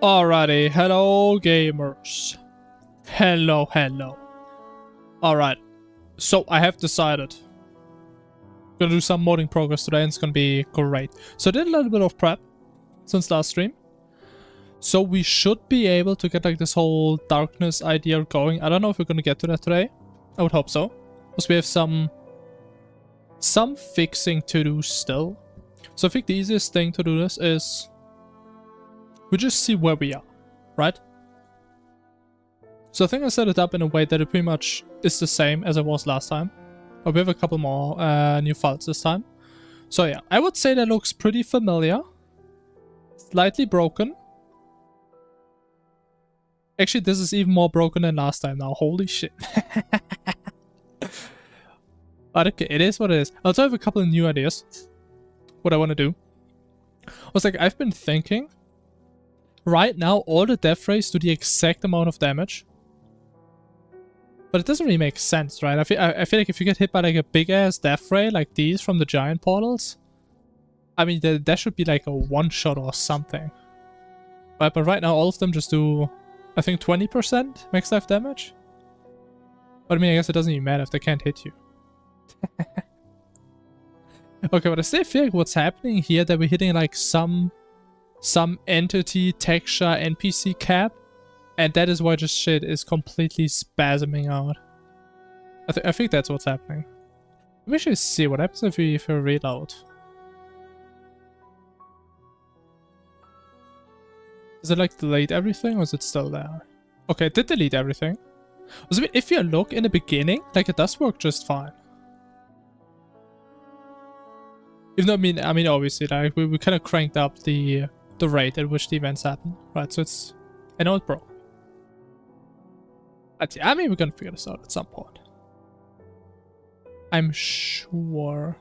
Alrighty, hello gamers. Hello. Alright, so I have decided. Gonna do some modding progress today and it's gonna be great. So I did a little bit of prep since last stream. So we should be able to get like this whole darkness idea going. I don't know if we're gonna get to that today. I would hope so. Because we have some fixing to do still. So I think the easiest thing to do this is we just see where we are, right? So I think I set it up in a way that it pretty much is the same as it was last time. But we have a couple more new files this time. So yeah, I would say that looks pretty familiar. Slightly broken. Actually, this is even more broken than last time now. Holy shit. But okay, it is what it is. I also have a couple of new ideas. What I want to do. I was like, I've been thinking. Right now, all the death rays do the exact amount of damage. But it doesn't really make sense, right? I feel like if you get hit by like a big ass death ray like these from the giant portals, I mean, that should be like a one-shot or something. Right, but right now all of them just do, I think, 20% max life damage. But I mean, I guess it doesn't even matter if they can't hit you. Okay, but I still feel like what's happening here, that we're hitting like some entity, texture, NPC cap. And that is why this shit is completely spasming out. I think that's what's happening. Let me actually see what happens if we reload. Does it like delete everything or is it still there? Okay, it did delete everything. So if you look in the beginning, like it does work just fine. Even though I mean obviously like we kind of cranked up the rate at which the events happen. Right, so it's, I know it broke. But yeah, I mean, we're gonna figure this out at some point. I'm sure.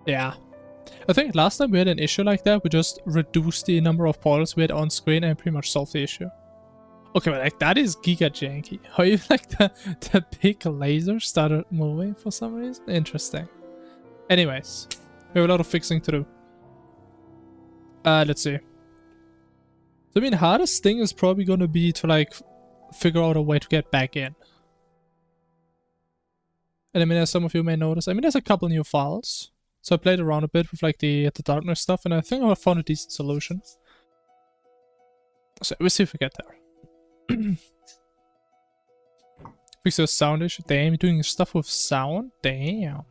Yeah. I think last time we had an issue like that, we just reduced the number of portals we had on screen and pretty much solved the issue. Okay, but like that is giga janky. How even like the big laser started moving for some reason? Interesting. Anyways, we have a lot of fixing to do. Let's see. So, I mean, hardest thing is probably going to be to, like, figure out a way to get back in. And I mean, as some of you may notice, I mean, there's a couple new files. So I played around a bit with, like, the darkness stuff, and I think I found a decent solution. So, we'll see if we get there. Fix your sound issue. Damn, you're doing stuff with sound? Damn.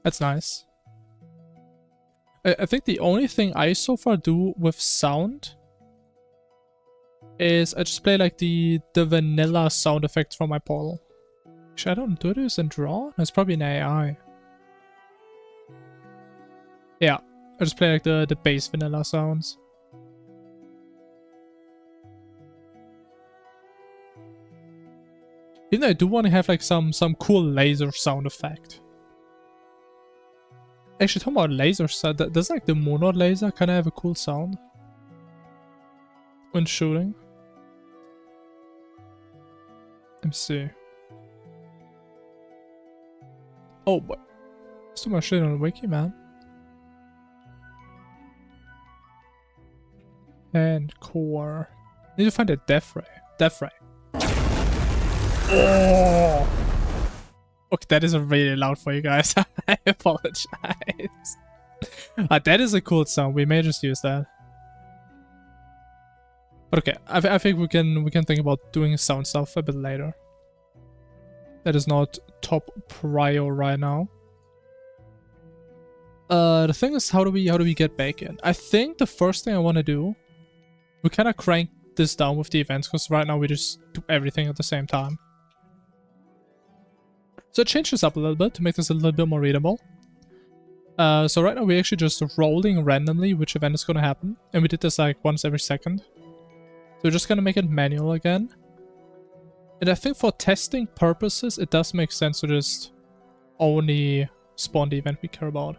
That's nice. I think the only thing I so far do with sound is I just play like the vanilla sound effects from my portal. Actually, I don't do this in draw? It's probably an AI. Yeah, I just play like the base vanilla sounds. Even though I do want to have like some cool laser sound effect. Actually, talking about lasers, does like the monod laser kind of have a cool sound when shooting? Let me see. Oh, but there's too much shit on the wiki, man. And core. Need to find a death ray. Death ray. Oh! Okay, that is really loud for you guys. I apologize. That is a cool sound. We may just use that. But okay, I think we can think about doing sound stuff a bit later. That is not top prio right now. The thing is, how do we get back in? I think the first thing I want to do, we kind of crank this down with the events, because right now we just do everything at the same time. So I changed this up a little bit to make this a little bit more readable. So right now we're actually just rolling randomly which event is going to happen. And we did this like once every second. So we're just going to make it manual again. And I think for testing purposes, it does make sense to just only spawn the event we care about.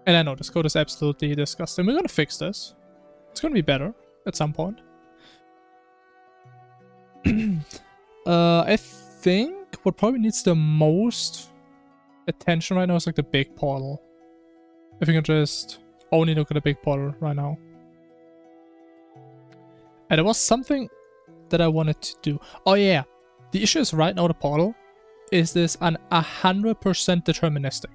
And I know this code is absolutely disgusting. We're going to fix this. It's going to be better at some point. I think what probably needs the most attention right now is like the big portal. If you can just only look at the big portal right now. And there was something that I wanted to do. Oh yeah, the issue is right now the portal is this an 100% deterministic.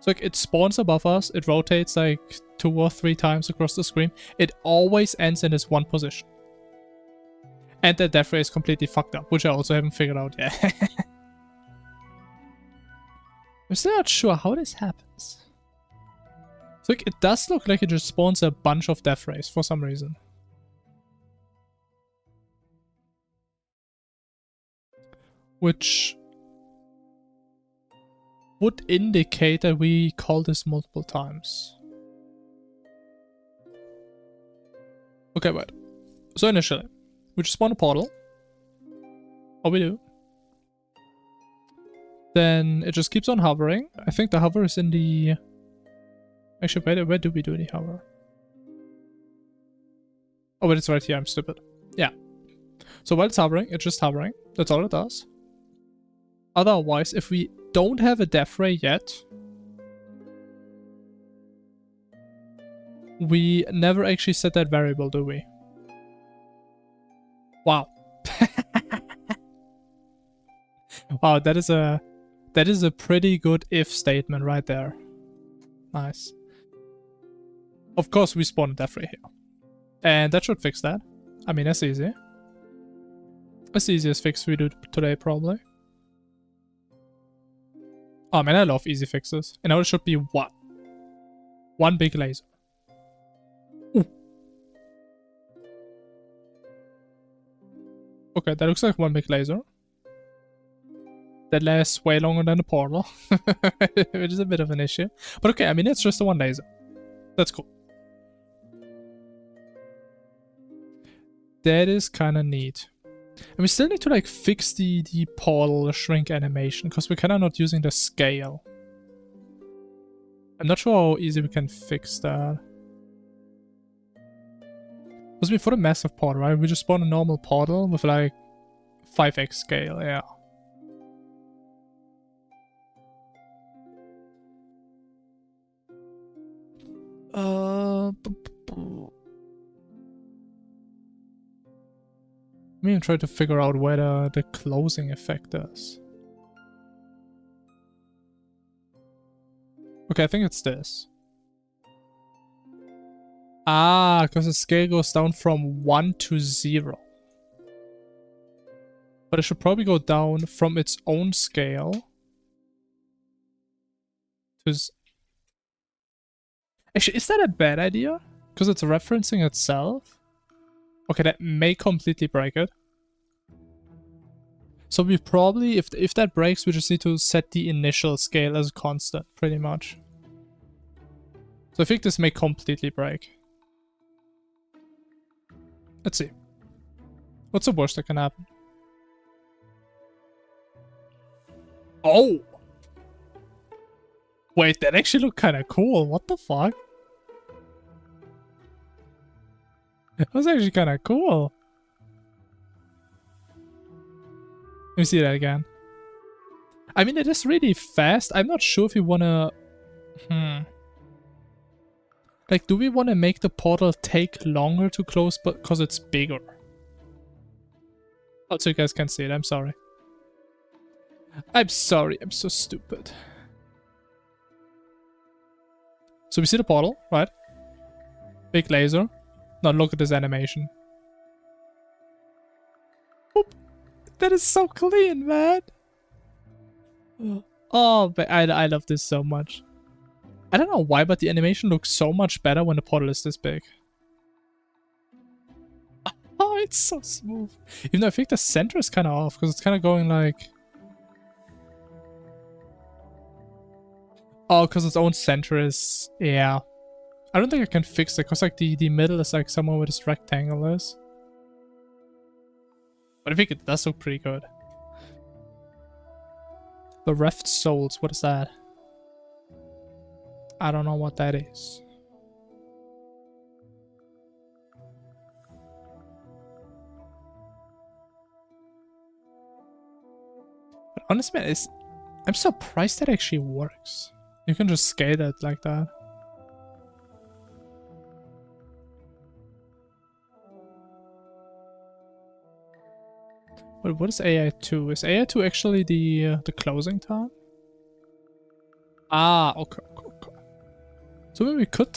So like it spawns above us, it rotates like 2 or 3 times across the screen. It always ends in this one position. And the death ray is completely fucked up, which I also haven't figured out yet. I'm still not sure how this happens. So like, it does look like it just spawns a bunch of death rays for some reason. Which would indicate that we call this multiple times. Okay, wait. So initially, we just spawn a portal. Oh, we do. Then it just keeps on hovering. I think the hover is in the... Actually, where do we do the hover? Oh, but it's right here. I'm stupid. Yeah. So while it's hovering, it's just hovering. That's all it does. Otherwise, if we don't have a death ray yet, we never actually set that variable, do we? Wow. Wow, that is a pretty good if statement right there. Nice. Of course, we spawn a death ray here. And that should fix that. I mean, that's easy. That's the easiest fix we do today, probably. Oh man, I love easy fixes. And now it should be what? One big laser. Ooh. Okay, that looks like one big laser. That lasts way longer than the portal. Which is a bit of an issue. But okay, I mean, it's just a one laser. That's cool. That is kind of neat. And we still need to like fix the portal shrink animation because we're kind of not using the scale. I'm not sure how easy we can fix that. Because before the massive portal, right? We just spawn a normal portal with like 5x scale, yeah. Let me even try to figure out where the closing effect is. Okay, I think it's this. Ah, because the scale goes down from 1 to 0. But it should probably go down from its own scale. Actually, is that a bad idea? Because it's referencing itself? Okay, that may completely break it. So we probably, if that breaks, we just need to set the initial scale as a constant, pretty much. So I think this may completely break. Let's see. What's the worst that can happen? Oh! Wait, that actually looked kind of cool. What the fuck? That was actually kind of cool. Let me see that again. I mean, it is really fast. I'm not sure if we want to... Like, do we want to make the portal take longer to close because it's bigger? Oh, so you guys can see it. I'm sorry. I'm sorry. I'm so stupid. So we see the portal, right? Big laser. Now look at this animation. Oop. That is so clean, man. Oh, but I love this so much. I don't know why, but the animation looks so much better when the portal is this big. Oh, it's so smooth. Even though I think the center is kind of off, because it's kind of going like... Oh, because its own center is... Yeah. I don't think I can fix it, because like the middle is like somewhere where this rectangle is. But I think it does look pretty good. The Reft Souls, what is that? I don't know what that is. But honestly, man, I'm surprised that actually works. You can just scale it like that. But what is AI2? Is AI2 actually the closing time? Ah, okay. So maybe we could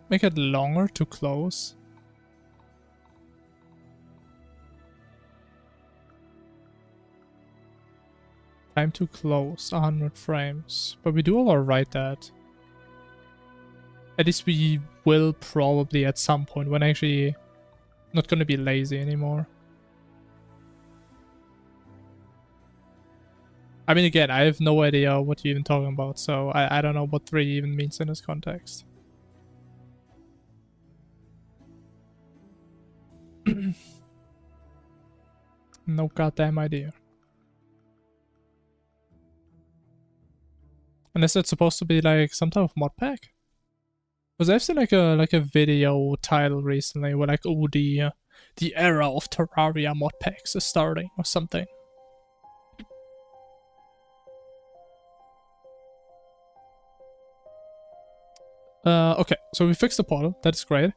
make it longer to close. Time to close 100 frames. But we do overwrite that. At least we will probably at some point when actually not gonna be lazy anymore. I mean, again, I have no idea what you're even talking about, so I don't know what 3 even means in this context. No goddamn idea. Unless it's supposed to be like some type of mod pack? Because I've seen like a video title recently where like, oh, the era of Terraria mod packs is starting or something. Okay, so we fixed the portal. That's great.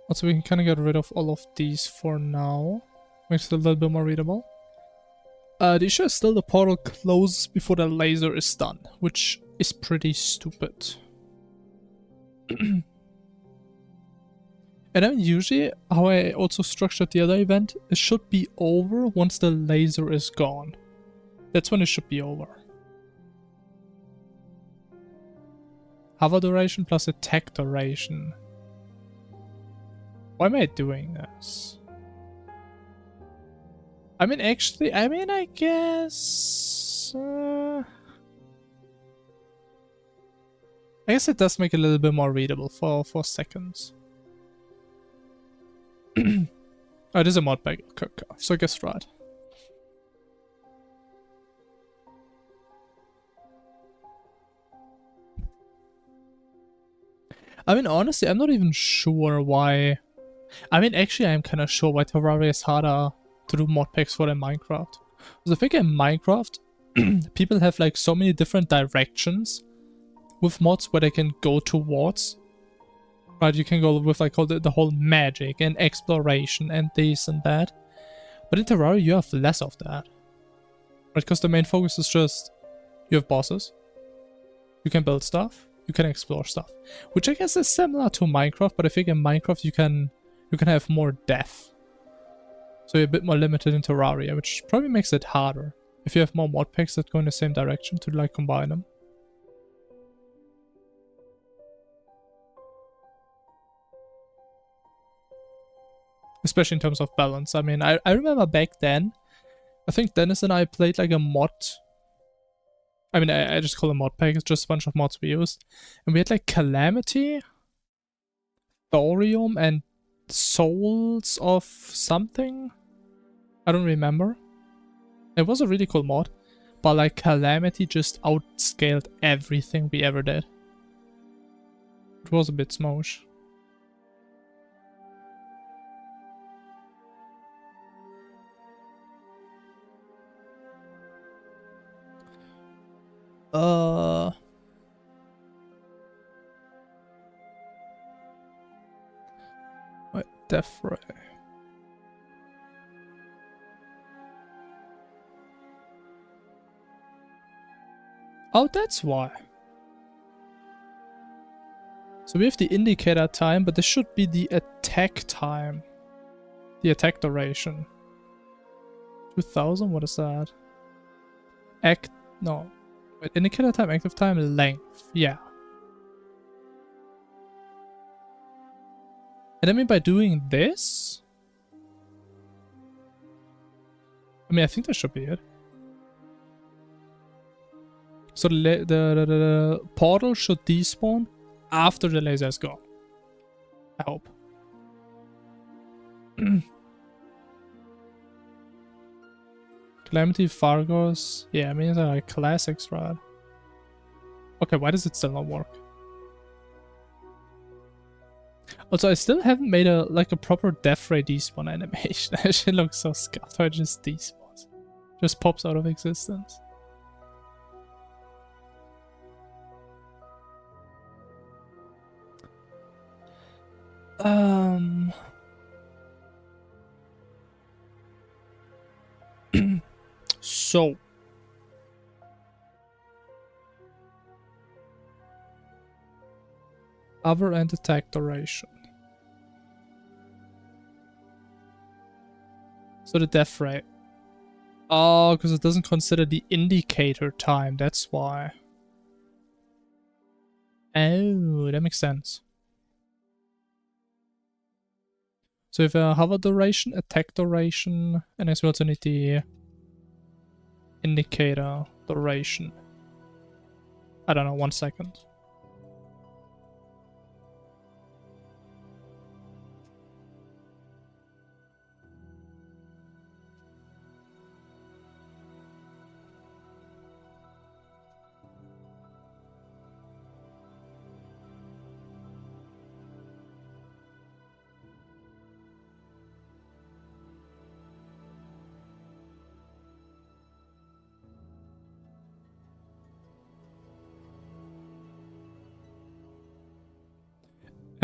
Also, we can kind of get rid of all of these for now. Makes it a little bit more readable. The issue is still the portal closes before the laser is done, which is pretty stupid. And then usually, how I also structured the other event, it should be over once the laser is gone. That's when it should be over. Hover duration plus attack duration. Why am I doing this? I mean, actually, I guess... I guess it does make it a little bit more readable for seconds. Oh, it is a mod pack. Okay, so I guess right. I mean, honestly, I'm not even sure why... I mean, actually, I'm kind of sure why Terraria is harder to do mod packs for than Minecraft. Because I think in Minecraft, people have like so many different directions with mods where they can go towards. Right, you can go with like all the whole magic and exploration and this and that. But in Terraria, you have less of that. Right, because the main focus is just, you have bosses, you can build stuff, you can explore stuff. Which I guess is similar to Minecraft, but I think in Minecraft you can have more depth. So you're a bit more limited in Terraria, which probably makes it harder if you have more mod packs that go in the same direction to like combine them. Especially in terms of balance. I mean, I remember back then, I think Dennis and I played like a mod. I mean, I just call it a mod pack, it's just a bunch of mods we used. And we had like Calamity, Thorium, and Souls of something? I don't remember. It was a really cool mod, but like Calamity just outscaled everything we ever did. It was a bit smosh. Wait, Death Ray. Oh, that's why. So we have the indicator time, but this should be the attack time. The attack duration. 2000? What is that? No. Wait, indicator time, active time, length. Yeah. And I mean, by doing this... I mean, I think that should be it. So the portal should despawn after the laser is gone. I hope. Calamity, Fargos. Yeah, I mean, they're like classics, right? Okay, why does it still not work? Also, I still haven't made a proper death ray despawn animation. That shit looks so scuffed how it just despawns. just pops out of existence. So hover and attack duration. So the death rate. Oh, because it doesn't consider the indicator time, that's why. Oh, that makes sense. So if a hover duration, attack duration, and as we also need the indicator duration. I don't know, 1 second.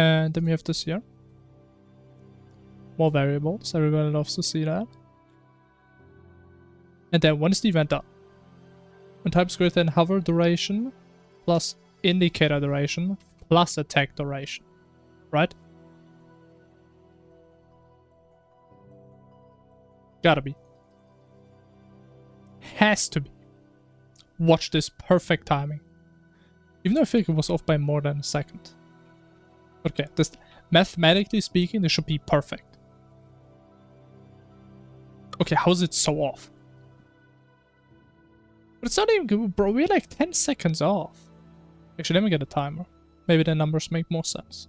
And then we have this here. More variables, everybody loves to see that. And then when is the event done? When type is greater than hover duration plus indicator duration plus attack duration, right? Gotta be. Has to be. Watch this perfect timing. Even though I think it was off by more than a second. Okay, this mathematically speaking, this should be perfect. Okay, how is it so off? But it's not even good, bro. We're like 10 seconds off. Actually, let me get a timer. Maybe the numbers make more sense.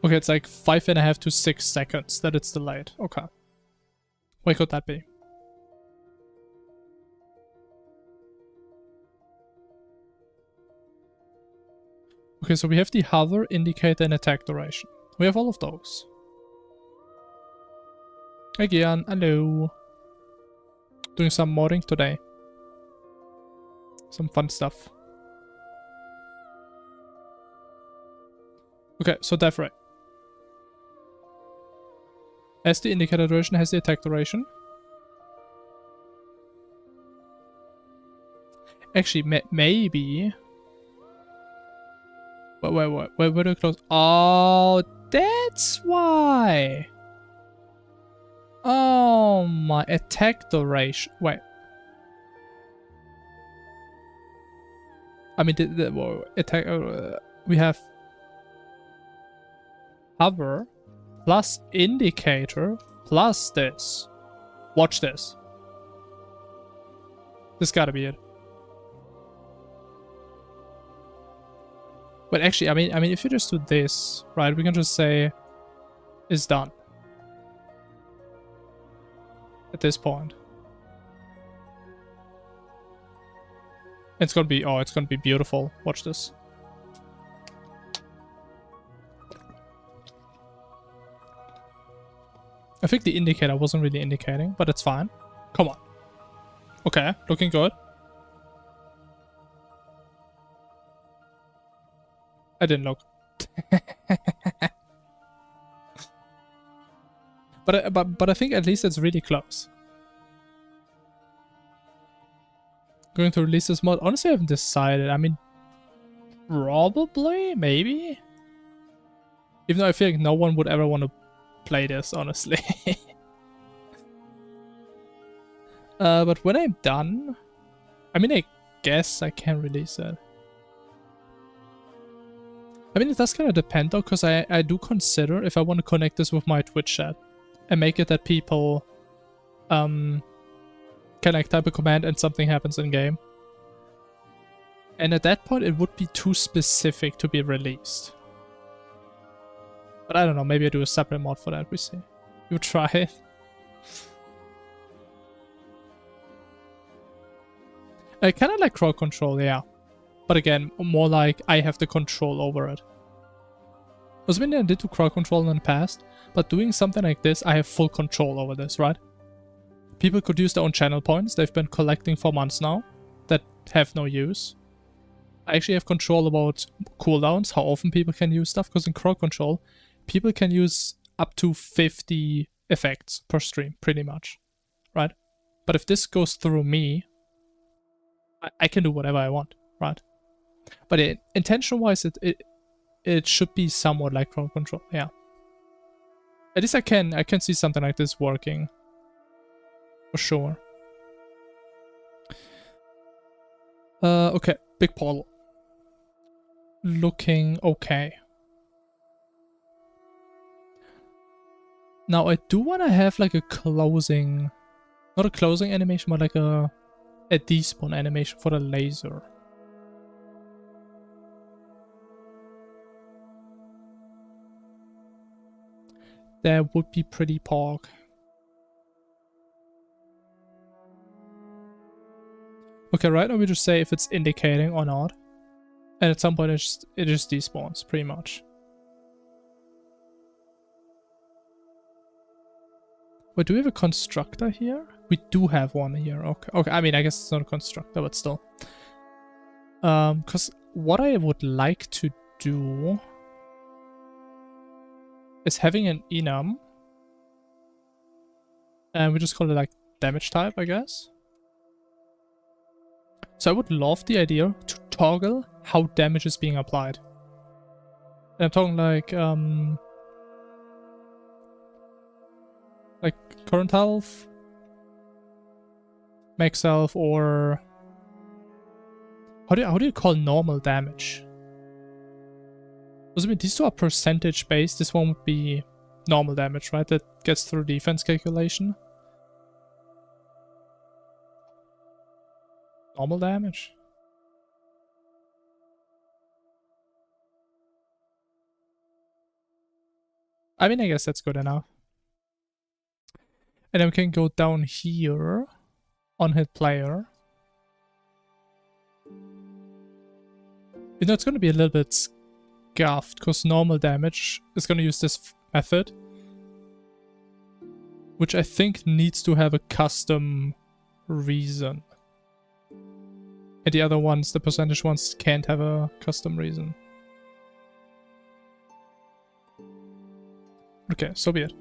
Okay, it's like 5.5 to 6 seconds that it's delayed. Okay. Why could that be? Okay, so we have the hover, indicator, and attack duration. We have all of those. Again, hello. Doing some modding today. Some fun stuff. Okay, so death rate. Has the indicator duration, has the attack duration. Actually, maybe... Wait, where do I close? Oh, that's why! Oh my, attack duration. Wait. I mean, the attack... we have... hover plus indicator plus this. Watch this. This gotta be it. But actually, I mean, if you just do this, right, we can just say it's done. At this point. It's gonna be, oh, it's gonna be beautiful. Watch this. I think the indicator wasn't really indicating, but it's fine. Come on. Okay, looking good. I didn't look. but I think at least it's really close. Going to release this mod. Honestly, I haven't decided. I mean, probably, maybe. Even though I feel like no one would ever want to play this, honestly. But when I'm done, I mean, I guess I can release it. I mean, it does kind of depend though, because I do consider if I want to connect this with my Twitch chat and make it that people can like type a command and something happens in game. And at that point, it would be too specific to be released. But I don't know, maybe I do a separate mod for that, we see. You try it. Kind of like crowd control, yeah. But again, more like I have the control over it. I mean, I did do crowd control in the past, but doing something like this, I have full control over this, right? People could use their own channel points they've been collecting for months now that have no use. I actually have control about cooldowns, how often people can use stuff, because in crowd control, people can use up to 50 effects per stream, pretty much, right? But if this goes through me, I can do whatever I want, right? But intention-wise, it should be somewhat like crowd control, yeah. At least I can see something like this working, for sure. Okay, big portal. Looking okay. Now I do want to have like a closing, not a closing animation, but like a despawn animation for the laser. That would be pretty pog. Okay, right now we just say if it's indicating or not. And at some point it just despawns, pretty much. Wait, do we have a constructor here? We do have one here. Okay, okay. I mean, I guess it's not a constructor, but still. Because what I would like to do is having an enum. And we just call it like damage type, I guess. So I would love the idea to toggle how damage is being applied. And I'm talking like current health, max health, or how do you call normal damage? Does it mean these two are percentage based? This one would be normal damage, right? That gets through defense calculation. Normal damage. I mean, I guess that's good enough. And then we can go down here on hit player. You know, it's going to be a little bit scuffed because normal damage is going to use this method, which I think needs to have a custom reason. And the other ones, the percentage ones, can't have a custom reason. Okay, so be it.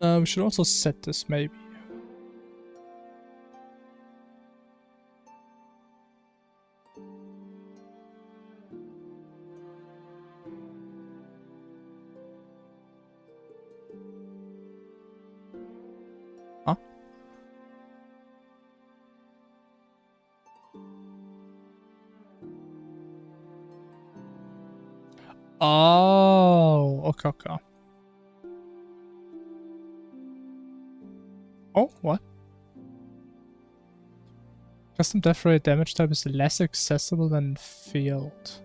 We should also set this, maybe. Huh? Oh, okay, okay. Oh, what? Custom death rate damage type is less accessible than field.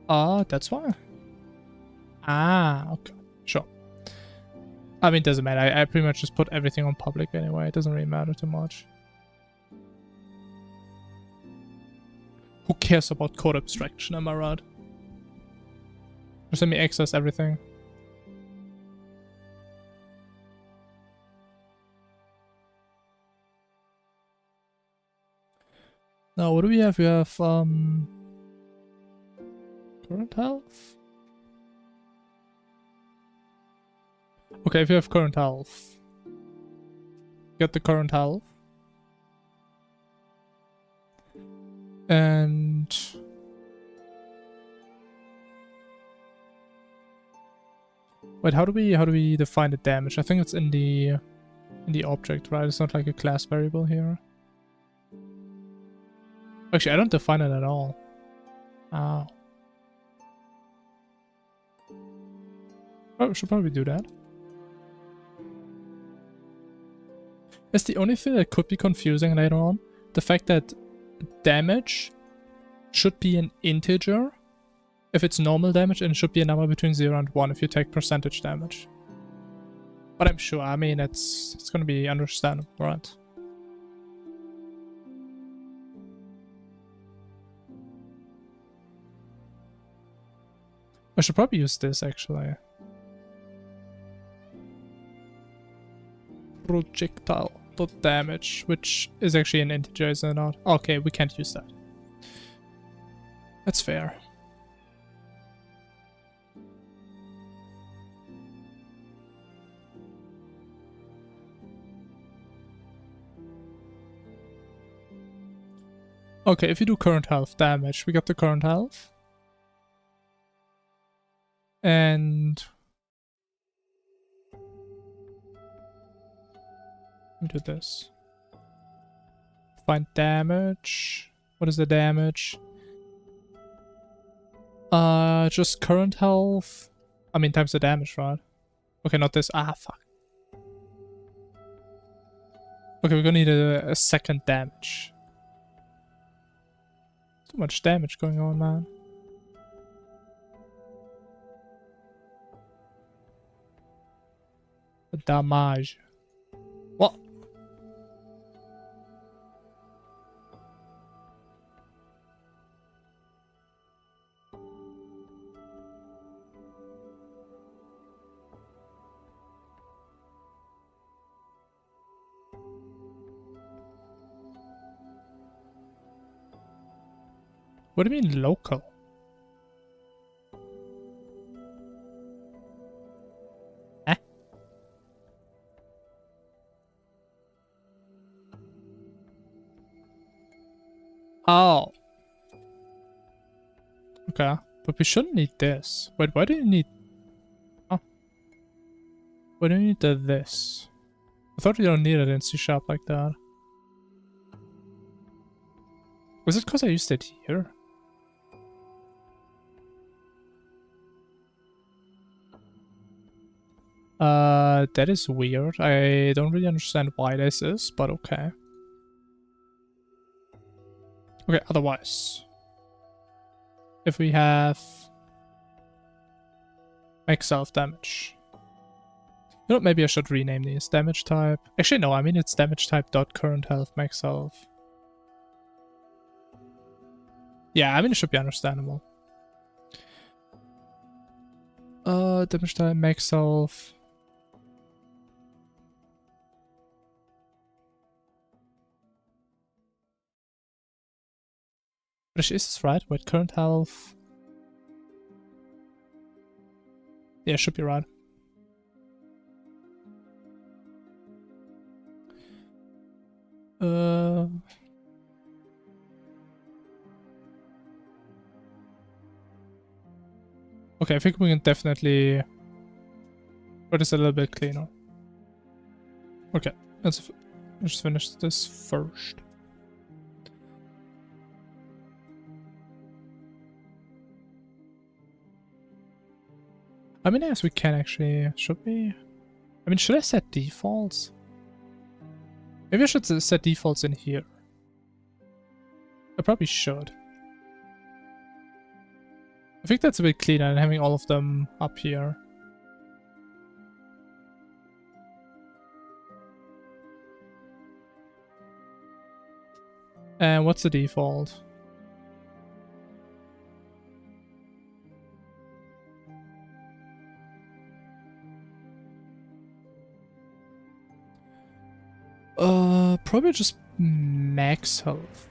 Ah, that's why. Ah, okay, sure. I mean, it doesn't matter. I pretty much just put everything on public anyway. It doesn't really matter too much. Who cares about code abstraction, am I right? Just let me access everything. Now, what do we have? We have, current health? Okay, if you have current health, get the current health. And wait, how do we define the damage? I think it's in the object, right? It's not like a class variable here. Actually, I don't define it at all. Oh. Oh, we should probably do that. It's the only thing that could be confusing later on. The fact that damage should be an integer if it's normal damage, and it should be a number between 0 and 1 if you take percentage damage. But I'm sure, I mean, it's gonna be understandable, right? I should probably use this, actually. Projectile dot damage, which is actually an integer, is it not? Okay, we can't use that. That's fair. Okay, if you do current health damage, we got the current health. And let me do this. Find damage. What is the damage? Just current health. I mean, times the damage, right? Okay, not this. Ah, fuck. Okay, we're gonna need a second damage. Too much damage going on, man. The damage. What? What do you mean local? Eh? Oh. Okay. But we shouldn't need this. Wait, why do you need... Oh. Why do you need this? I thought you don't need it in C# like that. Was it because I used it here? That is weird. I don't really understand why this is, but okay. Okay, otherwise. If we have... make self-damage. You know, maybe I should rename these. Damage type. Actually, no, I mean it's damage type dot current health make self. Yeah, I mean it should be understandable. Damage type make self. Is this right? Wait, current health. Yeah, should be right. Okay, I think we can definitely put this a little bit cleaner. Okay, let's finish this first. I mean, yes, we can actually. Should we? I mean, should I set defaults? Maybe I should set defaults in here. I probably should. I think that's a bit cleaner than having all of them up here. And what's the default? Probably just max health,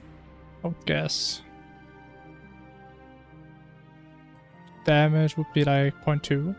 I would guess. Damage would be like 0.2.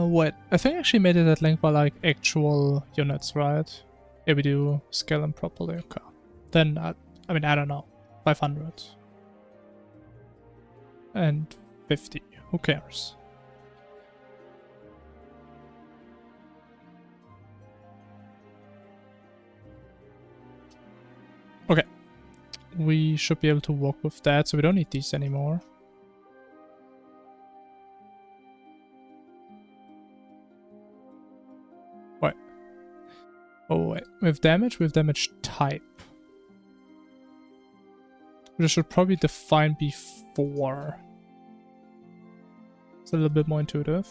What? I think I actually made it at length by like actual units, right? Yeah, we do scale them properly. Okay. Then, I mean, I don't know. 500. And 50. Who cares? we should be able to work with that, so we don't need these anymore. Wait. Oh wait, with damage type. Which I should probably define before. It's a little bit more intuitive.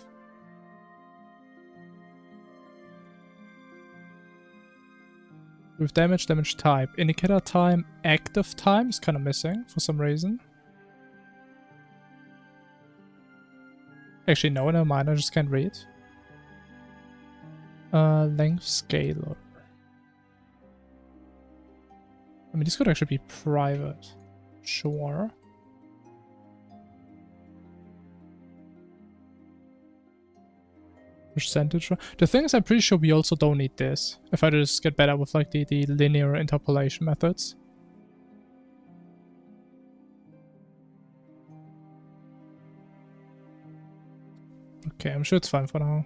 With damage type. Indicator time, active time is kind of missing for some reason. Actually, no, never mind, I just can't read. Length scaler. I mean, this could actually be private. Sure. Percentage. The thing is, I'm pretty sure we also don't need this. If I just get better with like the linear interpolation methods. Okay, I'm sure it's fine for now.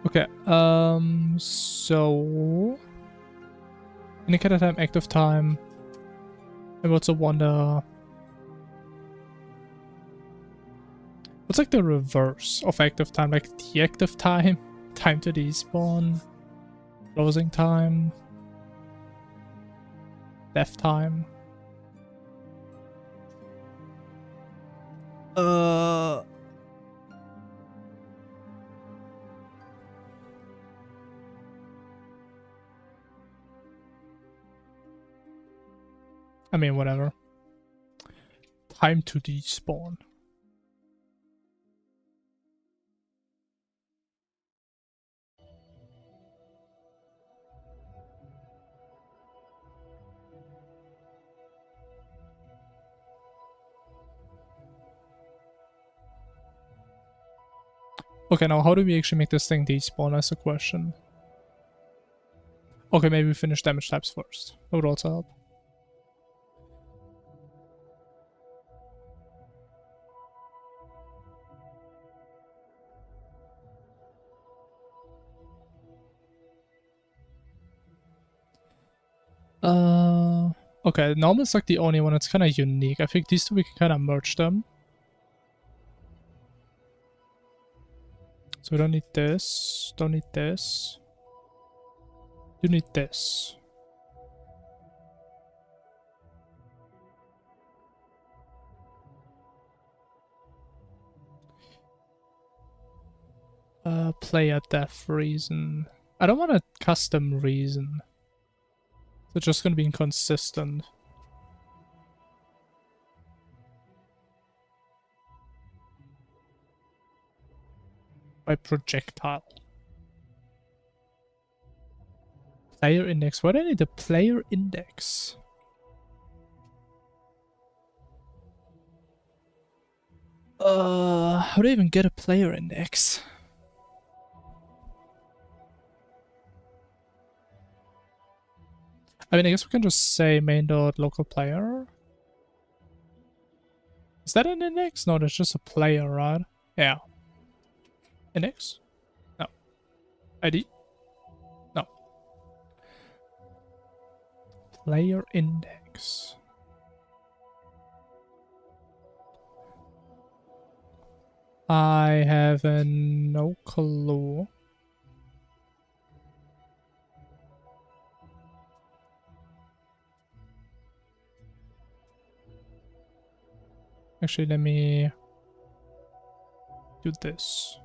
Okay, so indicator time, active time. I also wonder what's like the reverse of active time, like deactive time, time to despawn, closing time, death time. I mean, whatever. Time to despawn. Okay, now how do we actually make this thing despawn? That's the question. Okay, maybe we finish damage types first. That would also help. Okay, normal is like the only one that's kind of unique. I think these two we can kind of merge them. So we don't need this, don't need this. You need this. Player death reason. I don't want a custom reason. They're just gonna be inconsistent. By projectile. Player index. Why do I need a player index? How do I even get a player index? I mean, I guess we can just say main.local player. Is that an index? No, that's just a player, right? Yeah. Index? No. ID? No. Player index. I have no clue. Actually, let me do this.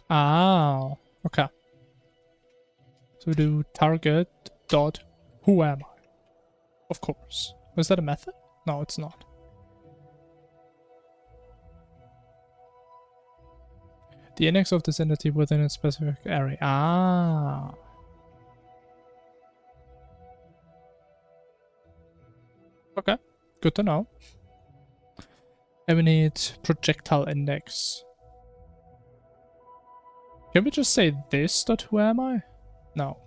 Ah, okay. So do target dot who am I? Of course. Was that a method? No, it's not. The index of this entity within a specific area. Ah. Okay, good to know. And we need projectile index. Can we just say this dot who am I? No.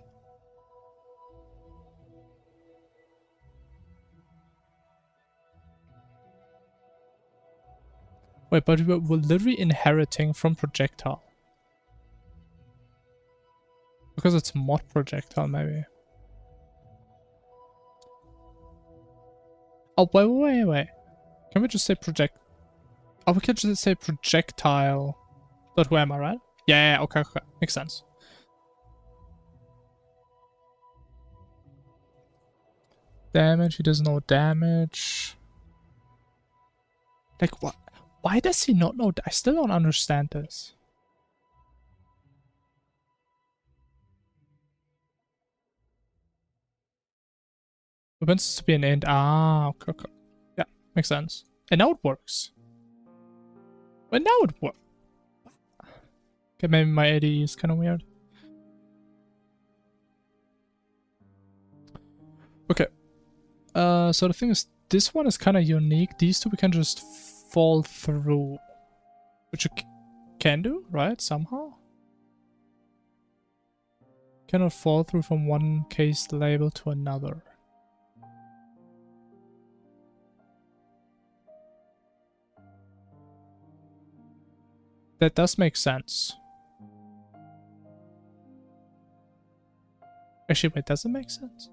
Wait, but we're literally inheriting from projectile. Because it's mod projectile, maybe. Oh, wait. Can we just say project... Oh, we can just say projectile dot who am I, right? Yeah, okay. Makes sense. Damage, he doesn't know damage. Like, what? Why does he not know? I still don't understand this. It wants to be an int. Ah, okay. Yeah, makes sense. And now it works. But now it works. Okay, maybe my ADE is kind of weird. Okay. So the thing is, this one is kind of unique. These two we can just fall through. Which you can do, right? Somehow? Cannot fall through from one case label to another. That does make sense. Actually, wait, does it make sense?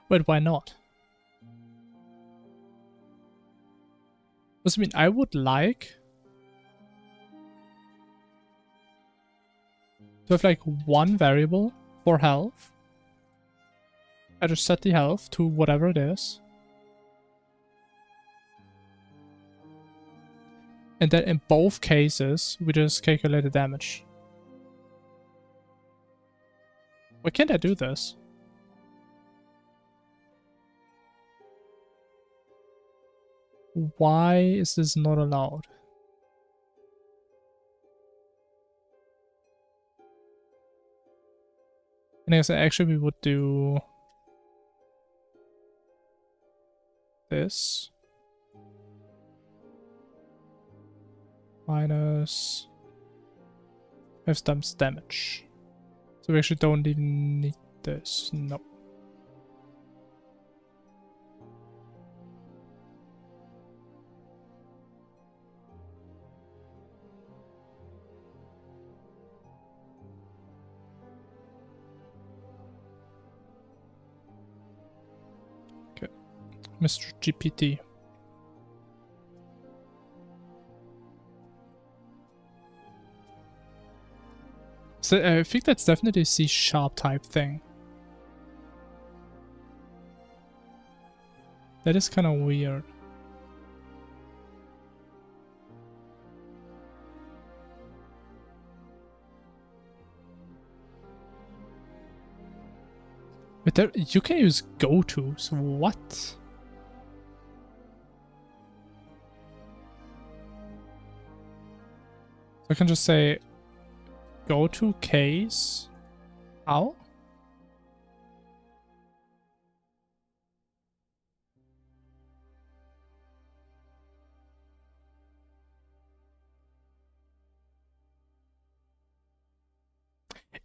Wait, why not? Does it mean I would like to have like one variable for health? I just set the health to whatever it is. And then in both cases, we just calculate the damage. Why can't I do this? Why is this not allowed? And I guess actually we would do this. Minus 5 times damage. So we actually don't even need this. No. Okay. Mr. GPT. So I think that's definitely a C# type thing. That is kind of weird. But there, you can use goto, so what? So I can just say go to case. How?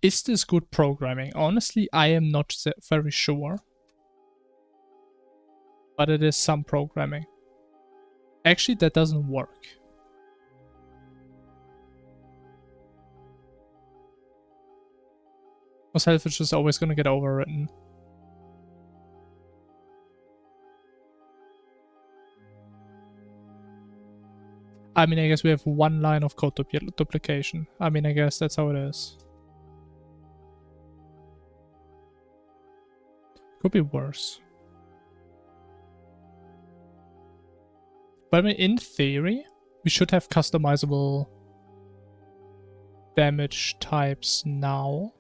Is this good programming? Honestly, I am not very sure. But it is some programming. Actually, that doesn't work. Because health is just always gonna get overwritten. I mean, I guess we have one line of code duplication. I mean, I guess that's how it is. Could be worse. But I mean, in theory, we should have customizable damage types now.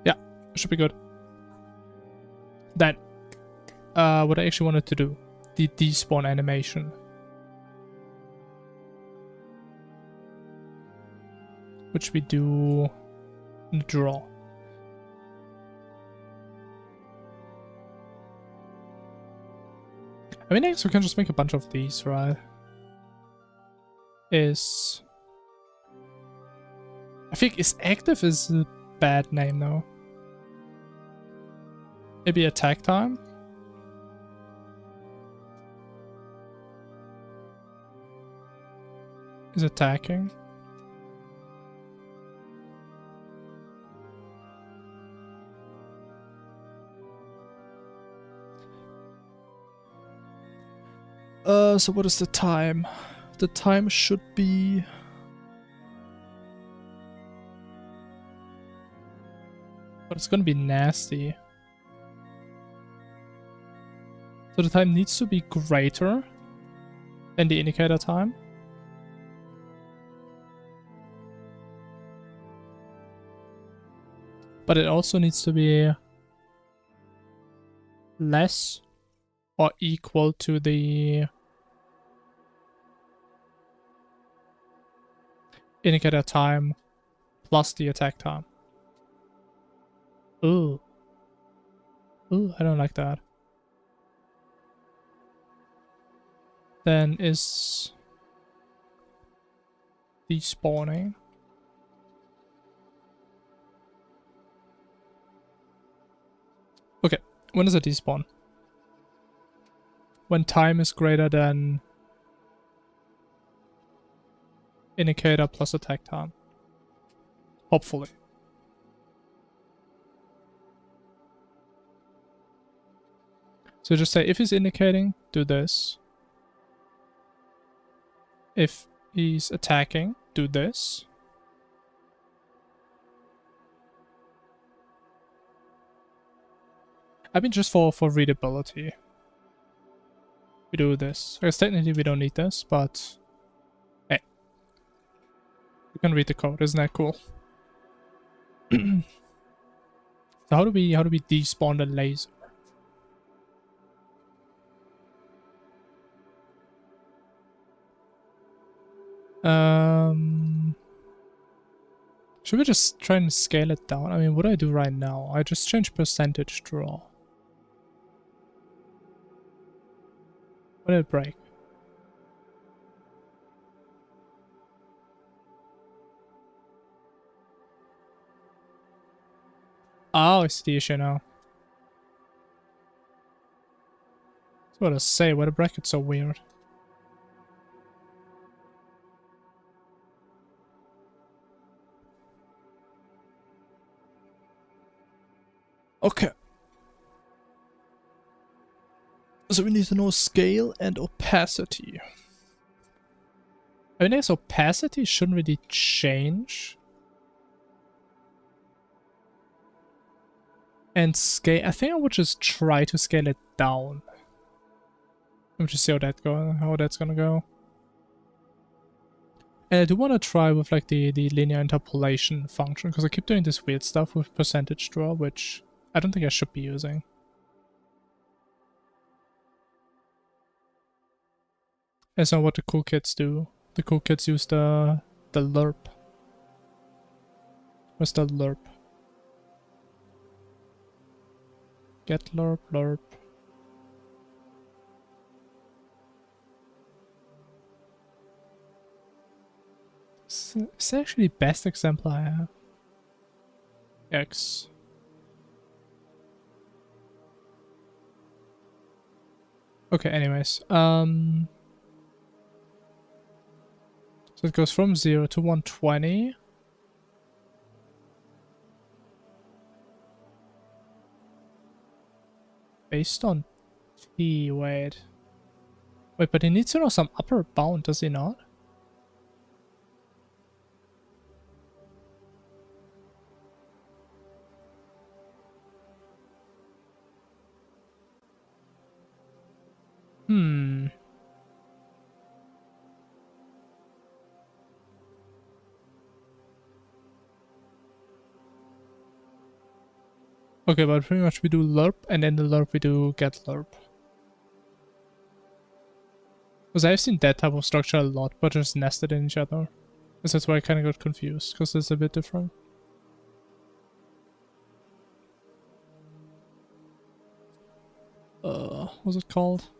Yeah, should be good. Then, what I actually wanted to do the despawn animation. Which we do in the draw. I mean, I guess we can just make a bunch of these, right? I think is active is a bad name though. Maybe attack time? Is attacking? So what is the time? The time should be... But it's gonna be nasty. So the time needs to be greater than the indicator time. But it also needs to be less or equal to the indicator time plus the attack time. Ooh. Ooh, I don't like that. Then is despawning. Okay, when does it despawn? When time is greater than indicator plus attack time. Hopefully. So just say if he's indicating, do this. If he's attacking, do this. I mean just for readability. We do this. I guess technically we don't need this, but hey. We can read the code, isn't that cool? So how do we despawn the laser? Should we just try and scale it down? I mean, what do I do right now? I just change percentage draw. What did it break? Oh, I see the issue now. That's what I say, why the bracket's so weird. Okay. So we need to know scale and opacity. I mean, I guess opacity shouldn't really change. And scale, I think I would just try to scale it down. Let me just see how that's gonna go. And I do want to try with like the linear interpolation function, because I keep doing this weird stuff with percentage draw, which I don't think I should be using. That's not what the cool kids do. The cool kids use the lerp. What's the lerp? Get lerp, lerp. It's actually the best example I have. X. Okay, anyways. So it goes from 0 to 120. Based on T, wait. Wait, but he needs to know some upper bound, does he not? Okay, but pretty much we do lerp, and then the lerp we do get lerp. Because I've seen that type of structure a lot, but just nested in each other. Because that's why I kind of got confused, because it's a bit different. What's it called?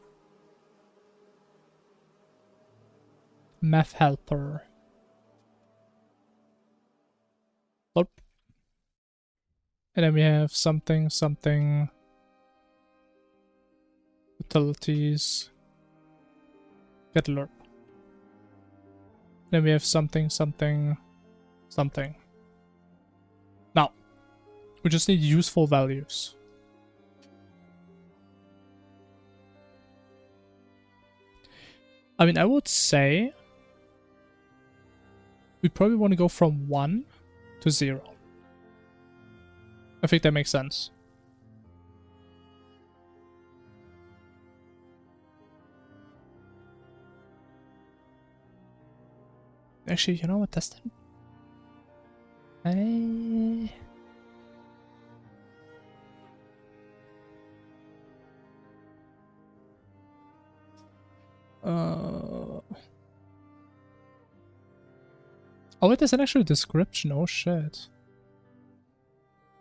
Math helper. Nope. And then we have something, something. Utilities. Get lerp. Then we have something, something, something. Now, we just need useful values. I mean, I would say we probably want to go from 1 to 0. I think that makes sense. Actually, you know what? That's the... Oh wait, there's an actual description. Oh shit.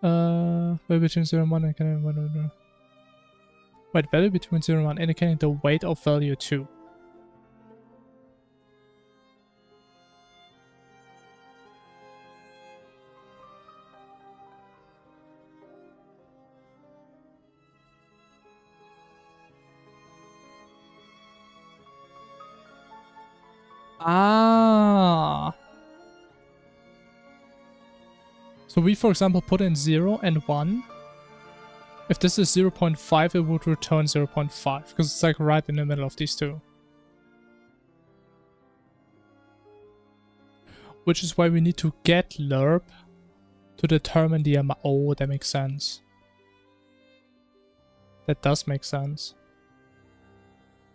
Value between 0 and 1 indicating 1. Wait, value between 0 and 1 indicating the weight of value 2. Ah. So we, for example, put in 0 and 1. If this is 0.5, it would return 0.5, because it's like right in the middle of these two. Which is why we need to get lerp to determine the amount. Oh, that makes sense. That does make sense.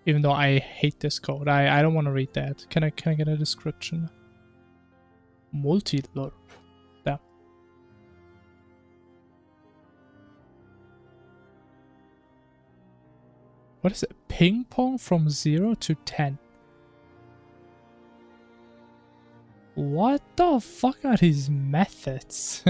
Even though I hate this code. I don't want to read that. Can I get a description? Multi-lerp. Yeah. What is it? Ping pong from 0 to 10. What the fuck are these methods?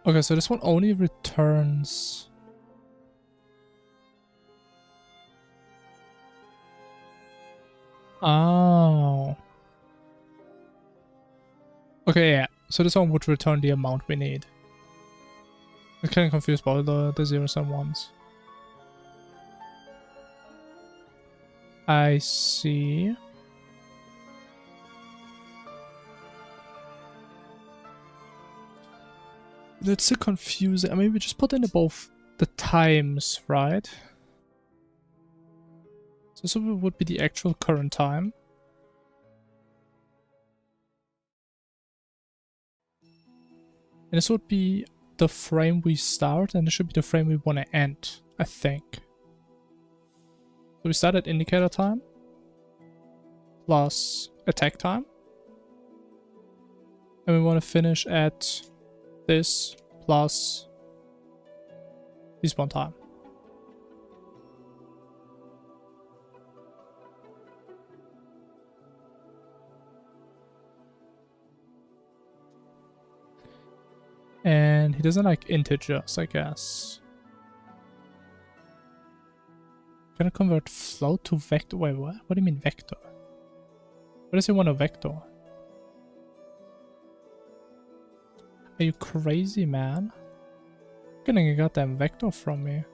Okay, so this one only returns... Oh. Okay, yeah. So this one would return the amount we need. I'm kind of confused by the zeros and ones. I see. That's so confusing. I mean, we just put in both the times, right? So this would be the actual current time. And this would be the frame we start, and this should be the frame we want to end, I think. So we start at indicator time plus attack time. And we want to finish at this plus despawn time. And he doesn't like integers, I guess. Gonna convert float to vector. Wait, what? What do you mean vector? What does he want a vector? Are you crazy, man? You're getting a goddamn vector from me.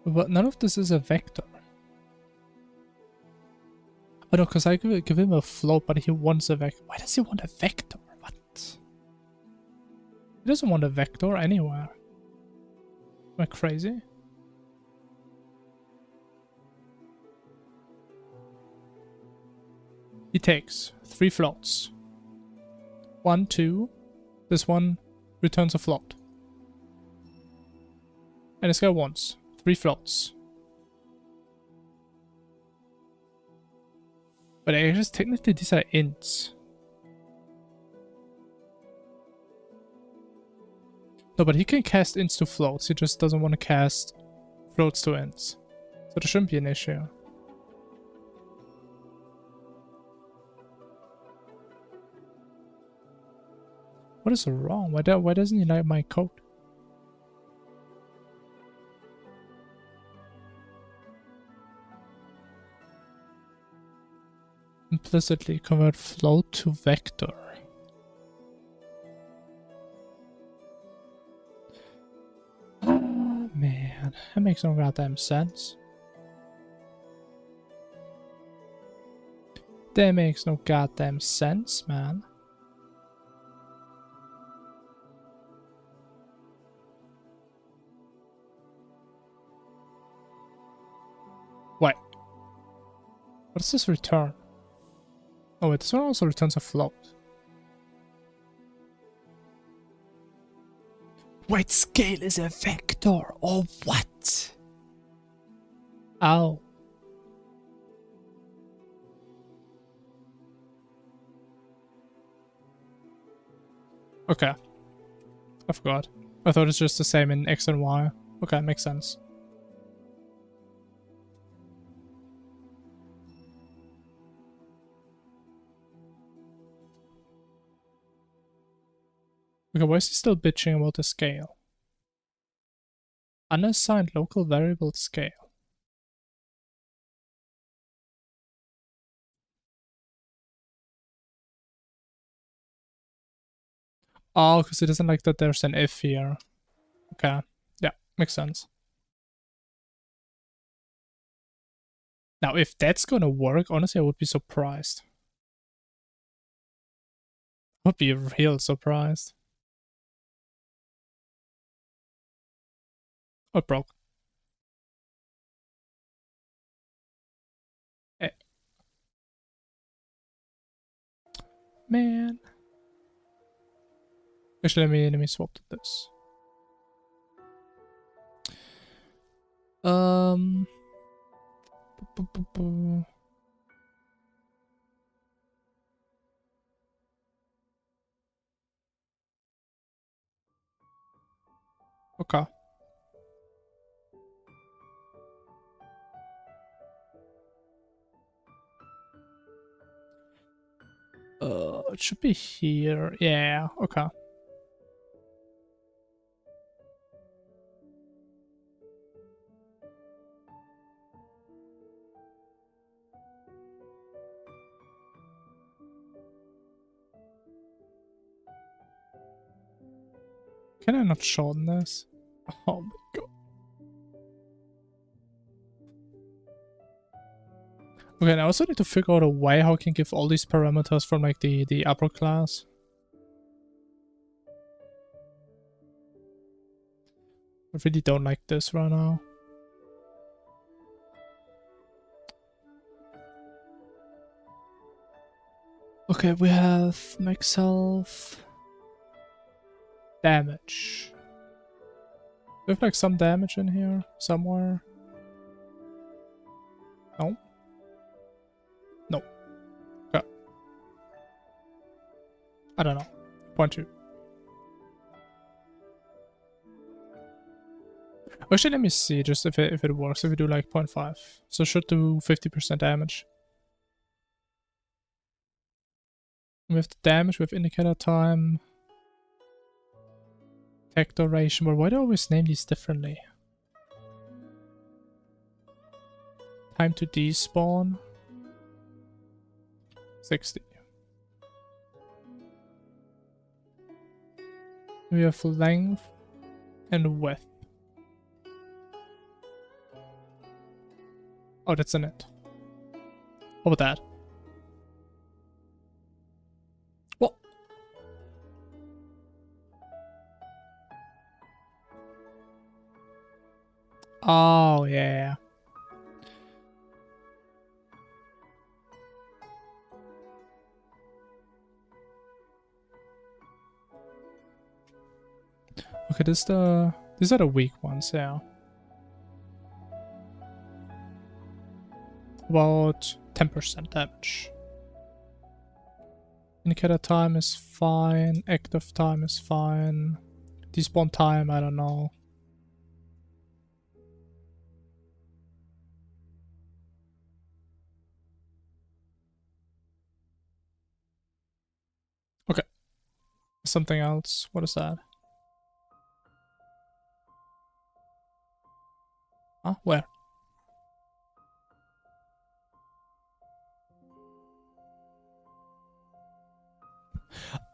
But none of this is a vector. Oh no, because I give him a float, but he wants a vector. Why does he want a vector? What? He doesn't want a vector anywhere. Am I crazy? He takes 3 floats. 1, 2. This one returns a float. And this guy wants 3 floats. But I guess technically these are ints. No, but he can cast ints to floats. He just doesn't want to cast floats to ints. So there shouldn't be an issue. What is wrong? Why doesn't he like my code? Implicitly convert float to vector. Oh, man, that makes no goddamn sense. That makes no goddamn sense, man. Wait. What does this return? Oh wait, this one also returns a float. Wait, scale is a vector, or what? Ow. Okay. I forgot. I thought it's just the same in X and Y. Okay, makes sense. Okay, why is he still bitching about the scale? Unassigned local variable scale. Oh, because he doesn't like that there's an if here. Okay. Yeah, makes sense. Now, if that's gonna work, honestly, I would be surprised. I would be real surprised. Oh, it broke. Eh. Man. Actually, let me swap to this. Okay. It should be here. Yeah, okay. Can I not shorten this? Oh my god. Okay, and I also need to figure out a way how I can give all these parameters from like the upper class. I really don't like this right now. Okay, we have max health. Damage. We have like some damage in here somewhere. No? No. Okay. I don't know. 0.2. Actually, let me see just if it works. If we do like 0.5. So it should do 50% damage. We have the damage, we have indicator time. Attack duration, but why do I always name these differently? Time to despawn. 60. We have length and width. Oh, that's in it. What about that? What? Oh, yeah. Okay, these are the weak ones, yeah. About 10% damage. Indicator time is fine. Active time is fine. Despawn time, I don't know. Okay. Something else. What is that? Huh? Where?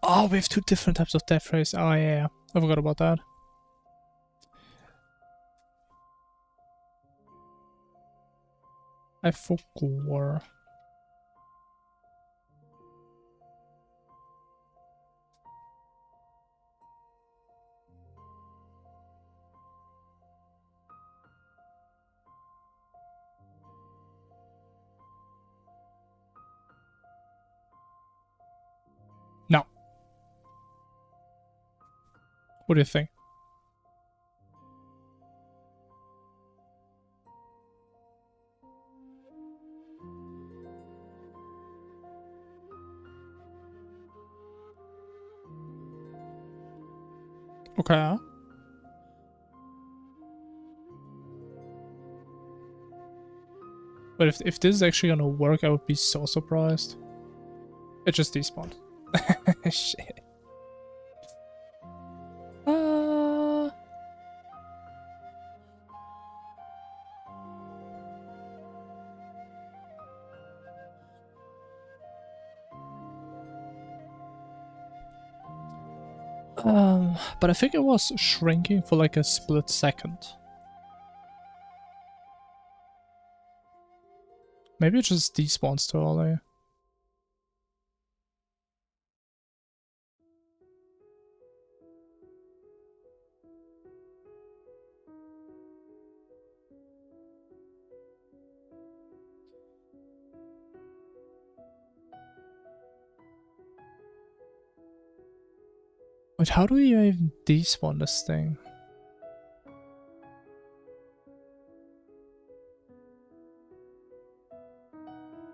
Oh, we have two different types of death rays. Oh, yeah. I forgot about that. I forgot. No. What do you think? Okay. But if this is actually gonna work, I would be so surprised. It just despawned. Shit. But I think it was shrinking for like a split second. Maybe it just despawns too early. Wait, how do we even despawn this thing?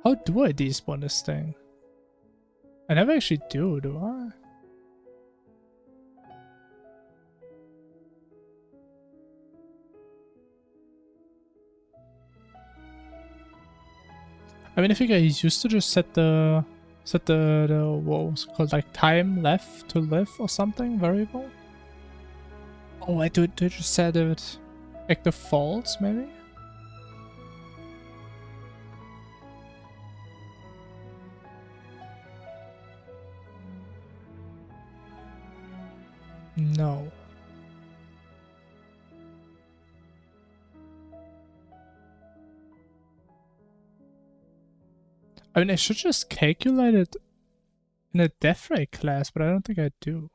How do I despawn this thing? I never actually do I? I mean, I think I used to just set the what was it called, like time left to live or something variable. Oh, I do just set it active false maybe. No. I mean, I should just calculate it in a death ray class, but I don't think I do.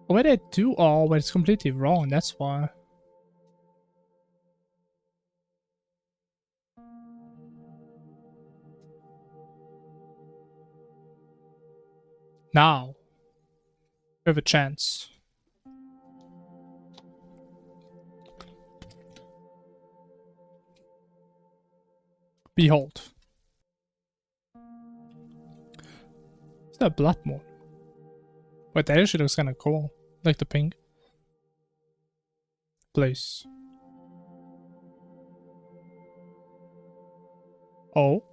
Oh, wait, I do. Oh, but it's completely wrong. That's why. Now, we have a chance. Behold. Is that blood moon? Wait, that actually looks kind of cool. Like the pink. Place. Oh.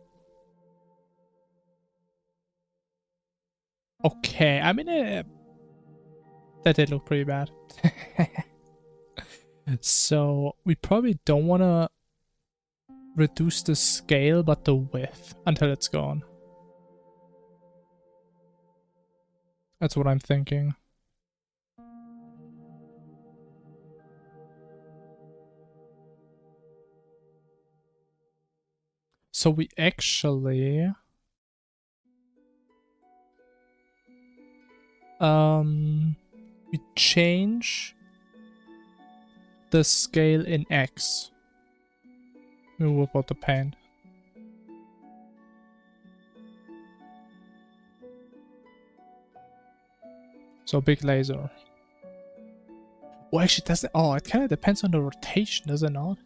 Okay, I mean, that did look pretty bad. So, we probably don't want to reduce the scale, but the width until it's gone. That's what I'm thinking. So we actually... we change the scale in X. We will put the paint. So big laser. Oh, actually, does it? Oh, it kind of depends on the rotation, does it not?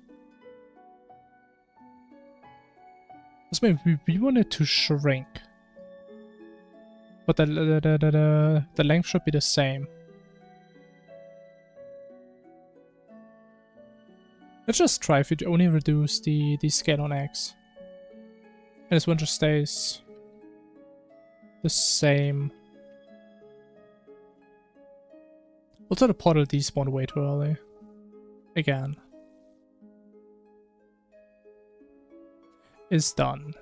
This maybe we want it to shrink, but the length should be the same. Let's just try if you only reduce the scale on X, and this one just stays the same. Also, the portal despawned way too early. Again. Is done.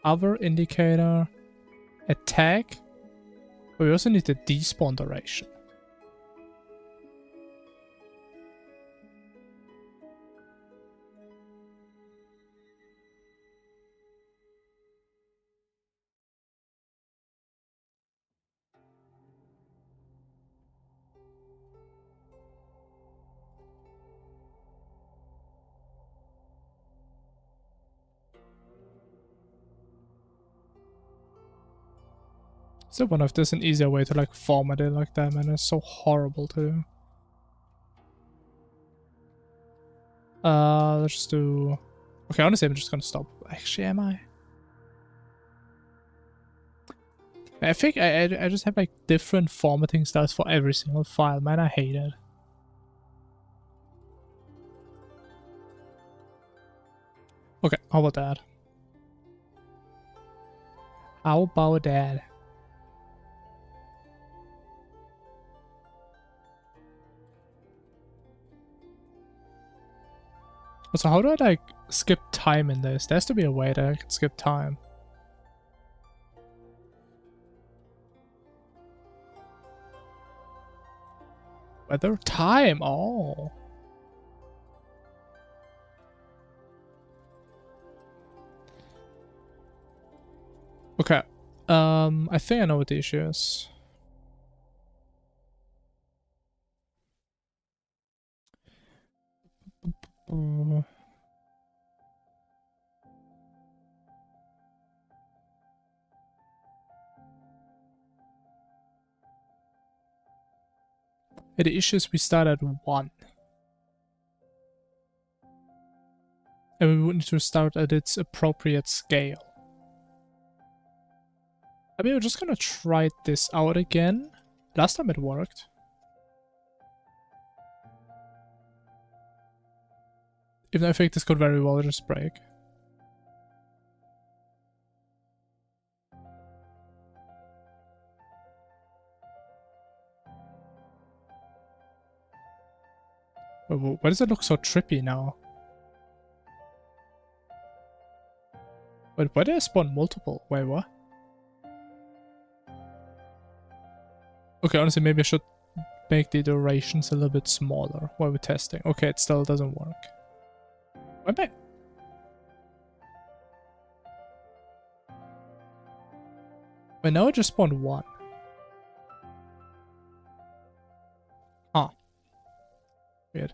Other indicator. Attack. But we also need the despawn duration. So I wonder if there's an easier way to like format it like that, man. It's so horrible to do. Let's just do... Okay, honestly, I'm just gonna stop. Actually, am I? I think I just have like different formatting styles for every single file, man. I hate it. Okay, how about that? How about that? So how do I like skip time in this? There has to be a way that I can skip time. Weather time. Oh. Okay. I think I know what the issue is. The issue is we start at 1. And we would need to start at its appropriate scale. I mean, we're just gonna try this out again. Last time it worked. Even though I think this could very well just break. Why does it look so trippy now? Wait, why did I spawn multiple? Wait, what? Okay, honestly, maybe I should make the durations a little bit smaller while we're testing. Okay, it still doesn't work. Why am I... Wait, now I just spawned 1. Huh. Weird.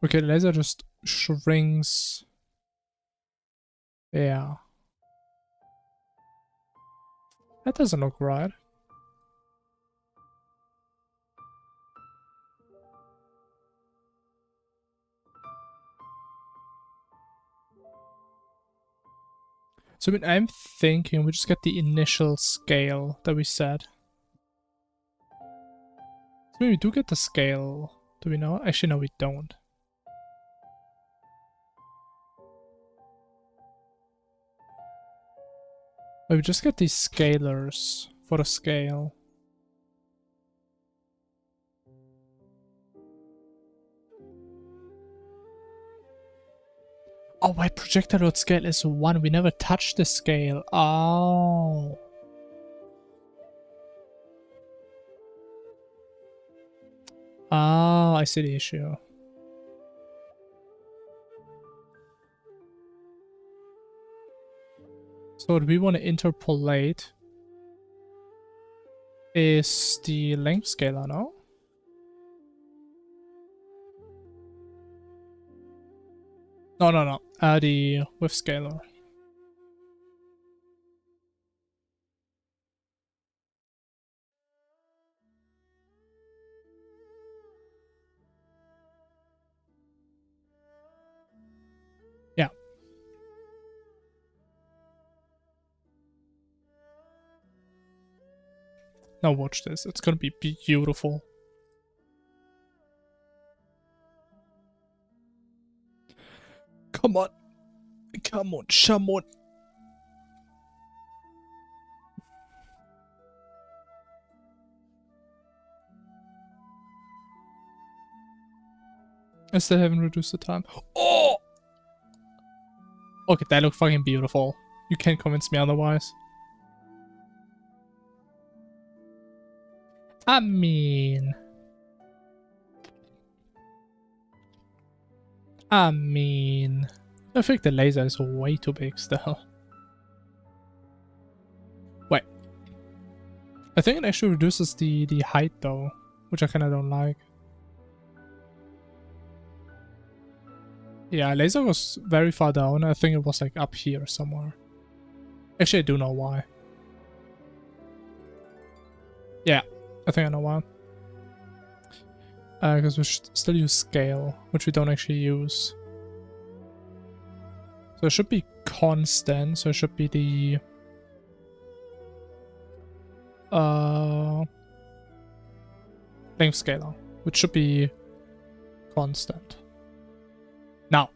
Okay, the laser just shrinks. Yeah. That doesn't look right. So I mean, I'm thinking we just get the initial scale that we set. So maybe we do get the scale. Do we know? Actually, no, we don't. Oh, we just get these scalars for the scale. Oh, wait, projectile load scale is 1. We never touched the scale. Oh. Oh, I see the issue. So what we want to interpolate is the length scalar, no? No. The width scalar. Now watch this. It's gonna be beautiful. Come on. Come on, Shamon. I still haven't reduced the time. Oh! Okay, that looked fucking beautiful. You can't convince me otherwise. I mean... I think the laser is way too big still. Wait. I think it actually reduces the height though, which I kinda don't like. Yeah, laser was very far down. I think it was like up here somewhere. Actually, I do know why. Yeah, I think I know why. Because we should still use scale, which we don't actually use. So it should be constant, so it should be the... length scalar, which should be constant. Now,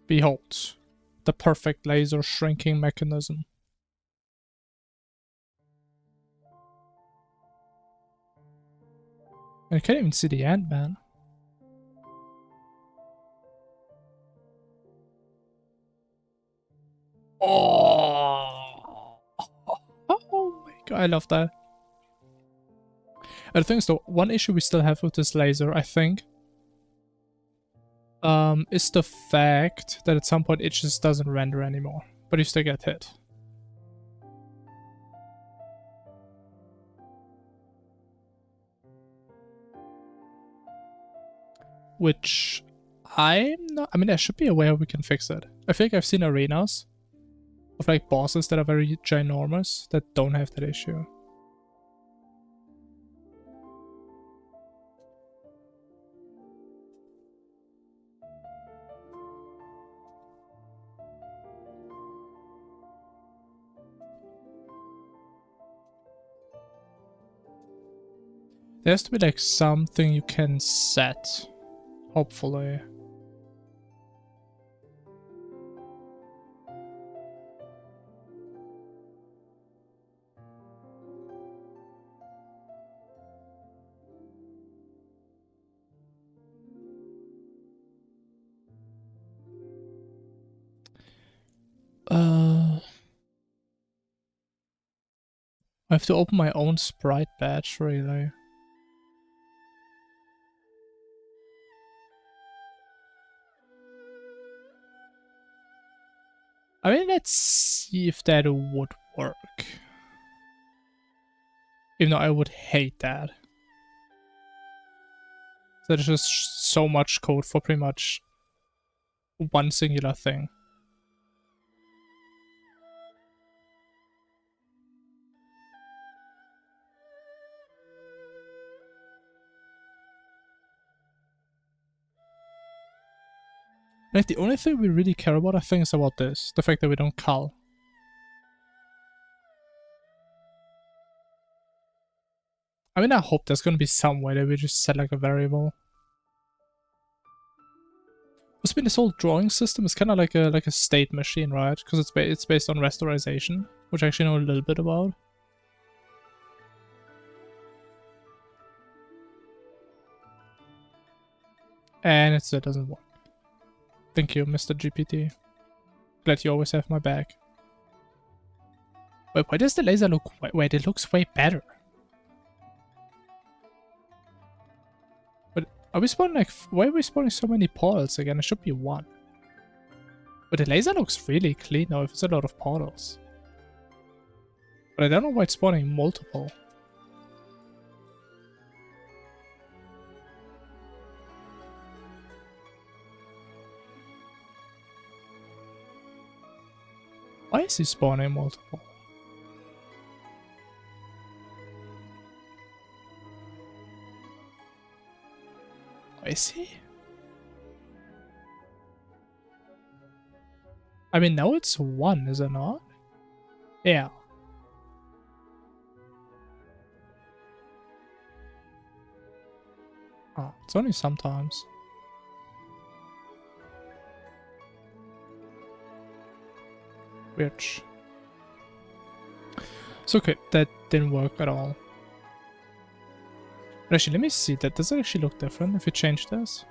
behold, the perfect laser shrinking mechanism. I can't even see the end, man. Oh, oh my god, I love that. And the thing is though, one issue we still have with this laser, I think, is the fact that at some point it just doesn't render anymore, but you still get hit. Which I'm not... I mean, there should be a way how we can fix it. I think I've seen arenas of like bosses that are very ginormous that don't have that issue. There has to be like something you can set, hopefully. I have to open my own sprite badge, really. I mean, let's see if that would work. Even though I would hate that. There's just so much code for pretty much one singular thing. Like, the only thing we really care about, I think, is about this. The fact that we don't cull. I mean, I hope there's gonna be some way that we just set like a variable. I mean, this whole drawing system is kind of like a state machine, right? Because it's based on rasterization, which I actually know a little bit about. And it doesn't work. Thank you, Mr. GPT. Glad you always have my back. Wait, why does the laser look... Wait, it looks way better. But are we spawning like... Why are we spawning so many portals again? It should be one. But the laser looks really clean now if it's a lot of portals. But I don't know why it's spawning multiple. Why is he spawning multiple? Is he? I mean, now it's one, is it not? Yeah. Oh, it's only sometimes. Which... So okay, that didn't work at all. But actually, let me see. That does it actually look different if you change this?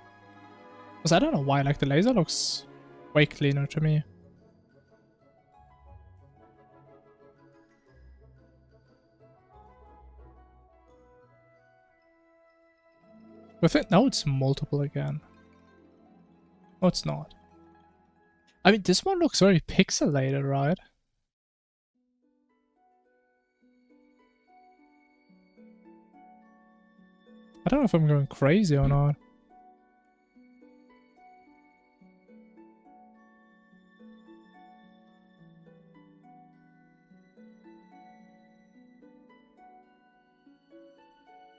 Because I don't know why, like the laser looks way cleaner to me. With it, now it's multiple again. No, it's not. I mean, this one looks very pixelated, right? I don't know if I'm going crazy or not.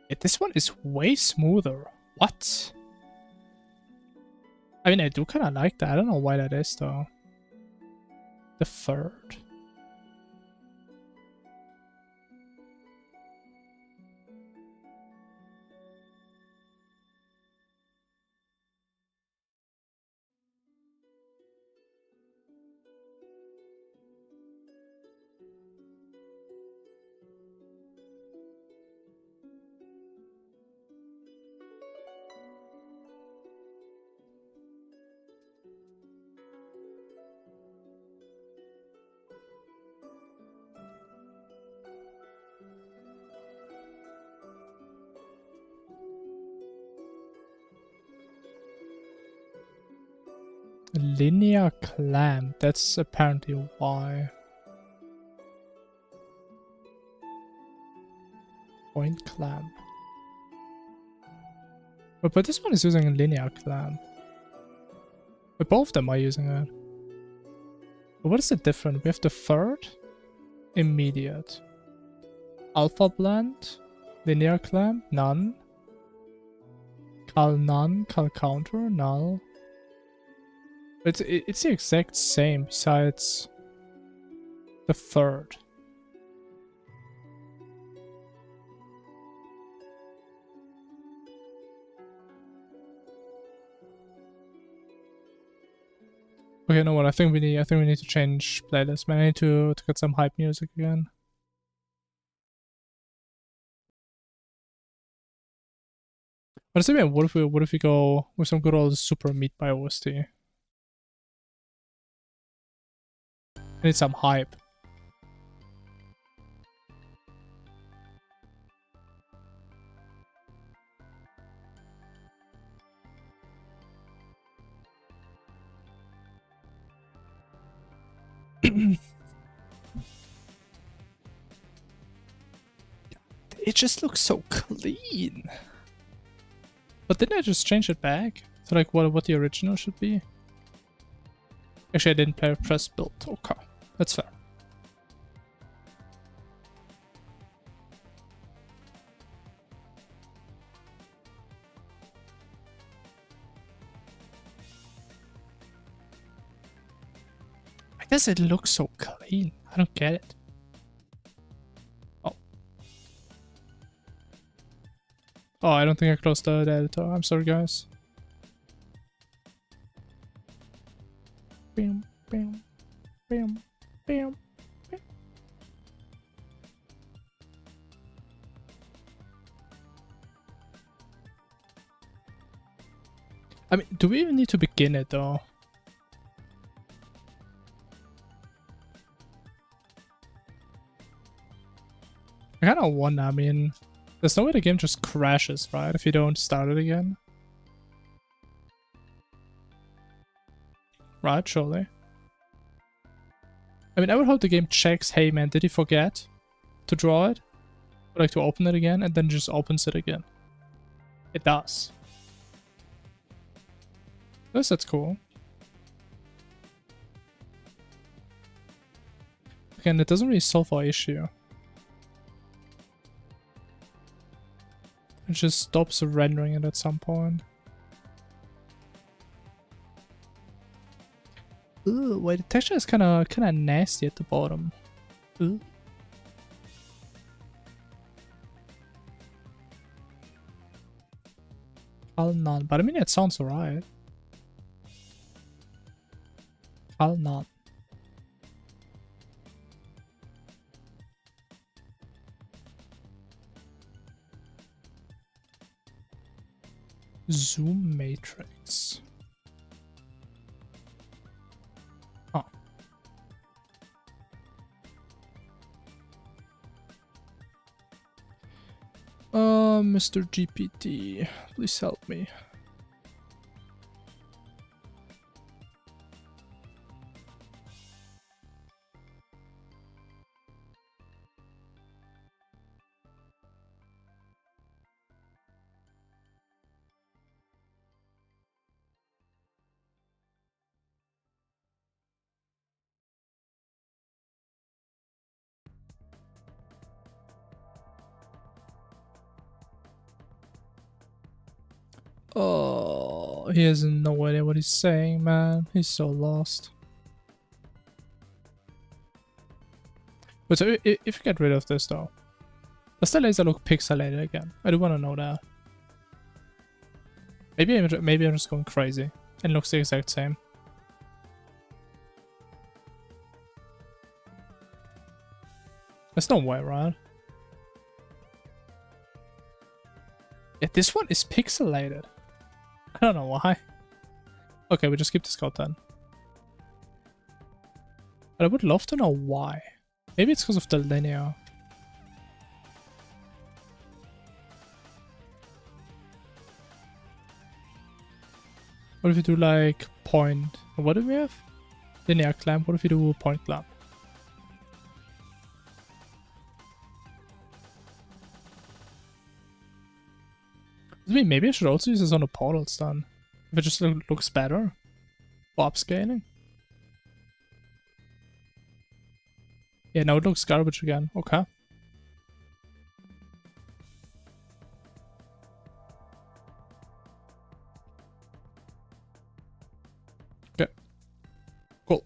Yeah, this one is way smoother. What? I mean, I do kind of like that. I don't know why that is, though. The third. Linear clamp. That's apparently why. Point clamp. But this one is using a linear clamp. But both of them are using it. But what is the difference? We have the third. Immediate. Alpha blend. Linear clamp. None. Cal none. Cal counter. Null. It's the exact same besides the third. Okay, you know what? I think we need to change playlist. Man, I need to get some hype music again. But I mean, what if we go with some good old Super Meat by OST? I need some hype. It just looks so clean. But didn't I just change it back to like what the original should be? Actually, I didn't press build. Okay, that's fair. Why does it look so clean? I don't get it. Oh. Oh, I don't think I closed the editor. I'm sorry, guys. Bam, bam, bam, bam, bam. I mean, do we even need to begin it though? I kind of wonder. I mean, there's no way the game just crashes, right? If you don't start it again. Right, surely. I mean, I would hope the game checks, hey man, did he forget to draw it? Or like to open it again, and then just opens it again. It does. That's cool. Again, it doesn't really solve our issue. It just stops rendering it at some point. Ooh, wait, the texture is kind of nasty at the bottom. Ooh. I'll not. But I mean, it sounds alright. I'll not. Zoom matrix. Huh. Mr. GPT, please help me. Oh, he has no idea what he's saying, man. He's so lost. But so if you get rid of this though, does the laser look pixelated again? I do want to know that. Maybe I'm just going crazy and it looks the exact same. There's no way, right? Yeah, this one is pixelated. I don't know why. Okay, we just keep this code then. But I would love to know why. Maybe it's because of the linear. What if you do like point? What do we have? Linear clamp. What if you do point clamp? I mean, maybe I should also use this on the portals then. If it just looks better. For upscaling. Yeah, now it looks garbage again. Okay. Okay. Cool.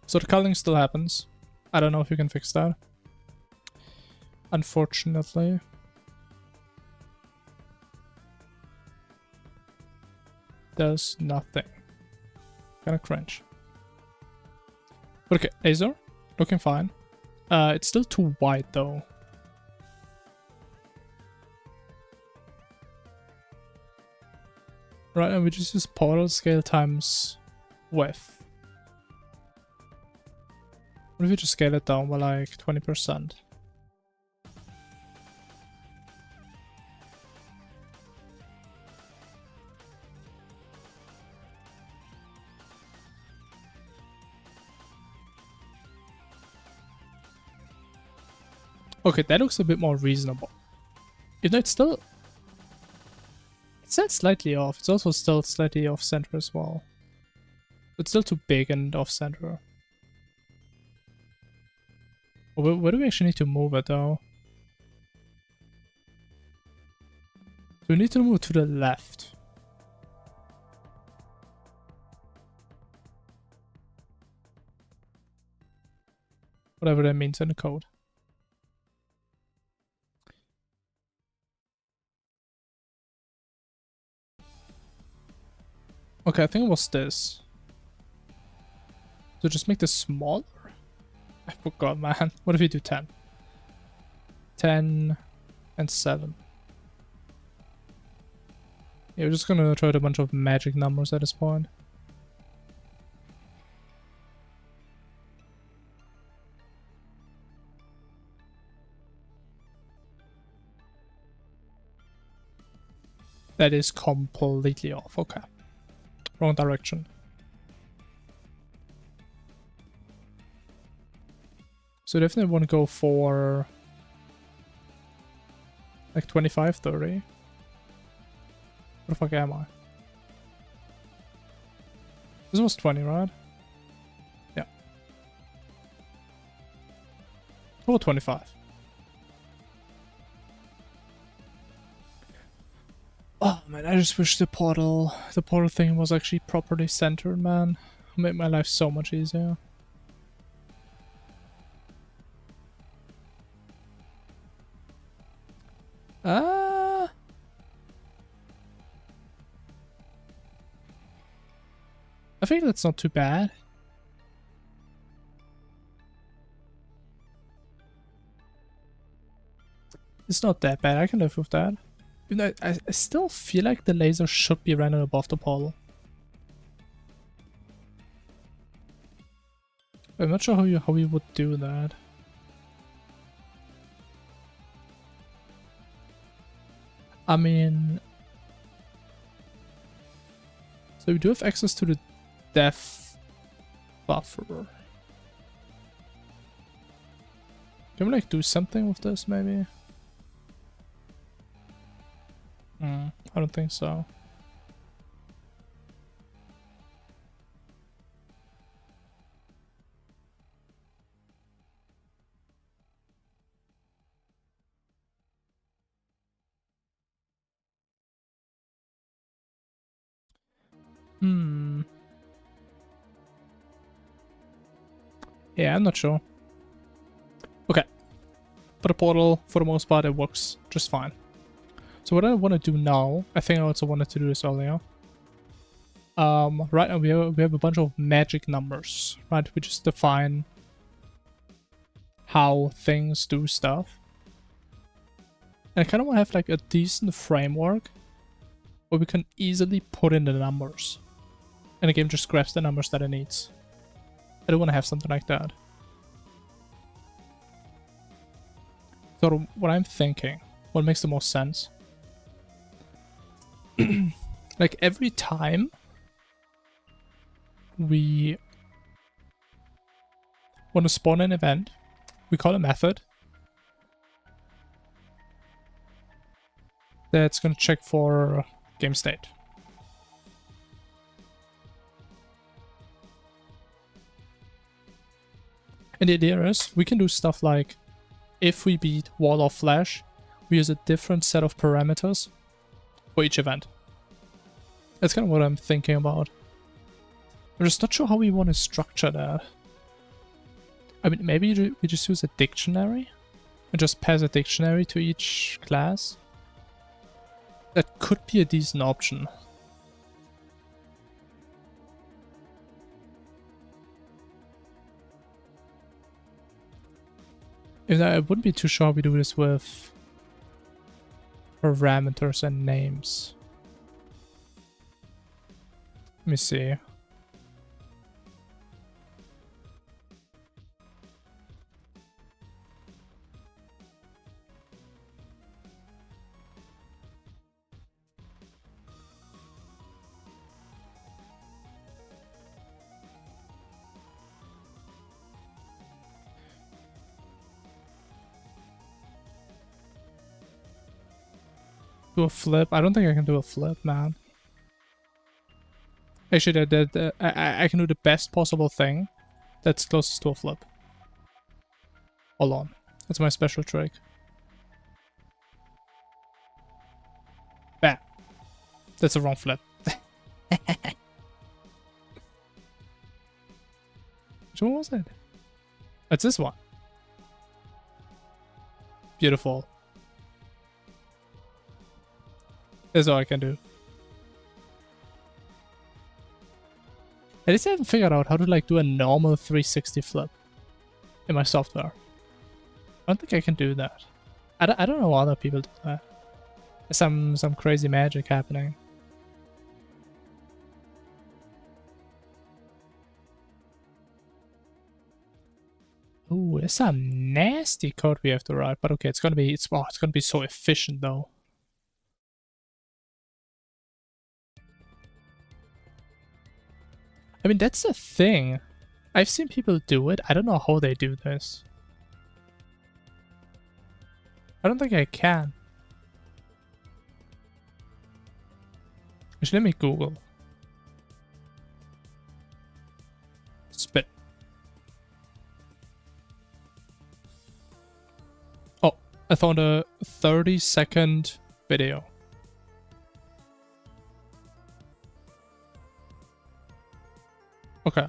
So the culling still happens. I don't know if you can fix that. Unfortunately. Does nothing. Kinda cringe. But okay, Azure, looking fine. It's still too wide though. Right, and we just use portal scale times width. What if we just scale it down by like 20%? Okay, that looks a bit more reasonable. Even though it's still slightly off. It's also still slightly off center as well. It's still too big and off center. Where do we actually need to move it though? So we need to move to the left. Whatever that means in the code. Okay, I think it was this. So just make this smaller? I forgot, man. What if we do 10? 10 and 7. Yeah, we're just gonna try out a bunch of magic numbers at this point. That is completely off. Okay. Wrong direction. So definitely want to go for like 25, 30. Where the fuck am I? This was 20, right? Yeah. Or 25. Oh man, I just wish the portal thing was actually properly centered, man. It'll make my life so much easier. I think that's not too bad. It's not that bad. I can live with that. Even though I still feel like the laser should be running above the portal. I'm not sure how you would do that. I mean, so we do have access to the death buffer. Can we like do something with this maybe? I don't think so. Yeah, I'm not sure. Okay. But the portal, for the most part, it works just fine. So what I want to do now, I think I also wanted to do this earlier. Right now we have a bunch of magic numbers, right? We just define how things do stuff. And I kind of want to have like a decent framework where we can easily put in the numbers. And the game just grabs the numbers that it needs. I do want to have something like that. So what I'm thinking, what makes the most sense, like every time we want to spawn an event, we call a method that's going to check for game state. And the idea is we can do stuff like, if we beat Wall of Flash, we use a different set of parameters for each event. That's kind of what I'm thinking about. I'm just not sure how we want to structure that. I mean, maybe we just use a dictionary and just pass a dictionary to each class. That could be a decent option. I wouldn't be too sure how we do this with parameters and names. Let me see. Do a flip? I don't think I can do a flip, man. Actually, I can do the best possible thing that's closest to a flip. Hold on. That's my special trick. Bam. That's a wrong flip. Which one was it? That's this one. Beautiful. That's all I can do. I just haven't figured out how to like do a normal 360 flip in my software. I don't think I can do that. I don't know how other people do that. There's some crazy magic happening. Ooh, there's some nasty code we have to write, but okay, it's gonna be so efficient though. I mean, that's the thing. I've seen people do it. I don't know how they do this. I don't think I can. Actually, let me Google. Spit. Oh, I found a 30-second video. Okay.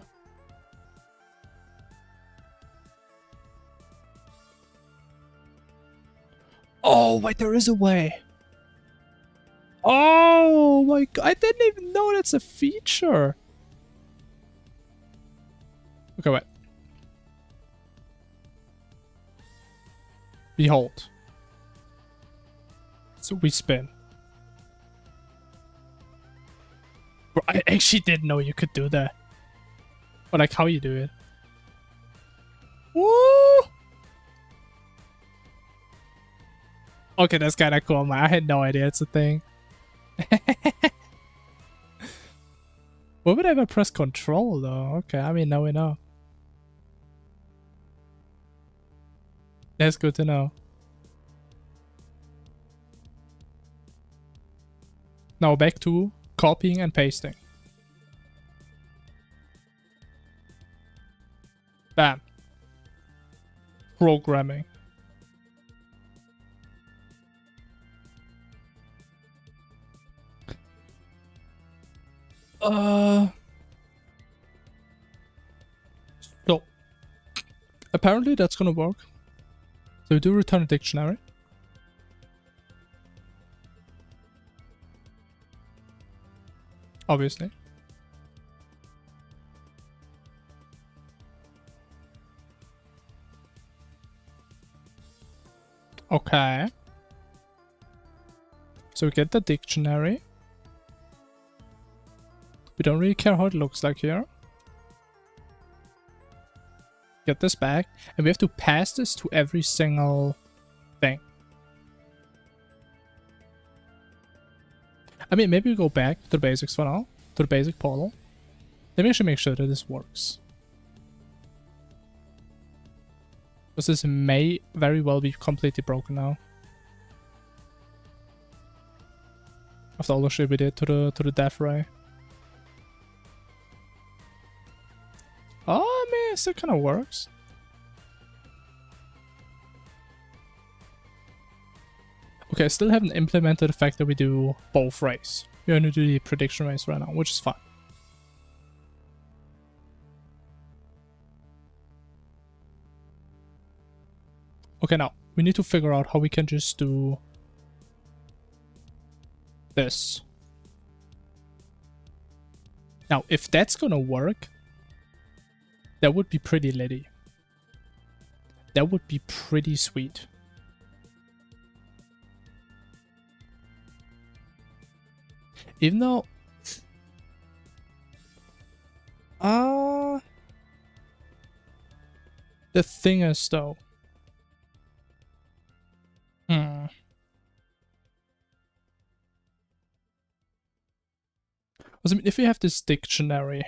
Oh, wait, there is a way. Oh my god, I didn't even know that's a feature. Okay, wait. Behold. So we spin. Bro, I actually didn't know you could do that. Or like how you do it. Woo! Okay, that's kinda cool, man. I had no idea it's a thing. Why would I ever press control though? Okay, I mean, now we know. That's good to know. Now back to copying and pasting. Bam. Programming. So apparently that's gonna work. So we do return a dictionary. Obviously. Okay. So we get the dictionary. We don't really care how it looks like here. Get this back, and we have to pass this to every single thing. I mean, maybe we go back to the basics for now, to the basic portal. Let me actually make sure that this works. Because this may very well be completely broken now. After all the shit we did to the death ray. Oh, I mean, it still kind of works. Okay, I still haven't implemented the fact that we do both rays. We're going to do the prediction race right now, which is fine. Okay, now, we need to figure out how we can just do this. Now, if that's gonna work, that would be pretty litty. That would be pretty sweet. Even though... the thing is, though... I mean, if we have this dictionary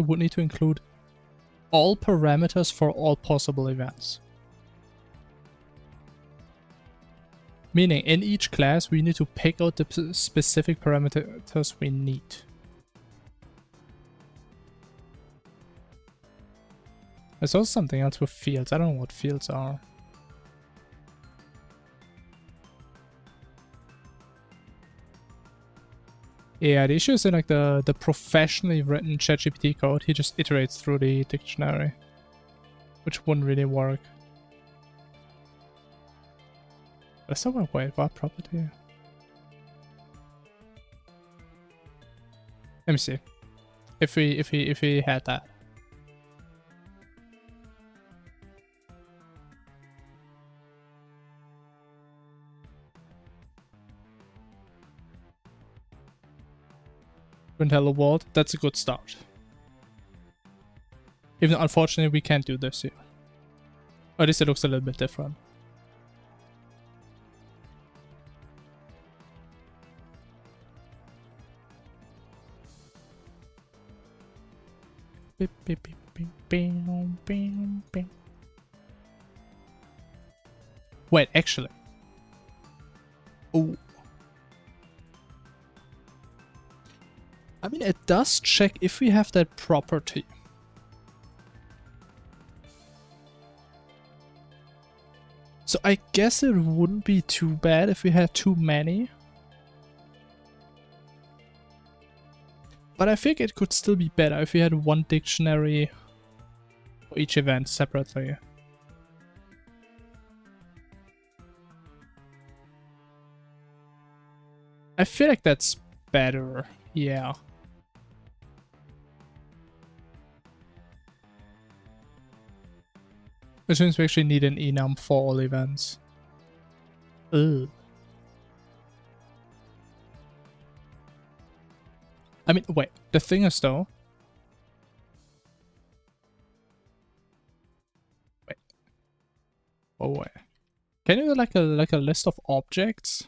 would need to include all parameters for all possible events. Meaning, in each class, we need to pick out the specific parameters we need. There's also something else with fields. I don't know what fields are. Yeah, the issue is in like the professionally written ChatGPT code, he just iterates through the dictionary, which wouldn't really work. But somewhere wait, what property? Let me see. If we had that. Hello world, that's a good start. Even though, unfortunately, we can't do this here. Or at least it looks a little bit different. Wait, actually. Oh. I mean, it does check if we have that property. So I guess it wouldn't be too bad if we had too many. But I think it could still be better if we had one dictionary for each event separately. I feel like that's better, yeah. Which means we actually need an enum for all events. Ugh. I mean, wait. The thing is though. Wait. Oh wait. Can you do like a list of objects?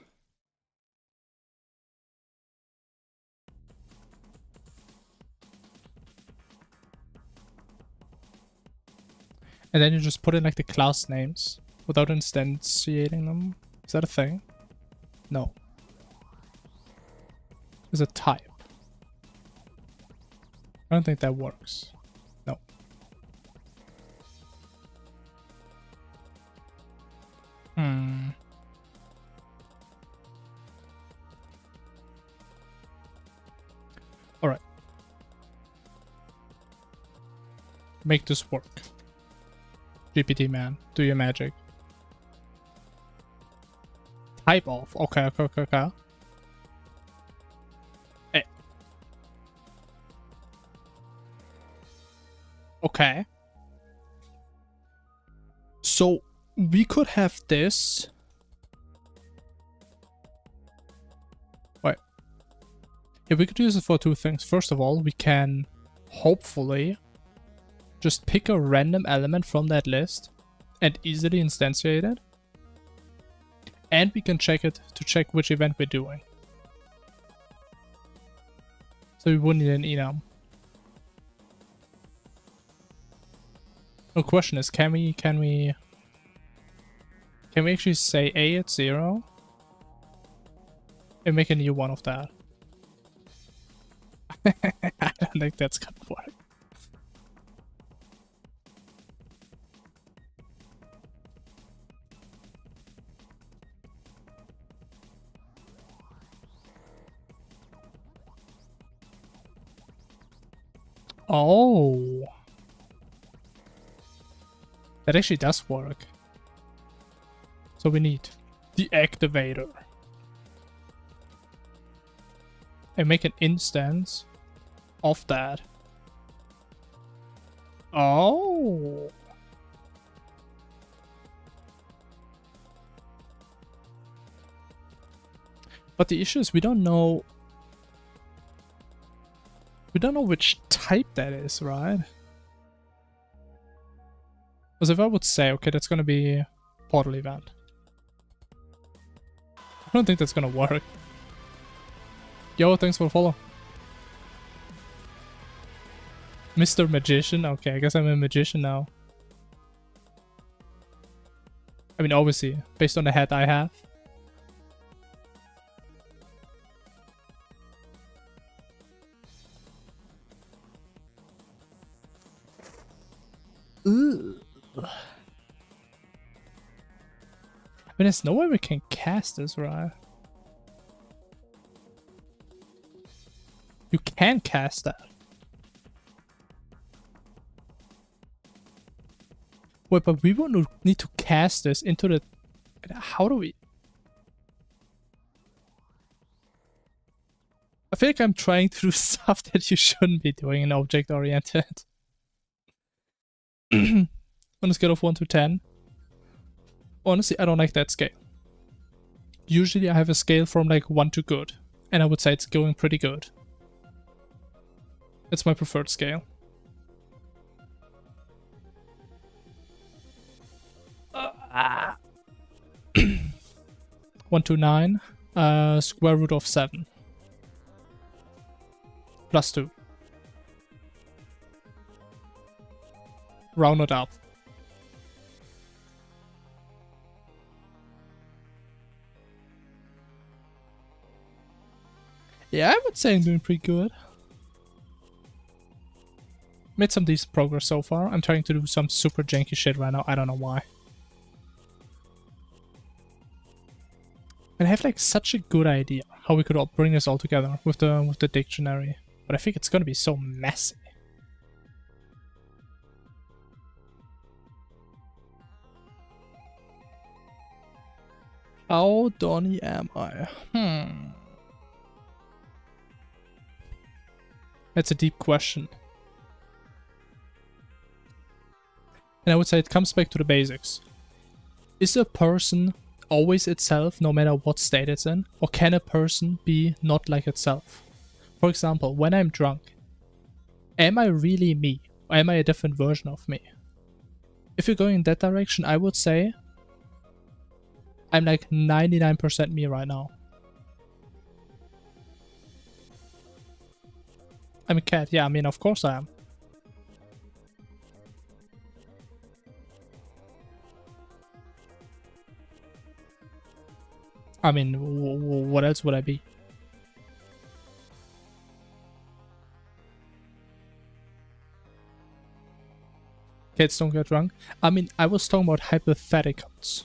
And then you just put in like the class names without instantiating them. Is that a thing? No. It's a type. I don't think that works. No. Alright. Make this work. GPT man, do your magic. Type of. Okay. Hey. Okay. So we could have this. Wait. Yeah, we could use it for two things. First of all, we can hopefully just pick a random element from that list and easily instantiate it. And we can check it to check which event we're doing. So we wouldn't need an enum. The question is, can we actually say A at 0 and make a new one of that? I don't think that's gonna work. Oh, that actually does work. So we need the activator and make an instance of that. Oh. But the issue is we don't know which type that is, right? Because if I would say, okay, that's gonna be portal event. I don't think that's gonna work. Yo, thanks for the follow. Mr. Magician? Okay, I guess I'm a magician now. I mean, obviously, based on the hat I have. Ugh. I mean, there's no way we can cast this, right? You can cast that. Wait, but we won't need to cast this into the... How do we... I feel like I'm trying to do stuff that you shouldn't be doing in object-oriented. On a scale of 1 to 10. Honestly, I don't like that scale. Usually I have a scale from like 1 to good. And I would say it's going pretty good. It's my preferred scale. One to 9. Square root of 7. Plus 2. Round it up. Yeah, I would say I'm doing pretty good. Made some decent progress so far. I'm trying to do some super janky shit right now. I don't know why. And I have like such a good idea how we could all bring this all together with the dictionary. But I think it's gonna be so messy. How Donny am I? That's a deep question. And I would say it comes back to the basics. Is a person always itself no matter what state it's in? Or can a person be not like itself? For example, when I'm drunk, am I really me? Or am I a different version of me? If you're going in that direction, I would say I'm like 99% me right now. I'm a cat. Yeah, I mean, of course I am. I mean, what else would I be? Kids don't get drunk. I mean, I was talking about hypotheticals.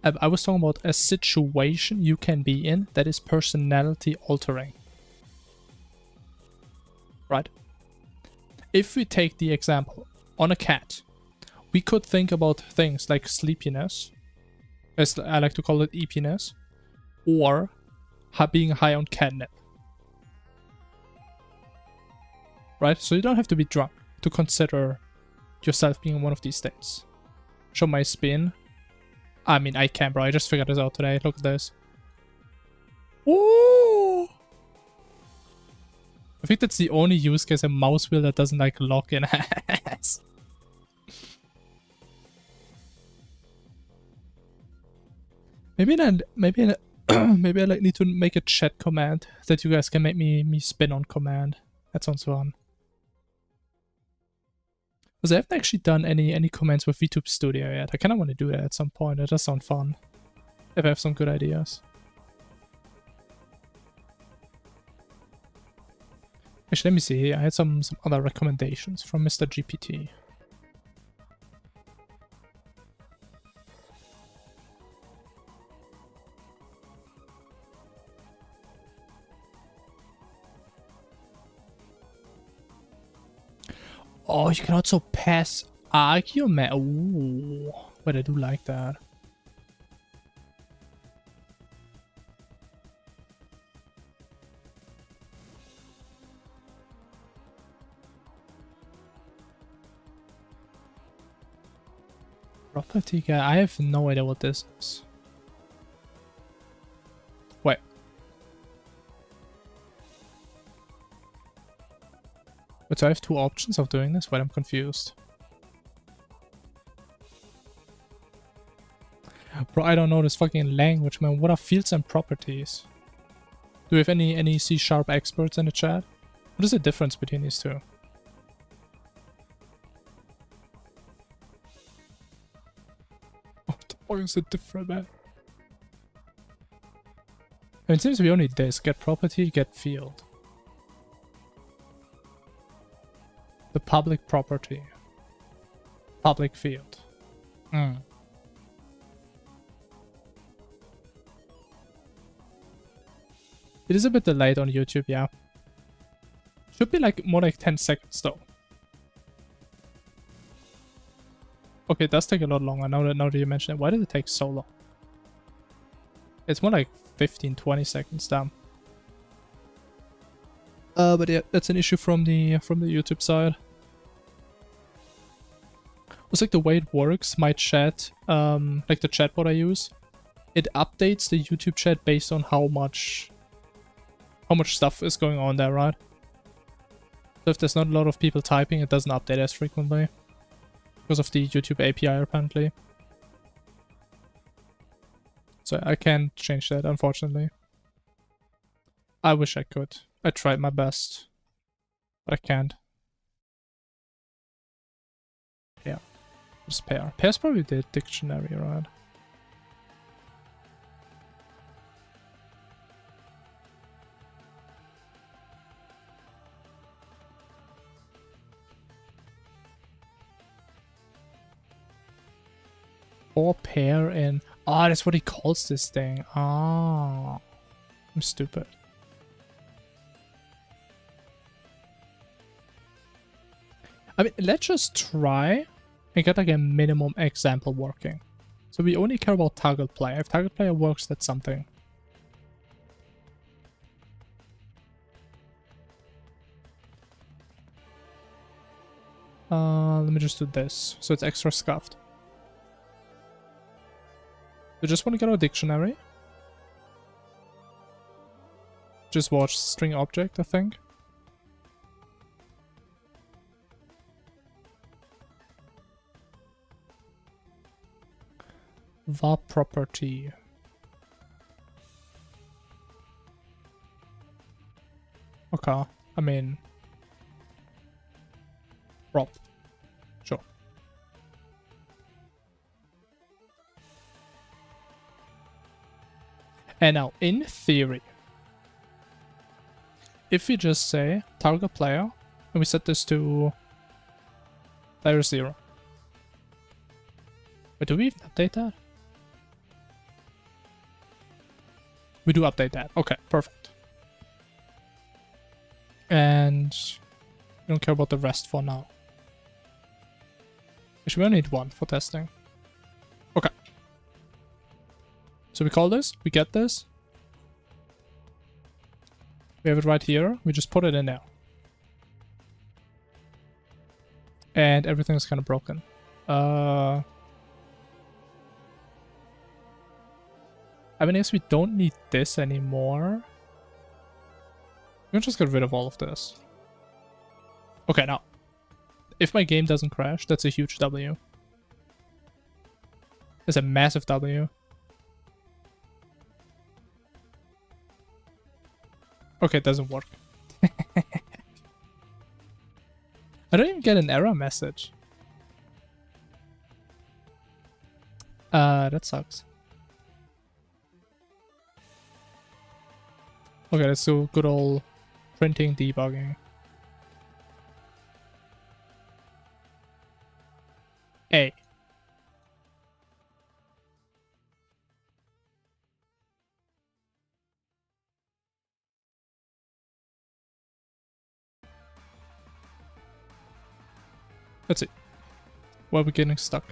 I was talking about a situation you can be in that is personality altering. Right? If we take the example on a cat, we could think about things like sleepiness, as I like to call it eepiness, or being high on catnip. Right? So you don't have to be drunk to consider yourself being in one of these states. Show my spin. I mean, I can, bro. I just figured this out today. Look at this. Ooh! I think that's the only use case a mouse wheel that doesn't like lock in has. Maybe I like need to make a chat command that you guys can make me spin on command. That sounds fun. Because I haven't actually done any commands with VTube Studio yet. I kind of want to do that at some point. It does sound fun. If I have some good ideas. Actually, let me see. I had some other recommendations from Mr. GPT. Oh, you can also pass argument. Ooh, but I do like that. Property guy. I have no idea what this is. Wait. But so I have two options of doing this? Wait, I'm confused. Bro, I don't know this fucking language, man. What are fields and properties? Do we have any C# experts in the chat? What is the difference between these two? What the fuck is it different, man? I mean, it seems to be only this. Get property, get field. The public property. Public field. It is a bit delayed on YouTube, yeah. Should be like more like 10 seconds though. Okay, it does take a lot longer now that you mention it. Why did it take so long? It's more like 15-20 seconds down. But yeah, that's an issue from the YouTube side. It's like the way it works, my chat, like the chatbot I use, it updates the YouTube chat based on how much stuff is going on there, right? So if there's not a lot of people typing, it doesn't update as frequently. Because of the YouTube API, apparently. So I can't change that, unfortunately. I wish I could. I tried my best. But I can't. Yeah. Just pair. Pair's probably the dictionary, right? Or pair and... Ah, that's what he calls this thing. Ah. I'm stupid. I mean, let's just try and get like a minimum example working. So we only care about target player. If target player works, that's something. Let me just do this, so it's extra scuffed. We just want to get our dictionary. Just watch string object, I think. var property. Okay, I mean, prop. Sure. And now, in theory, if we just say target player, and we set this to player 0. Wait, do we even update that? We do update that. Okay, perfect. And we don't care about the rest for now. Actually, we only need one for testing. Okay. So we call this, we get this. We have it right here. We just put it in there. And everything is kind of broken. I mean, I guess we don't need this anymore. We can just get rid of all of this. Okay, now. If my game doesn't crash, that's a huge W. That's a massive W. Okay, it doesn't work. I don't even get an error message. That sucks. Okay, let's do good old printing debugging. A. Let's see. Why are we getting stuck?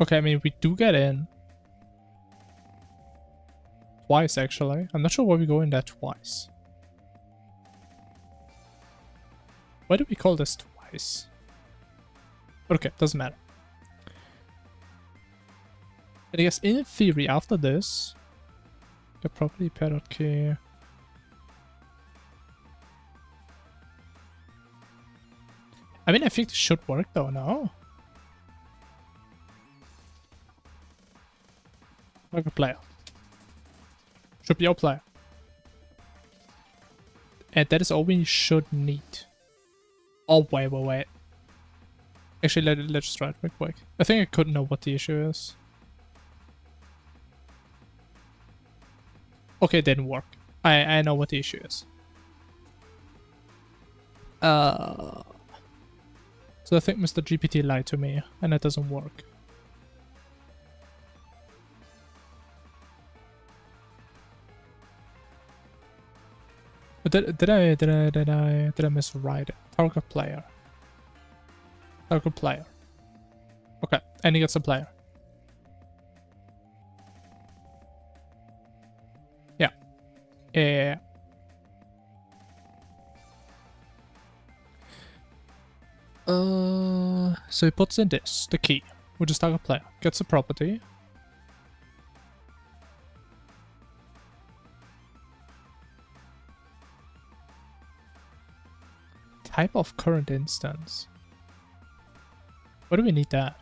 Okay, I mean, we do get in. Twice, actually. I'm not sure why we go in there twice. Why do we call this twice? Okay, doesn't matter. And I guess in theory, after this, get property pair.key. I mean, I think this should work though, no? Like a player. Should be our player. And that is all we should need. Oh, wait. Actually, let's just try it real quick. I think I couldn't know what the issue is. Okay, it didn't work. I know what the issue is. So I think Mr. GPT lied to me, and that doesn't work. But did I miswrite it? Target player. Target player. Okay, and he gets a player. Yeah. So he puts in this, the key, which is target player. Gets a property. Type of current instance. Why do we need that?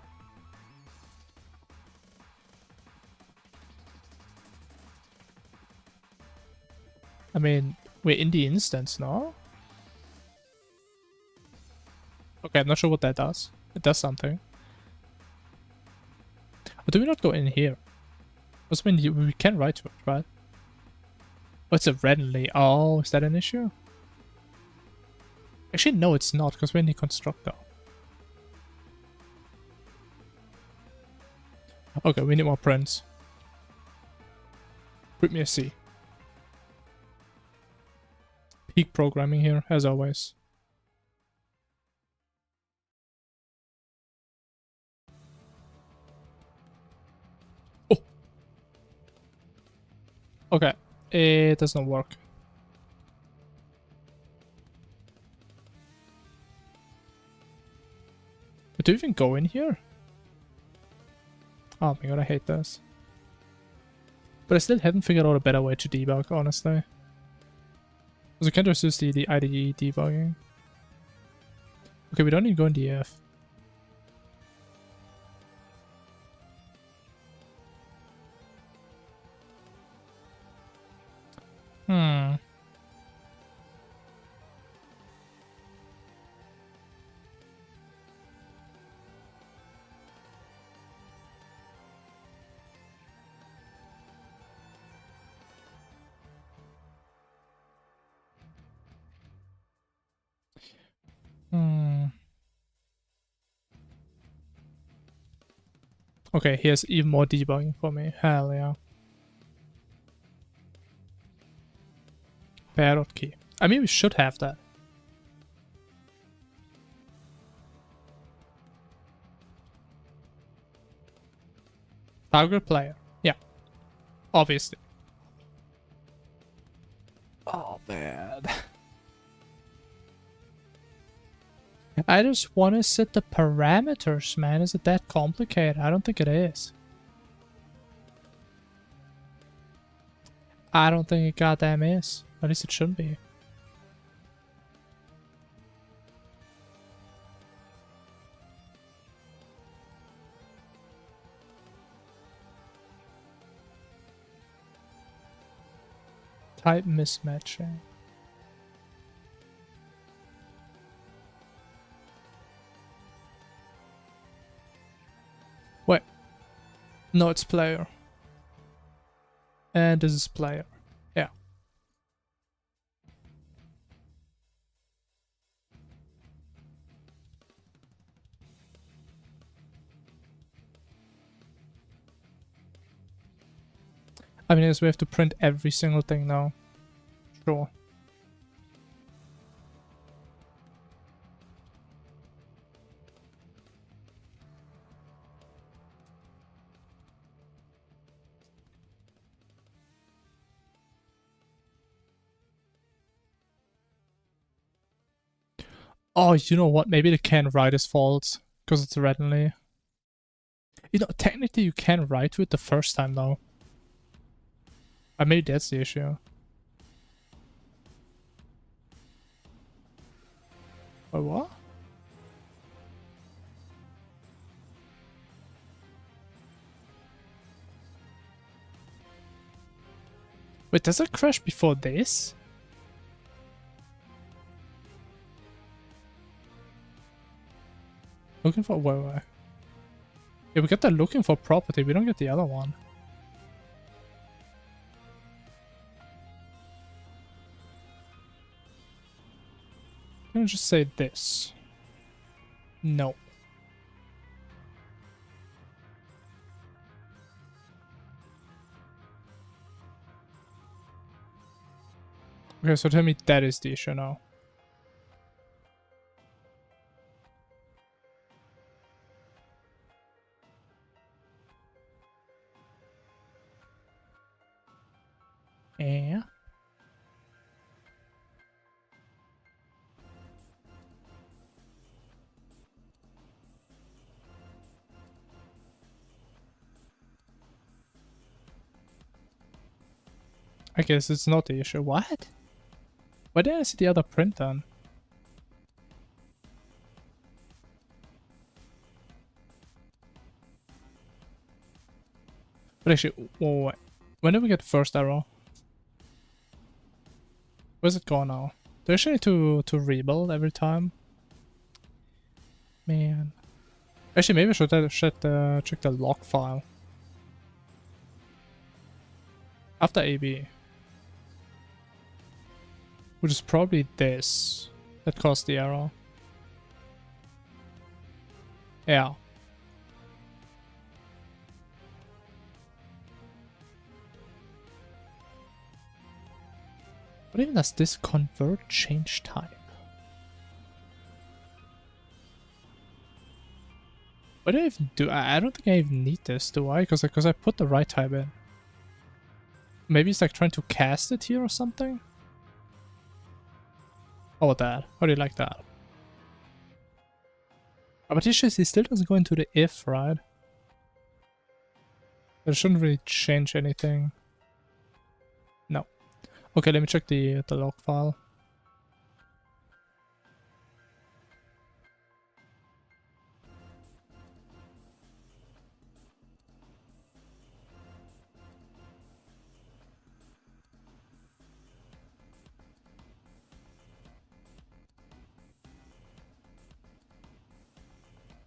I mean, we're in the instance now. Okay, I'm not sure what that does. It does something. But do we not go in here? Because I mean, we can write to it, right? Oh, it's a randomly. Oh, is that an issue? Actually, no, it's not, because we're in the constructor. Okay, we need more prints. Print me a C. Peak programming here, as always. Oh! Okay, It does not work. But do you even go in here? Oh my god, I hate this. But I still haven't figured out a better way to debug, honestly. Because I can't just use the IDE debugging. Okay, we don't need to go in DF. Hmm. Okay, here's even more debugging for me. Hell yeah. Parrot key. I mean, we should have that. Target player. Yeah. Obviously. Oh, man. I just want to set the parameters, man. Is it that complicated? I don't think it is. I don't think it goddamn is. At least it shouldn't be. Type mismatching. Wait. No, it's player. And this is player. Yeah. I mean, I guess we have to print every single thing now. Sure. Oh, you know what? Maybe the can write is false because it's randomly. You know, technically you can write to it the first time though. Maybe that's the issue. Wait, what? Wait, does it crash before this? Looking for wait. Yeah, we get the looking for property, we don't get the other one. I'm gonna just say this. No. Okay, so tell me that is the issue now. Yeah. I guess it's not the issue. What? Why did I see the other print then? But actually, wait. When did we get the first error? Where's it gone now? Do I actually need to rebuild every time? Man. Actually, maybe I should check the log file. After AB. Which is probably this that caused the error. Yeah. What even does this convert change type? What do I even do? I don't think I even need this, do I? Because I put the right type in. Maybe he's like trying to cast it here or something? Oh, that. How do you like that? Oh, but he still doesn't go into the if, right? That shouldn't really change anything. No. Okay, let me check the log file.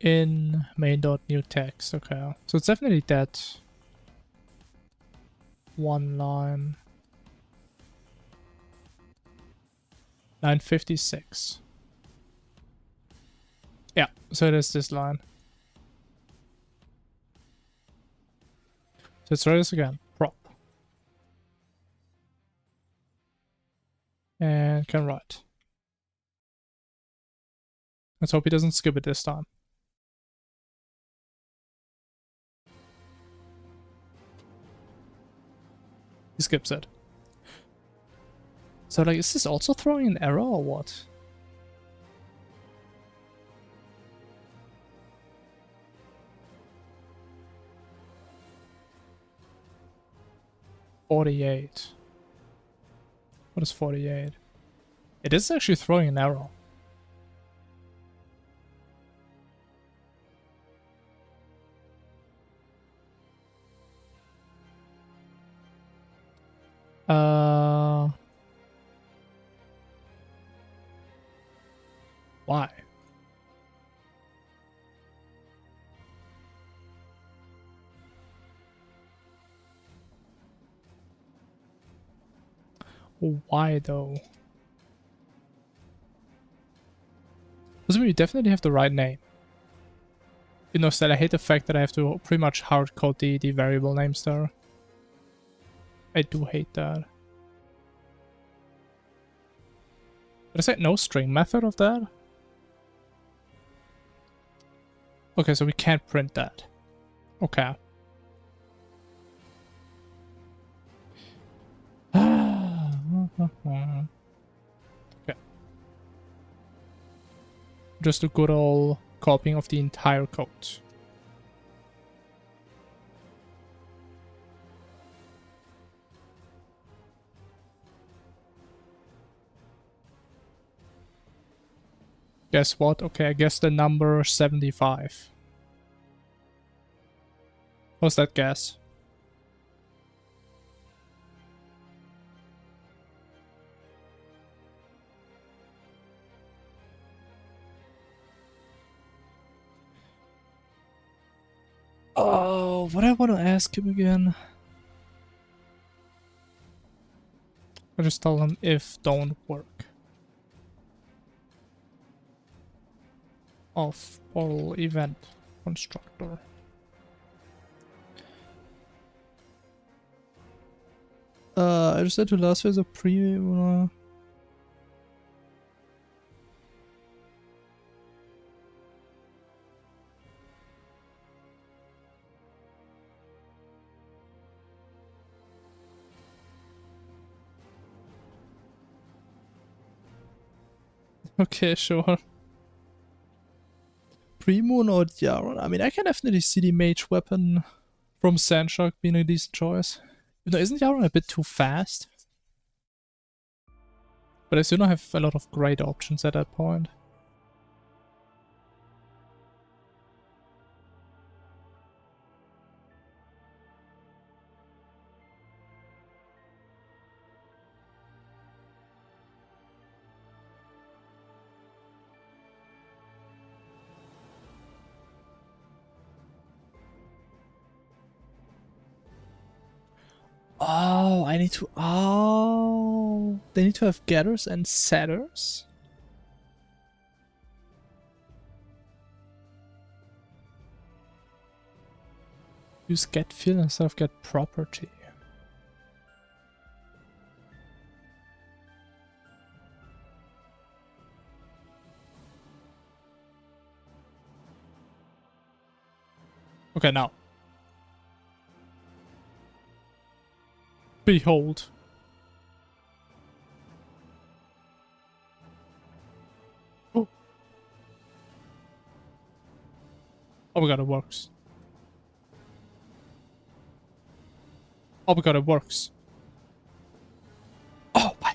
In main.new text, okay. So it's definitely that one line. 956. Yeah, so it is this line. So let's try this again. Prop. And can write. Let's hope he doesn't skip it this time. He skips it. So like, is this also throwing an error or what? $48. What is 48? It is actually throwing an error. Why? Why though? Doesn't mean you definitely have the right name. You know, still I hate the fact that I have to pretty much hard code the variable names there. I do hate that. But is that no string method of that? Okay, so we can't print that. Okay. Okay. Just a good old copying of the entire code. Guess what? Okay, I guess the number 75. What's that guess? Oh, what I want to ask him again? I just tell him if don't work. Of all event constructor. I just said to last phase a pre. Okay, sure. Pre-moon or Yaron? I mean, I can definitely see the mage weapon from Sandshark being a decent choice. You know, isn't Yaron a bit too fast? But I still don't have a lot of great options at that point. Oh, I need to... Oh, they need to have getters and setters? Use get field instead of get property. Okay, now. Behold. Oh. Oh my god, it works. Oh my god, it works. Oh my.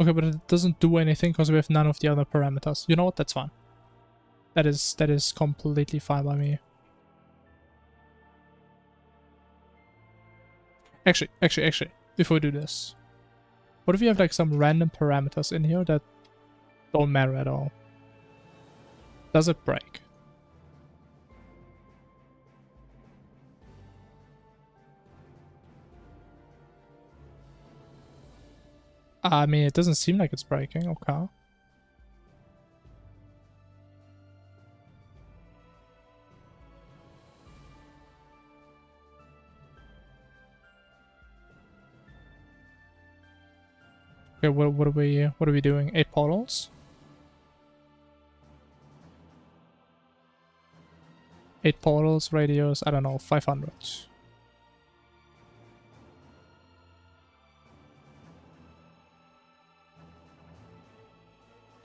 Okay, but it doesn't do anything because we have none of the other parameters. You know what? That's fine. That is completely fine by me. Actually, before we do this, what if you have like some random parameters in here that don't matter at all? Does it break? I mean, it doesn't seem like it's breaking. Okay. Okay, what are we doing? 8 portals? 8 portals, radius, I don't know, 500.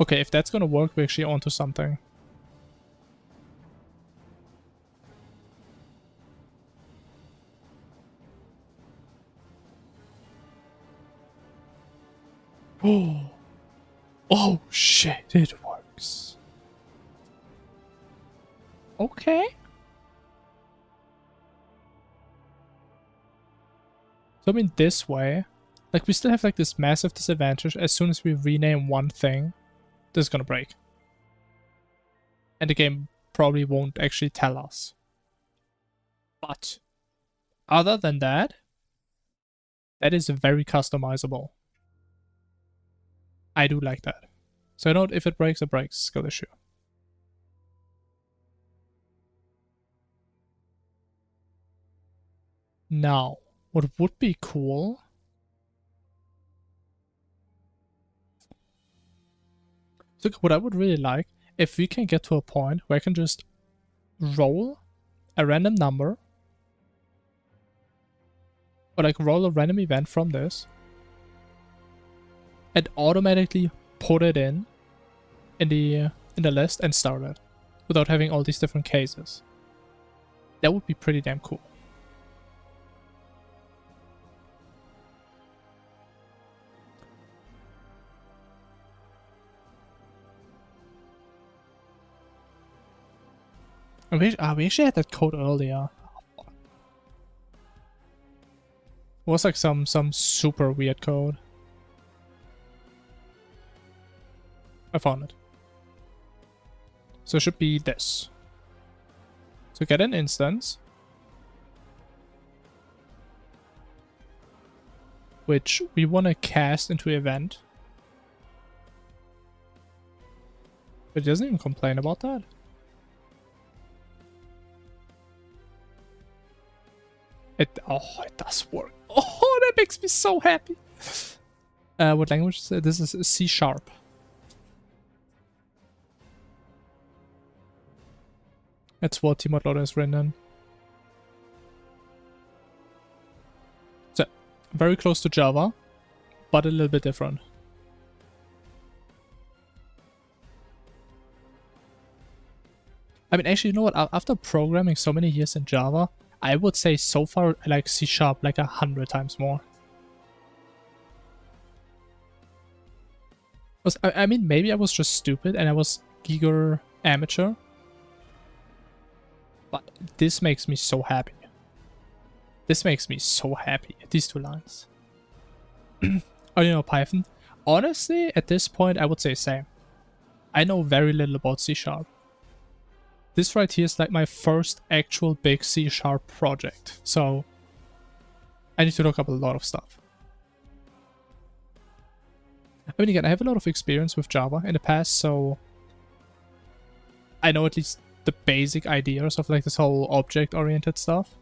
Okay, if that's gonna work, we're actually onto something. Oh, oh shit, it works. Okay. So I mean, this way, like we still have like this massive disadvantage. As soon as we rename one thing, this is gonna break. And the game probably won't actually tell us. But other than that, that is very customizable. I do like that. So I know if it breaks, it breaks. Skill issue. Now, what would be cool... So what I would really like, if we can get to a point where I can just roll a random number, or like roll a random event from this, and automatically put it in the list and start it, without having all these different cases. That would be pretty damn cool. We actually had that code earlier. It was like some super weird code. I found it. So it should be this. So get an instance, which we want to cast into event. But it doesn't even complain about that. It does work. Oh, that makes me so happy. What language is it? This is C#. That's what Tmodloader has written. So, very close to Java, but a little bit different. I mean, actually, you know what? After programming so many years in Java, I would say so far I like C# like 100 times more. I mean, maybe I was just stupid and I was eager amateur. But this makes me so happy. This makes me so happy. These 2 lines. Oh, you know Python? Honestly, at this point, I would say same. I know very little about C#. This right here is like my first actual big C# project. So I need to look up a lot of stuff. I mean, again, I have a lot of experience with Java in the past, so I know at least the basic ideas of like this whole object-oriented stuff.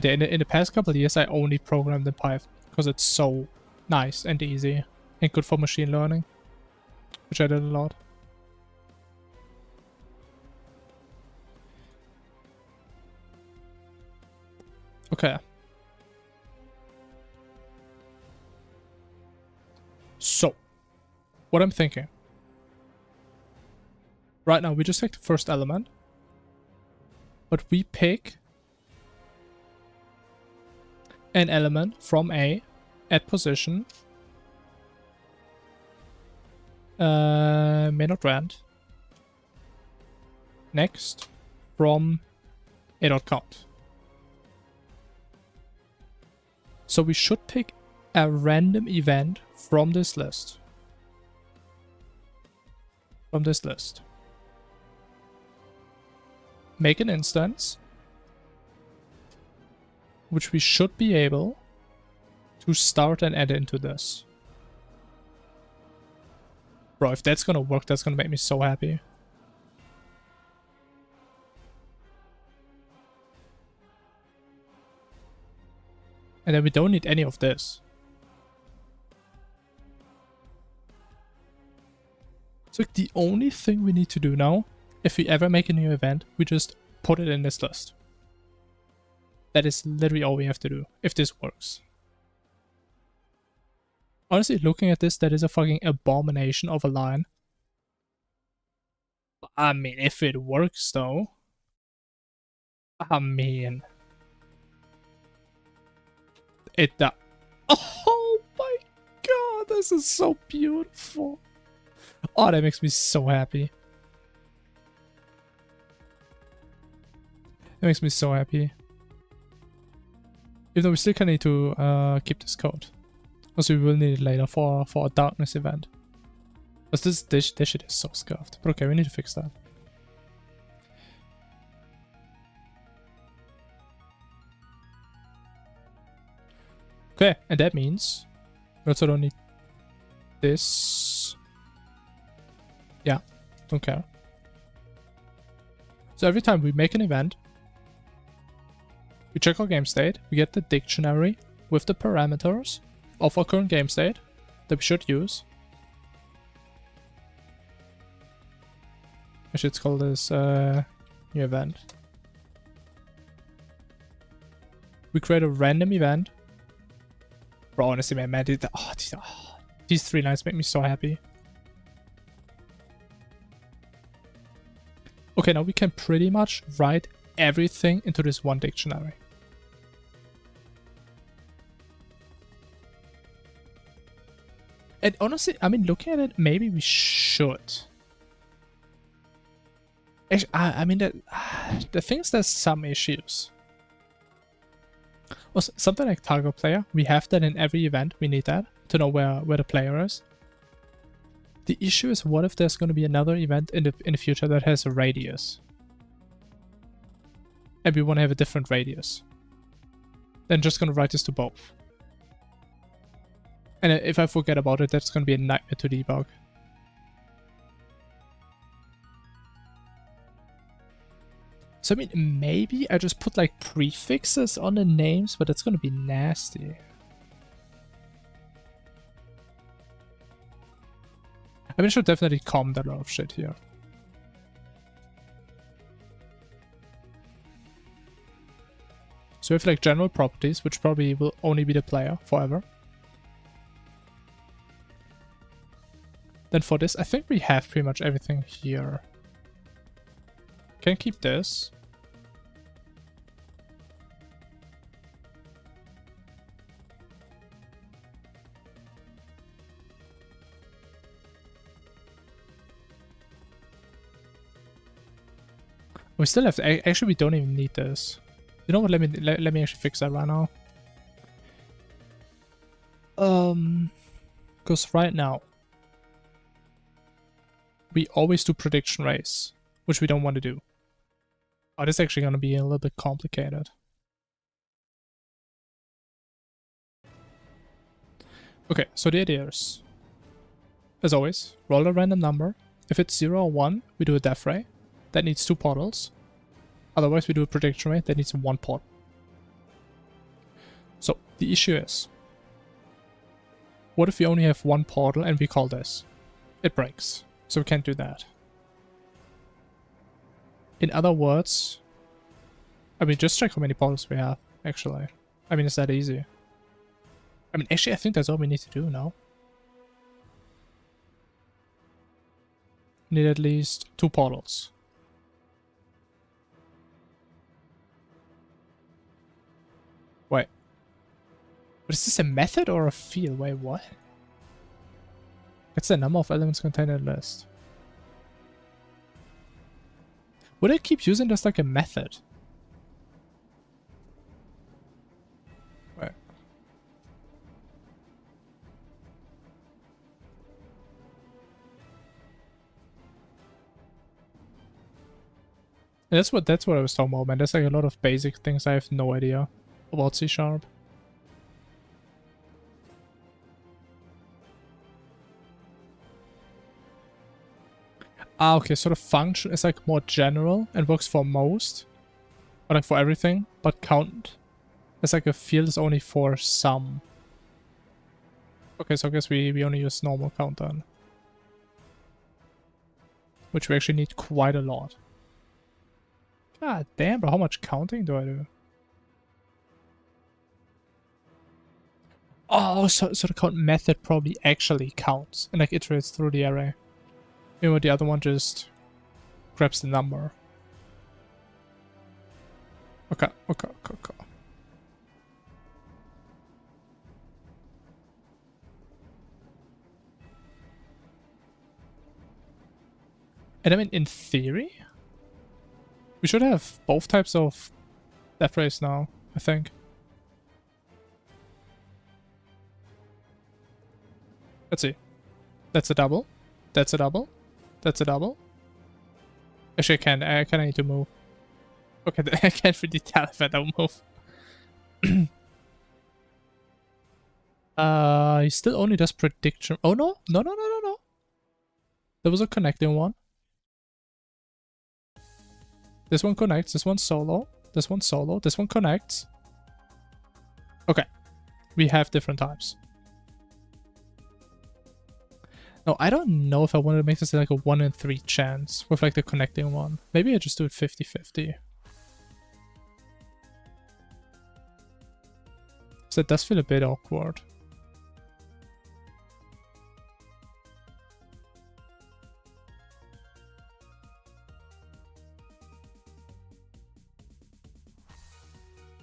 In the past couple of years, I only programmed in Python because it's so nice and easy and good for machine learning, which I did a lot. Okay. So, what I'm thinking. Right now, we just take the first element, but we pick an element from A at position may not rand. Next, from a.count. So we should pick a random event from this list. Make an instance, which we should be able to start and add into this. Bro, if that's gonna work, that's gonna make me so happy. And then we don't need any of this. So the only thing we need to do now, if we ever make a new event, we just put it in this list. That is literally all we have to do, if this works. Honestly, looking at this, that is a fucking abomination of a line. I mean, if it works though. I mean... It does. Oh my god, this is so beautiful. Oh, that makes me so happy. It makes me so happy. Even though we still kind of need to keep this code. Also, we will need it later for a darkness event. Because this shit is so scuffed. But okay, we need to fix that. Okay, and that means we also don't need this. Yeah, don't care. So every time we make an event, we check our game state, we get the dictionary with the parameters of our current game state that we should use. I should call this new event. We create a random event. Bro, honestly, man, these 3 lines make me so happy. Okay, now we can pretty much write everything into this one dictionary. And honestly, I mean, looking at it, maybe we should. Actually, I mean, the thing is, there's some issues. Also, something like target player, we have that in every event. We need that to know where the player is. The issue is, what if there's going to be another event in the future that has a radius, and we want to have a different radius? Then just going to write this to both. And if I forget about it, that's going to be a nightmare to debug. So I mean, maybe I just put like prefixes on the names, but that's gonna be nasty. I mean, I should definitely comment a lot of shit here. So we have like general properties, which probably will only be the player forever. Then for this, I think we have pretty much everything here. Can keep this. We still have to, actually we don't even need this. You know what, let me actually fix that right now. Because right now we always do prediction race, which we don't want to do. Oh, this is actually going to be a little bit complicated. Okay, so the idea is, as always, roll a random number. If it's 0 or 1, we do a def ray. That needs 2 portals. Otherwise, we do a prediction rate that needs 1 portal. So, the issue is, What if we only have one portal and we call this? It breaks. So we can't do that. In other words, I mean, just check how many portals we have, actually. I mean, it's that easy. I mean, actually, I think that's all we need to do now. We need at least 2 portals. Wait. But is this a method or a field? Wait, what? It's the number of elements contained in the list. Would I keep using this like a method? Wait. That's what I was talking about, man. There's like a lot of basic things I have no idea about C#. Ah, okay, so the function is like more general and works for most, or like for everything, but count is like a field is only for some. Okay, so I guess we only use normal count then, which we actually need quite a lot. God damn, bro, how much counting do I do? Oh, so the count method probably actually counts and like iterates through the array. Maybe the other one just grabs the number. Okay. And I mean, in theory, we should have both types of death rays now, I think. Let's see. That's a double. That's a double. That's a double. Actually, I need to move. Okay, I can't really tell if I don't move. He still only does prediction. Oh no. No. There was a connecting one. This one connects, this one's solo, this one's solo, this one connects. Okay. We have different types. No, I don't know if I wanted to make this like a 1 in 3 chance with like the connecting one. Maybe I just do it 50-50. So it does feel a bit awkward.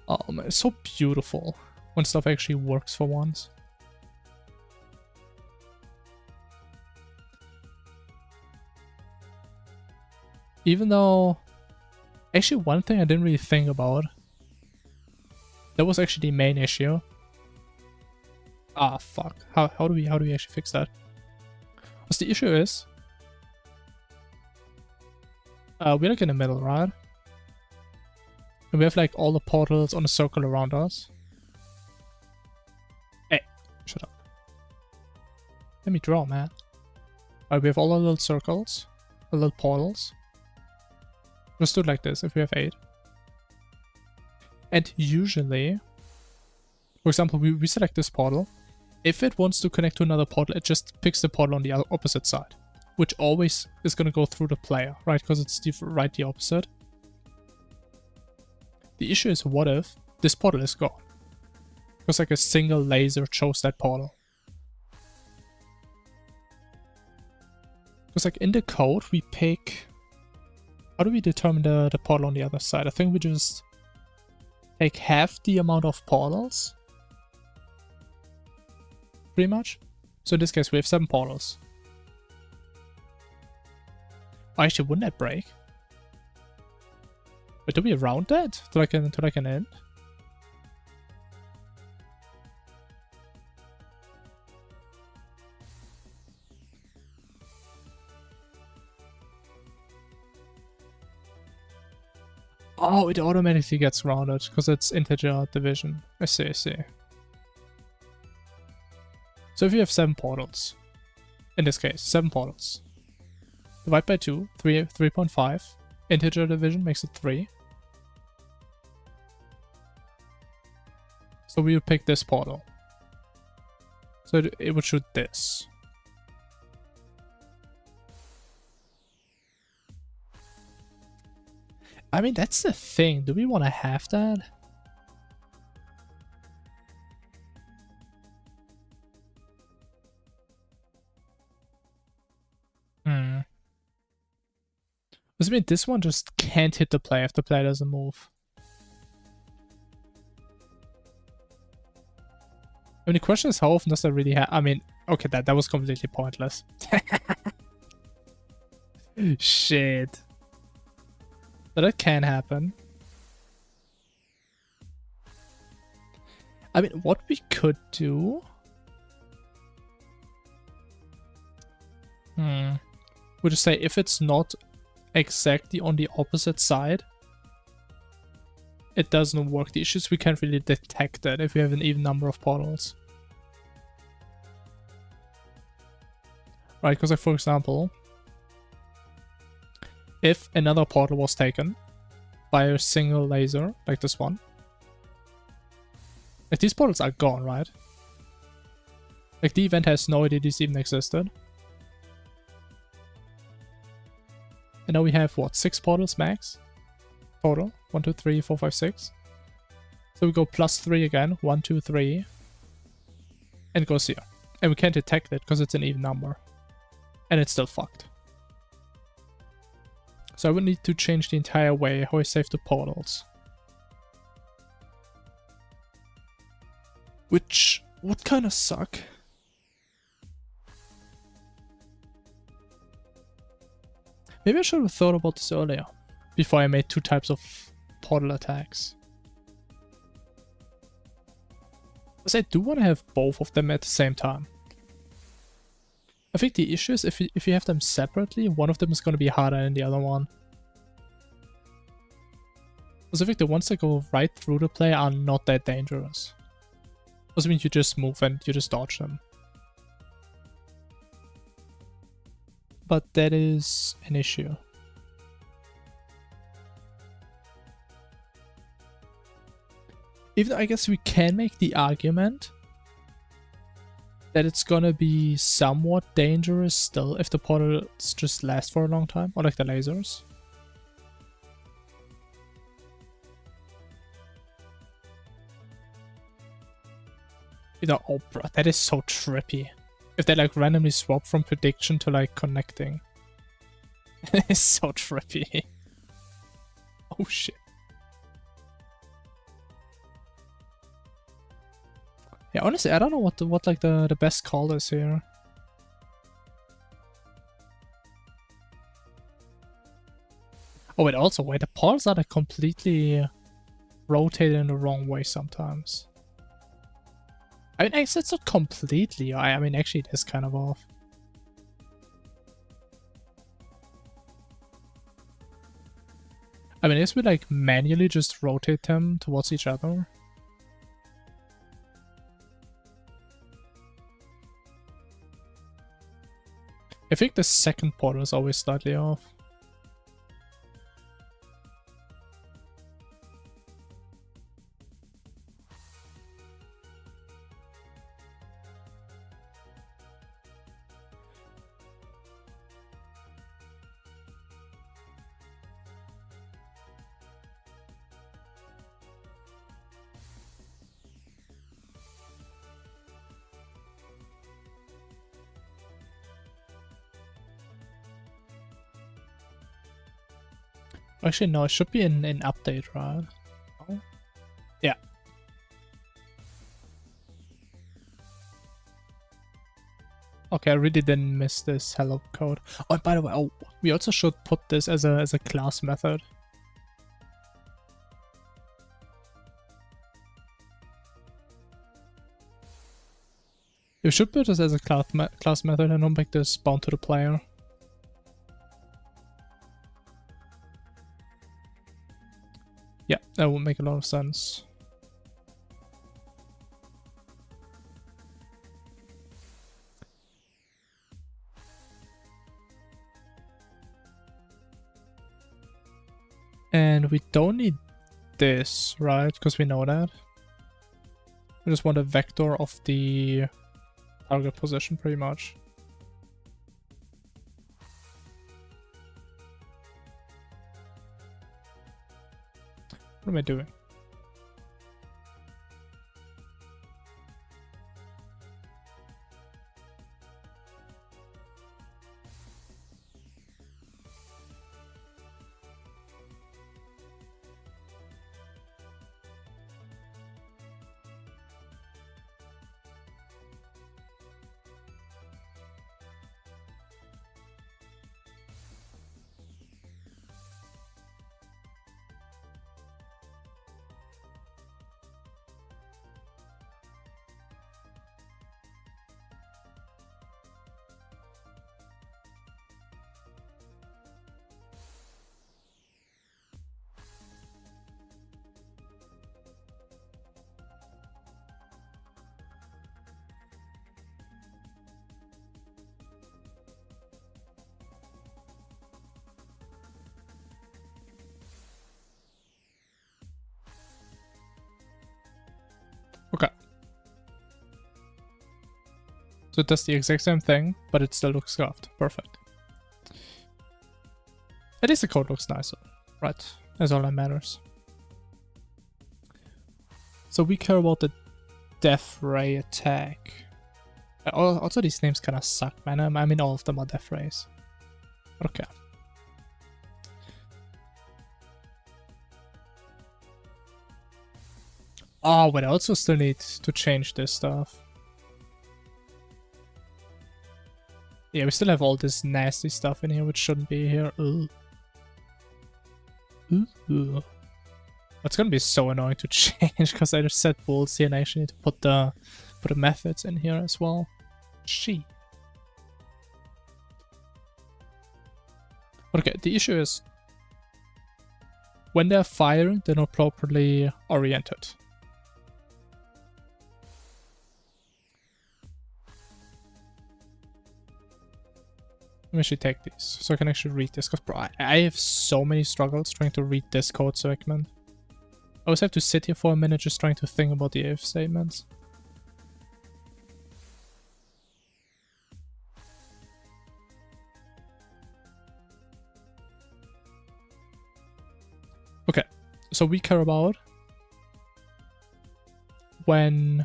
Oh man, it's so beautiful when stuff actually works for once. Even though, actually one thing I didn't really think about, that was actually the main issue. Ah, fuck. How do we actually fix that? Because the issue is, we're like in the middle, right? And we have like all the portals on a circle around us. Hey, shut up. Let me draw, man. Alright, we have all the little circles, the little portals. Let's do it like this if we have 8. And usually, for example, we select this portal. If it wants to connect to another portal, it just picks the portal on the opposite side, which always is going to go through the player, right? Because it's the opposite. The issue is, what if this portal is gone? Because like a single laser chose that portal. Because like in the code, we pick... How do we determine the portal on the other side? I think we just take half the amount of portals. Pretty much. So in this case, we have 7 portals. Oh, actually, wouldn't that break? But do we round that to like an end? Oh, it automatically gets rounded because it's integer division. I see. So if you have 7 portals, in this case, 7 portals, divide by 2, 3.5. Integer division makes it 3. So we'll pick this portal. So it would shoot this. I mean, that's the thing. Do we want to have that? Does it mean this one just can't hit the player if the player doesn't move? I mean, the question is how often does that really happen? I mean, okay, that was completely pointless. Shit. But that can happen. I mean, what we could do... We'll just say if it's not exactly on the opposite side, it doesn't work. The issue is we can't really detect that if we have an even number of portals. Right, because like, for example, if another portal was taken by a single laser, like this one, like these portals are gone, right? Like the event has no idea these even existed. And now we have, what, 6 portals max? Total. 1, 2, 3, 4, 5, 6. So we go +3 again. 1, 2, 3. And it goes here. And we can't detect it because it's an even number. And it's still fucked. So I would need to change the entire way how I save the portals. Which would kind of suck. Maybe I should have thought about this earlier, before I made 2 types of portal attacks. Because I do want to have both of them at the same time. I think the issue is if you have them separately, one of them is going to be harder than the other one. Because I think the ones that go right through the player are not that dangerous. Because I mean, you just move and you just dodge them. But that is an issue. Even though I guess we can make the argument that it's gonna be somewhat dangerous still if the portals just last for a long time, or like the lasers. You know, oh bro, that is so trippy. If they like randomly swap from prediction to like connecting. It's so trippy. Oh shit. Yeah, honestly, I don't know what like the best call is here. Oh wait, also wait, the portals are like completely rotated in the wrong way sometimes. I mean, actually, it's not completely. I mean, actually, it is kind of off. I mean, I guess we like manually just rotate them towards each other. I think the second portal is always slightly off. Actually, no, it should be an update, right? Oh. Yeah. Okay, I really didn't miss this hello code. Oh, and by the way, oh, we also should put this as a class method. You should put this as a class method and not make this bound to the player. Yeah, that would make a lot of sense. And we don't need this, right? Because we know that. We just want a vector of the target position pretty much. What am I doing? Okay. So it does the exact same thing, but it still looks scuffed. Perfect. At least the code looks nicer. Right. That's all that matters. So we care about the death ray attack. Also, these names kind of suck, man. I mean, all of them are death rays. Okay. Oh, but I also still need to change this stuff. Yeah, we still have all this nasty stuff in here, which shouldn't be here. Ugh. Ooh. It's gonna be so annoying to change because I just set bulls here and I actually need to put the methods in here as well. Gee. Okay, the issue is when they're firing, they're not properly oriented. Let me actually take these so I can actually read this, because bro, I have so many struggles trying to read this code segment. I always have to sit here for a minute just trying to think about the if statements. Okay, so we care about when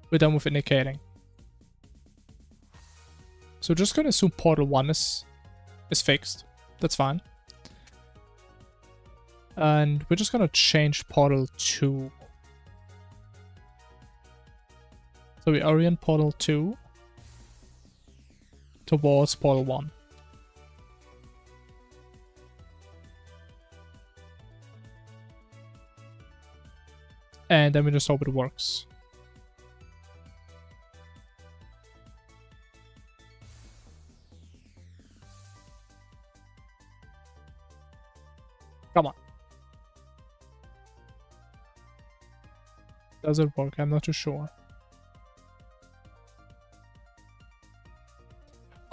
we're done with indicating. So just gonna assume portal 1 is fixed. That's fine. And we're just gonna change portal 2. So we orient portal 2 towards portal 1. And then we just hope it works. Come on. Does it work? I'm not too sure.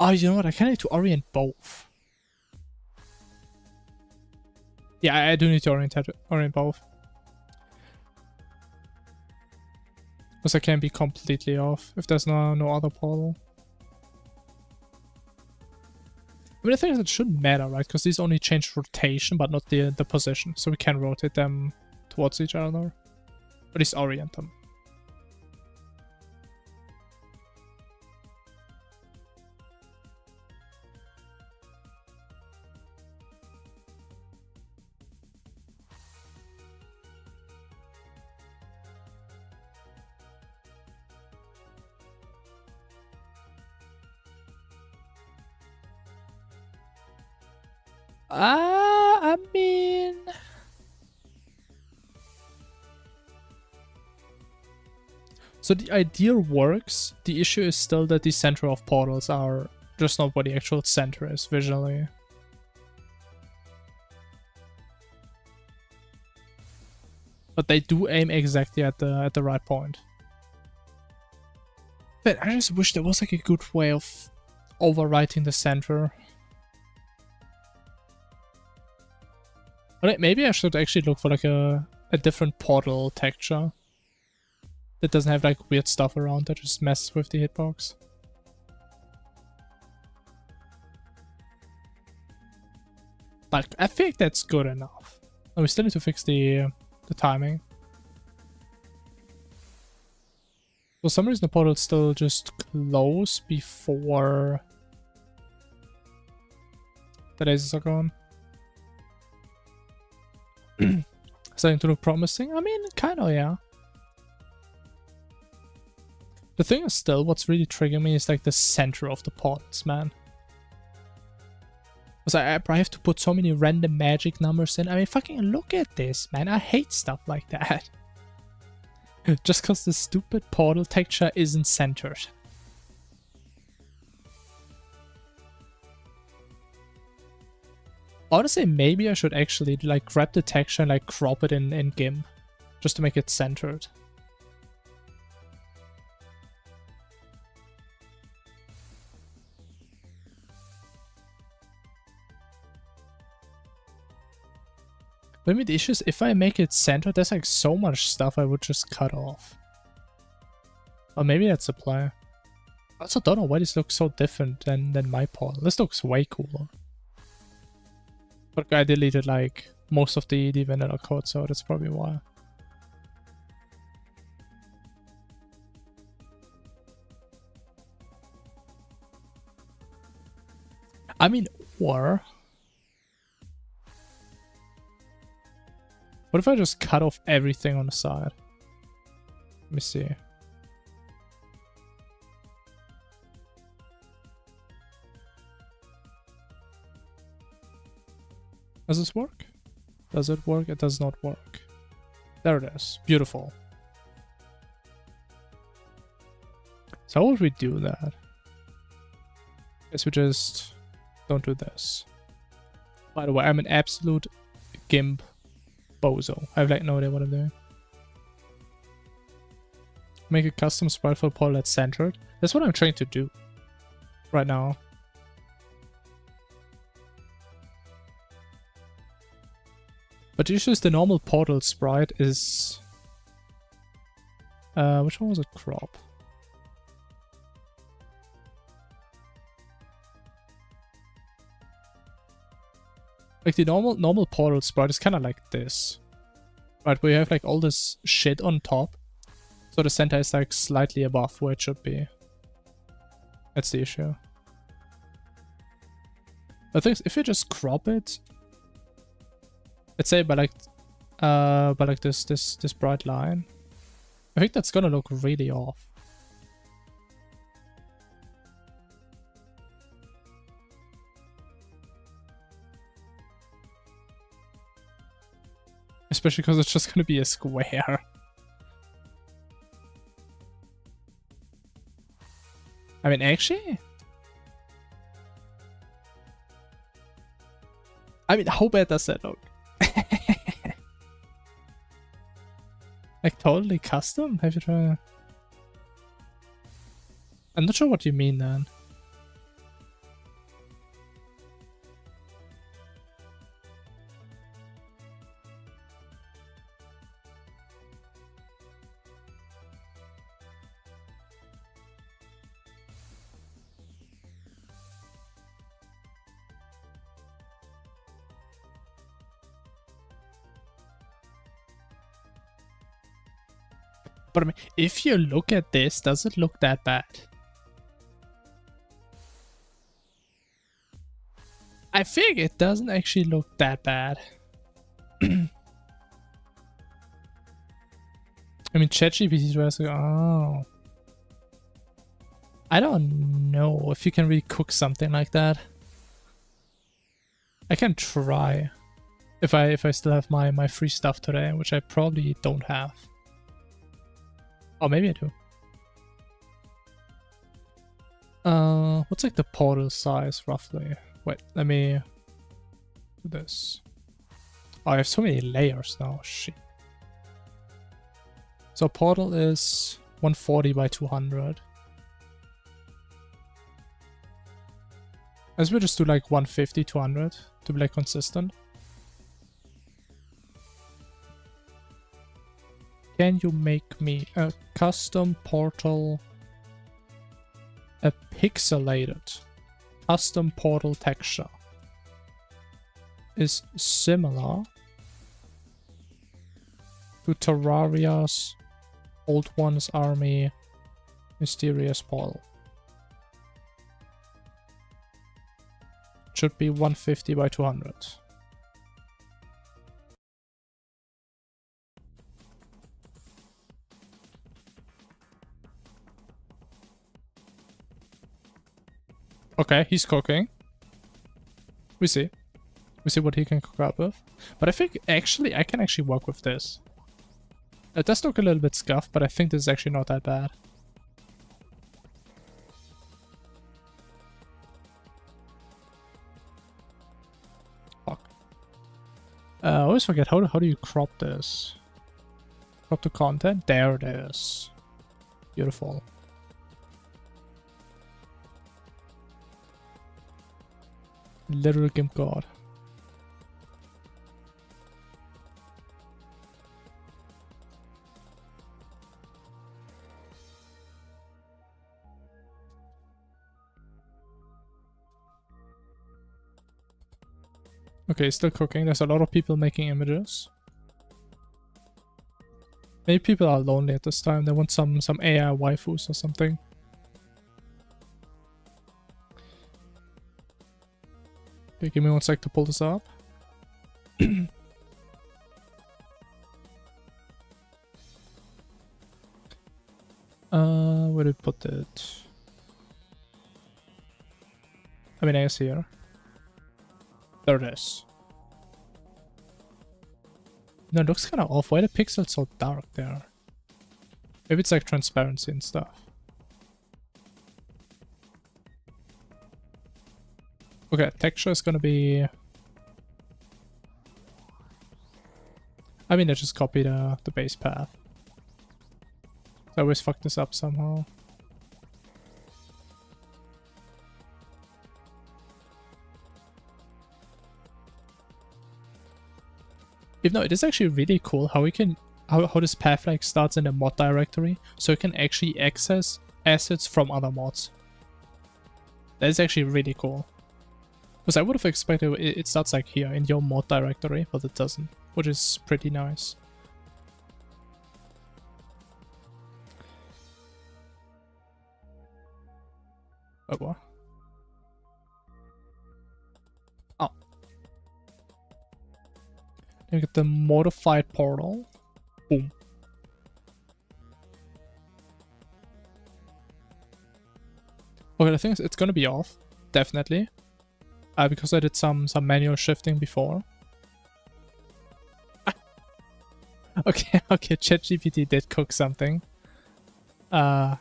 Oh, you know what? I kind of need to orient both. Yeah, I do need to orient both. Because I can't be completely off if there's no other portal. I mean, I think it shouldn't matter, right? Because these only change rotation, but not the position. So we can rotate them towards each other. Or at least orient them. I mean... So the idea works. The issue is still that the center of portals are just not what the actual center is visually. But they do aim exactly at the right point. But I just wish there was like a good way of overwriting the center. But maybe I should actually look for like a different portal texture. that doesn't have like weird stuff around that just messes with the hitbox. But I think that's good enough. And we still need to fix the timing. For some reason the portal's still just close before the lasers are gone. Starting to look promising? I mean, kinda, yeah. The thing is still, what's really triggering me is like the center of the portals, man. Because I have to put so many random magic numbers in. I mean, fucking look at this, man. I hate stuff like that. Just because the stupid portal texture isn't centered. Honestly, maybe I should actually like grab the texture and like crop it in GIMP. Just to make it centered. But I mean, the issue is, if I make it centered, there's like so much stuff I would just cut off. Or maybe that's a play. I also don't know why this looks so different than my portal. This looks way cooler. But I deleted like most of the vanilla code, so that's probably why. I mean, or... what if I just cut off everything on the side? Let me see. Does this work? Does it work? It does not work. There it is. Beautiful. So how would we do that? Guess we just don't do this. By the way, I'm an absolute GIMP bozo. I have like no idea what I'm doing. Make a custom sprite for portal that's centered. That's what I'm trying to do right now. But the issue is the normal portal sprite is... which one was it? Crop. Like the normal portal sprite is kind of like this. Right, where you have like all this shit on top. So the center is like slightly above where it should be. That's the issue. The thing is, if you just crop it, let's say by like this bright line, I think that's gonna look really off. Especially because it's just gonna be a square. I mean, actually... I mean, how bad does that look? Like, totally custom? Have you tried? I'm not sure what you mean then. But I mean, if you look at this, does it look that bad? I think it doesn't actually look that bad. I mean, ChatGPT tries to... oh. I don't know if you can really cook something like that. I can try. If I still have my free stuff today, which I probably don't have. Oh, maybe I do. What's like the portal size roughly? Wait, let me do this. Oh, I have so many layers now. Shit. So portal is 140 by 200. Let's just do like 150, 200 to be like consistent. can you make me a custom portal, a pixelated custom portal texture is similar to Terraria's Old One's Army Mysterious Portal. Should be 150 by 200. Okay, he's cooking. We see. We see what he can cook up with. But I think actually I can actually work with this. It does look a little bit scuffed, but I think this is actually not that bad. Fuck. I always forget how do you crop this? Crop the content? There it is. Beautiful. Literal GIMP god. Okay, still cooking. There's a lot of people making images. Maybe people are lonely at this time. They want some AI waifus or something. Okay, give me 1 sec to pull this up. Where did I put it? I mean, I guess here. There it is. No, it looks kind of off. Why are the pixels so dark there? Maybe it's like transparency and stuff. Okay, texture is gonna be... I mean, I just copied the base path. I always fuck this up somehow. Even though it is actually really cool how we can... how this path like starts in the mod directory, so you can actually access assets from other mods. That is actually really cool. Because I would have expected it starts like here in your mod directory, but it doesn't, which is pretty nice. Oh, what? Oh. You get the modified portal. Boom. Okay, I think it's gonna be off, definitely. Because I did some manual shifting before. Okay, ChatGPT did cook something. I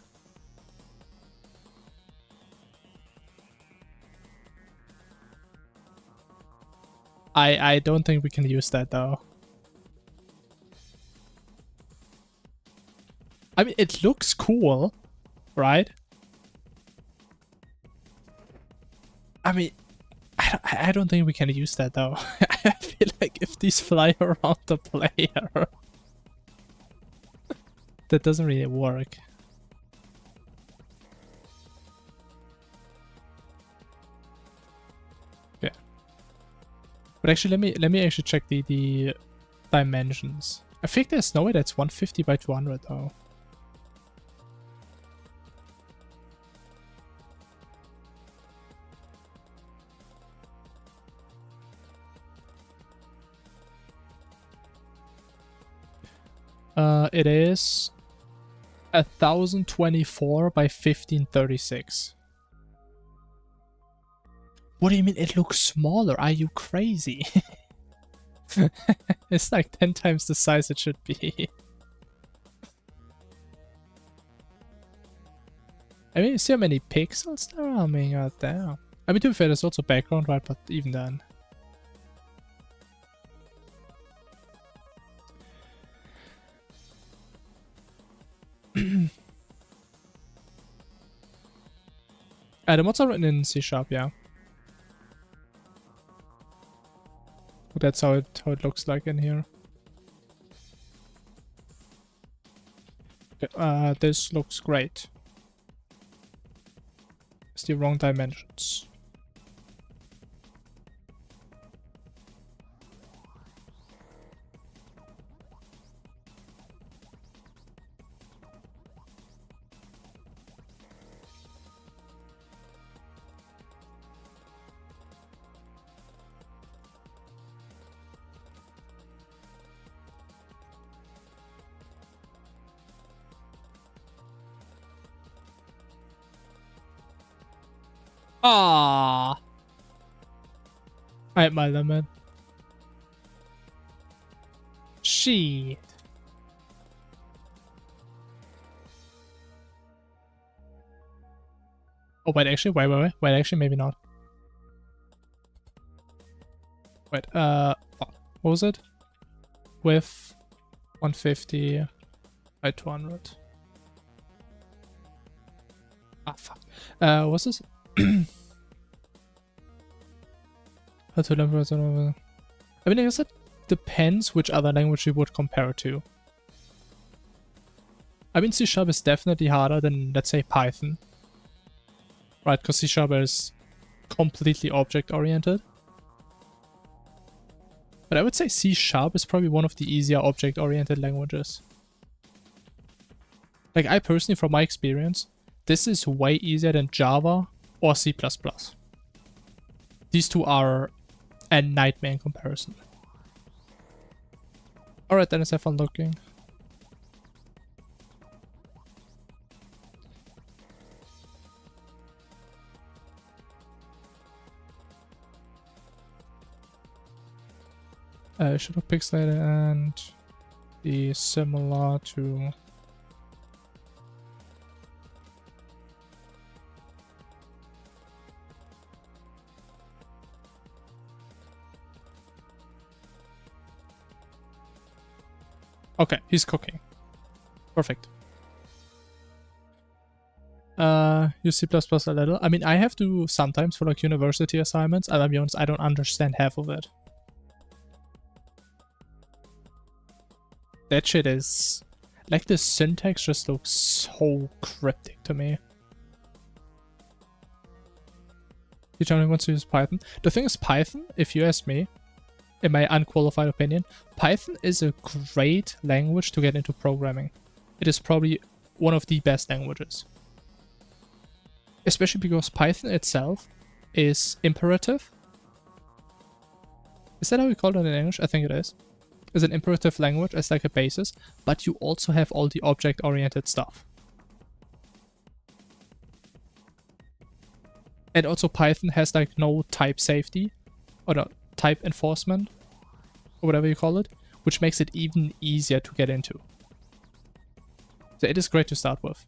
don't think we can use that though. I mean, it looks cool, right? I mean, I don't think we can use that though. I feel like if these fly around the player, that doesn't really work. Okay. But actually, let me actually check the dimensions. I think there's no way that's 150 by 200 though. It is 1024 by 1536. What do you mean it looks smaller? Are you crazy? It's like 10 times the size it should be. I mean, you see how many pixels there are? I mean, god damn. I mean, to be fair, there's also background, right? But even then. The mods are written in C#, yeah. That's how it looks like in here. Okay, this looks great. It's the wrong dimensions. Ah, I hit my limit. Shit. Oh, wait, actually, wait, actually, maybe not. Wait, what was it? With 150 by 200. Ah, fuck. What's this? How to learn? I mean, I guess it depends which other language you would compare it to. I mean, C# is definitely harder than, let's say, Python. Right, because C# is completely object-oriented. But I would say C# is probably one of the easier object-oriented languages. Like, I personally, from my experience, this is way easier than Java or C++. These two are a nightmare in comparison. Alright, then let's have fun looking. Should have pixelated and be similar to... Okay, he's cooking. Perfect. Use C++ a little. I mean, I have to sometimes for like university assignments, and I'll be honest, I don't understand half of it. That shit is... Like, the syntax just looks so cryptic to me. You generally want to use Python. The thing is, Python, if you ask me, in my unqualified opinion, Python is a great language to get into programming. It is probably one of the best languages. Especially because Python itself is imperative. Is that how we call it in English? I think it is. It's an imperative language as like a basis, but you also have all the object-oriented stuff. And also Python has like no type safety, or no, type enforcement, or whatever you call it, which makes it even easier to get into. So it is great to start with.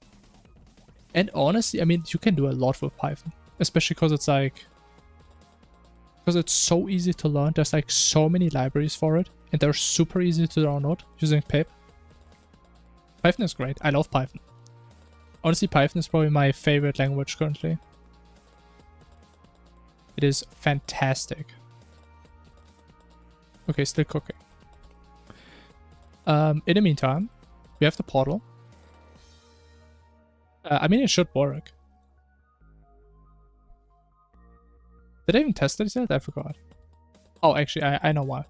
And honestly, I mean, you can do a lot with Python, especially because it's like, because it's so easy to learn. There's like so many libraries for it, and they're super easy to download using pip. Python is great. I love Python. Honestly, Python is probably my favorite language currently. It is fantastic. Okay, still cooking. In the meantime, we have the portal. I mean, it should work. Did I even test it yet? I forgot. Oh, actually, I know why.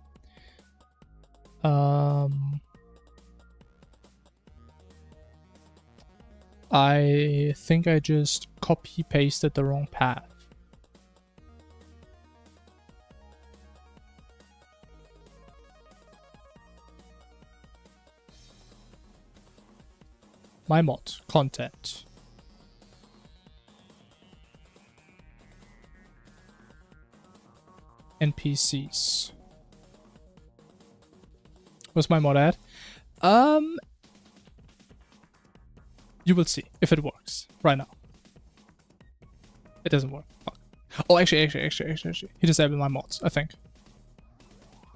I think I just copy-pasted the wrong path. My mod, content. NPCs. Where's my mod at? You will see if it works right now. It doesn't work. Fuck. Oh, actually, he disabled my mods, I think.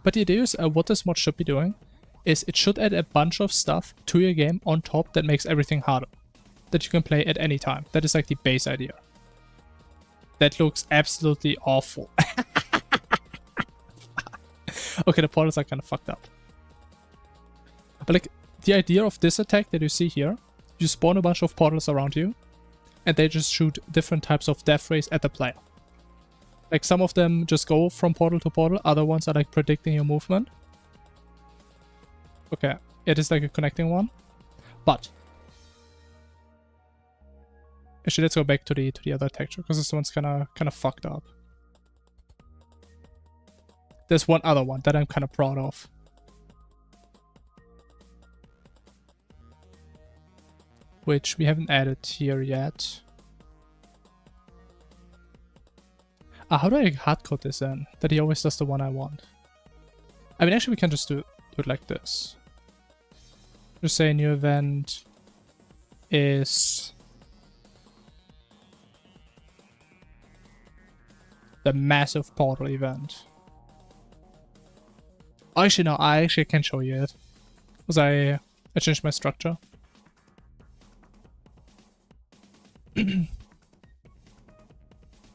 But the idea is, what this mod should be doing is it should add a bunch of stuff to your game on top that makes everything harder. That you can play at any time. That is like the base idea. That looks absolutely awful. Okay, the portals are kind of fucked up. But like, the idea of this attack that you see here you spawn a bunch of portals around you, and they just shoot different types of death rays at the player. Like some of them just go from portal to portal, other ones are like predicting your movement. Okay, it is like a connecting one, but actually let's go back to the other texture because this one's kind of fucked up. There's one other one that I'm kind of proud of. Which we haven't added here yet. How do I hardcode this in? That he always does the one I want. I mean, actually we can just do it like this. Just say new event is the massive portal event. Actually, no, I actually can show you it. Because I changed my structure. I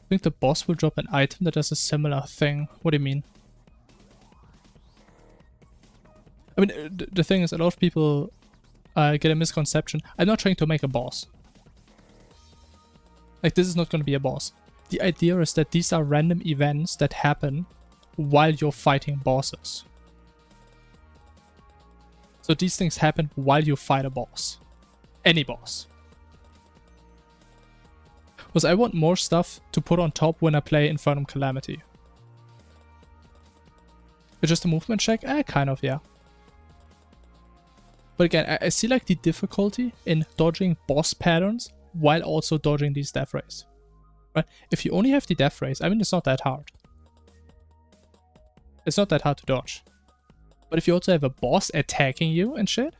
think the boss will drop an item that does a similar thing. What do you mean? I mean, the thing is, a lot of people get a misconception. I'm not trying to make a boss. Like, this is not going to be a boss. The idea is that these are random events that happen while you're fighting bosses. So these things happen while you fight a boss. Any boss. Because I want more stuff to put on top when I play Infernum Calamity. It's just a movement check? Kind of, yeah. But again, I see like the difficulty in dodging boss patterns while also dodging these death rays. Right? If you only have the death rays, I mean, it's not that hard. It's not that hard to dodge. But if you also have a boss attacking you and shit.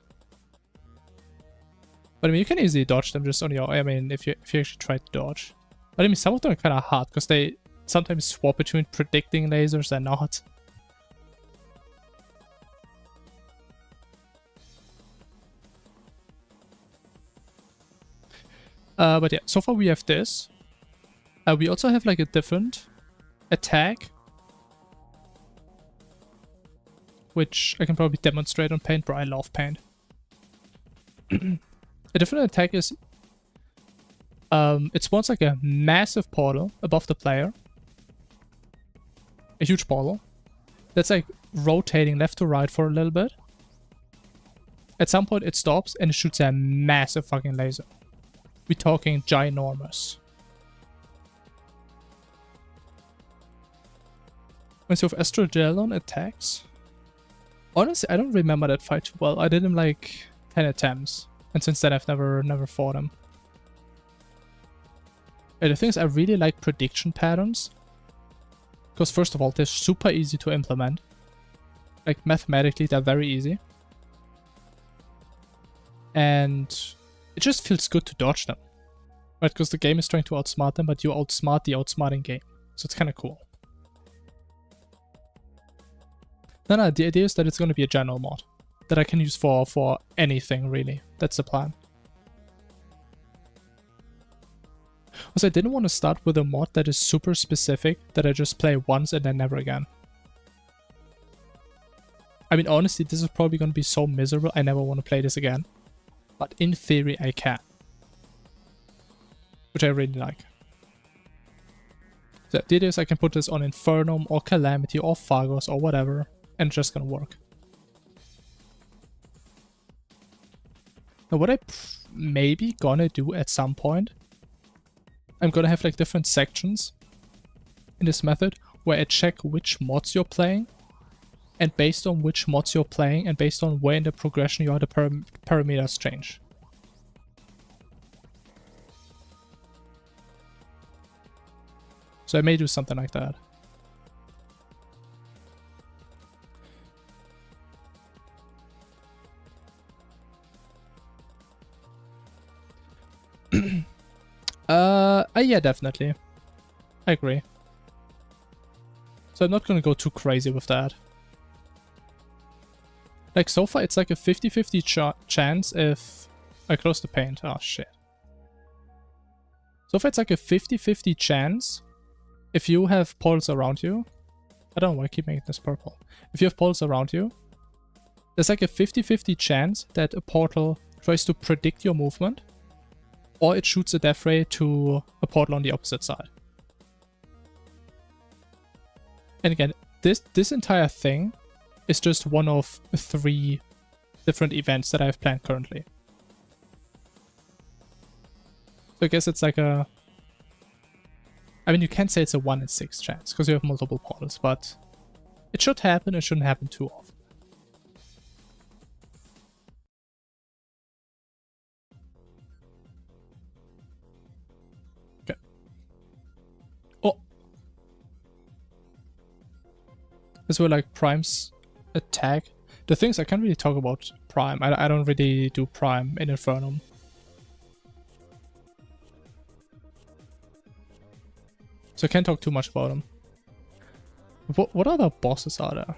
But I mean, you can easily dodge them just on your... I mean, if you actually try to dodge. But I mean, some of them are kind of hard because they sometimes swap between predicting lasers and not. But yeah, so far we have this. We also have like a different attack. Which I can probably demonstrate on Paint, bro. I love Paint. A different attack is... it spawns like a massive portal above the player. A huge portal. That's like rotating left to right for a little bit. At some point it stops and it shoots a massive fucking laser. We're talking ginormous. Once you have Astrogelon attacks... Honestly, I don't remember that fight too well. I did him like 10 attempts. And since then I've never fought him. And the thing is, I really like prediction patterns. Because first of all, they're super easy to implement. Like mathematically, they're very easy. And it just feels good to dodge them. Right, because the game is trying to outsmart them, but you outsmart the outsmarting game. So it's kind of cool. No, the idea is that it's going to be a general mod that I can use for anything, really. That's the plan. Also, I didn't want to start with a mod that is super specific, that I just play once and then never again. I mean, honestly, this is probably going to be so miserable, I never want to play this again. But in theory, I can. Which I really like. So the idea is I can put this on Infernum or Calamity or Phagos or whatever. And it's just gonna work. Now what I maybe gonna do at some point, I'm gonna have like different sections in this method where I check which mods you're playing, and based on which mods you're playing and based on where in the progression you are, the parameters change. So I may do something like that. Yeah, definitely. I agree. So I'm not gonna go too crazy with that. Like, so far it's like a 50-50 chance if I close the paint. Oh, shit. So far it's like a 50-50 chance if you have portals around you. I don't know why I keep making this purple. If you have portals around you, there's like a 50-50 chance that a portal tries to predict your movement, or it shoots a death ray to a portal on the opposite side. And again, this entire thing is just one of 3 different events that I have planned currently. So I guess it's like a... I mean, you can't say it's a 1 in 6 chance, because you have multiple portals, but it should happen, it shouldn't happen too often. Okay. Oh! This were like Prime's attack. The things I can't really talk about Prime. I don't really do Prime in Infernum. So I can't talk too much about them. What other bosses are there?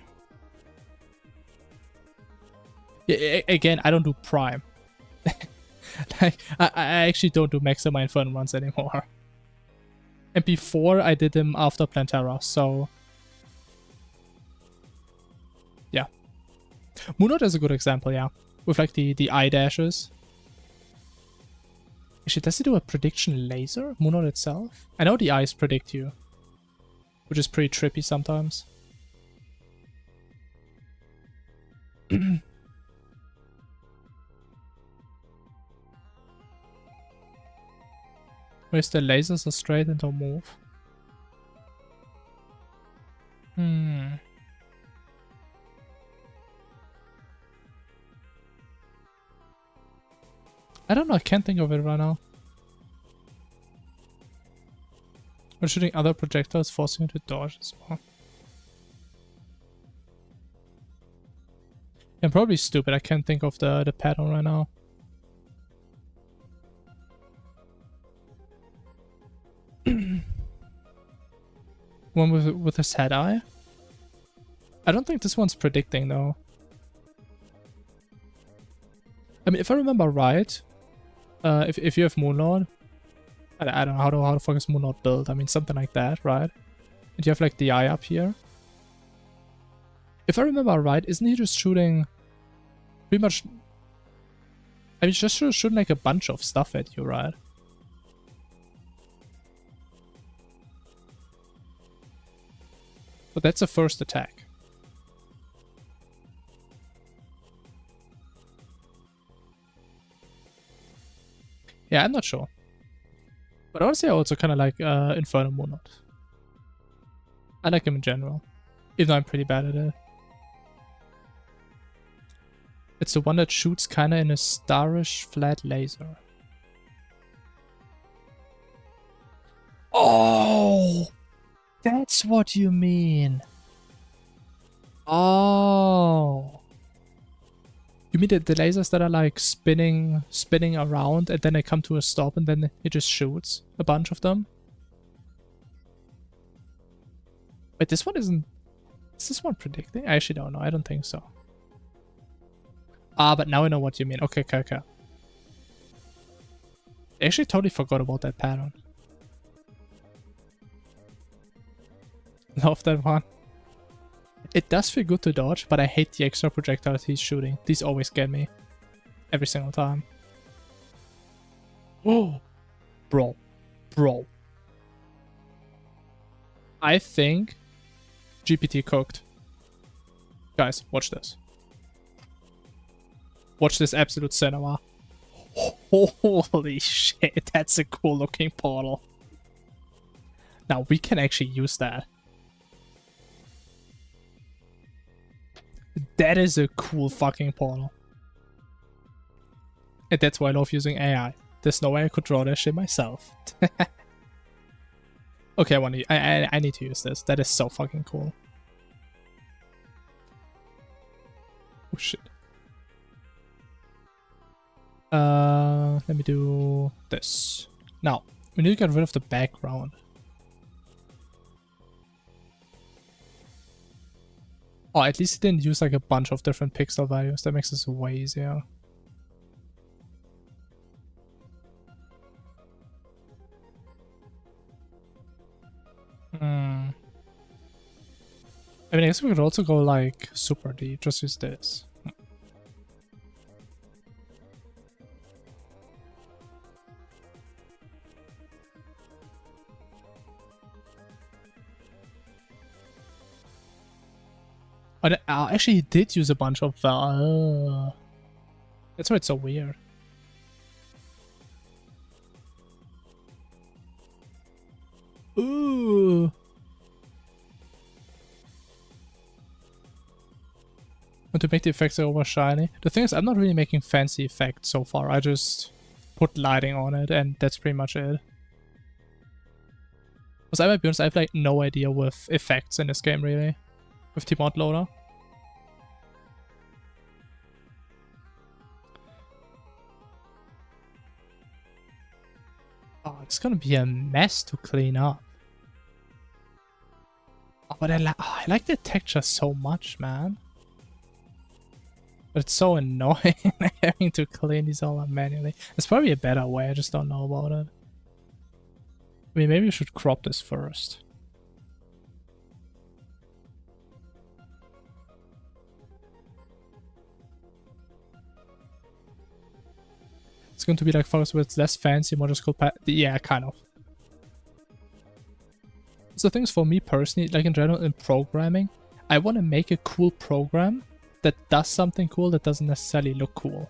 Yeah, again, I don't do Prime. Like, I actually don't do Maxima Infernum runs anymore. And before I did them after Plantera, so... yeah. Moonlord is a good example, yeah. With like the eye dashes. Actually, does it do a prediction laser? Moonlord itself? I know the eyes predict you. Which is pretty trippy sometimes. Where's the lasers are straight and don't move? I don't know, I can't think of it right now. When shooting other projectiles, forcing you to dodge as well. I'm probably stupid, I can't think of the pattern right now. One with his head eye? I don't think this one's predicting though. I mean, if I remember right, if you have Moonlord, I don't know how the fuck is Moonlord built. I mean, something like that, right? And you have like the eye up here. If I remember right, isn't he just shooting pretty much... I mean, just shooting like a bunch of stuff at you, right? But that's the first attack. Yeah, I'm not sure. But honestly, I also kind of like Inferno Moonlord. I like him in general. Even though I'm pretty bad at it. It's the one that shoots kind of in a starish flat laser. Oh! That's what you mean. Oh. You mean the lasers that are like spinning around and then they come to a stop and then it just shoots a bunch of them? Wait, this one isn't... Is this one predicting? I actually don't know. I don't think so. Ah, but now I know what you mean. Okay. I actually totally forgot about that pattern. Love that one. It does feel good to dodge, but I hate the extra projectiles he's shooting. These always get me. Every single time. Oh! Bro. I think GPT cooked. Guys, watch this. Watch this absolute cinema. Holy shit, that's a cool looking portal. Now we can actually use that. That is a cool fucking portal. And that's why I love using AI. There's no way I could draw that shit myself. Okay, I need to use this. That is so fucking cool. Oh shit. Let me do this. Now, we need to get rid of the background. Oh, at least it didn't use like a bunch of different pixel values. That makes this way easier. I mean, I guess we could also go like super deep. Just use this. Actually, he did use a bunch of... that's why it's so weird. Ooh. And to make the effects over shiny. The thing is, I'm not really making fancy effects so far. I just put lighting on it, and that's pretty much it. Because I might be honest, I have like no idea with effects in this game really. With the mod loader. Oh, it's gonna be a mess to clean up. Oh, but I like the texture so much, man. But it's so annoying having to clean these all up manually. There's probably a better way, I just don't know about it. I mean, maybe we should crop this first. It's going to be like Forest where it's less fancy, more just called yeah, kind of. So things for me personally, like in general in programming, I want to make a cool program that does something cool that doesn't necessarily look cool.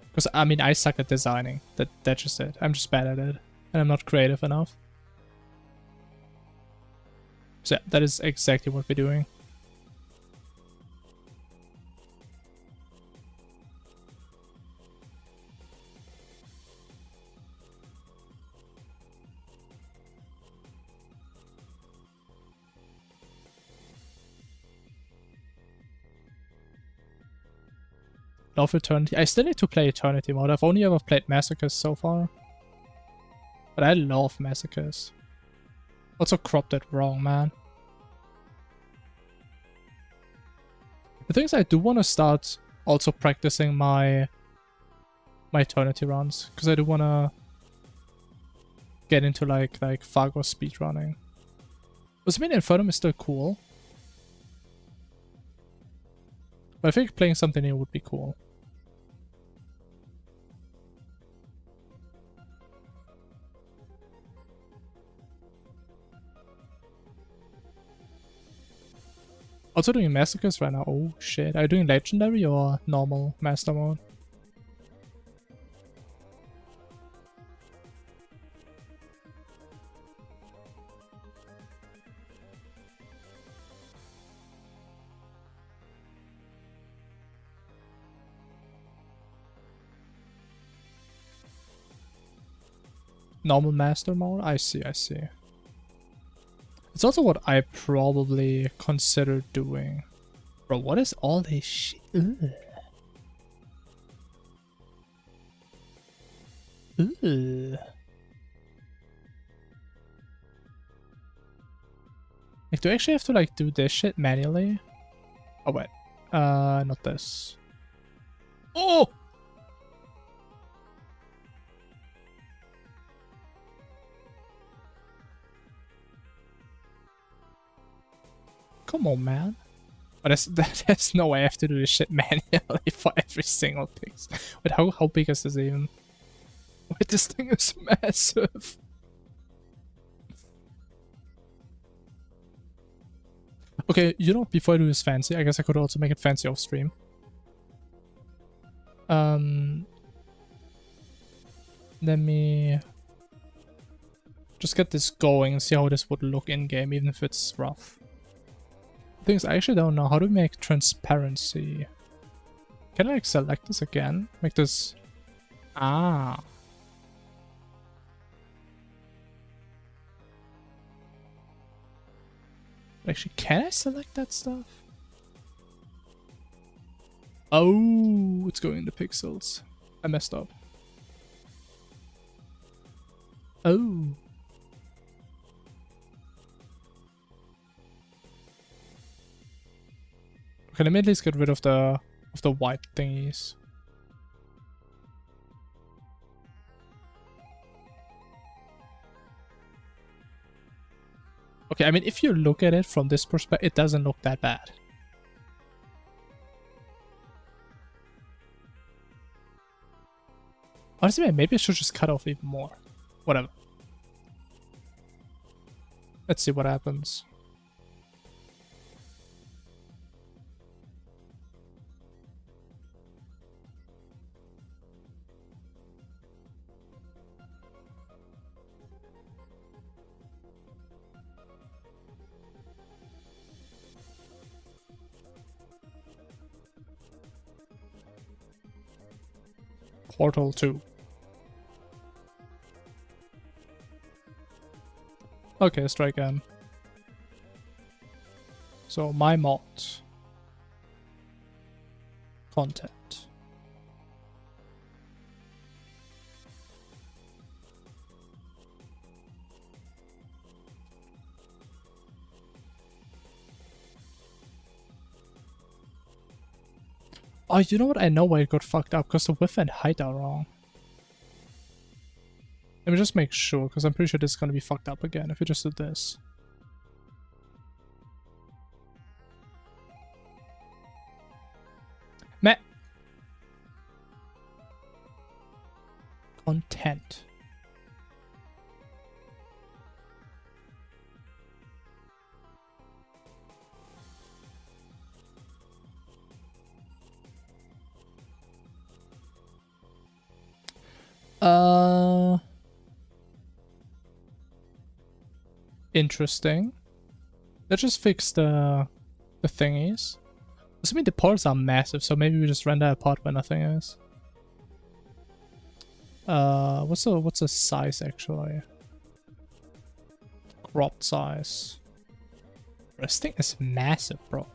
Because I mean, I suck at designing. That's just it. I'm just bad at it. And I'm not creative enough. So yeah, that is exactly what we're doing. Love Eternity. I still need to play Eternity mode. I've only ever played Massacres so far. But I love Massacres. Also cropped it wrong, man. The thing is, I do want to start also practicing my Eternity runs. Because I do want to get into like Fargo speedrunning. Because I mean, Infernum is still cool. But I think playing something new would be cool. Also doing Massacres right now. Oh shit. Are you doing Legendary or normal Master mode? Normal Master mode? I see, I see. It's also what I probably consider doing. Bro, what is all this shit? Ugh. Ugh. Like, do I actually have to like do this shit manually? Oh wait. Not this. Oh! Come on, man. But there's no way I have to do this shit manually for every single piece. Wait, how big is this even? Wait, this thing is massive. Okay, you know, before I do this fancy, I guess I could also make it fancy off stream. Let me just get this going and see how this would look in game, even if it's rough. Things I actually don't know. How do we make transparency? Can I like select this again? Make this... Ah. Actually, can I select that stuff? Oh, it's going into pixels. I messed up. Oh. Okay, let me at least get rid of the white thingies. Okay, I mean, if you look at it from this perspective, it doesn't look that bad. Honestly, maybe I should just cut off even more. Whatever. Let's see what happens. Portal 2. Okay, let's try again. So, my mod. Content. Oh, you know what? I know why it got fucked up, because the width and height are wrong. Let me just make sure, because I'm pretty sure this is going to be fucked up again if we just do this. Meh. Content. Interesting. Let's just fix the thingies. I mean, the ports are massive, so maybe we just render a port where nothing is. What's the size actually? Cropped size. This thing is massive, bro.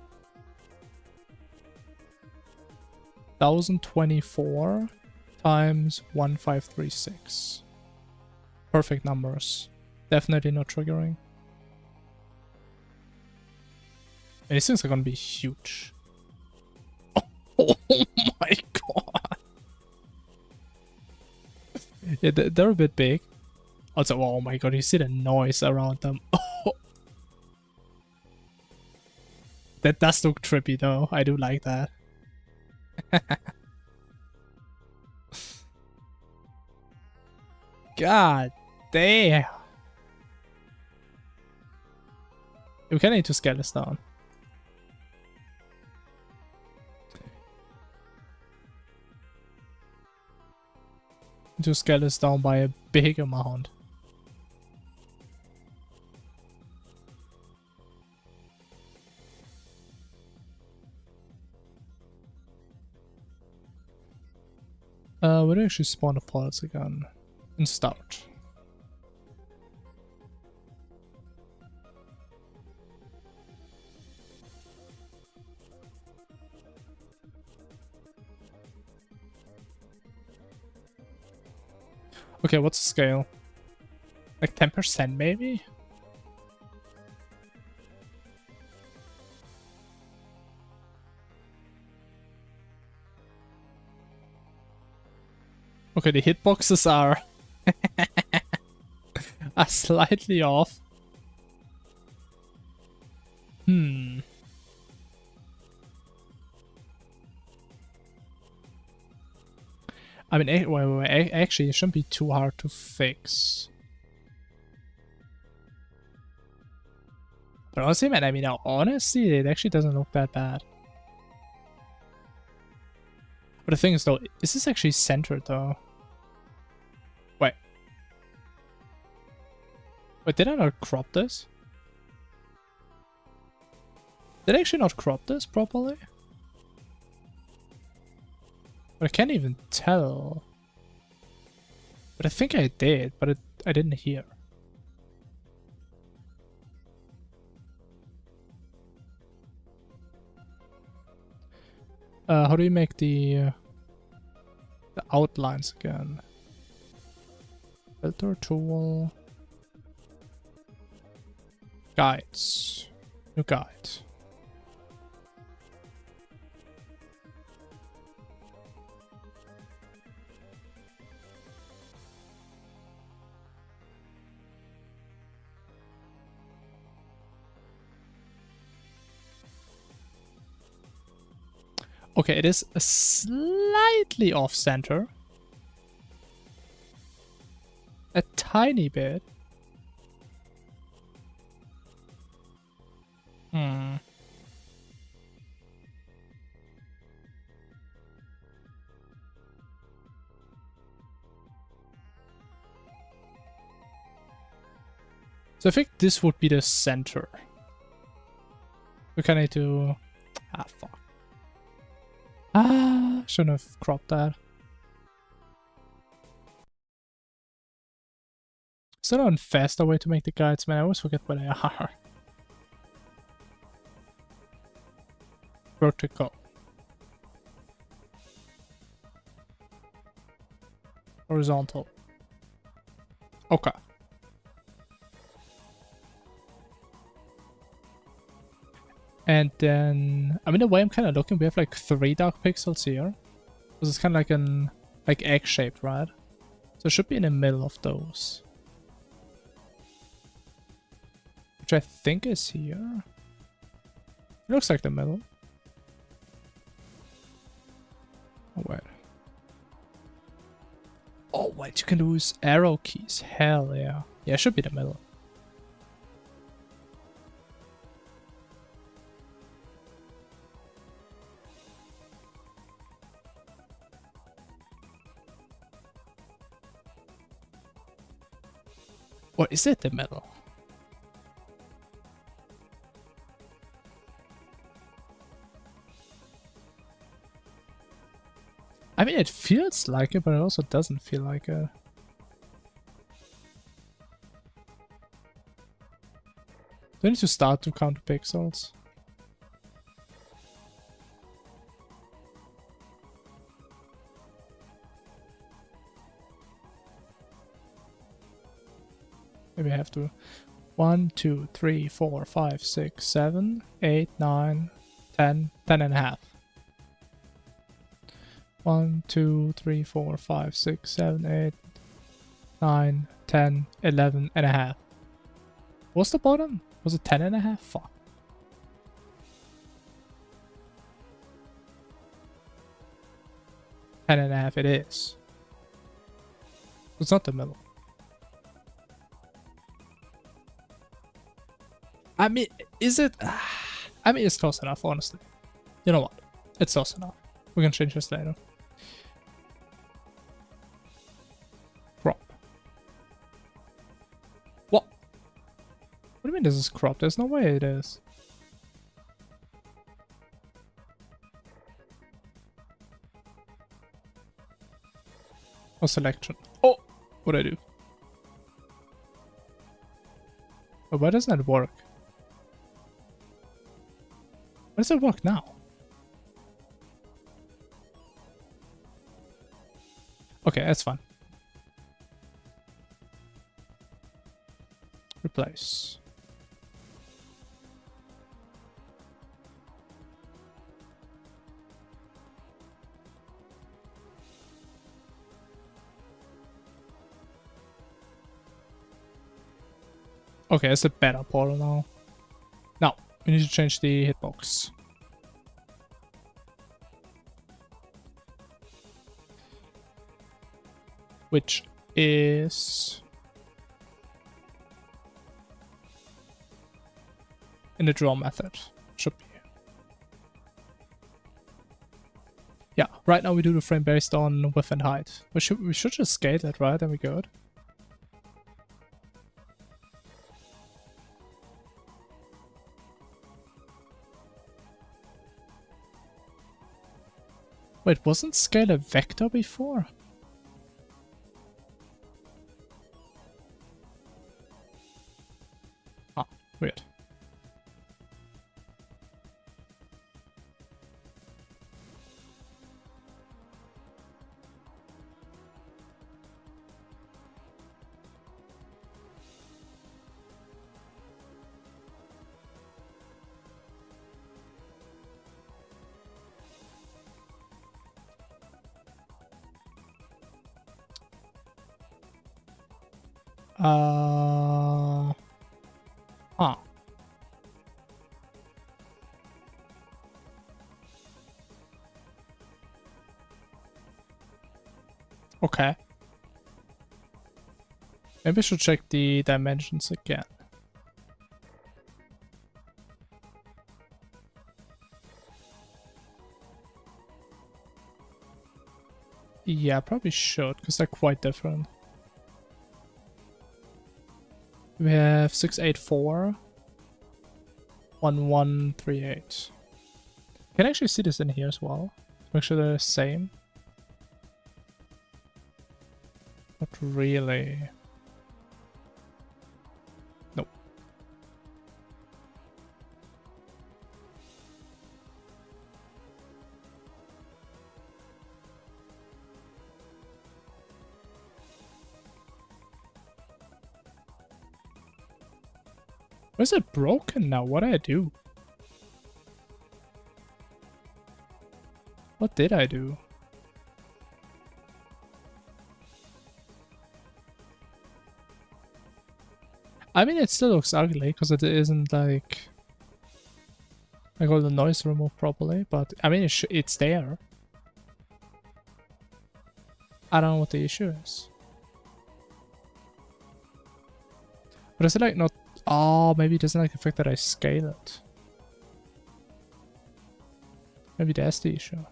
1024 times 1536. Perfect numbers. Definitely not triggering. And these things are gonna be huge. Oh my god. Yeah, they're a bit big. Also, oh my god, you see the noise around them. Oh. That does look trippy though. I do like that. God damn. We kind of need to scale this down. To scale this down by a big amount. Where do I actually spawn the pods again? In start. Okay, what's the scale? Like 10% maybe? Okay, the hitboxes are are slightly off. I mean, actually, it shouldn't be too hard to fix. But honestly, man, I mean, honestly, it actually doesn't look that bad. But the thing is, though, is this actually centered, though? Wait. Wait, did I not crop this? Did I actually not crop this properly? But I can't even tell. But I think I did, but I didn't hear. How do you make the outlines again? Filter tool. Guides. New guide. Okay, it is a slightly off center. A tiny bit. So I think this would be the center. We kind of need to... Ah, fuck. Ah, shouldn't have cropped that. Is there a faster way to make the guides, man? I always forget where they are. Vertical. Horizontal. Okay. And then, I mean, the way I'm kind of looking, we have like 3 dark pixels here. This is kind of like an egg-shaped, right? So it should be in the middle of those. Which I think is here. It looks like the middle. Oh, wait. Oh, wait, you can use arrow keys. Hell yeah. Yeah, it should be the middle. Or is it the middle? I mean, it feels like it, but it also doesn't feel like it. Do I need to start to count pixels? Maybe I have to. 1, 2, 3, 4, 5, 6, 7, 8, 9, 10, 10 and a half. 1, 2, 3, 4, 5, 6, 7, 8, 9, 10, 11 and a half. What's the bottom? Was it 10 and a half? Fuck. 10 and a half it is. It's not the middle. I mean, is it? I mean, it's close enough, honestly. You know what? It's close enough. We can change this later. Crop. What? What do you mean this is crop? There's no way it is. Oh, selection. Oh! What'd I do? But why doesn't that work? Why does it work now? Okay, that's fine. Replace. Okay, it's a better portal now. Now, we need to change the hitbox. Which is in the draw method. Should be. Yeah, right now we do the frame based on width and height. We should just scale it, right? Then we good. Wait, wasn't scale a vector before? Ah, weird. Huh. Okay. Maybe I should check the dimensions again. Yeah, probably should, because they're quite different. We have 684. 1138. Can I actually see this in here as well? Make sure they're the same. Not really. Nope. Why is it broken now? What did I do? What did I do? I mean, it still looks ugly because it isn't like all the noise removed properly, but I mean, it's there. I don't know what the issue is. But is it like not... Oh, maybe it doesn't like the fact that I scale it. Maybe that's the issue.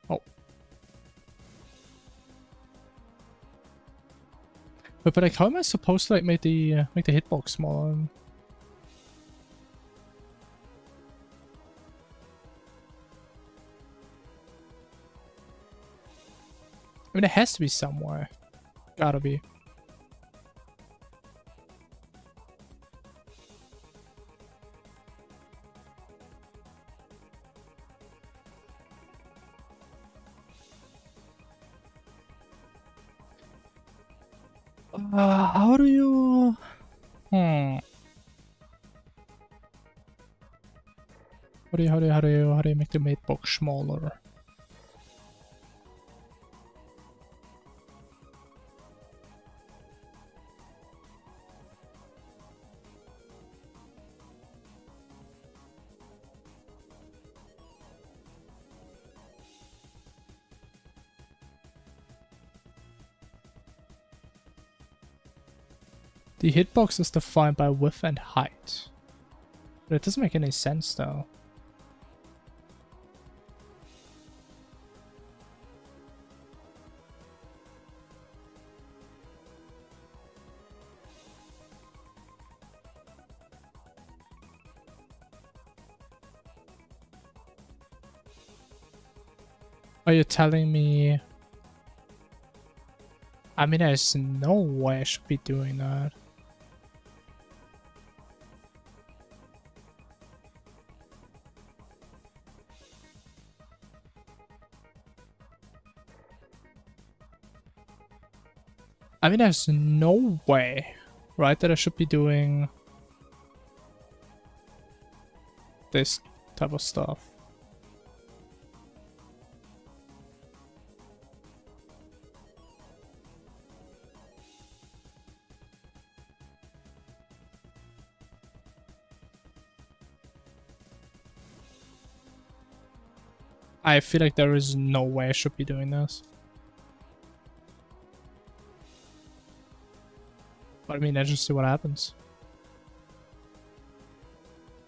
Oh. But like, how am I supposed to like make the hitbox smaller? I mean, it has to be somewhere. Gotta be. How do you... How do you make the hitbox smaller? The hitbox is defined by width and height. But it doesn't make any sense though. Are you telling me... I mean, there's no way I should be doing that. I mean, there's no way, right, that I should be doing this type of stuff. I feel like there is no way I should be doing this. But I mean, let's just see what happens.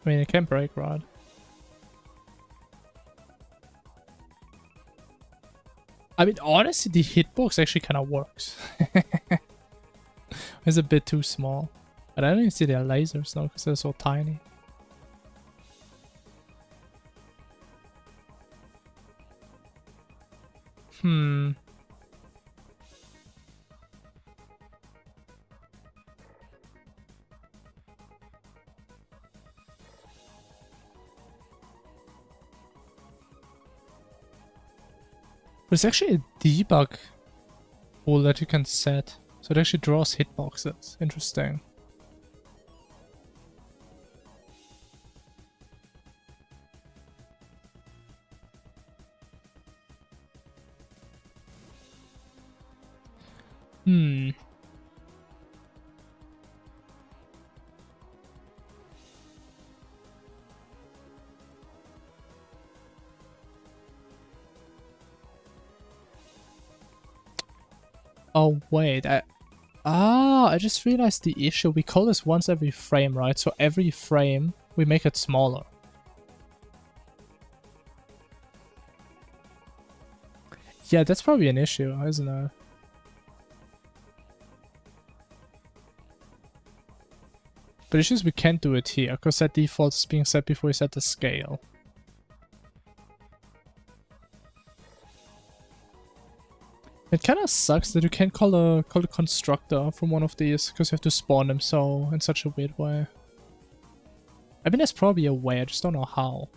I mean, it can break, right? I mean, honestly, the hitbox actually kind of works. It's a bit too small. But I don't even see their lasers though, because they're so tiny. But it's actually a debug tool that you can set. So it actually draws hitboxes. Interesting. Oh wait, I just realized the issue. We call this once every frame, right? So every frame we make it smaller. Yeah, that's probably an issue, isn't it? But it's just we can't do it here, because that default is being set before we set the scale. It kind of sucks that you can't call a constructor from one of these, because you have to spawn them so in such a weird way. I mean, there's probably a way, I just don't know how.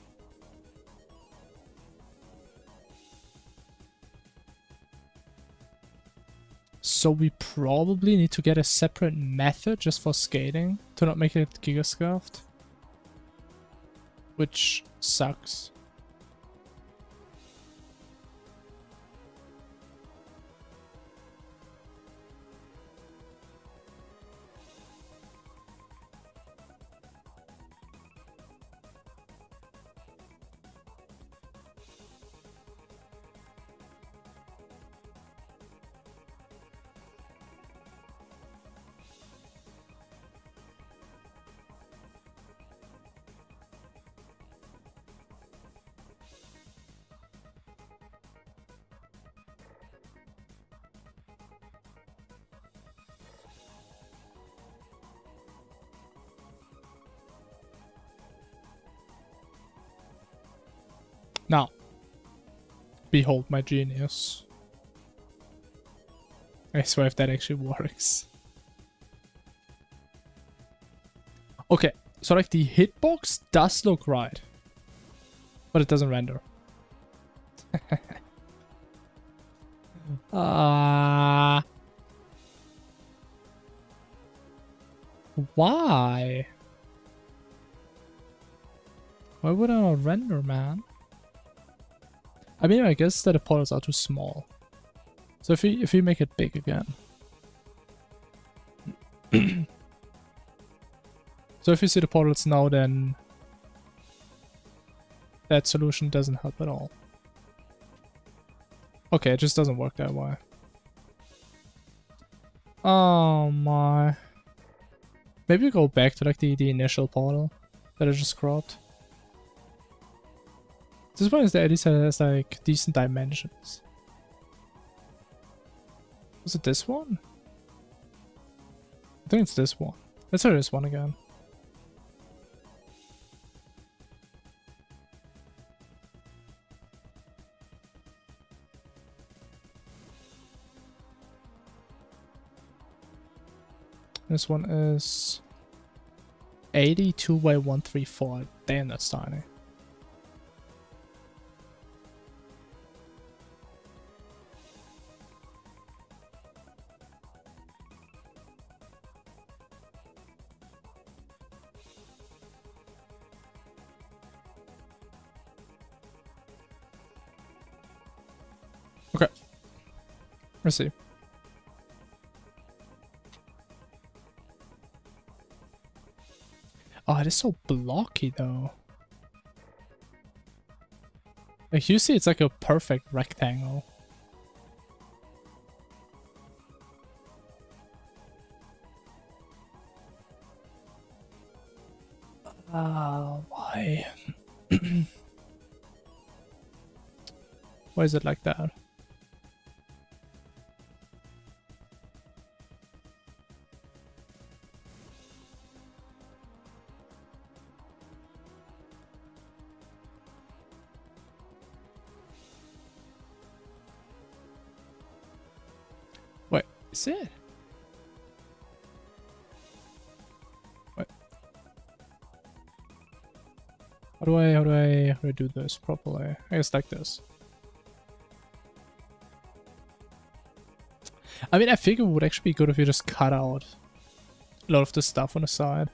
So we probably need to get a separate method just for scaling to not make it gigascuffed. Which sucks. Now, behold my genius. I swear if that actually works. Okay, so like the hitbox does look right, but it doesn't render. Why? Why would I not render, man? I mean, I guess that the portals are too small. So if we make it big again. So if you see the portals now, then that solution doesn't help at all. Okay, it just doesn't work that way. Oh my. Maybe we go back to like the initial portal that I just cropped. This one is that at least has like decent dimensions. Was it this one? I think it's this one. Let's try this one again. This one is 82 by 134. Damn, that's tiny. Okay. Let's see. Oh, it is so blocky though. Like you see, it's like a perfect rectangle. Why? Why is it like that? Wait, is it? Wait. How do I do this properly? I guess like this. I mean, I figure it would actually be good if you just cut out a lot of the stuff on the side.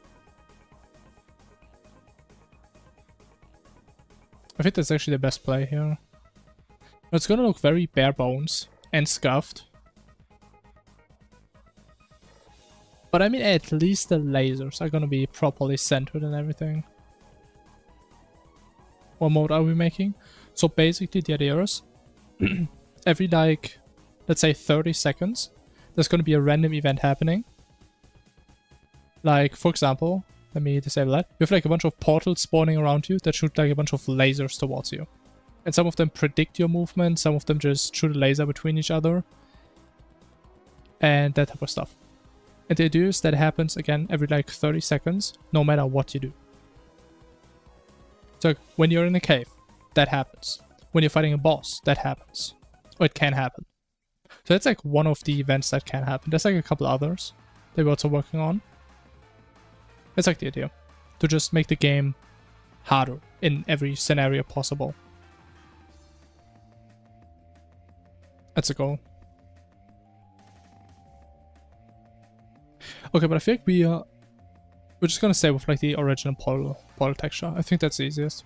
I think that's actually the best play here. It's gonna look very bare bones and scuffed. But I mean, at least the lasers are gonna be properly centered and everything. What mode are we making? So basically the idea is every like, let's say 30 seconds, there's gonna be a random event happening. Like, for example, let me disable that. You have like a bunch of portals spawning around you that shoot like a bunch of lasers towards you. And some of them predict your movement, some of them just shoot a laser between each other. And that type of stuff. And the idea is that happens again every like 30 seconds, no matter what you do. So when you're in a cave, that happens. When you're fighting a boss, that happens. Or it can happen. So that's like one of the events that can happen. There's like a couple others that we're also working on. That's like the idea. To just make the game harder in every scenario possible. That's a goal. Okay, but I feel like we're just gonna stay with like the original portal texture. I think that's the easiest.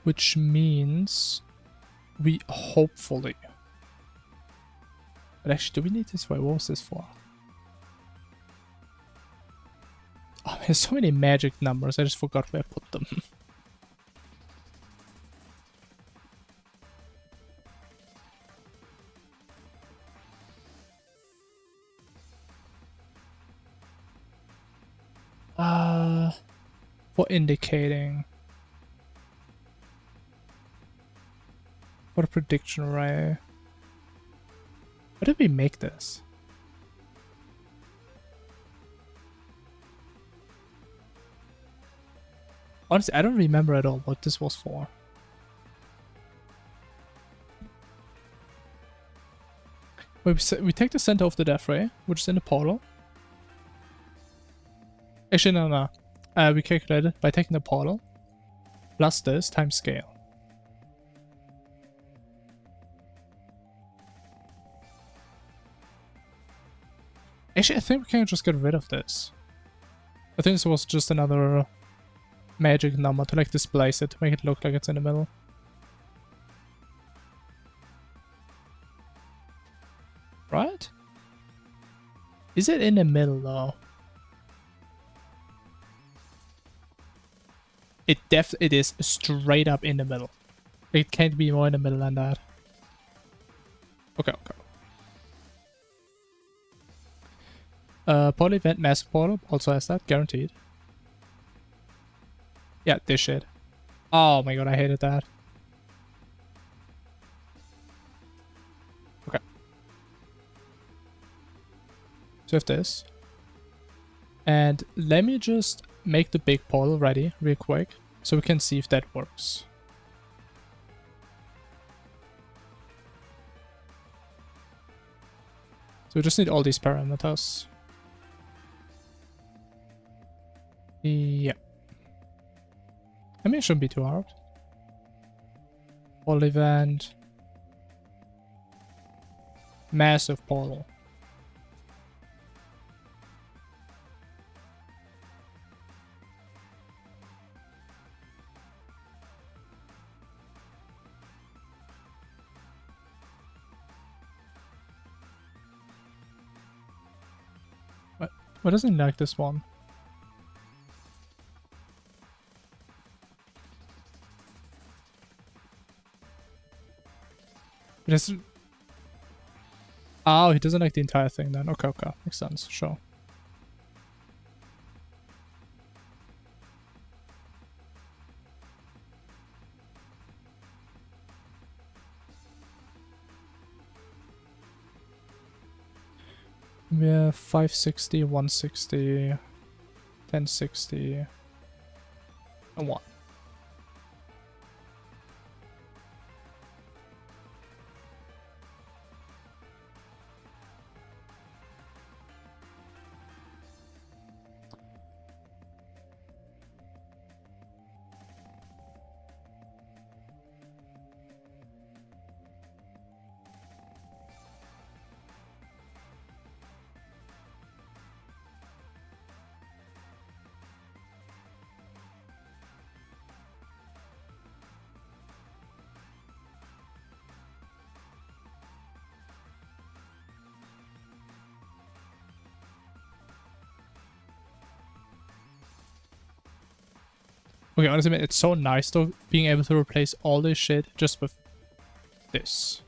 Which means we hopefully... But actually, do we need this? What was this for? Oh, there's so many magic numbers. I just forgot where I put them. For indicating. For the prediction array. What did we make this? Honestly, I don't remember at all what this was for. We take the center of the death ray, which is in the portal. Actually, no. We calculate it by taking the portal plus this times scale. Actually, I think we can just get rid of this. I think this was just another magic number to like displace it, to make it look like it's in the middle. Right? Is it in the middle though? It is straight up in the middle. It can't be more in the middle than that. Okay. Portal event massive portal also has that, guaranteed. Yeah, this shit. Oh my god, I hated that. Okay. So we have this. And let me just make the big portal ready real quick so we can see if that works. So we just need all these parameters. Yeah. I mean, it shouldn't be too hard. Portal event. Massive portal. Why doesn't he like this one? It is... Oh, he doesn't like the entire thing then. Okay. Makes sense, sure. We have 560, 160, 1060, and 1. Okay, honestly, man, it's so nice though, being able to replace all this shit just with this.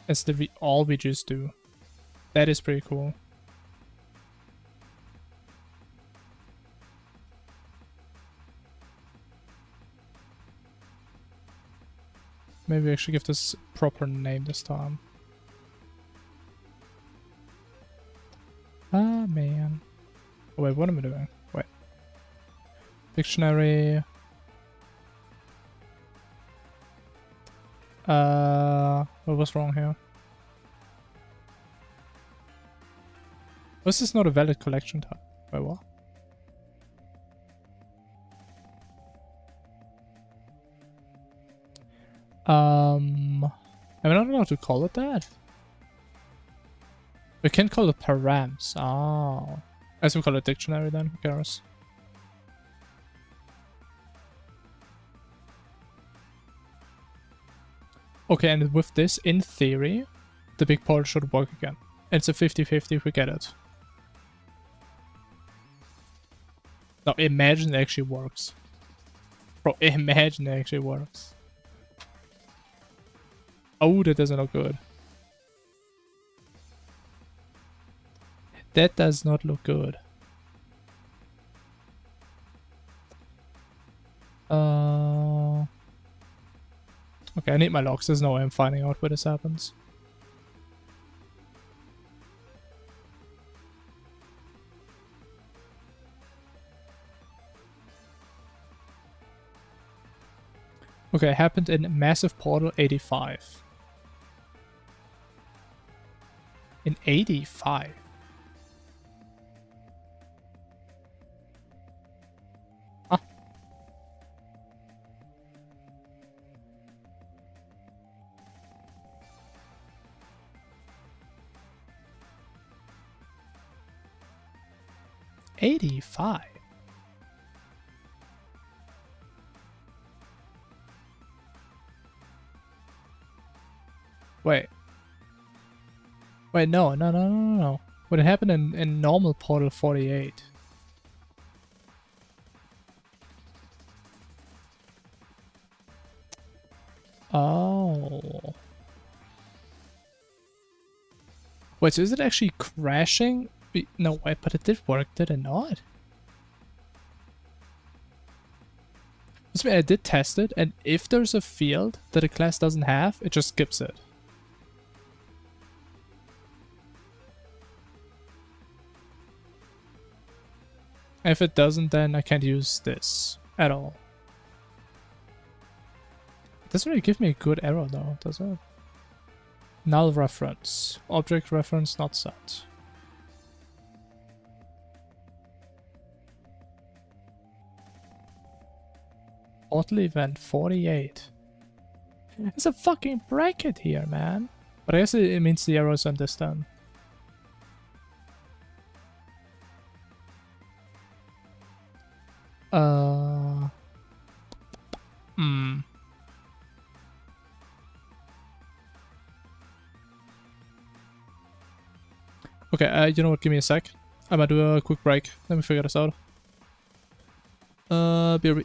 That's all we just do. That is pretty cool. maybe I should give this proper name this time. Ah, man. Oh, wait, what am I doing? Wait. Dictionary. What was wrong here? Was this not a valid collection type? Wait, what? Am I not allowed to call it that? We can call it params. Oh. As we call it dictionary then, who cares? Okay, and with this, in theory, the big portal should work again. It's a 50-50 if we get it. Now, imagine it actually works. Bro, imagine it actually works. Oh, that doesn't look good. That does not look good. Okay, I need my logs. There's no way I'm finding out where this happens. Okay, it happened in Massive Portal 85. In 85? Huh? '85. Wait. Wait, no. What happened in normal Portal 48? Oh. Wait, so is it actually crashing? No, wait, but it did work, did it not? This means I did test it, and if there's a field that a class doesn't have, it just skips it. If it doesn't, then I can't use this at all. It doesn't really give me a good error though, does it? Null reference. Object reference not set. Portal event 48. There's a fucking bracket here, man. But I guess it means the error is on this then. Okay, you know what, give me a sec. I'm gonna do a quick break. Let me figure this out. BRB.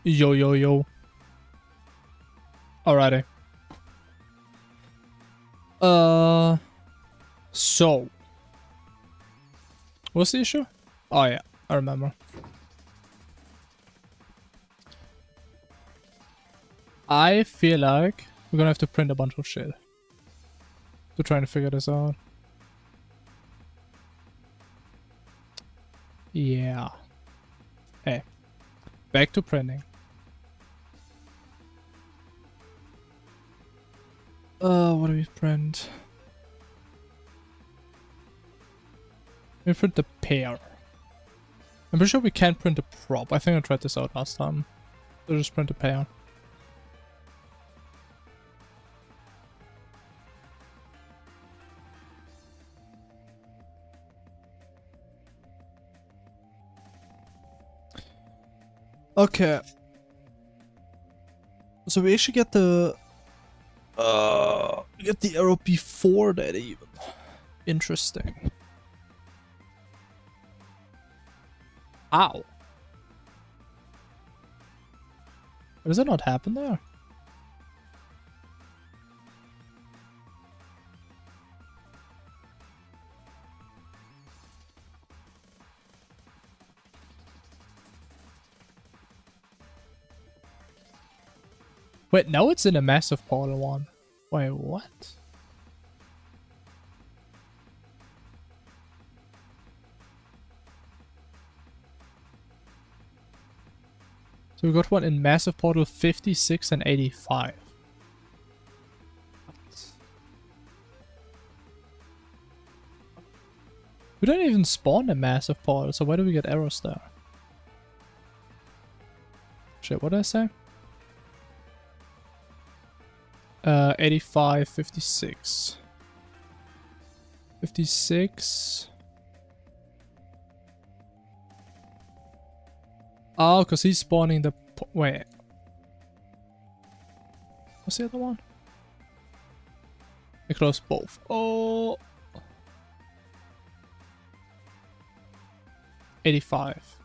Yo, yo, yo. Alrighty. So. What's the issue? Oh yeah, I remember. I feel like we're gonna have to print a bunch of shit to try and figure this out. Yeah. Hey. Back to printing. What do we print? We print the pair. I'm pretty sure we can't print a prop. I think I tried this out last time. So just print a pair. Okay. So we actually get the arrow before that even. Interesting. Ow. Does it not happen there? Wait, now it's in a massive portal one. Wait, what? So we got one in massive portal 56 and 85. We don't even spawn a massive portal, so why do we get arrows there? Shit, what did I say? 85, 56. 56. Oh, because he's spawning the... Wait. What's the other one? I closed both. Oh. 85.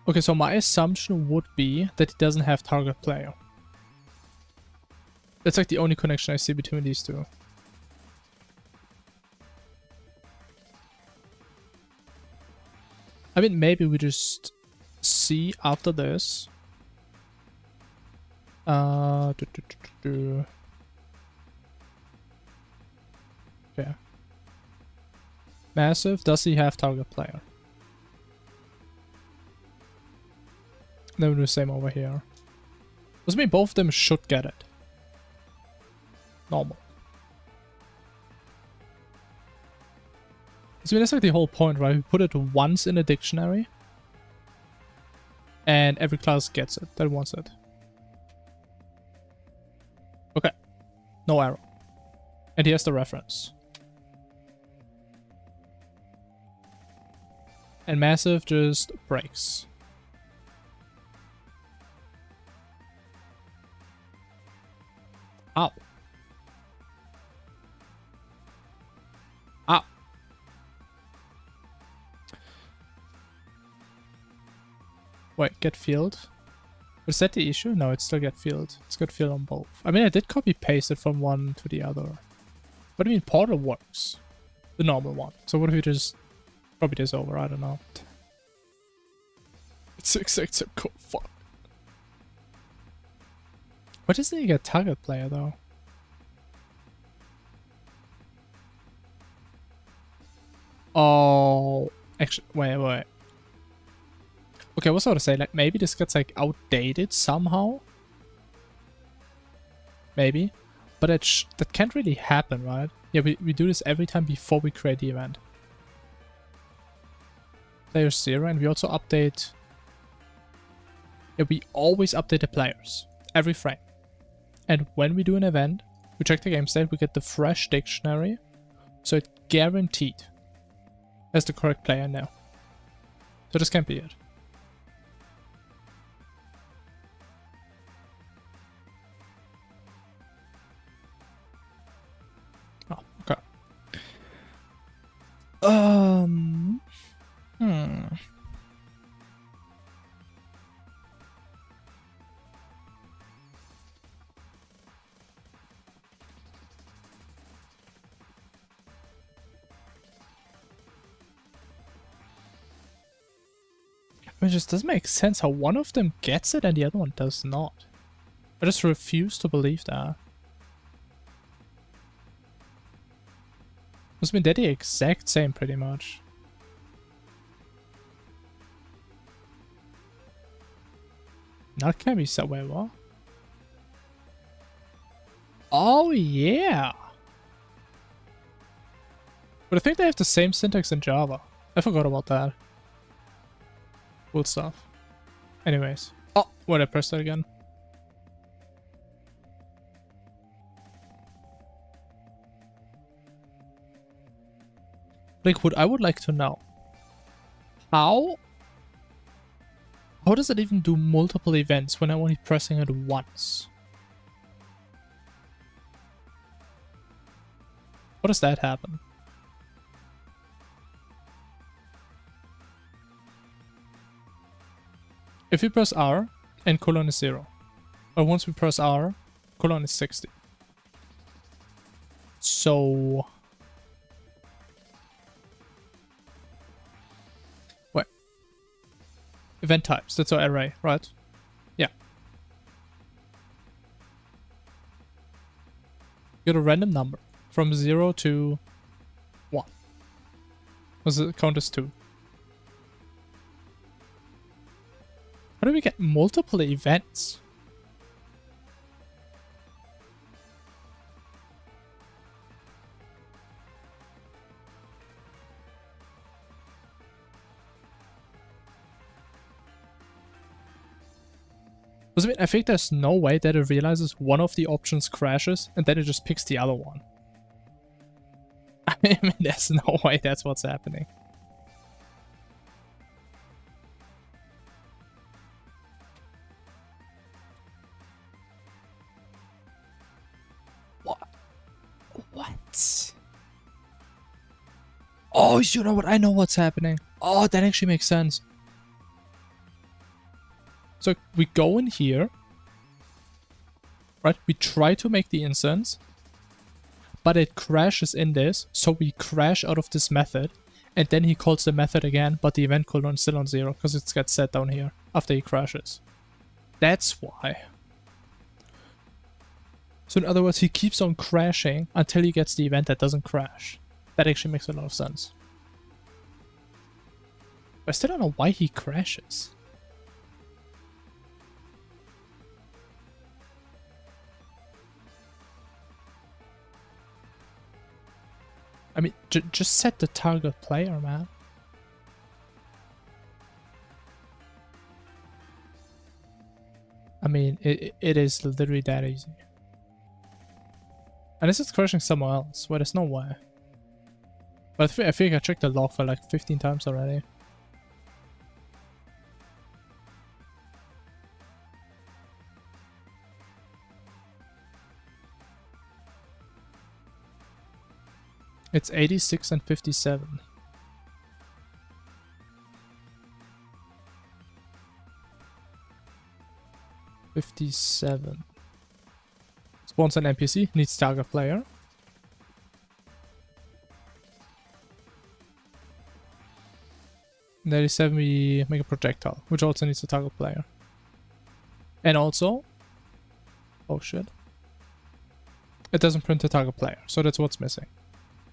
Okay, so my assumption would be that he doesn't have target player. That's like the only connection I see between these two. I mean, maybe we just see after this. Okay. Massive, does he have target player? Then we do the same over here. Does mean both of them should get it. Normal. I mean, that's like the whole point, right? We put it once in a dictionary. And every class gets it that wants it. Okay. No error. And here's the reference. And massive just breaks. Ow. Ow. Wait, get field? Was that the issue? No, it's still get field. It's got field on both. I mean, I did copy paste it from one to the other. But I mean, portal works. The normal one. So what if we just copy this over? I don't know. It's the exact same code. Fuck. Why doesn't he get target player though? Oh, actually, wait. Okay, what's I to say? Like maybe this gets like outdated somehow. Maybe, but that can't really happen, right? Yeah, we do this every time before we create the event. Player 0, and we also update. Yeah, we always update the players every frame. And when we do an event, we check the game state, we get the fresh dictionary, so it guaranteed has the correct player now. So this can't be it. Oh, okay. Hmm. It just doesn't make sense how one of them gets it and the other one does not. I just refuse to believe that. I mean, they're the exact same pretty much. That can be somewhere, what? Oh yeah! But I think they have the same syntax in Java. I forgot about that. Cool stuff. Anyways. Oh, wait, I pressed that again. Like, what I would like to know. How does it even do multiple events when I'm only pressing it once? How does that happen? If we press R and colon is 0. Or once we press R, colon is 60. So... Wait. Event types, that's our array, right? Yeah. Get a random number from 0 to 1. Was it count as 2? How do we get multiple events? I think there's no way that it realizes one of the options crashes and then it just picks the other one. I mean, there's no way that's what's happening. What? Oh, you know what? I know what's happening. Oh, that actually makes sense. So we go in here, right? We try to make the instance, but it crashes in this. So we crash out of this method, and then he calls the method again, but the event colon is still on 0 because it gets set down here after he crashes. That's why. So in other words, he keeps on crashing until he gets the event that doesn't crash. That actually makes a lot of sense. But I still don't know why he crashes. I mean, just set the target player, man. I mean, it is literally that easy. Unless it's crashing somewhere else, where there's no way. But I think I checked the log for like 15 times already. It's 86 and 57. Spawns an NPC, needs target player. And 87 we make a projectile, which also needs a target player. And also... Oh shit. It doesn't print a target player, so that's what's missing.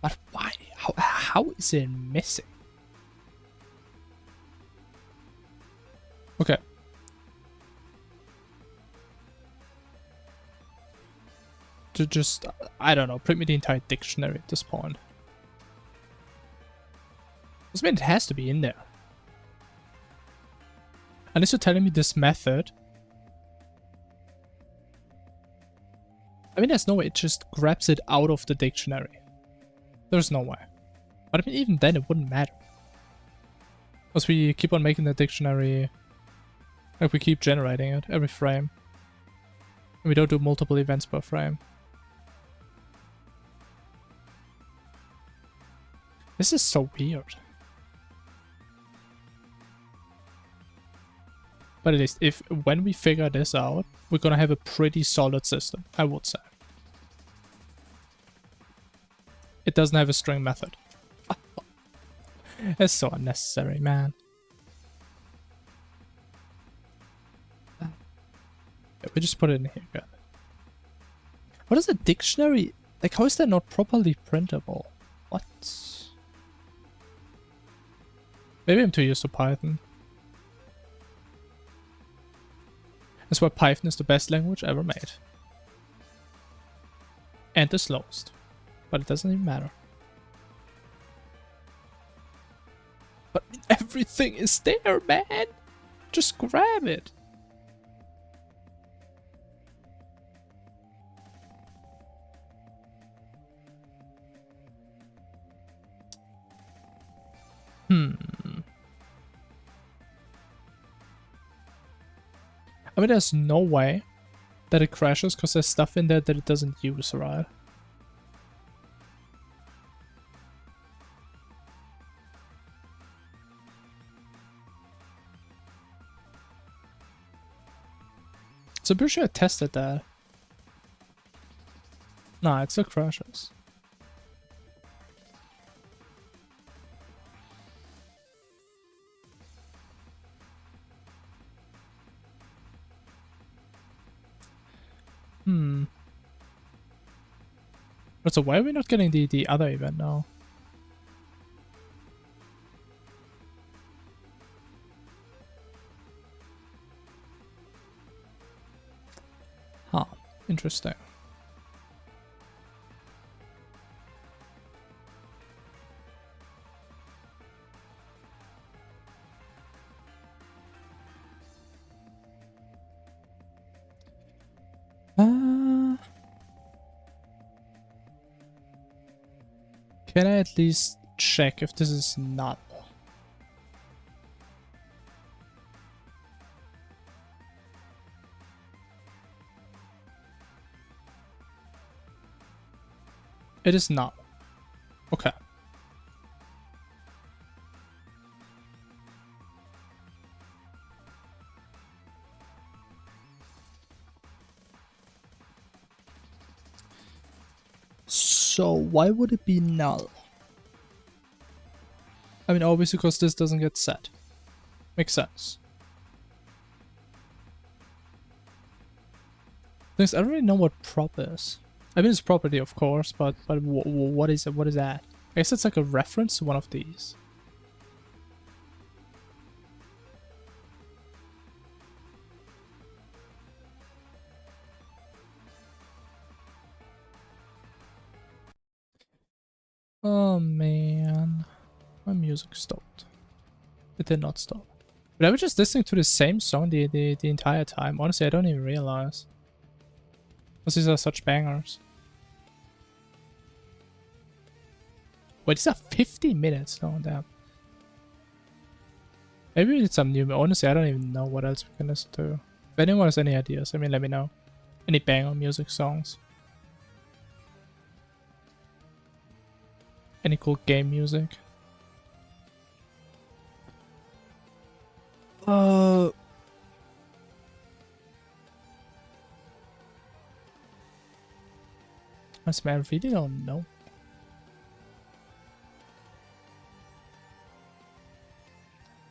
But why? How is it missing? Okay. To just, I don't know, print me the entire dictionary at this point. This means it has to be in there. Unless you're telling me this method. I mean, there's no way it just grabs it out of the dictionary. There's no way. But I mean, even then it wouldn't matter. Because we keep on making the dictionary, like we keep generating it every frame. And we don't do multiple events per frame. This is so weird. But at least when we figure this out, we're gonna have a pretty solid system, I would say. It doesn't have a string method. It's so unnecessary, man. Yeah, we just put it in here, got it. What is a dictionary? Like, how is that not properly printable? What? Maybe I'm too used to Python. That's why Python is the best language ever made. And the slowest. But it doesn't even matter. But everything is there, man! Just grab it! I mean, there's no way that it crashes because there's stuff in there that it doesn't use, right? So I'm pretty sure I tested that. Nah, it still crashes. But so why are we not getting the other event now? Huh, interesting. Can I at least check if this is null? It is null. Okay. So why would it be null? I mean, obviously because this doesn't get set. Makes sense. Things I don't really know what prop is. I mean, it's property, of course, but what is it? What is that? I guess it's like a reference to one of these. Oh man, my music stopped. It did not stop. But I was just listening to the same song the entire time. Honestly, I don't even realize. Because these are such bangers. Wait, these are 50 minutes? Oh, damn. Maybe we need some new... Honestly, I don't even know what else we can listen to. If anyone has any ideas, I mean, let me know. Any banger music songs. Any cool game music. I really don't know.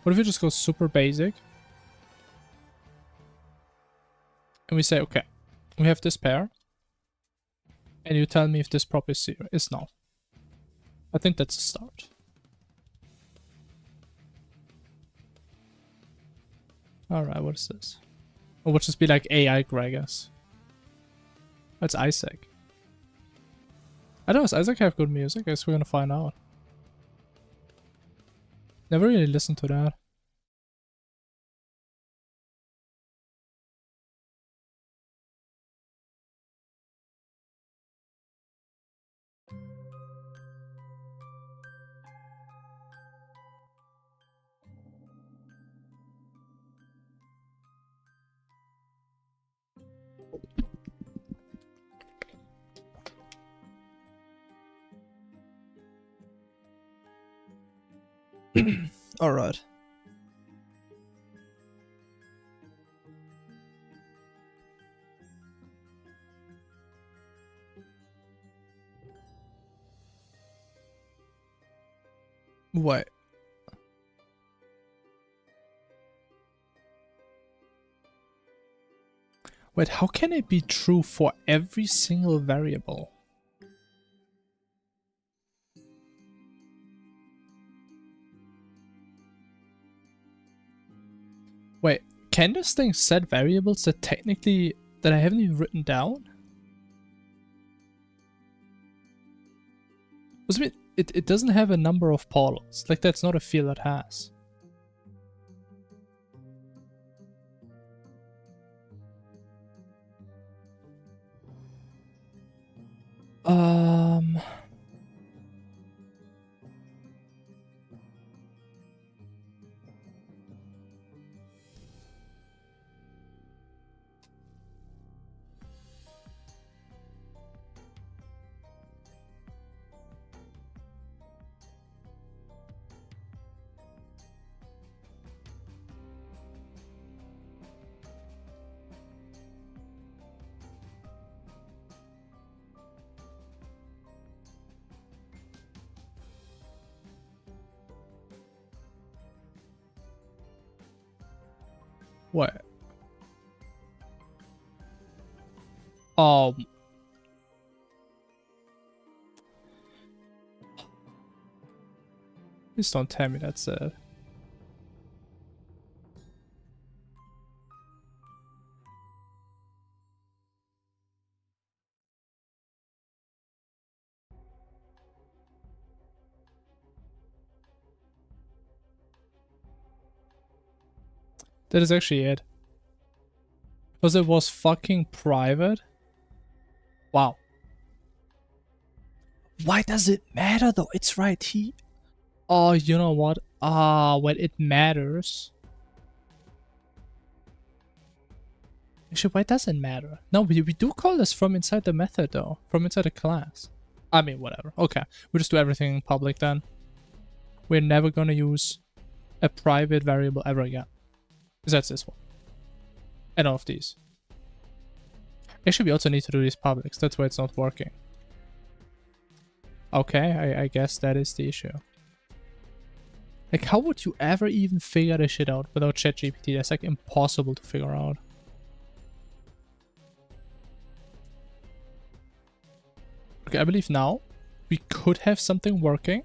What if we just go super basic? And we say, okay, we have this pair. And you tell me if this prop is zero. It's not. I think that's a start. Alright, what is this? Or would just be like AI Gregas. That's Isaac. I don't know, does Isaac have good music? I guess we're gonna find out. Never really listened to that. Alright. Wait. Wait, how can it be true for every single variable? Wait, can this thing set variables that technically that I haven't even written down? What do you mean? It doesn't have a number of portals. Like, that's not a field it has. What? Please don't tell me that's it. That is actually it. Because it was fucking private. Wow. Why does it matter though? It's right here. Oh, you know what? Well, it matters. Actually, why does it matter? No, we do call this from inside the method though. From inside the class. I mean, whatever. Okay. We'll just do everything in public then. We're never gonna use a private variable ever again. Because that's this one. And all of these. Actually, we also need to do these publics. That's why it's not working. Okay, I guess that is the issue. Like, how would you ever even figure this shit out without ChatGPT? That's like impossible to figure out. Okay, I believe now we could have something working.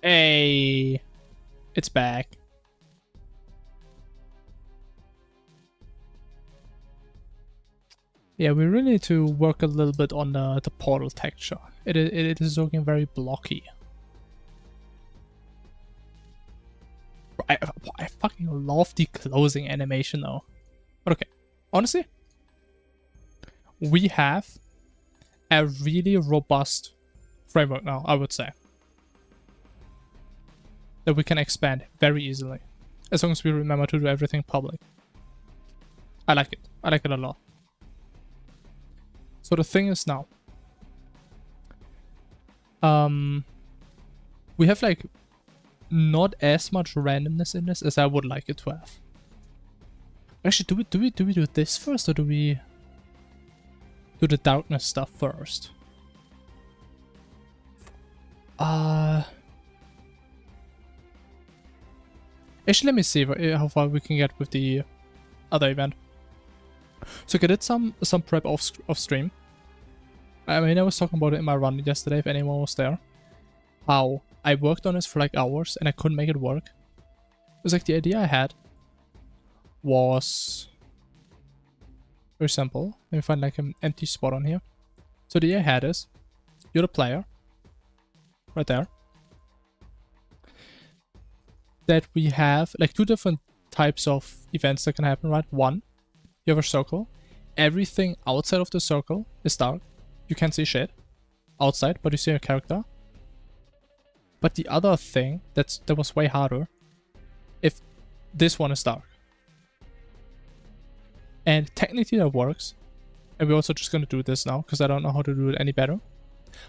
Hey, it's back. Yeah, we really need to work a little bit on the portal texture. It is looking very blocky. I fucking love the closing animation though. But okay, honestly, we have a really robust framework now, I would say. That we can expand very easily. As long as we remember to do everything public. I like it. I like it a lot. So the thing is now, we have like not as much randomness in this as I would like it to have. Actually, do we do this first, or do we do the darkness stuff first? Actually, let me see how far we can get with the other event. So I did some prep off stream. I mean, I was talking about it in my run yesterday, if anyone was there. How I worked on this for like hours and I couldn't make it work. It was like the idea I had was very simple. Let me find like an empty spot on here. So the idea I had is, you're the player, right there. That we have like two different types of events that can happen, right? One, you have a circle. Everything outside of the circle is dark. You can't see shit outside, but you see your character. But the other thing that was way harder, if this one is dark. And technically that works. And we're also just gonna do this now, because I don't know how to do it any better.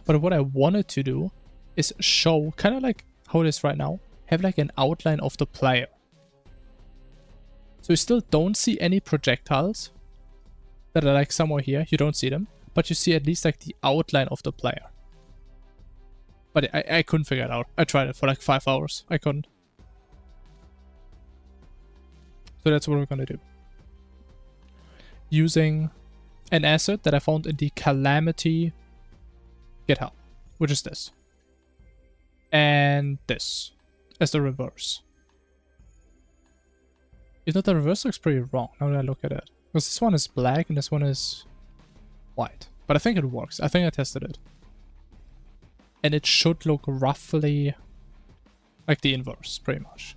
But what I wanted to do is show, kind of like how it is right now, have like an outline of the player. So you still don't see any projectiles that are like somewhere here. You don't see them, but you see at least like the outline of the player. But I couldn't figure it out. I tried it for like 5 hours. I couldn't. So that's what we're gonna do. Using an asset that I found in the Calamity GitHub, which is this. And this as the reverse. You know, the reverse looks pretty wrong now that I look at it. Because this one is black and this one is white. But I think it works. I think I tested it. And it should look roughly like the inverse, pretty much.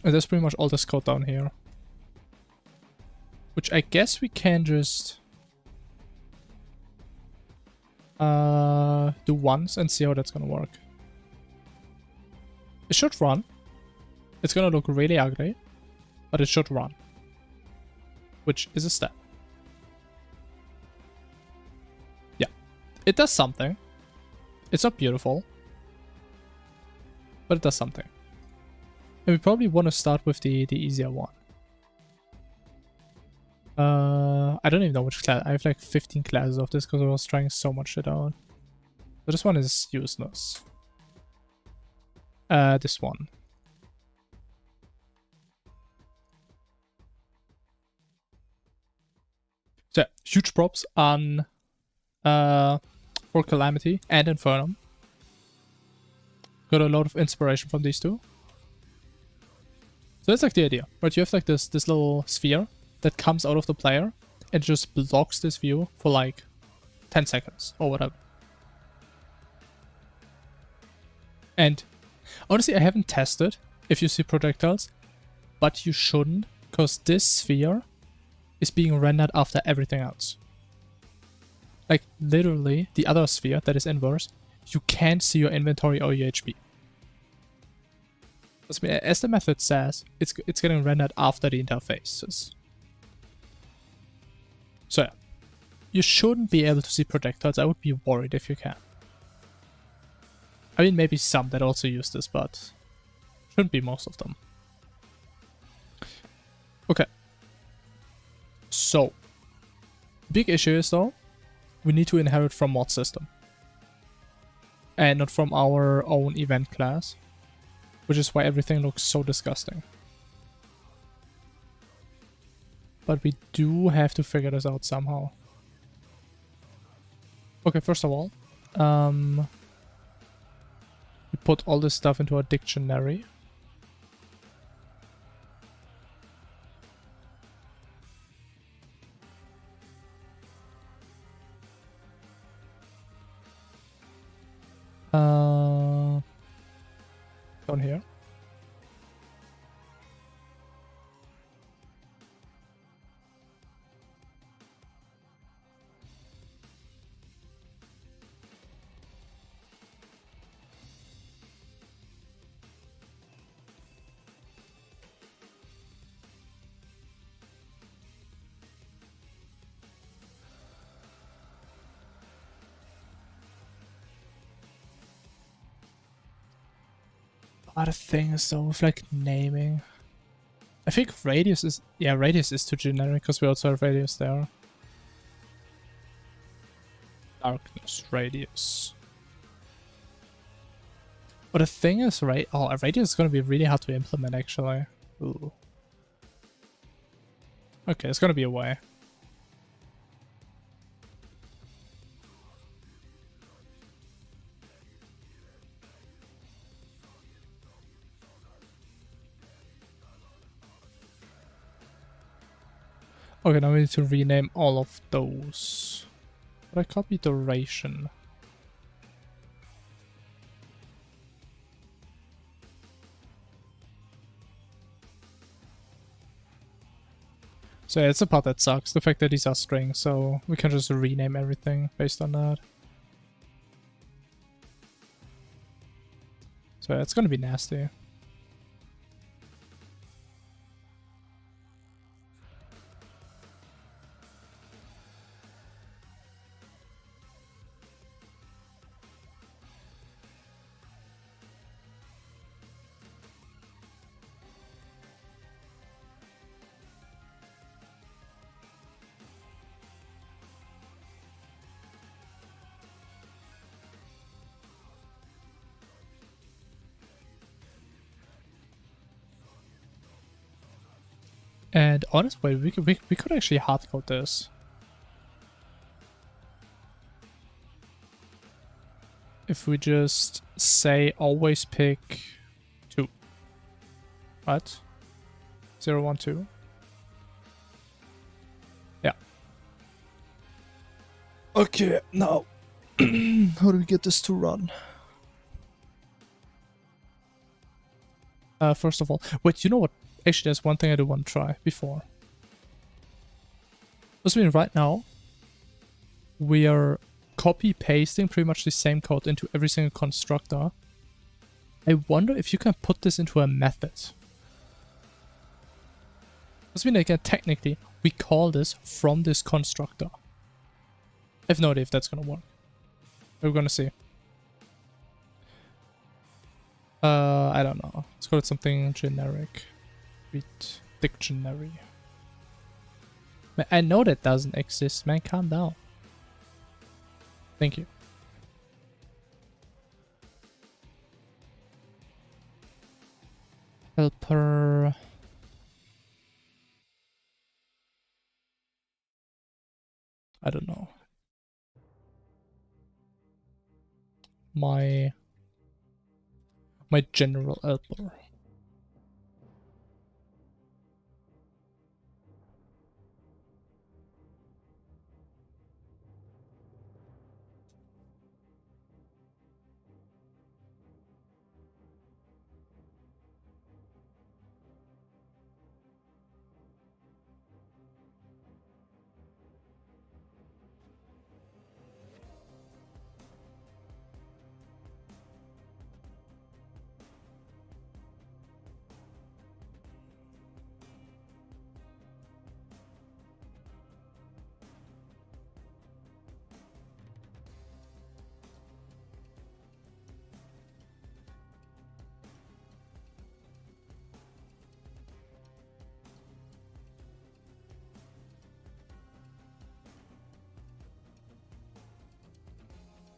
And that's pretty much all this code down here. Which I guess we can just do once and see how that's gonna work. It should run. It's gonna look really ugly, but it should run. Which is a step. Yeah. It does something. It's not beautiful, but it does something. And we probably want to start with the easier one. I don't even know which class. I have like 15 classes of this because I was trying so much shit out. So this one is useless. This one. So huge props on for Calamity and Infernum. Got a lot of inspiration from these two. So that's like the idea, right? You have like this little sphere that comes out of the player and just blocks this view for like 10 seconds or whatever. And honestly, I haven't tested if you see projectiles, but you shouldn't, because this sphere is being rendered after everything else. Like literally the other sphere that is inverse, you can't see your inventory or your HP. As the method says, it's getting rendered after the interfaces. So yeah, you shouldn't be able to see projectiles. I would be worried if you can. I mean, maybe some that also use this, but shouldn't be most of them. Okay. So, big issue is though, we need to inherit from mod system. And not from our own event class. Which is why everything looks so disgusting. But we do have to figure this out somehow. Okay, first of all, we put all this stuff into a dictionary. Down here. Other things though with like naming. I think radius is, yeah, radius is too generic because we also have radius there. Darkness radius. But the thing is, right? Oh, a radius is gonna be really hard to implement actually. Ooh. Okay, it's gonna be a way. Okay, now we need to rename all of those. But I copy duration. So yeah, it's the part that sucks, the fact that these are strings, so we can just rename everything based on that. So yeah, it's gonna be nasty. And honestly, we could actually hardcode this. If we just say always pick 2. Right? 0, 1, 2. Yeah. Okay, now how do we get this to run? First of all, wait, you know what? Actually, there's one thing I do want to try before. I mean, right now, we are copy-pasting pretty much the same code into every single constructor. I wonder if you can put this into a method. I mean, again, technically, we call this from this constructor. I have no idea if that's gonna work. We're gonna see. I don't know. Let's call it something generic. Read dictionary. Man, I know that doesn't exist, man. Calm down. Thank you. Helper. I don't know. My general helper.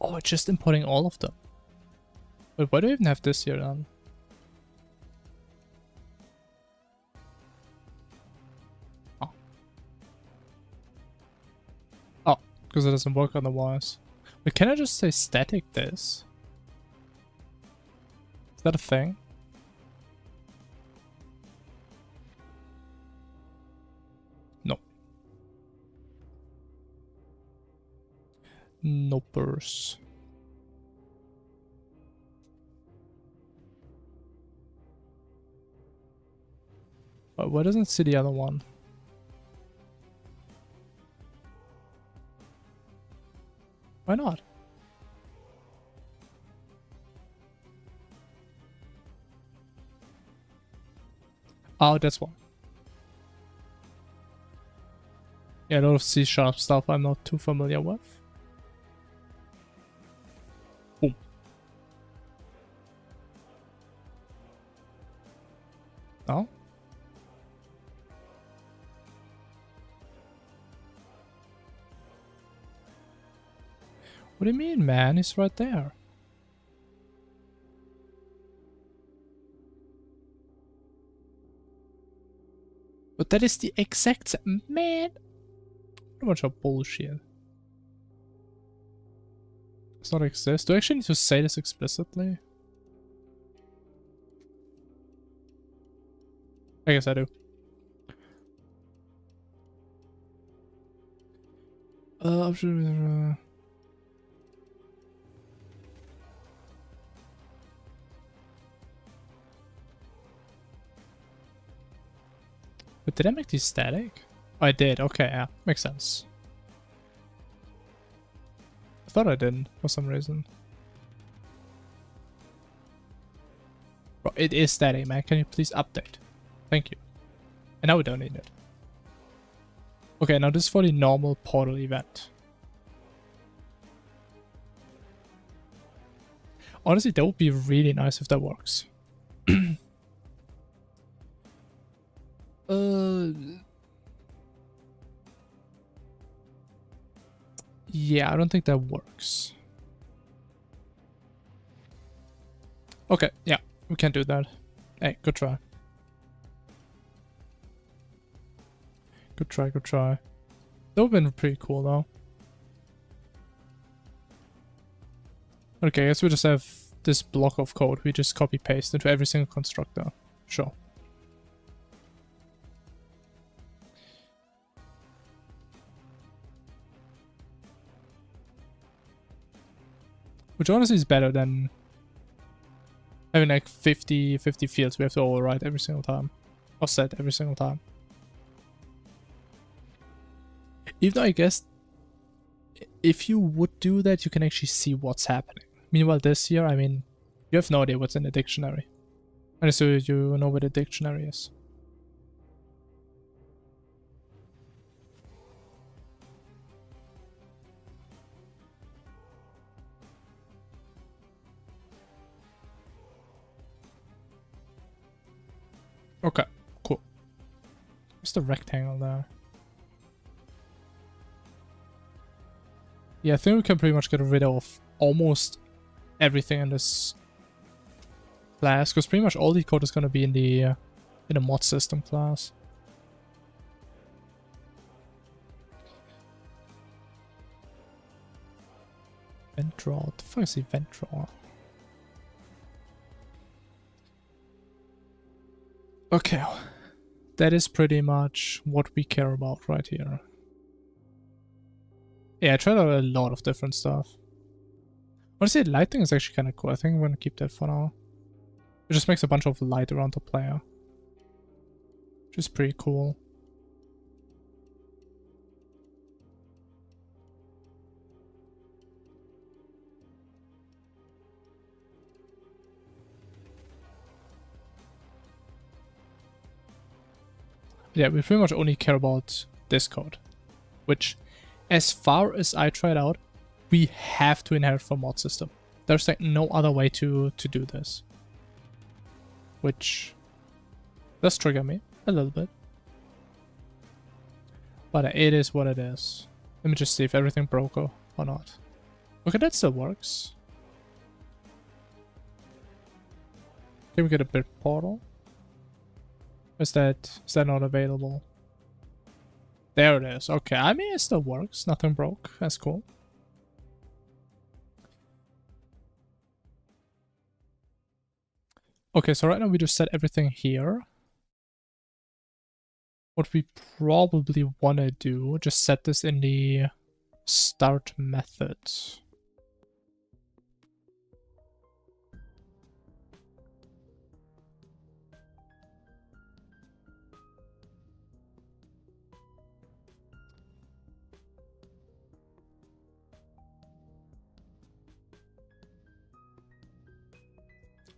Oh, it's just importing all of them. Wait, why do I even have this here then? Oh. Oh, because it doesn't work otherwise. But can I just say static this? Is that a thing? No. Nopers. But why doesn't it see the other one? Why not? Oh, that's one. Yeah, a lot of C# stuff I'm not too familiar with. Boom. No? What do you mean, man? He's right there. But that is the exact man. What a bunch of bullshit. Does not exist. Do I actually need to say this explicitly? I guess I do. But did I make these static? Oh, I did. Okay, yeah. Makes sense. I thought I didn't for some reason. Bro, it is static, man. Can you please update? Thank you. And now we don't need it. Okay, now this is for the normal portal event. Honestly, that would be really nice if that works. Yeah, I don't think that works. Okay, yeah, we can do that. Hey, good try. Good try, good try. That would have been pretty cool though. Okay, I guess we just have this block of code we just copy paste into every single constructor. Sure. Which honestly is better than having like 50 fields we have to overwrite every single time. Or set every single time. Even though I guess if you would do that, you can actually see what's happening. Meanwhile, this year, I mean, you have no idea what's in the dictionary. And so you know where the dictionary is. Okay, cool. What's the rectangle there? Yeah, I think we can pretty much get rid of almost everything in this class, because pretty much all the code is going to be in the mod system class. Event draw. What the fuck is event draw? Okay, that is pretty much what we care about right here. Yeah, I tried out a lot of different stuff. Honestly, lighting is actually kind of cool. I think I'm going to keep that for now. It just makes a bunch of light around the player, which is pretty cool. Yeah, we pretty much only care about this code, which, as far as I tried out, we have to inherit from mod system. There's like no other way to do this, which does trigger me a little bit, but it is what it is. Let me just see if everything broke or not. Okay, that still works. Can we get a bit portal? Is that not available? There it is. Okay, I mean, it still works. Nothing broke. That's cool. Okay, so right now we just set everything here. What we probably want to do, just set this in the start method.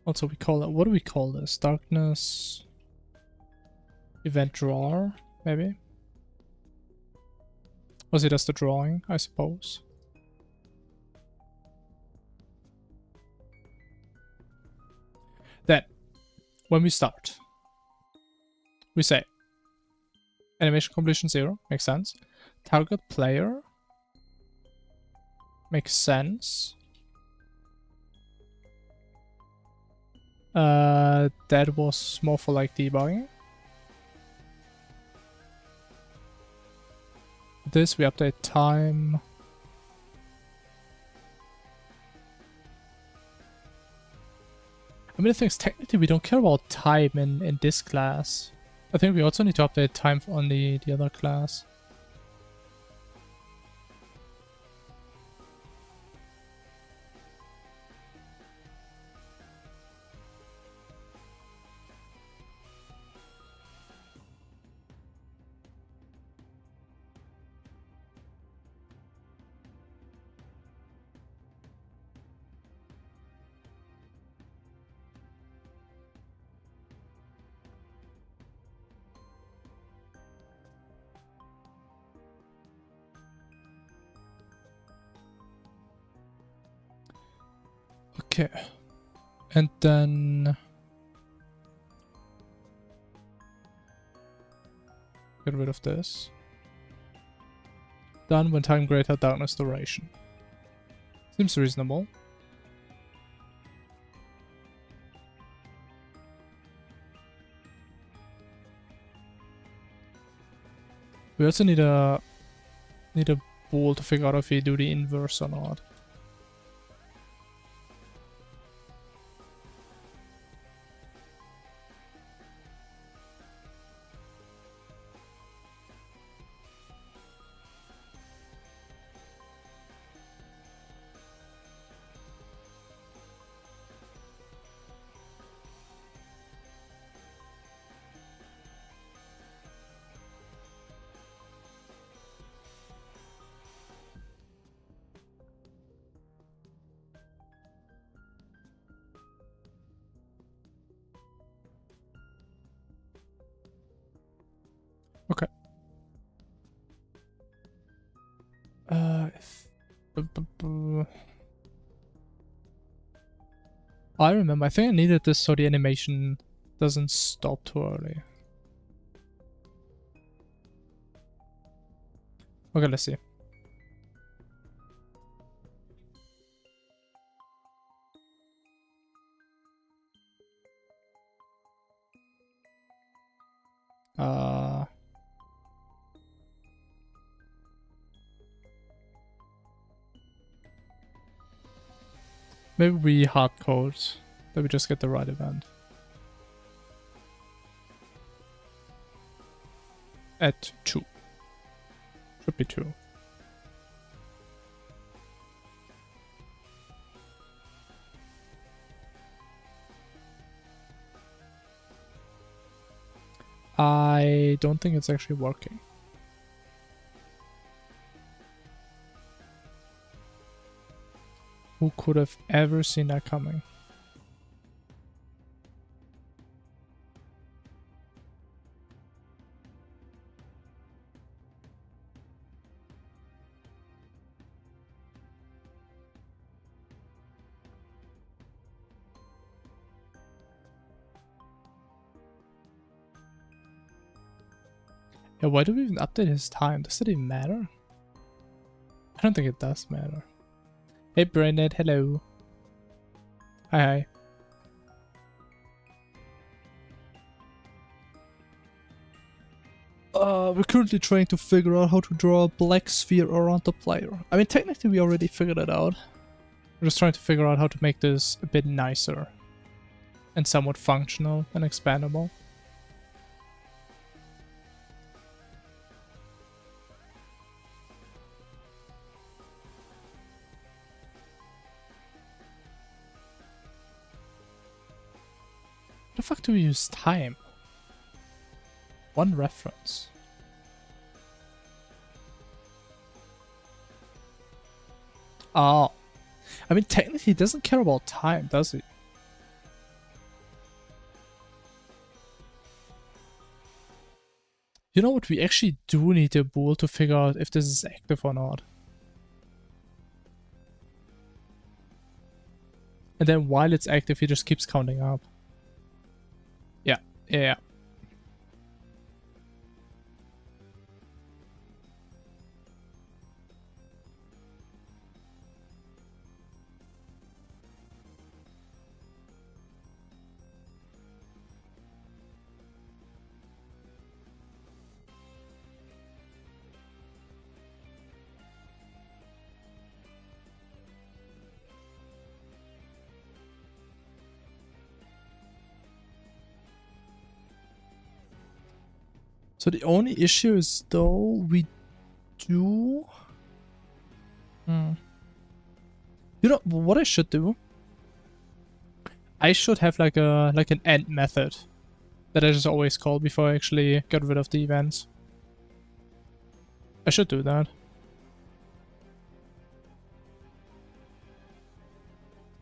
Also, we call it, what do we call this? Darkness event drawer, maybe? Was it just the drawing, I suppose? Then, when we start, we say animation completion 0, makes sense. Target player, makes sense. That was more for like debugging. This we update time. I mean, the thing is, technically we don't care about time in this class. I think we also need to update time on the other class. Okay, and then get rid of this. Done when time greater darkness duration. Seems reasonable. We also need a bool to figure out if we do the inverse or not. Okay. I remember. I think I needed this so the animation doesn't stop too early. Okay, let's see. Maybe we hardcode that we just get the right event. At 2. Should be 2. I don't think it's actually working. Who could have ever seen that coming? Yeah, why do we even update his time? Does it even matter? I don't think it does matter. Hey Brandon, hello. Hi. We're currently trying to figure out how to draw a black sphere around the player. I mean, technically we already figured it out. We're just trying to figure out how to make this a bit nicer and somewhat functional and expandable. The fuck do we use time? One reference. Oh. I mean, technically he doesn't care about time, does he? You know what? We actually do need a bool to figure out if this is active or not. And then while it's active, he just keeps counting up. Yeah. So the only issue is though we do... You know what I should do? I should have like an end method that I just always call before I actually get rid of the events. I should do that.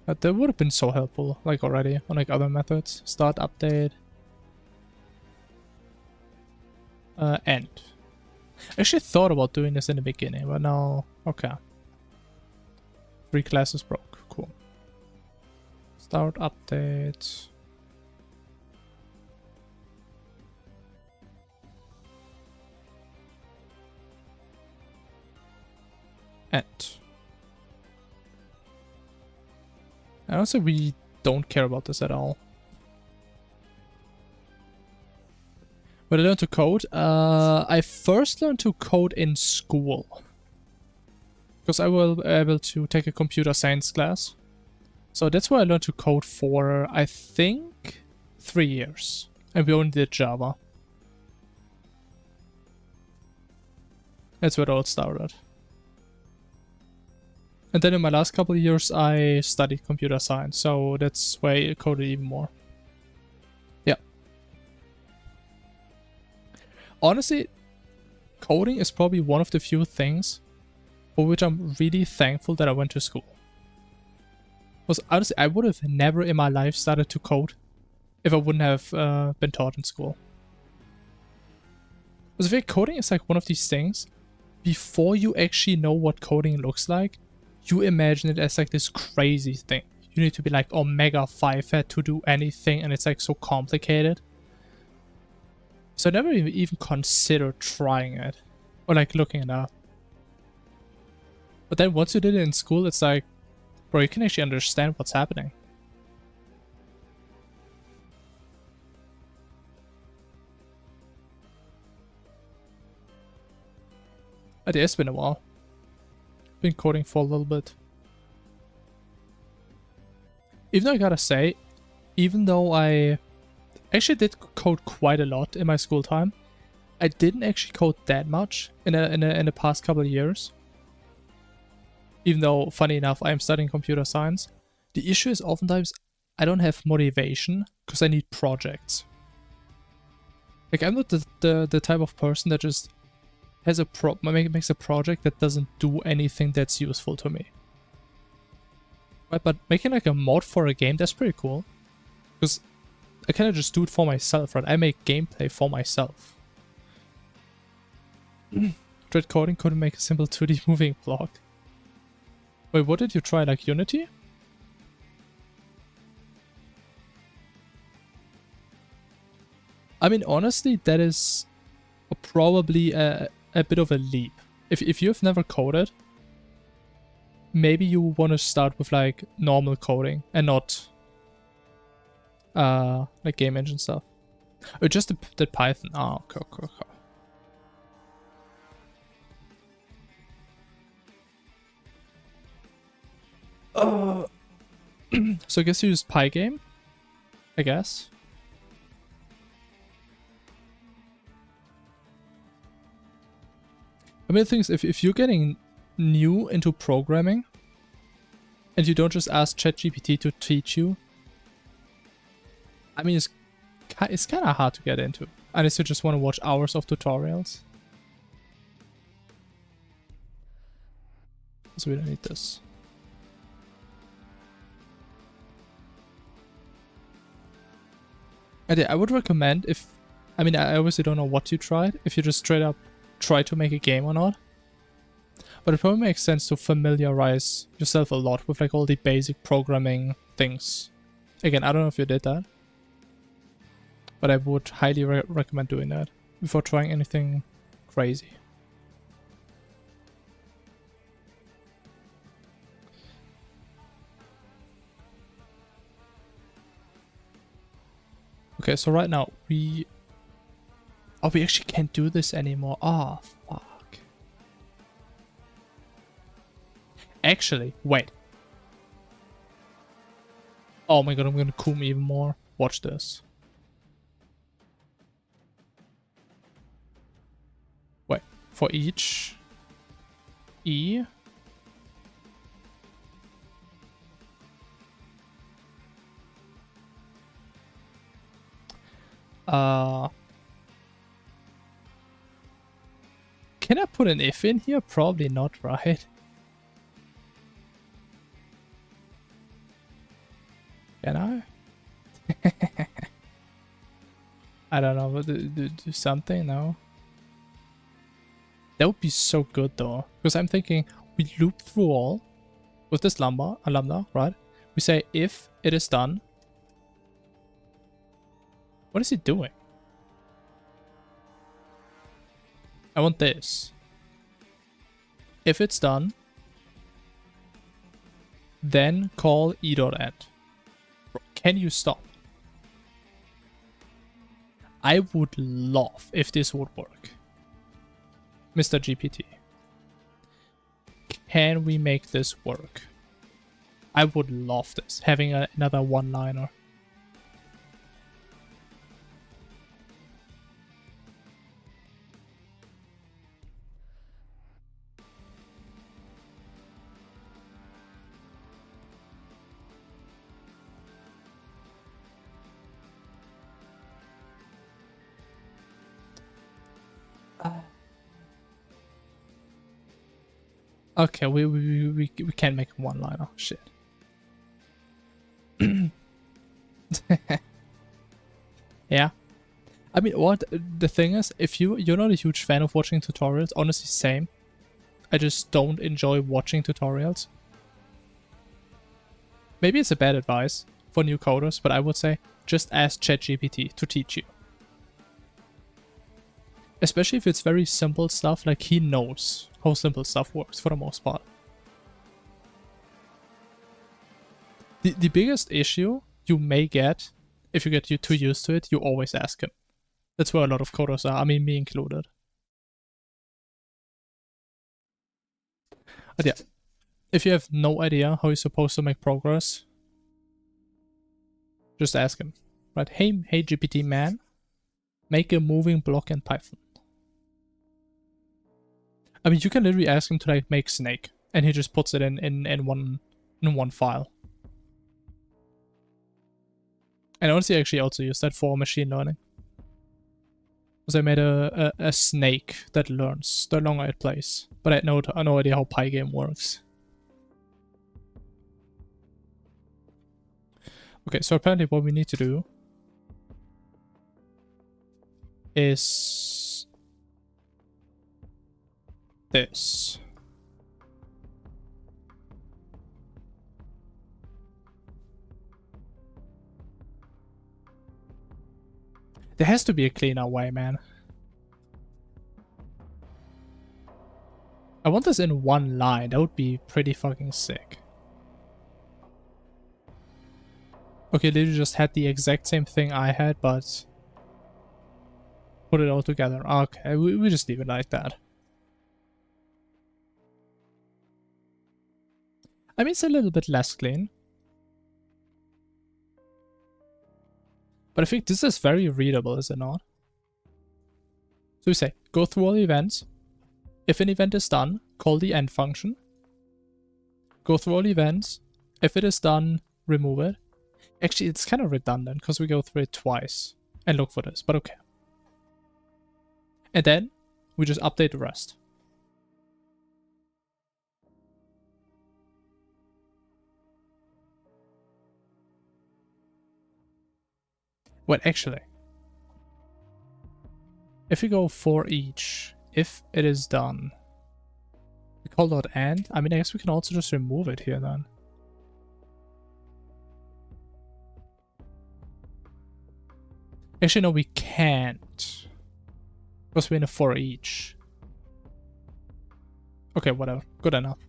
That would have been so helpful, like already, on like other methods. Start, update. End. I actually thought about doing this in the beginning, but now, okay. 3 classes broke, cool. Start, update. End. And also we don't care about this at all. When I learned to code, I first learned to code in school. Because I was able to take a computer science class. So that's where I learned to code for, I think, 3 years. And we only did Java. That's where it all started. And then in my last couple of years, I studied computer science. So that's where I coded even more. Yeah. Honestly, coding is probably one of the few things for which I'm really thankful that I went to school. Because honestly, I would have never in my life started to code if I wouldn't have been taught in school. Because I think coding is like one of these things, before you actually know what coding looks like, you imagine it as like this crazy thing. You need to be like Omega 5-hat to do anything, and it's like so complicated. So I never even considered trying it or like looking it up. But then once you did it in school, it's like, bro, you can actually understand what's happening. It has been a while. Been coding for a little bit. Even though I gotta say, even though I actually did code quite a lot in my school time, I didn't actually code that much in the past couple of years. Even though, funny enough, I am studying computer science. The issue is oftentimes I don't have motivation because I need projects. Like, I'm not the type of person that just has a makes a project that doesn't do anything that's useful to me. Right, but making like a mod for a game, that's pretty cool. Because I kind of just do it for myself, right? I make gameplay for myself. Dread coding couldn't make a simple 2D moving block. Wait, what did you try, like Unity? I mean, honestly, that is probably a bit of a leap. If you've never coded, maybe you want to start with like normal coding and not like game engine stuff. Or just the Python. Oh, okay. So I guess you use Pygame, I guess. I mean, the thing is, if you're getting new into programming and you don't just ask ChatGPT to teach you, I mean, it's kind of hard to get into, unless you just want to watch hours of tutorials. So we don't need this. And yeah, I would recommend I mean, I obviously don't know what you tried, if you just straight up try to make a game or not. But it probably makes sense to familiarize yourself a lot with like all the basic programming things. Again, I don't know if you did that, but I would highly recommend doing that before trying anything crazy. Okay, so right now we actually can't do this anymore. Ah, oh, fuck. Actually, wait. Oh my god, I'm gonna coom even more. Watch this. Wait, for each E. Can I put an if in here? Probably not, right? Can I? I don't know, but do something, no? That would be so good though, because I'm thinking we loop through all with this lambda, right? We say if it is done. What is he doing? I want this. If it's done, then call e.end. Can you stop? I would love if this would work. Mr. GPT. Can we make this work? I would love this. Having another one-liner. Okay, we can't make one liner. Shit. Yeah. I mean, what the thing is, if you're not a huge fan of watching tutorials, honestly, same. I just don't enjoy watching tutorials. Maybe it's a bad advice for new coders, but I would say just ask ChatGPT to teach you. Especially if it's very simple stuff, like he knows how simple stuff works for the most part. The biggest issue you may get, if you get too used to it, you always ask him. That's where a lot of coders are, I mean me included. But yeah, if you have no idea how you're supposed to make progress, just ask him. Right, hey GPT man, make a moving block in Python. I mean, you can literally ask him to like make snake, and he just puts it in one file. And honestly, I actually also use that for machine learning. Because I made a snake that learns the longer it plays, but I had no idea how Pygame works. Okay, so apparently what we need to do is this. There has to be a cleaner way, man. I want this in one line. That would be pretty fucking sick. Okay, literally just had the exact same thing I had, but put it all together. Okay, we just leave it like that. I mean, it's a little bit less clean. But I think this is very readable, is it not? So we say, go through all events. If an event is done, call the end function. Go through all events. If it is done, remove it. Actually, it's kind of redundant because we go through it twice and look for this, but okay. And then we just update the rest. Well, actually, if we go for each, if it is done, we call dot end. I mean, I guess we can also just remove it here then. Actually, no, we can't. Because we're in a for each. Okay, whatever. Good enough.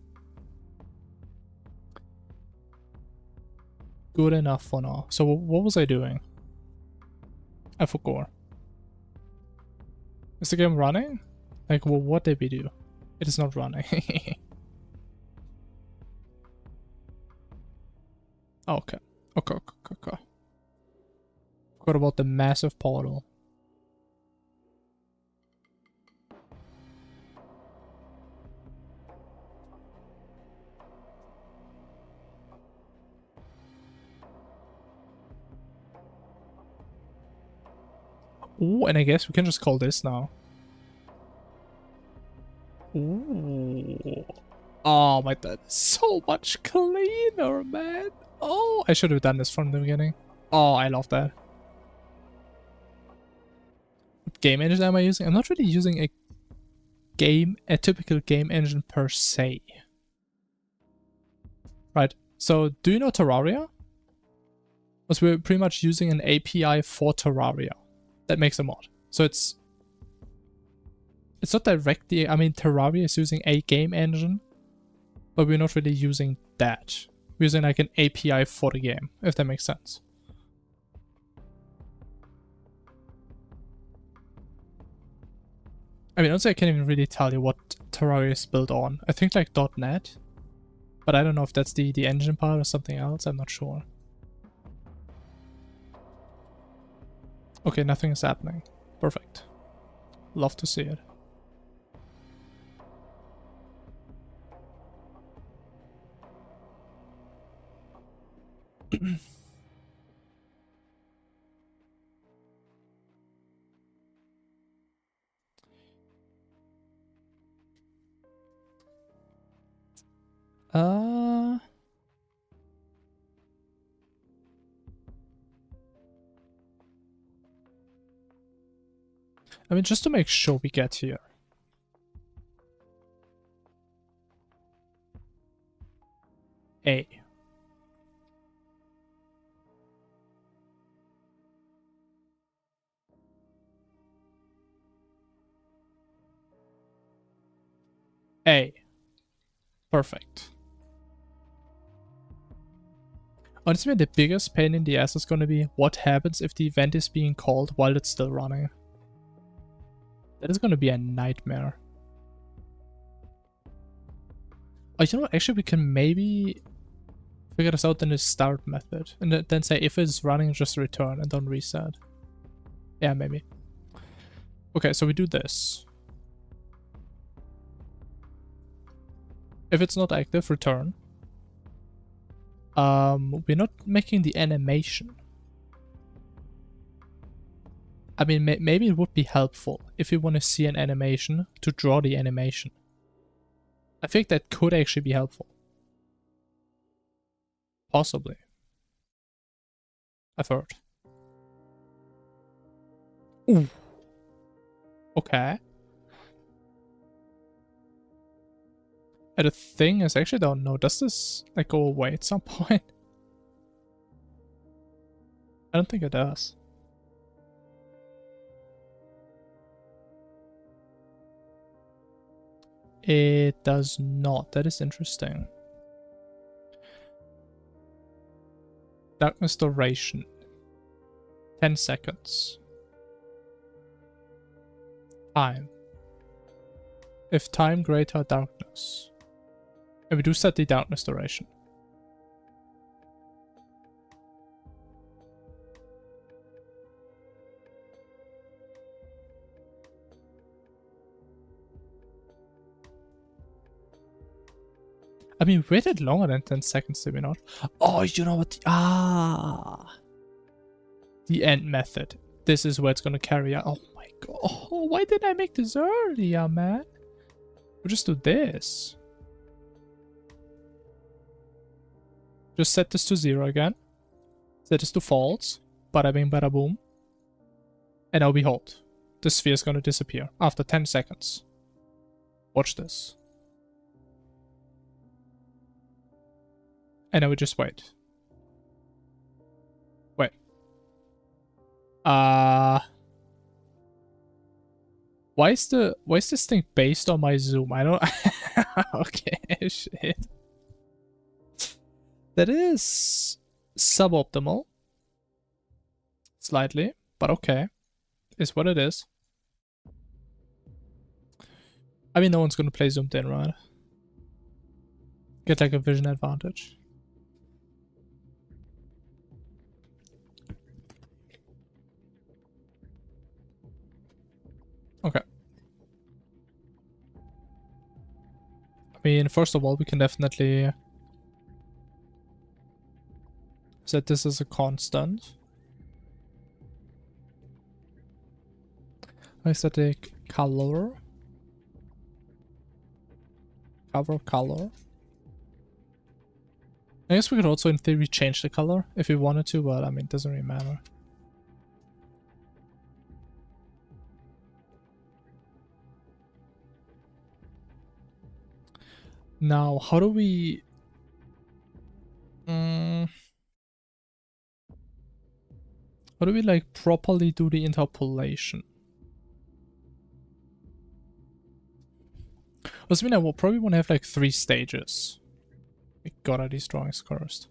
Good enough for now. So what was I doing? I forgot. Is the game running? Like, well, what did we do? It is not running. Okay. Okay. Forgot about the massive portal. Ooh, and I guess we can just call this now. Ooh. Oh my god, so much cleaner, man. Oh, I should have done this from the beginning. Oh, I love that. What game engine am I using? I'm not really using a typical game engine per se. Right, so do you know Terraria? Because we're pretty much using an API for Terraria that makes a mod. So it's not directly, I mean, Terraria is using a game engine, but we're not really using that. We're using like an API for the game, if that makes sense. I mean, honestly, I can't even really tell you what Terraria is built on. I think like .NET, but I don't know if that's the engine part or something else. I'm not sure. Okay, nothing is happening. Perfect. Love to see it. I mean, just to make sure we get here. A. A. Perfect. Honestly, the biggest pain in the ass is going to be what happens if the event is being called while it's still running. That is going to be a nightmare. Oh, you know, actually we can maybe figure this out in the start method. And then say if it's running, just return and don't reset. Yeah, maybe. Okay, so we do this. If it's not active, return. We're not making the animation. I mean, maybe it would be helpful if you want to see an animation to draw the animation. I think that could actually be helpful. Possibly. I've heard. Ooh. Okay. And the thing is, I actually don't know. Does this like go away at some point? I don't think it does. It does not. That is interesting. Darkness duration. 10 seconds. Time. If time greater darkness. And we do set the darkness duration. I mean, we waited longer than 10 seconds, did we not? Oh, you know what? The end method. This is where it's gonna carry out. Oh my god. Oh, why did I make this earlier, man? We'll just do this. Just set this to 0 again. Set this to false. Bada bing, bada boom. And now behold. The sphere is gonna disappear after 10 seconds. Watch this. And now we just wait. Wait. Why is this thing based on my zoom? I don't okay, shit. That is suboptimal. Slightly, but okay. Is what it is. I mean, no one's gonna play zoomed in, right? Get like a vision advantage. Okay. I mean, first of all, we can definitely set this as a constant. Aesthetic color. Cover color. I guess we could also, in theory, change the color if we wanted to, but I mean, it doesn't really matter. Now, how do we... how do we, like, properly do the interpolation? I mean, I will probably want to have, like, 3 stages. We got at these drawings first.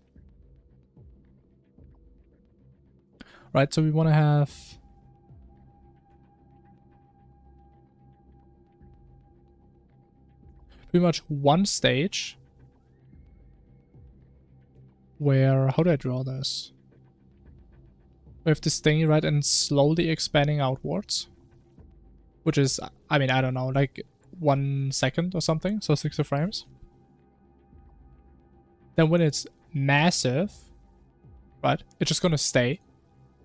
Right, so we want to have... pretty much one stage where, how do I draw this? We have this thingy, right, and slowly expanding outwards, which is, I mean, I don't know, like 1 second or something, so 60 frames. Then when it's massive, right, it's just gonna stay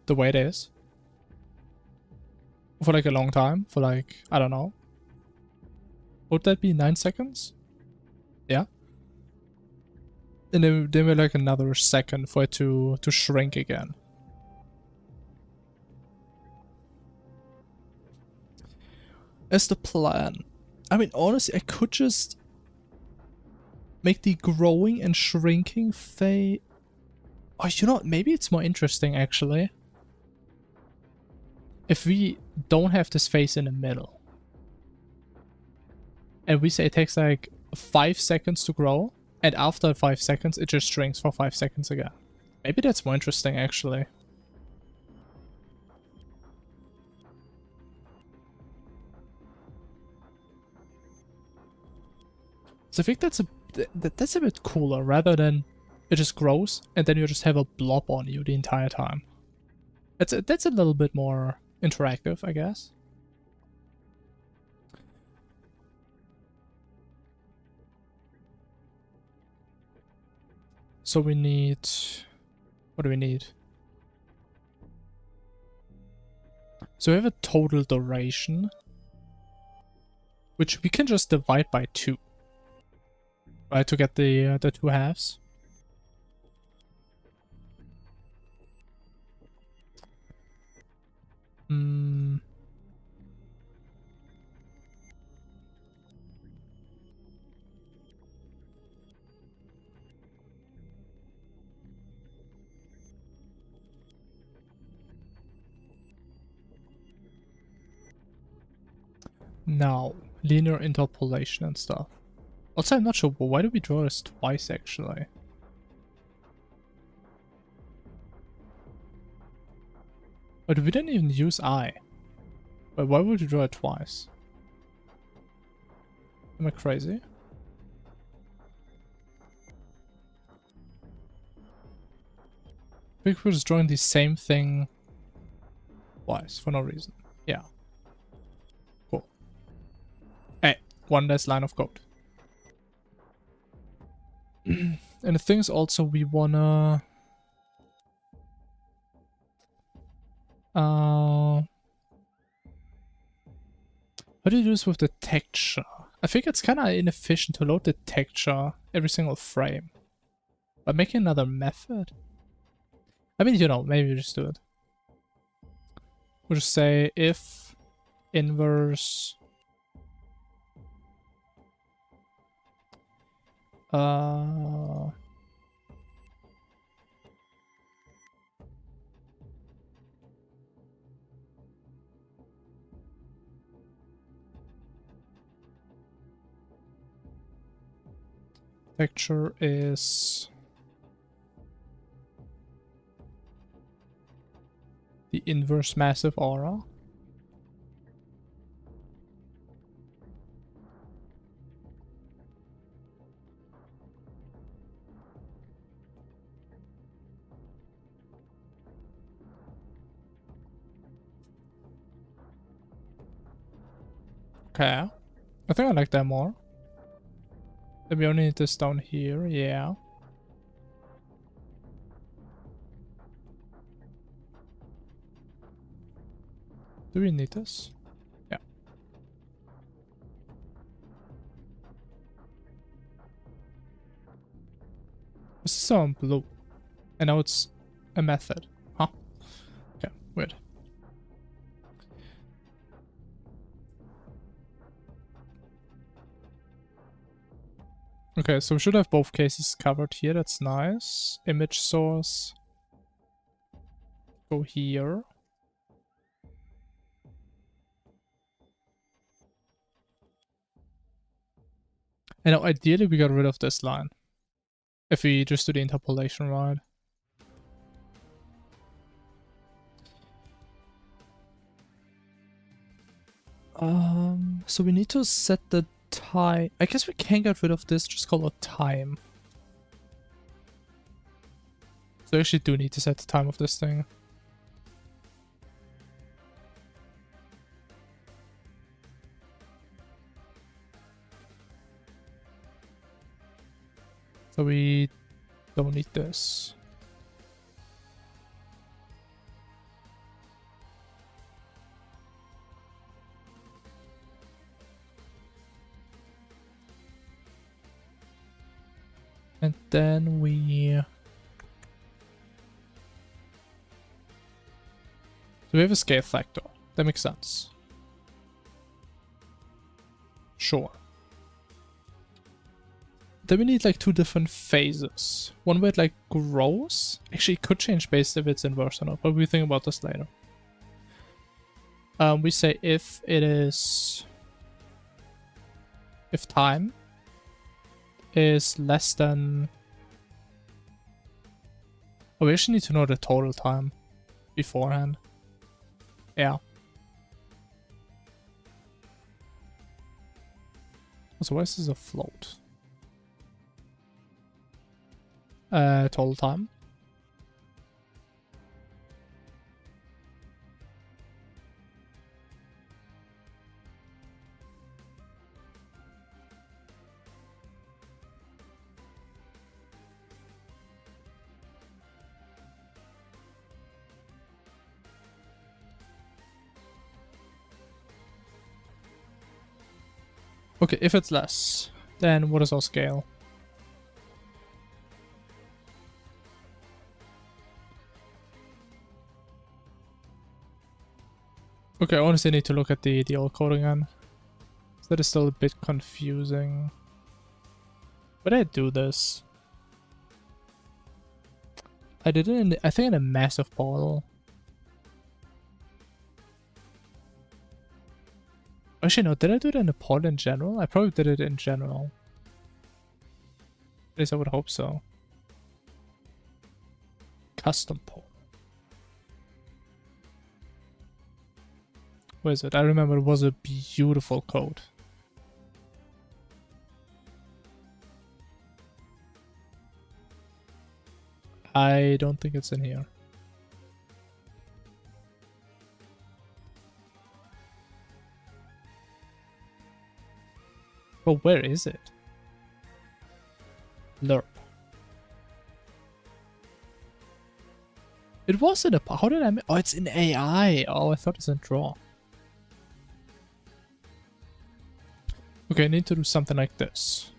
the way it is for like a long time, for like, I don't know. Would that be 9 seconds? Yeah. And then we're like another second for it to shrink again. As the plan. I mean, honestly, I could just make the growing and shrinking phase. Oh, you know what? Maybe it's more interesting, actually, if we don't have this phase in the middle. And we say it takes like 5 seconds to grow, and after 5 seconds, it just shrinks for 5 seconds again. Maybe that's more interesting, actually. So I think that's a bit cooler, rather than it just grows and then you just have a blob on you the entire time. That's a little bit more interactive, I guess. So we need... what do we need? So we have a total duration, which we can just divide by 2. Right, to get the 2 halves. Now, linear interpolation and stuff. Also, I'm not sure, but why do we draw this twice, actually? But we didn't even use I. But why would you draw it twice? Am I crazy? I think we're just drawing the same thing twice, for no reason. Yeah. Cool. Hey, one less line of code. And the thing is also, we wanna... how do you do this with the texture? I think it's kind of inefficient to load the texture every single frame. But making another method? I mean, you know, maybe you just do it. We'll just say if inverse texture is the inverse massive aura. Okay. I think I like that more. Then we only need this down here, yeah. Do we need this? Yeah. This is on blue. And now it's a method. Huh? Okay, weird. Okay, so we should have both cases covered here. That's nice. Image source. Go here. And now ideally we got rid of this line. If we just do the interpolation right. So we need to set the time. I guess we can get rid of this, just call it time. So I actually do need to set the time of this thing. So we don't need this. And then we... So we have a scale factor. That makes sense. Sure. Then we need like two different phases. One where it like grows. Actually, it could change based if it's inverse or not, but we'll think about this later. We say if it is... If time is less than... Oh, we actually need to know the total time beforehand. Yeah. So why is this a float? Total time. Okay, if it's less, then what is our scale? Okay, I honestly need to look at the old code again. That is still a bit confusing. Why did I do this? I did it in, I think in a massive portal. Actually, no, did I do it in a pod in general? I probably did it in general. At least I would hope so. Custom pod. Where is it? I remember it was a beautiful code. I don't think it's in here. But where is it? Lerp. It was in a... How did I... Oh, it's in AI. Oh, I thought it's in draw. Okay, I need to do something like this.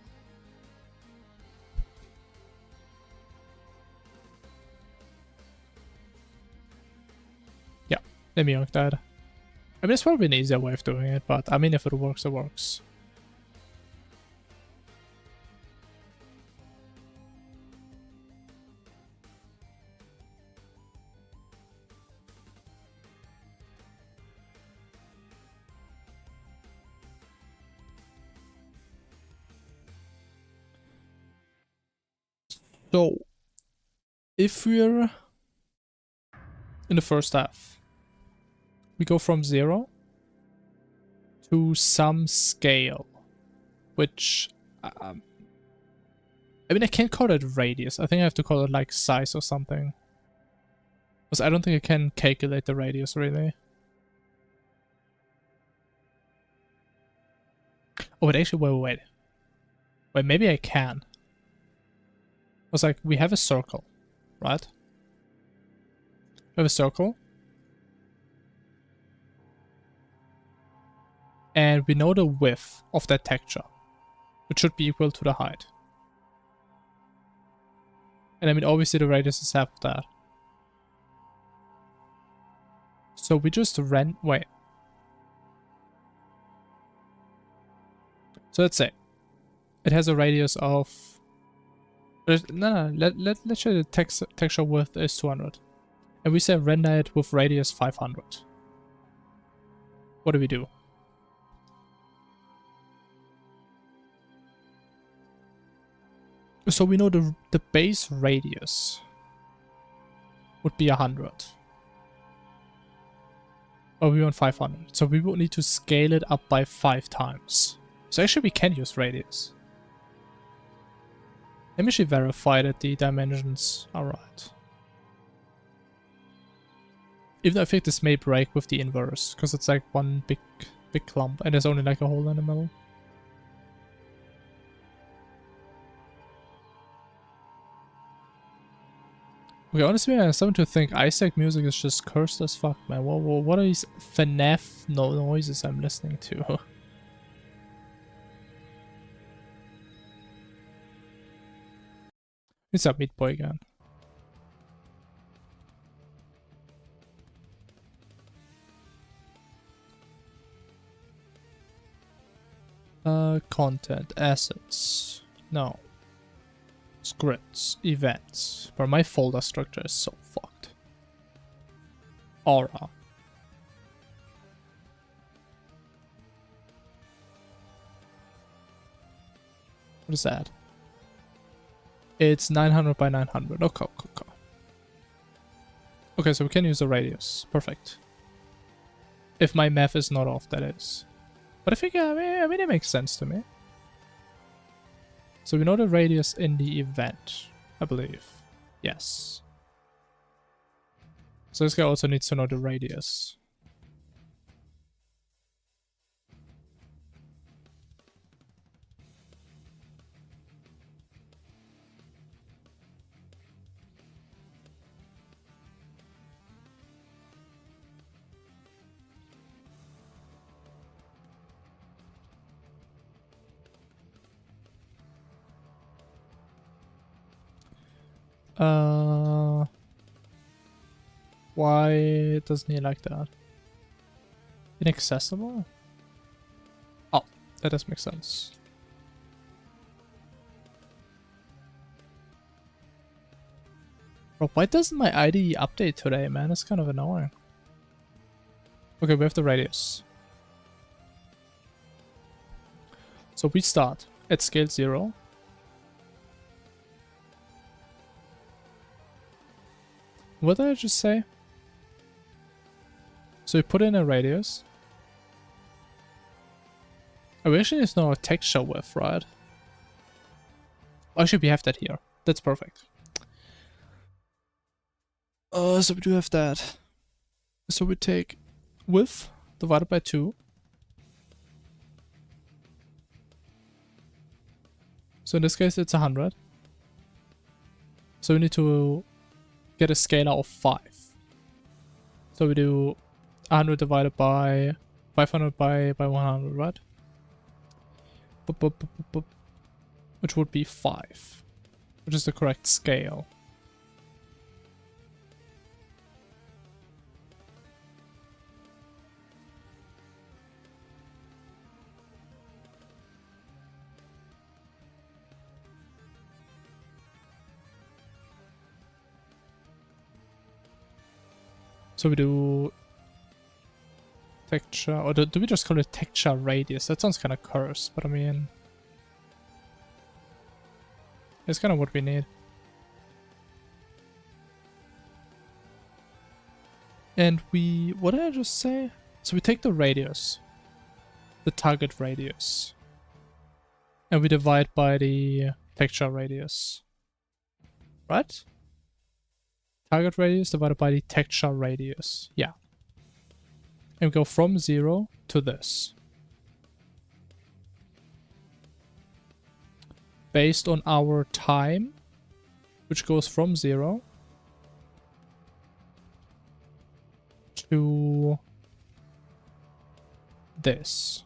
Yeah, let me like that. I mean, it's probably an easier way of doing it, but I mean, if it works, it works. So, if we're in the first half, we go from 0 to some scale, which, I mean, I can't call it radius. I think I have to call it like size or something. Because I don't think I can calculate the radius really. Oh, but actually, wait. Wait, maybe I can. It's like, we have a circle, right? We have a circle. And we know the width of that texture, which should be equal to the height. And I mean, obviously the radius is half of that. So we just wait. So let's say it has a radius of... No, let's say the texture width is 200. And we say render it with radius 500. What do we do? So we know the base radius would be 100. But we want 500. So we would need to scale it up by 5 times So actually we can use radius. Let me actually verify that the dimensions are right. Even though I think this may break with the inverse, because it's like one big clump and there's only like a hole in the middle. Okay, honestly, I'm starting to think Isaac music is just cursed as fuck, man. What are these FNAF noises I'm listening to? It's up Meat Boy again. Content, assets, no. Scripts, events. But my folder structure is so fucked. Aura. What is that? It's 900 by 900. Okay. Okay, so we can use a radius. Perfect. If my math is not off, that is. But I think, I mean, it makes sense to me. So we know the radius in the event, I believe. Yes. So this guy also needs to know the radius. Why doesn't he like that? Inaccessible? Oh, that does make sense. Bro, why doesn't my IDE update today, man? It's kind of annoying. Okay, we have the radius. So we start at scale 0. What did I just say? So we put in a radius. Oh, we actually need to know a texture width, right? Actually, we have that here. That's perfect. So we do have that. So we take width divided by 2. So in this case, it's 100. So we need to get a scalar of 5. So we do 100 divided by 500 by 100, right? Which would be 5, which is the correct scale. So we do texture, or do we just call it texture radius? That sounds kind of cursed, but I mean, it's kind of what we need. And what did I just say? So we take the radius, the target radius, and we divide by the texture radius, right? Target radius divided by the texture radius. Yeah. And we go from 0 to this. Based on our time, which goes from 0 to this.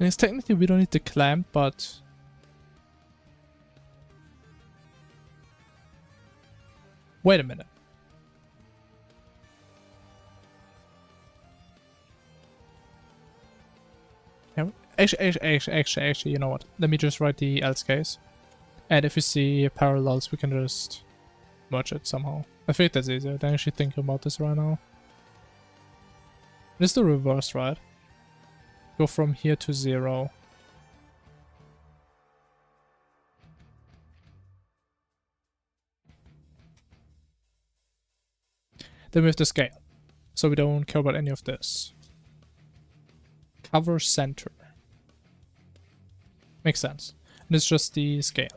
And it's technically we don't need the clamp, but wait a minute. Actually, you know what? Let me just write the else case. And if you see parallels, we can just merge it somehow. I think that's easier than actually thinking about this right now. It's the reverse, right? Go from here to 0. Then we have the scale. So we don't care about any of this. Cover center. Makes sense. And it's just the scale.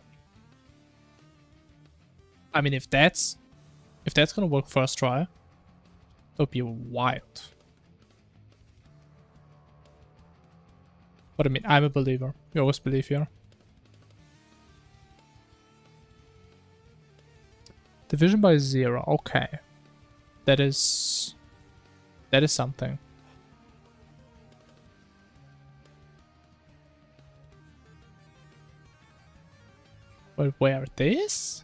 I mean, if that's gonna work first try, that would be wild. But I mean, I'm a believer. You always believe here. Division by 0. Okay. That is something. But where this?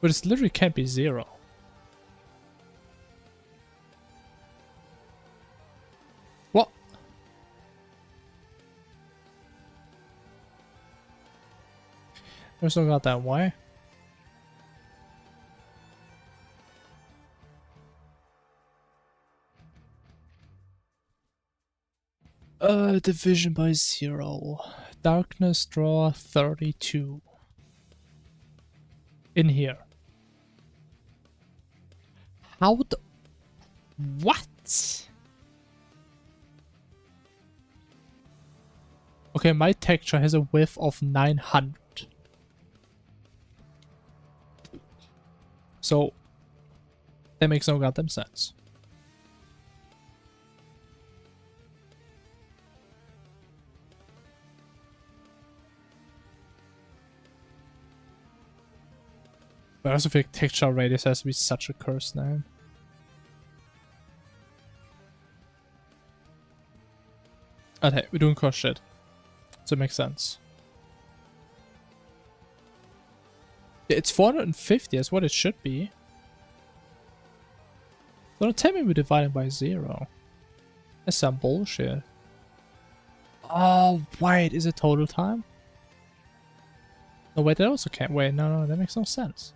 But it literally can't be 0. What? There's no goddamn way. Division by 0. Darkness draw 32. In here. How the... What? Okay, my texture has a width of 900. So, that makes no goddamn sense. But I also think texture radius has to be such a cursed name. Okay, we're doing curse shit. So it makes sense. Yeah, it's 450, that's what it should be. Don't tell me we're dividing by 0. That's some bullshit. Oh, wait, is it total time? No, wait, that also can't. Wait, no, that makes no sense.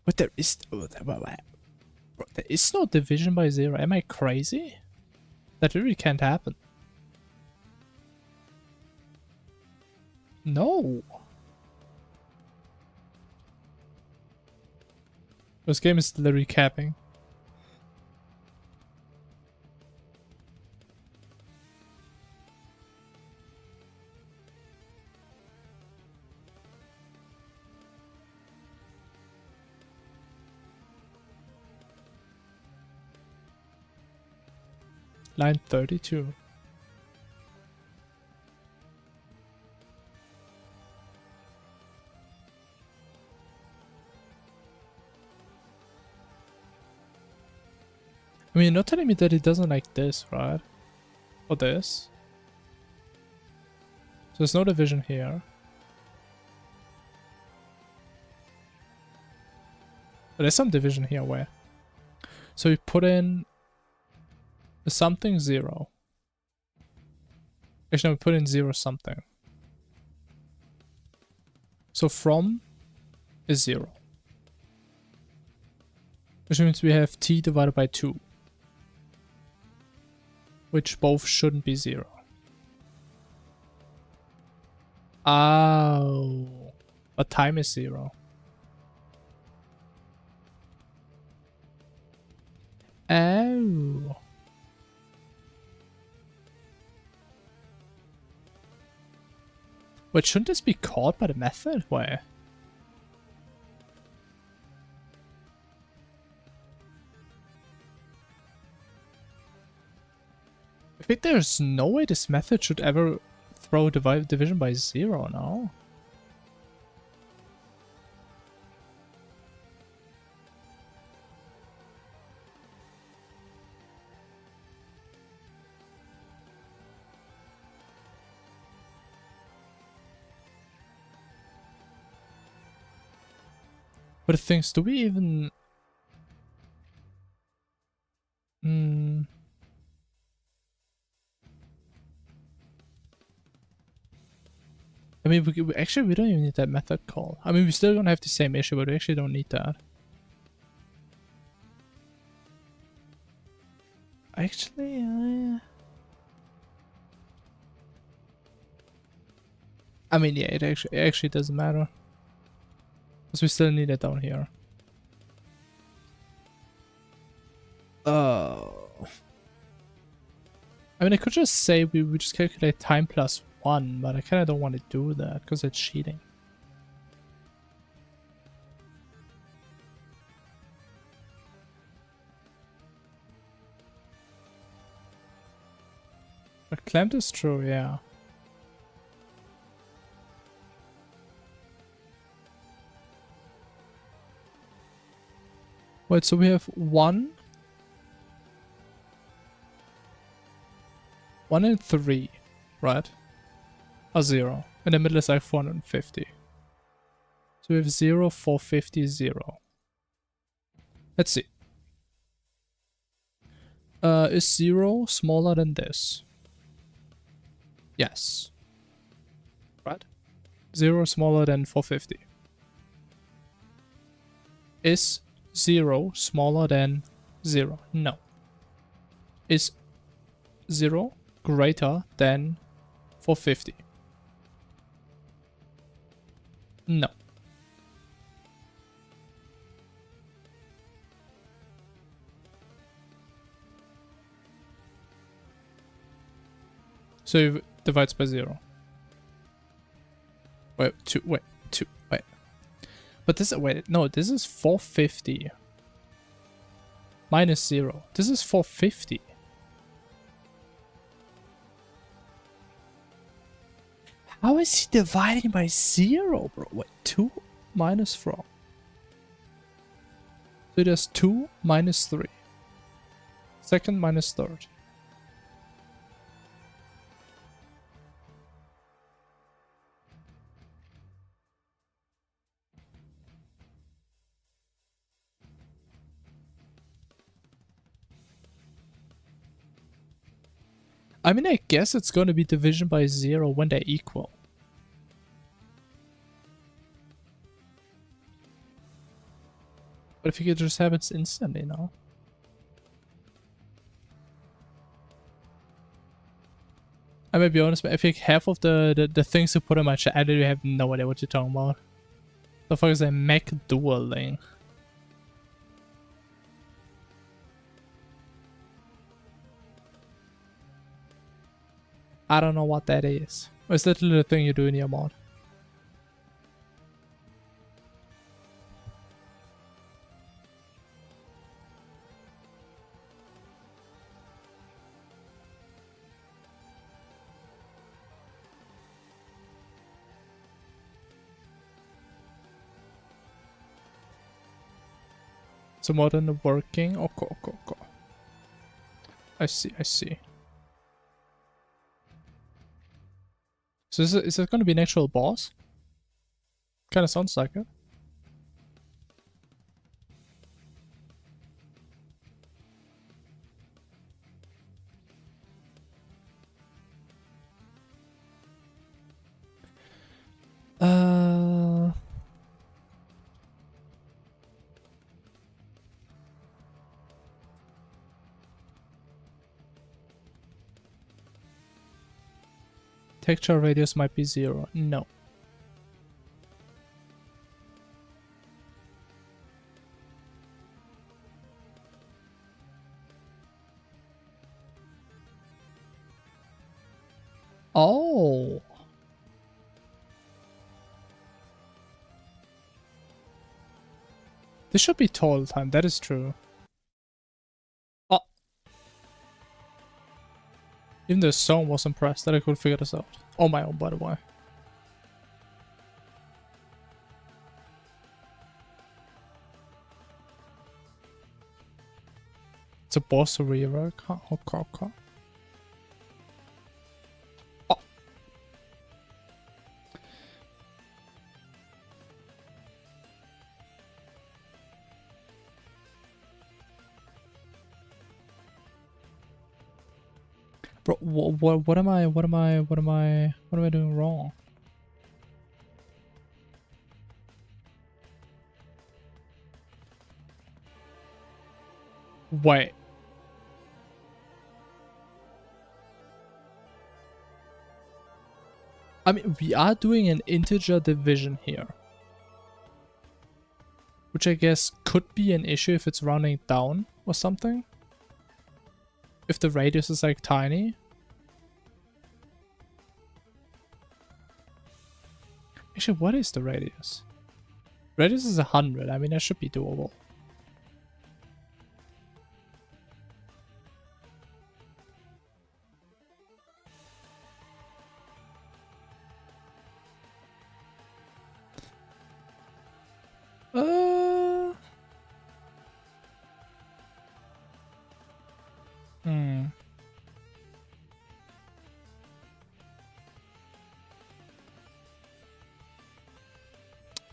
But there is... There is no division by 0. Am I crazy? That really can't happen. No. This game is literally capping. Line 32. I mean, you're not telling me that it doesn't like this, right? Or this? So there's no division here. But there's some division here, where? So we put in something 0. Actually, no, we put in 0 something. So from is 0. Which means we have t divided by 2. Which both shouldn't be 0. Oh. But time is 0. Oh. Wait, shouldn't this be caught by the method? Where? I think there's no way this method should ever throw division by 0 now. But the things, do we even... I mean, actually, we don't even need that method call. I mean, we still don't have the same issue, but we actually don't need that. actually, I mean, yeah, it actually doesn't matter. Because we still need it down here. I mean, I could just say we just calculate time plus 1, but I kind of don't want to do that because it's cheating. But clamped is true, yeah. Wait, so we have 1 and 3, right? Or 0. In the middle is like 450. So we have 0, 450, 0. Let's see. Is 0 smaller than this? Yes. Right? 0 smaller than 450. Is 0 smaller than 0? No. Is 0 greater than 450? No. So it divides by 0. Wait, 2, wait, 2, wait. But this, wait, no, this is 450. Minus 0. This is 450. How is he dividing by 0, bro? Wait, 2 minus 4. So it is 2 minus 3. Second minus third. I mean, I guess it's going to be division by 0 when they're equal. But if you could just have it instantly now. I may be honest, but I think half of the things you put in my chat, I literally have no idea what you're talking about. The fuck is a mech dueling? I don't know what that is. It's literally the thing you do in your mod. So more than the working. Okay, okay, okay. I see, I see. So is it going to be an actual boss? Kind of sounds like it. Texture radius might be 0. No. Oh. This should be total time. That is true. Oh. Even the song was impressed that I could figure this out. On my own, by the way. It's a boss rework. Huh? Okay, okay. Oh. Bro, what am I doing wrong? Wait. I mean, we are doing an integer division here. Which I guess could be an issue if it's rounding down or something. If the radius is like tiny. Actually, what is the radius? Radius is 100. I mean, that should be doable.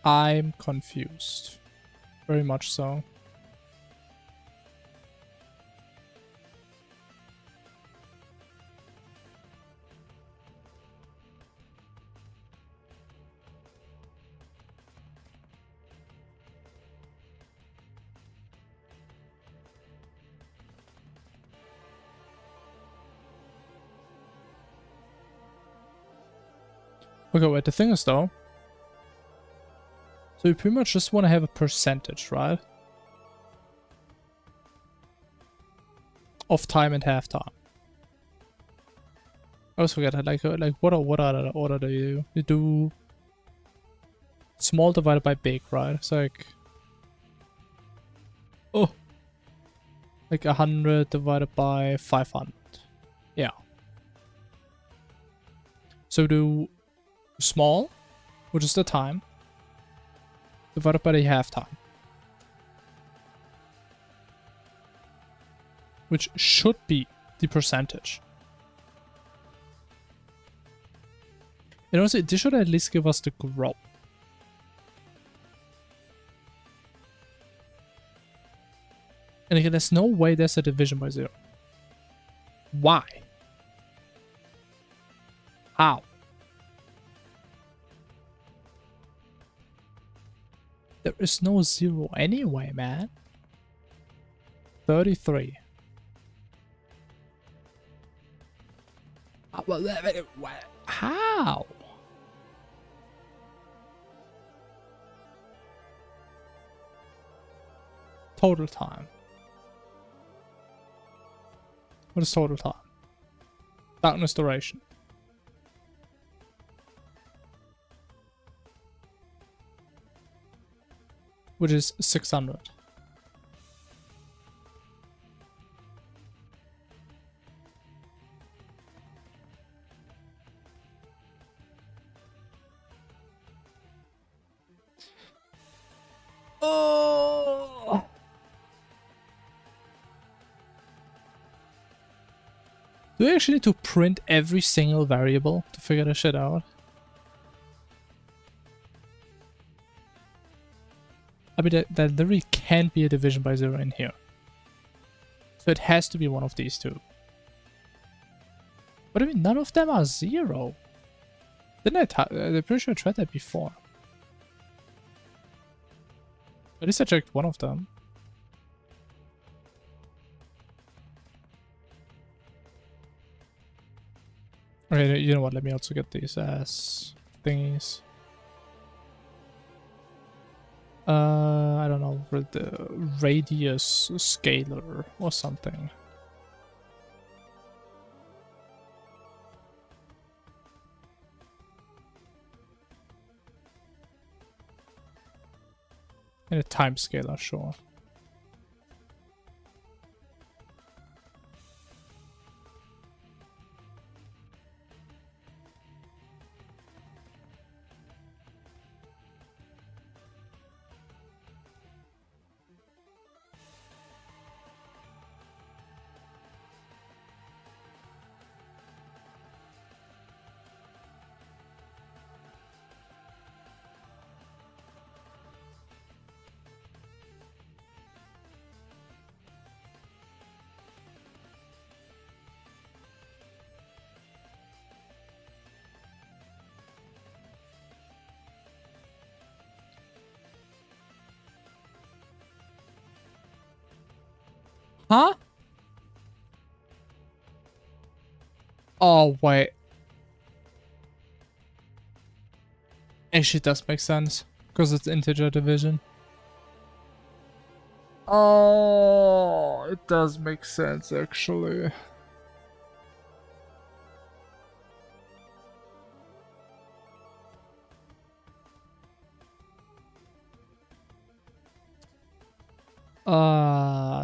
I'm confused. Very much so. Okay, wait, the thing is though, so you pretty much just want to have a percentage, right? Of time and half time. I always forget that, like what order do you do? You do small divided by big, right? It's like, oh, like 100 divided by 500. Yeah. So do small, which is the time, divided by the half time, which should be the percentage. And also, this should at least give us the growth. And again, there's no way there's a division by 0. Why? How? There is no 0 anyway, man. 33. How? Total time. What is total time? Darkness duration. Which is 600. Oh! Do we actually need to print every single variable to figure this shit out? I mean, that literally can't be a division by 0 in here. So it has to be one of these two. But I mean, none of them are 0. Didn't I'm pretty sure I tried that before. At least I checked one of them. Okay, you know what? Let me also get these as thingies. I don't know, the radius scalar or something. And a time scalar, sure. Huh? Oh, wait. Actually, it does make sense. Because it's integer division. Oh, it does make sense, actually.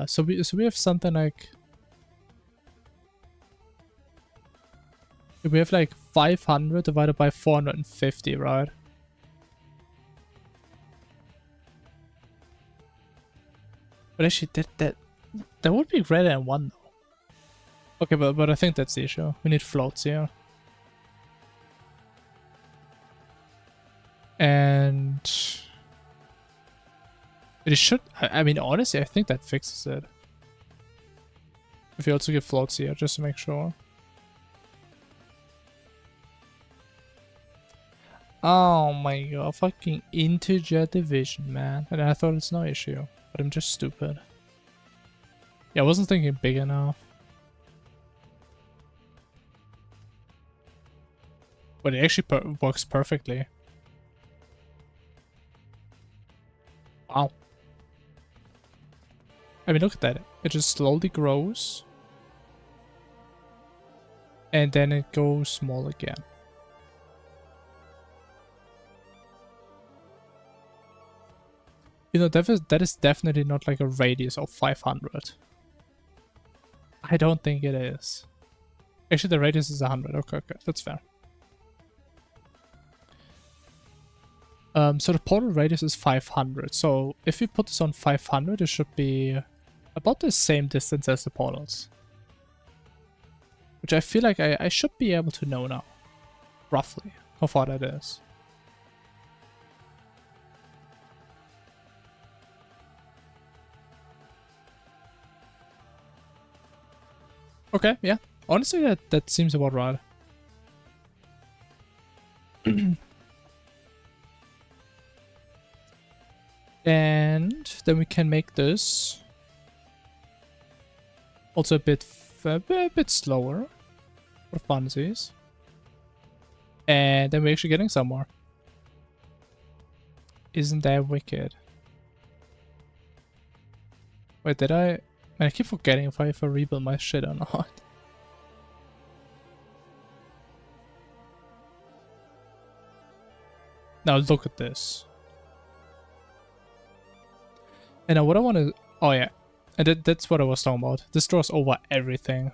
So we have something like, we have like 500 divided by 450, right? But actually, that would be greater than 1 though. Okay, but I think that's the issue. We need floats here. And it should, I mean, honestly, I think that fixes it. If you also give floats here, just to make sure. Oh my god, fucking integer division, man. And I thought it's no issue, but I'm just stupid. Yeah, I wasn't thinking big enough. But it actually works perfectly. Wow. I mean, look at that. It just slowly grows. And then it goes small again. You know, that is definitely not like a radius of 500. I don't think it is. Actually, the radius is 100. Okay, that's fair. So the portal radius is 500. So if we put this on 500, it should be about the same distance as the portals. Which I feel like I should be able to know now. Roughly, how far that is. Okay, yeah. Honestly, that seems about right. And then we can make this also a bit slower for funsies. And then we're actually getting somewhere. Isn't that wicked? Wait, did I? Man, I keep forgetting if I rebuild my shit or not. Now look at this. And now what I want to... Oh yeah. And that's what I was talking about. This draws over everything.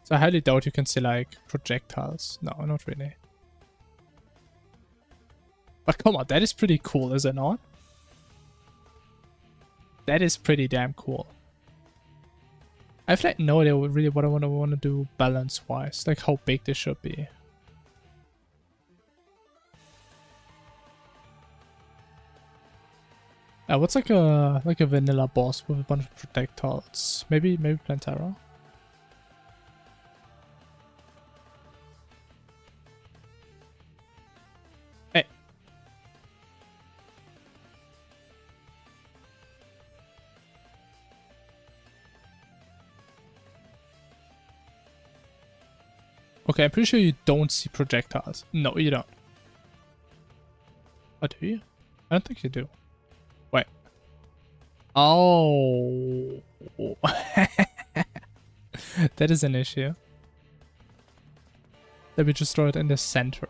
So I highly doubt you can see like projectiles. No, not really. But come on, that is pretty cool, is it not? That is pretty damn cool. I have like no idea really what I want to do balance-wise. Like how big this should be. What's like a vanilla boss with a bunch of projectiles? Maybe Plantera? Hey. Okay, I'm pretty sure you don't see projectiles. No, you don't. Oh, do you? I don't think you do. Wait. Oh. That is an issue. Let me just throw it in the center.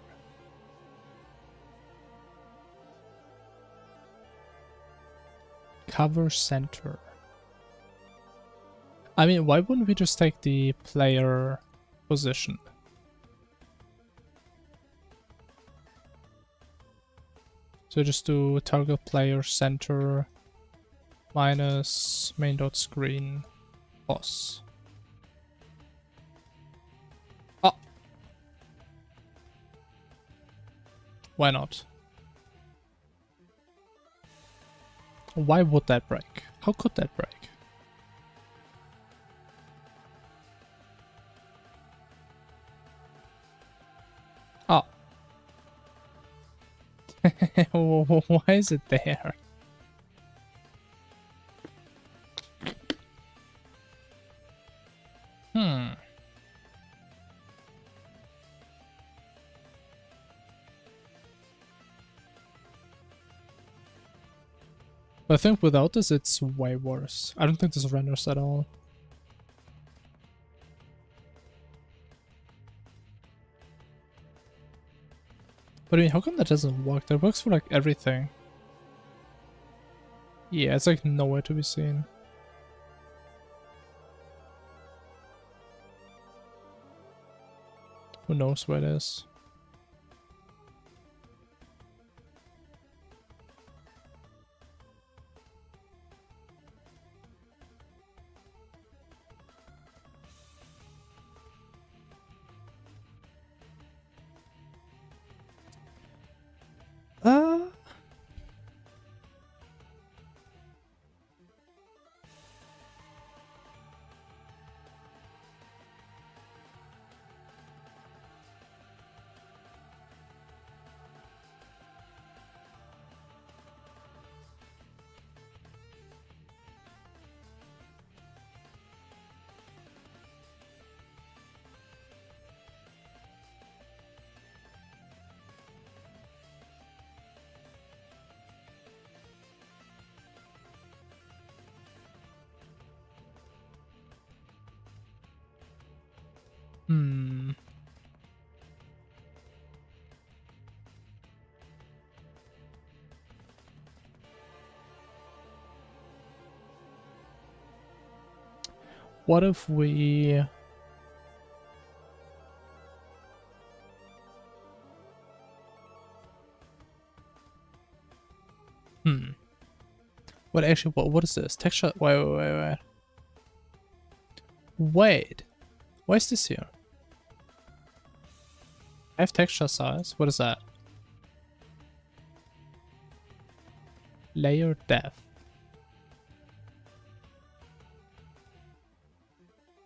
Cover center. I mean, why wouldn't we just take the player position? So just do target player center minus main dot screen boss. Oh, why not? Why would that break? How could that break? Oh. Why is it there? But I think without this, it's way worse. I don't think this renders at all. But I mean, how come that doesn't work? That works for like everything. Yeah, it's like nowhere to be seen. Who knows where it is? Hmm. What if we... What actually, what is this? Texture? Wait. Wait. Why is this here? I have texture size. What is that? Layer depth.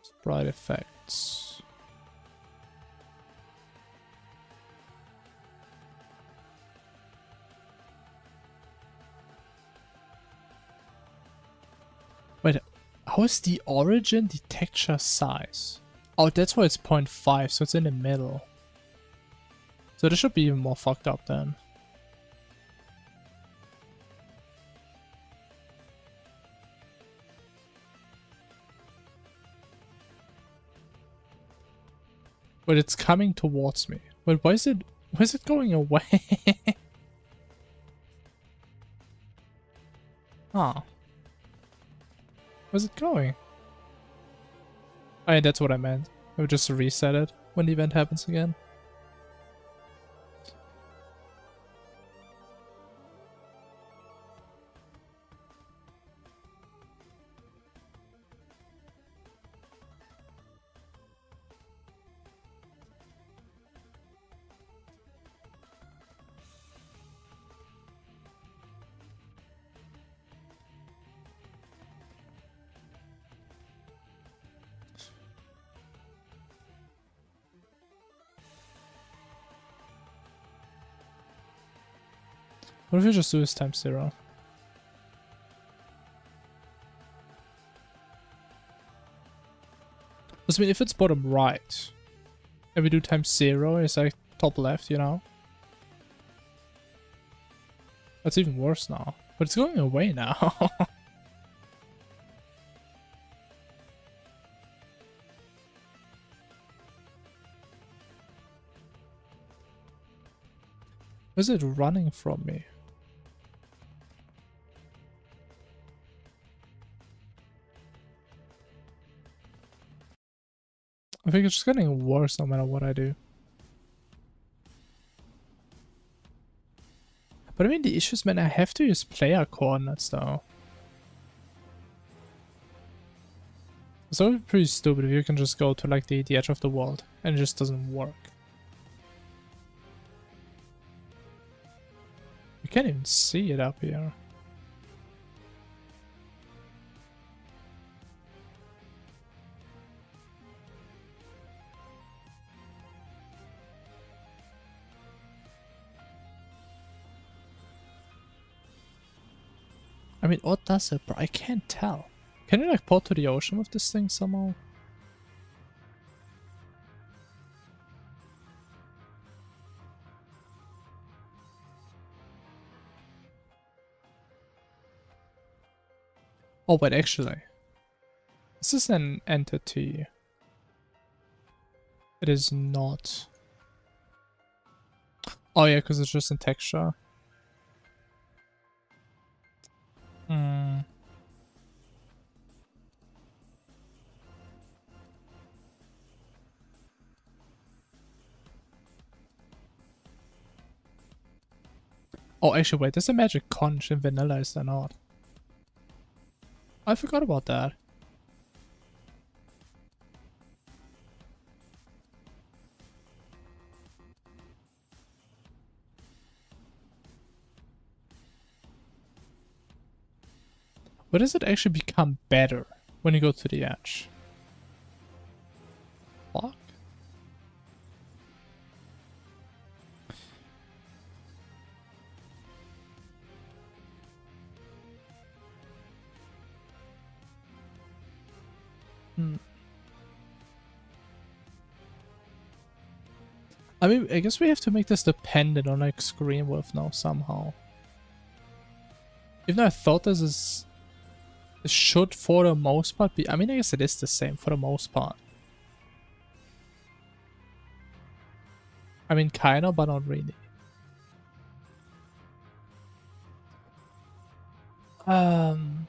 Sprite effects. Wait, how is the origin the texture size? Oh, that's why it's 0.5, so it's in the middle. So this should be even more fucked up then. But it's coming towards me. Wait, why is it going away? Ah. Where's it going? Oh yeah, that's what I meant. I would just reset it when the event happens again. What if we just do this times 0? I mean, if it's bottom right, and we do times 0, it's like top left, you know? That's even worse now. But it's going away now. Where's it running from me? I think it's just getting worse no matter what I do. But I mean, the issue is, man, I have to use player coordinates though. It's always pretty stupid if you can just go to like the edge of the world and it just doesn't work. You can't even see it up here. I mean, what does it, bro? I can't tell. Can you like port to the ocean with this thing somehow? Oh, but actually, this is an entity. It is not. Oh yeah, because it's just in texture. Hmm. Oh, actually, wait, there's a magic conch in vanilla, is there not? I forgot about that. Where does it actually become better when you go to the edge? Fuck. Hmm. I mean, I guess we have to make this dependent on like screen width now somehow. Even though I thought this should for the most part be, I mean, I guess it is the same for the most part. I mean, kinda, but not really. Um,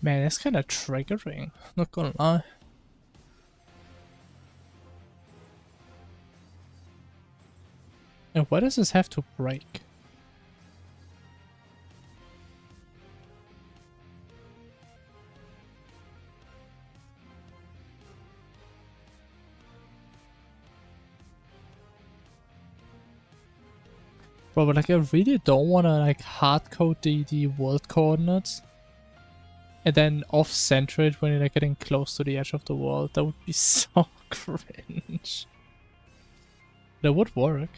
Man, it's kind of triggering, not gonna lie. And why does this have to break? Bro, but like I really don't wanna like hardcode the world coordinates and then off-center it when you're like getting close to the edge of the world. That would be so cringe. That would work.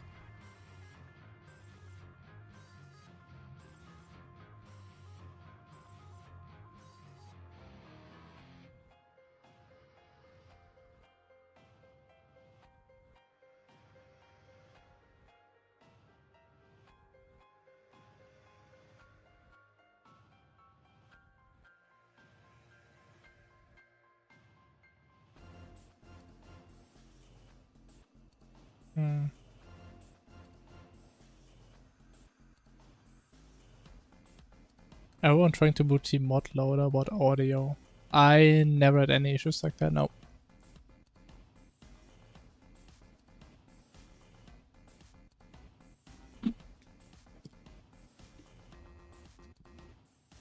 Hmm. Everyone trying to boot the mod loader about audio. I never had any issues like that, no.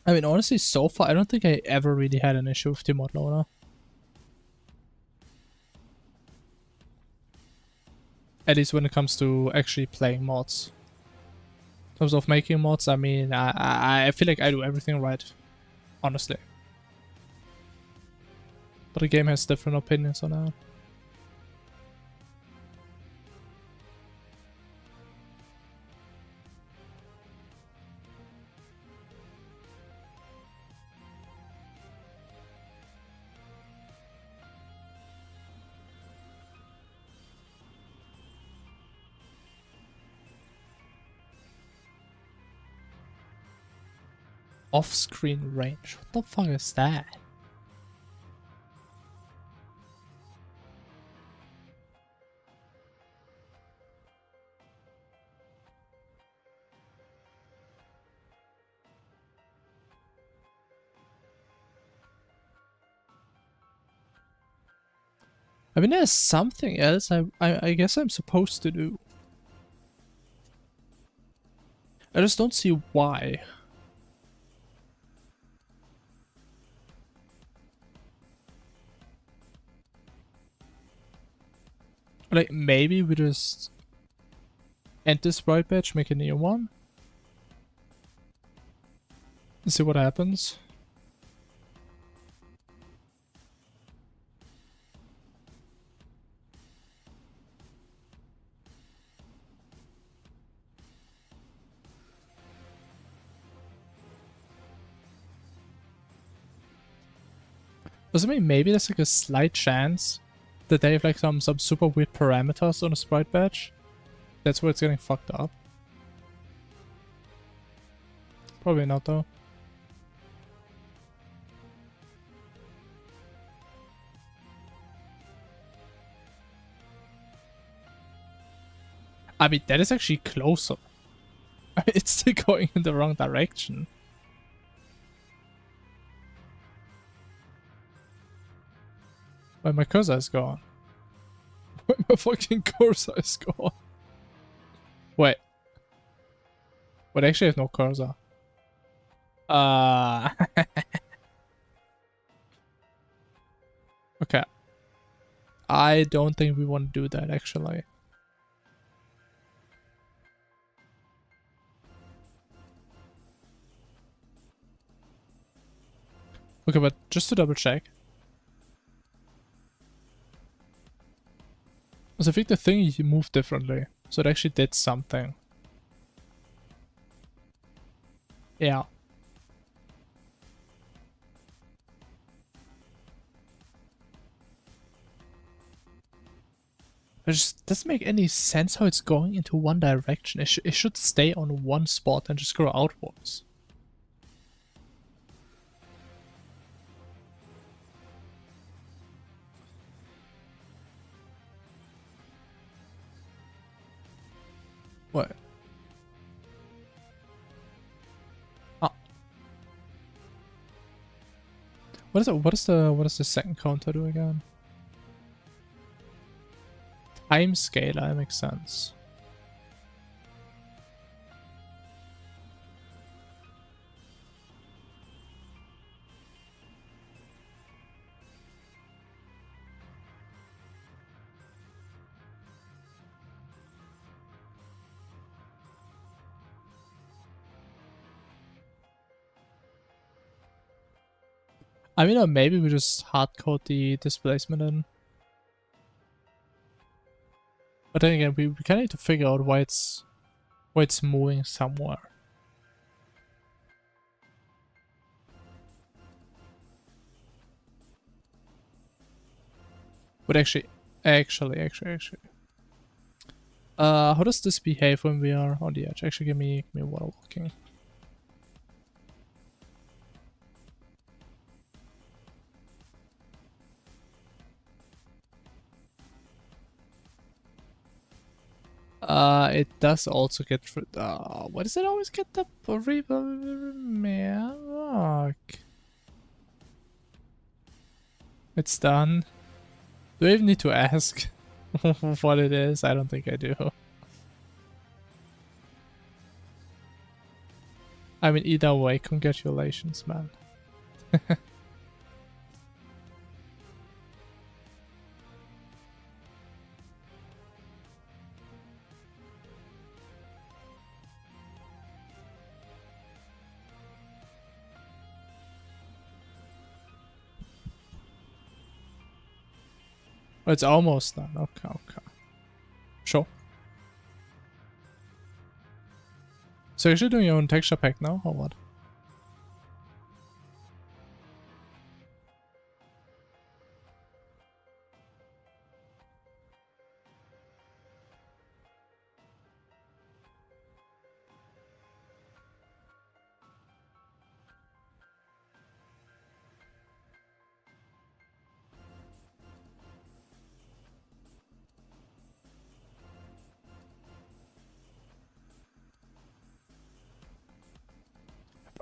I mean, honestly, so far, I don't think I ever really had an issue with the mod loader. At least when it comes to actually playing mods. In terms of making mods, I mean, I feel like I do everything right. Honestly. But the game has different opinions on that. Off-screen range. What the fuck is that? I mean, there's something else I guess I'm supposed to do. I just don't see why. Like, maybe we just end this sprite batch, make a new one. And see what happens. Does it mean maybe there's like a slight chance that they have like some super weird parameters on a sprite batch? That's where it's getting fucked up. Probably not though. I mean, that is actually closer. It's still going in the wrong direction. Where my cursor is gone. Where my fucking cursor is gone. Wait. But actually I have no cursor. Okay. I don't think we want to do that actually. Okay, but just to double check. So I think the thing you moved differently. So it actually did something. Yeah. It just doesn't make any sense how it's going into one direction. It should stay on one spot and just go outwards. What? Ah. What is it? What is the second counter do again? Time scaler, that makes sense. I mean, or maybe we just hardcode the displacement in. But then again, we kind of need to figure out why it's moving somewhere. But actually. How does this behave when we are on the edge? Actually, give me water walking. It does also get. Why does it always get the remark? It's done. Do I even need to ask what it is? I don't think I do. I mean, either way, congratulations, man. Oh, it's almost done. Okay. Sure. So you're actually doing your own texture pack now, or what?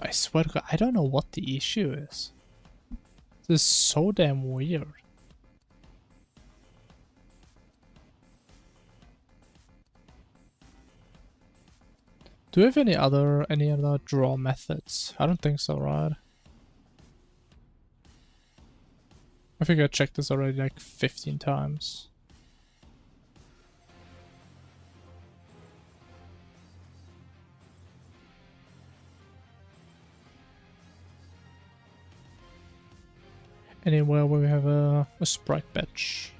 I swear to God, I don't know what the issue is. This is so damn weird. Do we have any other draw methods? I don't think so, right? I think I checked this already like 15 times. Anywhere where we have a sprite batch.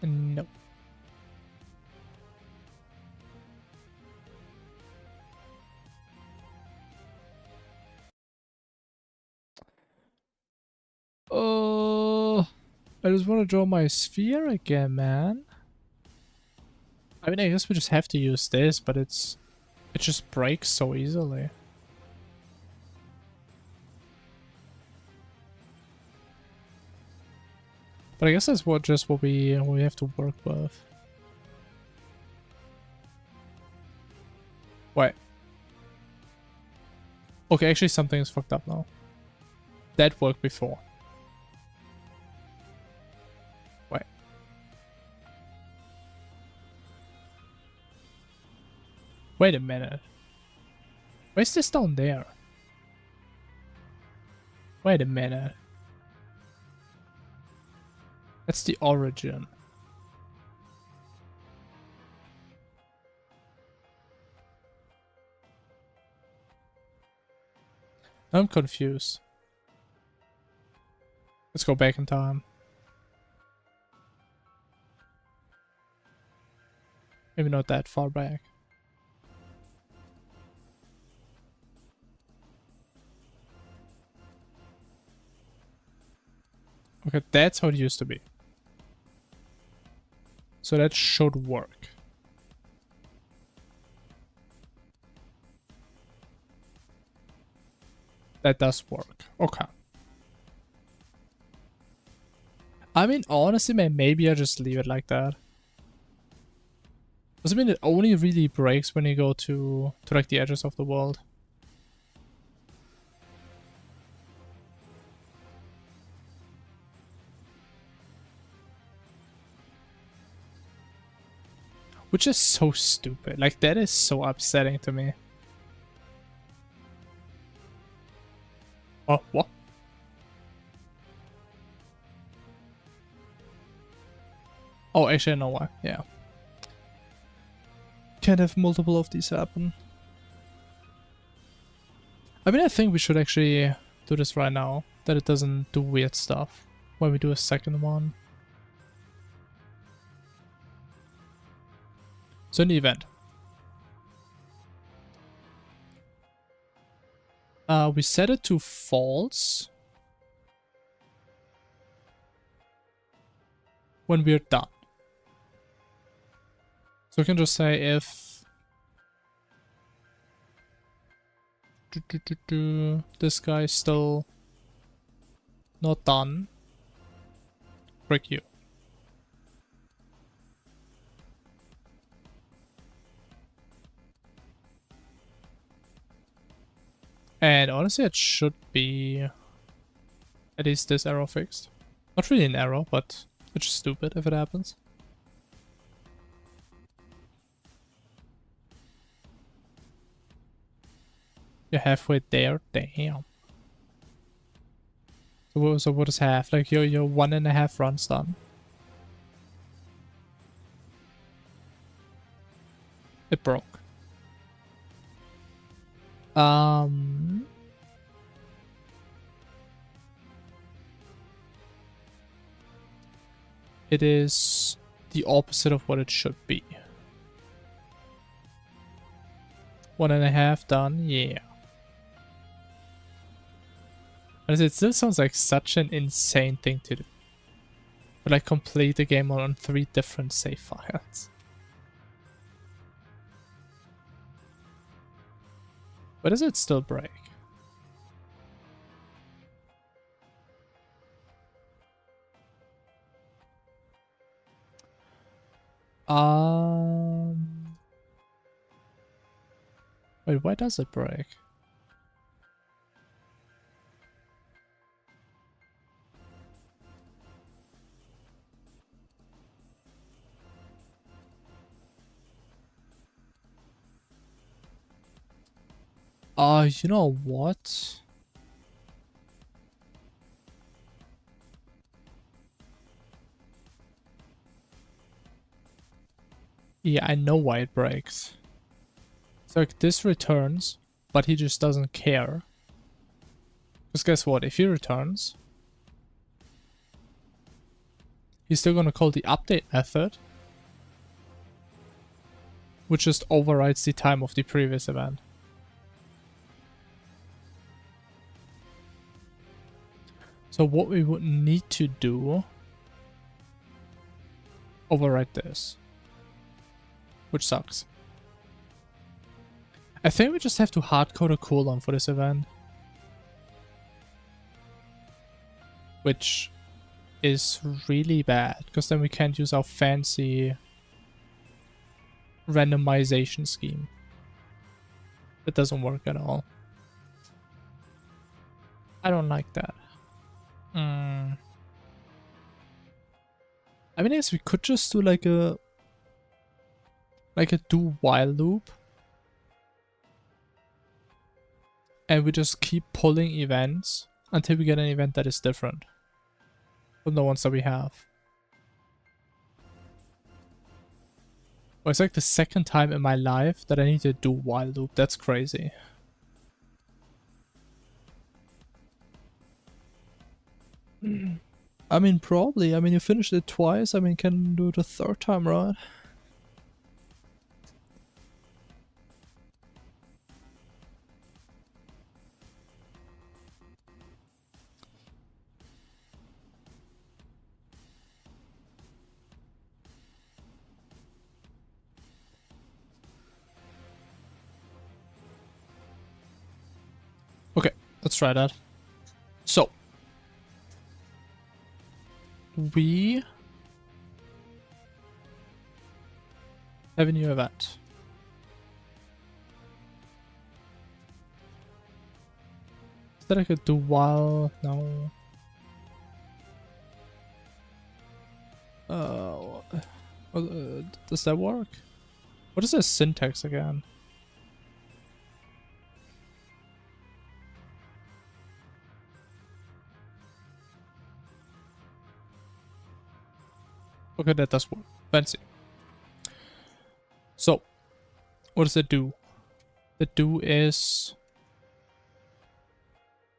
No. Oh, I just want to draw my sphere again, man. I mean, I guess we just have to use this, but it just breaks so easily. But I guess that's just what we have to work with. Wait. Okay, actually something is fucked up now. That worked before. Wait. Wait a minute. Why is this down there? Wait a minute. That's the origin. I'm confused. Let's go back in time. Maybe not that far back. Okay, that's how it used to be. So that should work. That does work. Okay. I mean, honestly, man, maybe I just leave it like that. Does it mean it only really breaks when you go to like the edges of the world? Which is so stupid. Like, that is so upsetting to me. Oh, what? Oh, actually, I know why. Yeah. Can't have multiple of these happen. I mean, I think we should actually do this right now, that it doesn't do weird stuff when we do a second one. So in the event, we set it to false when we're done. So we can just say if this guy is still not done, break you. And honestly, it should be at least this arrow fixed. Not really an arrow, but it's just stupid if it happens. You're halfway there, damn. So what is half? Like your 1.5 runs done. It broke. It is the opposite of what it should be. 1.5 done, yeah. Honestly, it still sounds like such an insane thing to do. But like complete the game on 3 different save files. But does it still break? Wait, why does it break? You know what? Yeah, I know why it breaks. So like this returns, but he just doesn't care. Because guess what? If he returns, he's still gonna call the update method, which just overrides the time of the previous event. So what we would need to do, override this, which sucks. I think we just have to hardcode a cooldown for this event, which is really bad, because then we can't use our fancy randomization scheme. It doesn't work at all. I don't like that. I mean, I guess we could just do like a do while loop, and we just keep pulling events until we get an event that is different from the ones that we have. Well, it's like the second time in my life that I need to do while loop. That's crazy. I mean, probably. I mean, you finished it twice. I mean, can do it a third time, right? Okay, let's try that. So, we have a new event. Is that like a do while? No. Does that work? What is the syntax again? Okay, that does work. Fancy. So, what does it do? The do is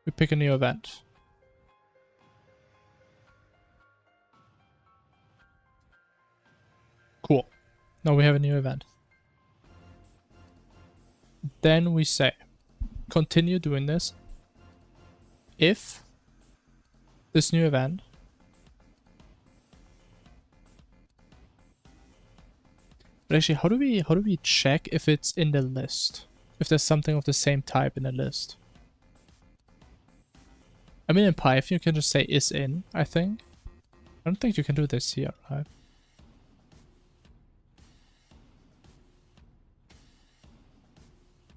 we pick a new event. Cool. Now we have a new event. Then we say, continue doing this if this new event but actually, how do we check if it's in the list? If there's something of the same type in the list? I mean, in Python you can just say is in, I think. I don't think you can do this here, right?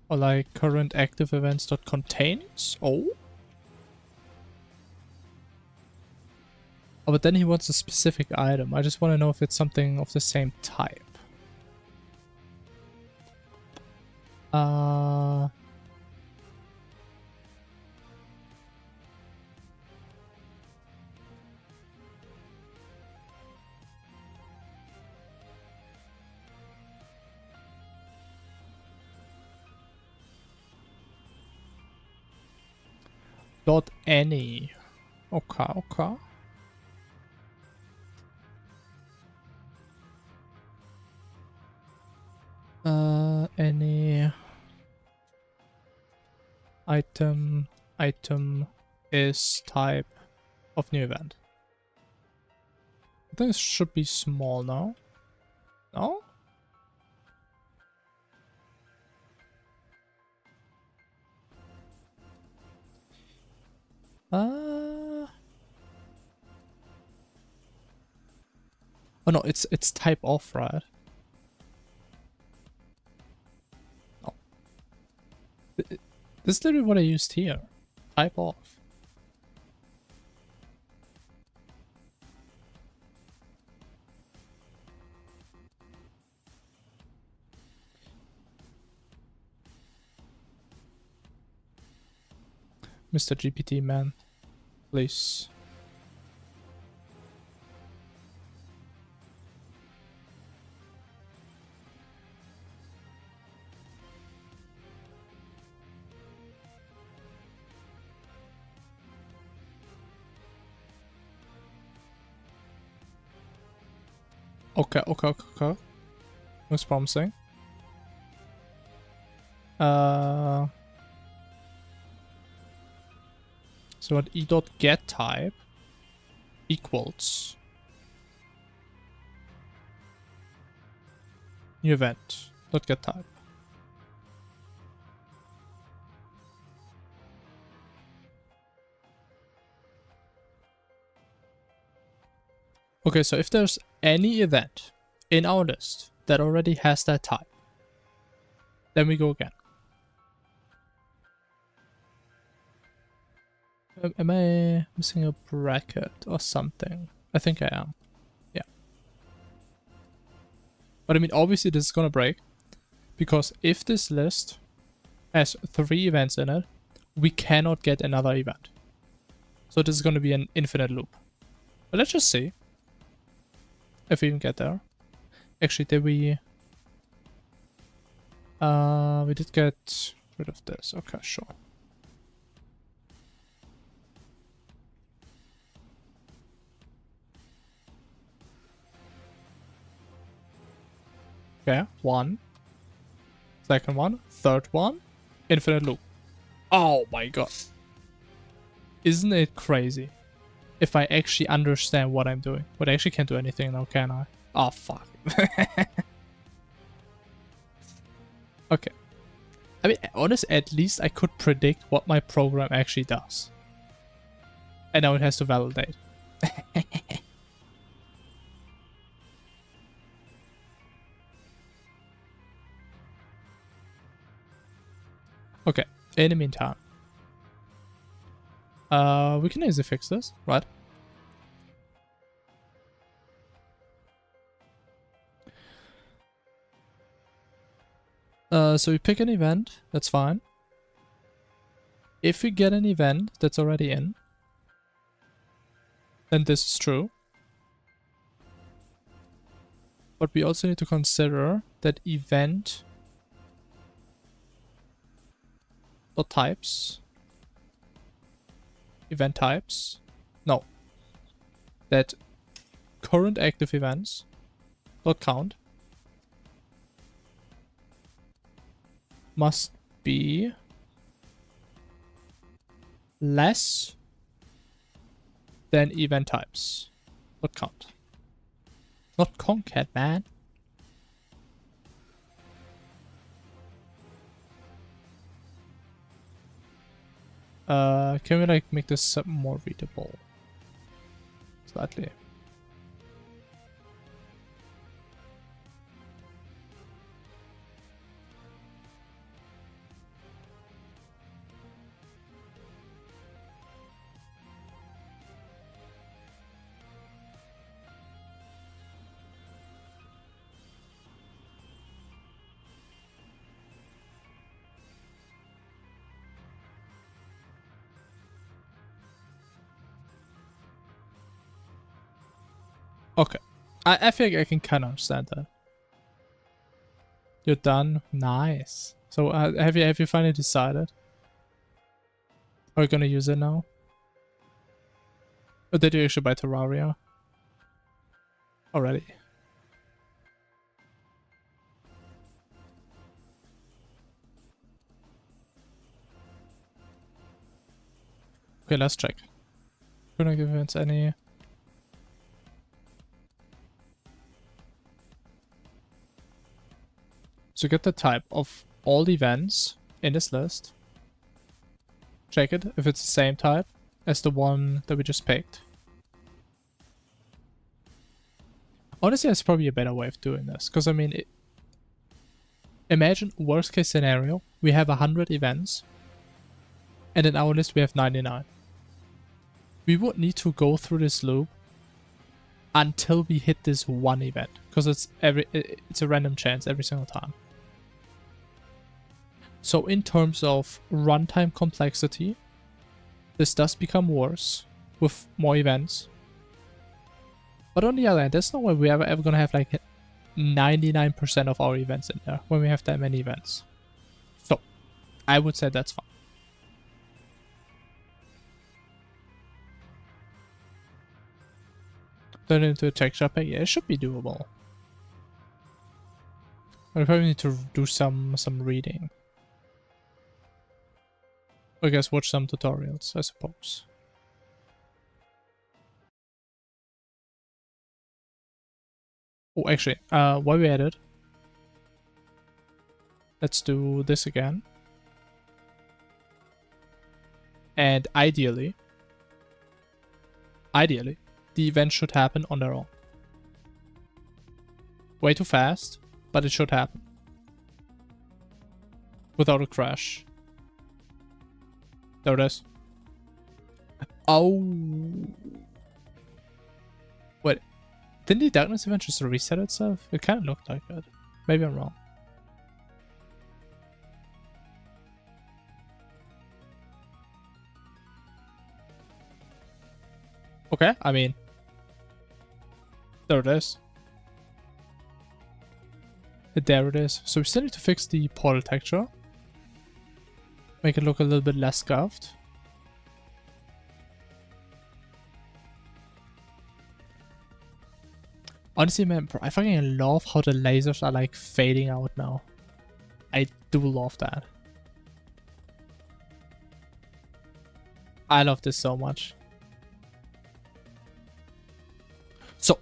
Or like current active events dot contains. Oh, but then he wants a specific item. I just want to know if it's something of the same type. Dot any. Okay, okay. Any item is type of new event. I think it should be small now. No? Oh no, it's type off, right? No. This is literally what I used here. Type off. Mr. GPT, man. Please. Okay. Looks promising. So at e.get type equals new event dot get type. Okay, so if there's any event in our list that already has that type, then we go again. Am I missing a bracket or something? I think I am. Yeah. But I mean, obviously this is gonna break, because if this list has 3 events in it, we cannot get another event. So this is gonna be an infinite loop. But let's just see if we even get there. Actually, did we... we did get rid of this. Okay, sure. Okay, 1. Second one. Third one. Infinite loop. Oh my god. Isn't it crazy? If I actually understand what I'm doing. But I actually can't do anything now, can I? Oh, fuck. Okay. I mean, honestly, at least I could predict what my program actually does. And now it has to validate. Okay, in the meantime. We can easily fix this, right? So we pick an event, that's fine. If we get an event that's already in, then this is true. But we also need to consider that event dot types, event types, no, that current active events dot count must be less than event types dot count. Not concat, man. Can we like make this more readable? Slightly. Okay. I feel like I can kind of understand that. You're done? Nice. So have you finally decided? Are you gonna use it now? Or did you actually buy Terraria? Already. Okay, let's check. Gonna give events any... So get the type of all events in this list. Check it if it's the same type as the one that we just picked. Honestly, that's probably a better way of doing this. Because, I mean, imagine worst case scenario. We have 100 events. And in our list we have 99. We would need to go through this loop until we hit this one event. Because it's a random chance every single time. So in terms of runtime complexity, this does become worse with more events. But on the other hand, there's no way we're ever gonna have like 99% of our events in there when we have that many events. So I would say that's fine. Turn it into a texture pack, yeah, it should be doable. I probably need to do some reading. I guess watch some tutorials, I suppose. Oh, actually, while we're at it, let's do this again. And ideally, the event should happen on their own. Way too fast, but it should happen. Without a crash. There it is. Oh. Wait. Didn't the darkness event just reset itself? It kind of looked like it. Maybe I'm wrong. Okay, I mean. There it is. There it is. So we still need to fix the portal texture. Make it look a little bit less scuffed. Honestly, man, I fucking love how the lasers are like fading out now. I do love that. I love this so much. So,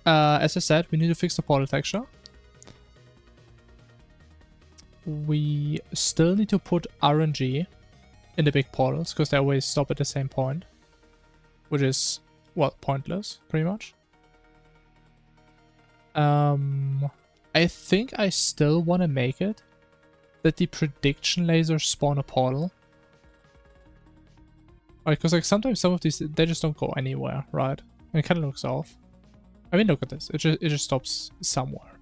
as I said, we need to fix the portal texture. We still need to put RNG in the big portals, because they always stop at the same point. Which is, well, pointless, pretty much. I think I still want to make it that the prediction lasers spawn a portal. Right, because like sometimes some of these, they just don't go anywhere, right? And it kind of looks off. I mean, look at this. It just stops somewhere.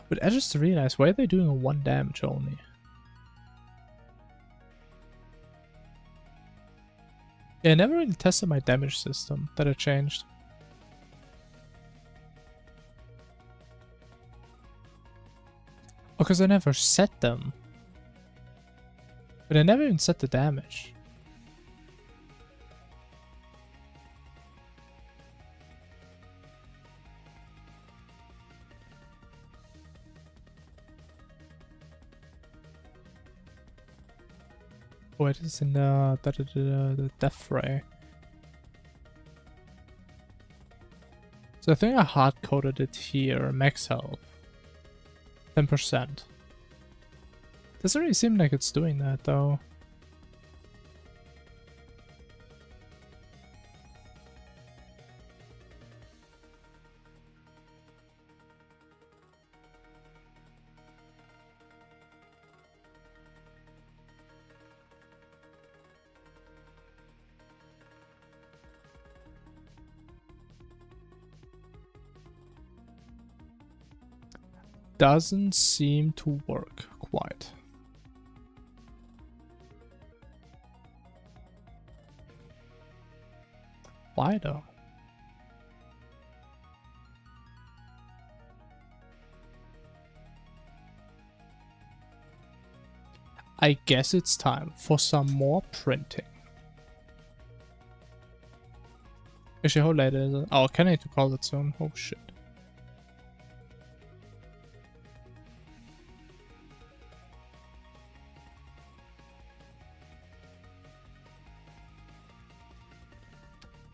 But I just realized, why are they doing 1 damage only? Yeah, I never really tested my damage system that I changed. Oh, because I never set them. But I never even set the damage. Oh, it is in the death ray. So I think I hard-coded it here. Max health. 10%. Doesn't really seem like it's doing that though. Doesn't seem to work quite. Why though? I guess it's time for some more printing. Actually, how late is it? Oh, can I need to call it soon? Oh shit.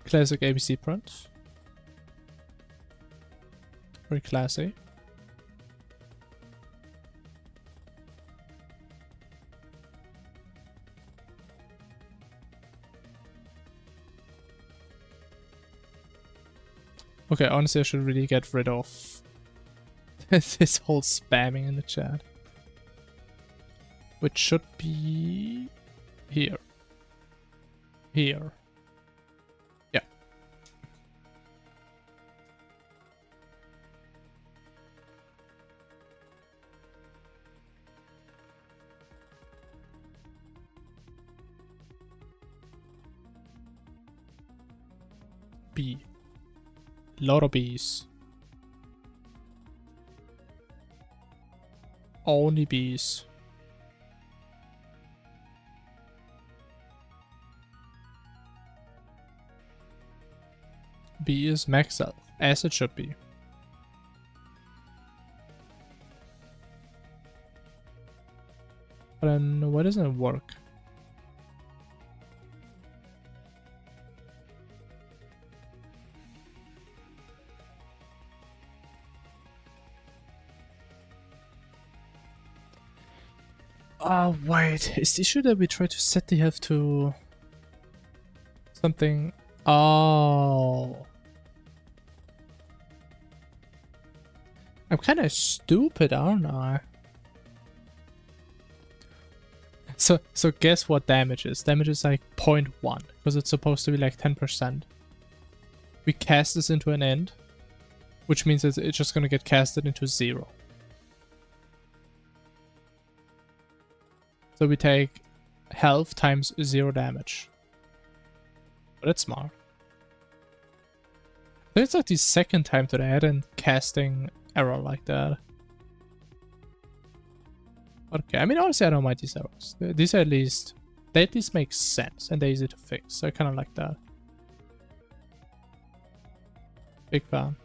Classic ABC print. Very classy. Okay, honestly, I should really get rid of this whole spamming in the chat. Which should be here. Here. Yeah. B. Lot of bees. Only bees. be is max health, as it should be. But then why doesn't it work? Oh wait, is the issue that we try to set the health to something? Oh. I'm kind of stupid, aren't I? So guess what damage is? Damage is like 0.1, because it's supposed to be like 10%. We cast this into an end, which means that it's just gonna get casted into 0. So we take health times 0 damage. But that's smart. I think it's like the second time to add in casting error like that. Okay, I mean honestly I don't mind these errors. These at least, they at least make sense and they're easy to fix. So I kind of like that. Big fan.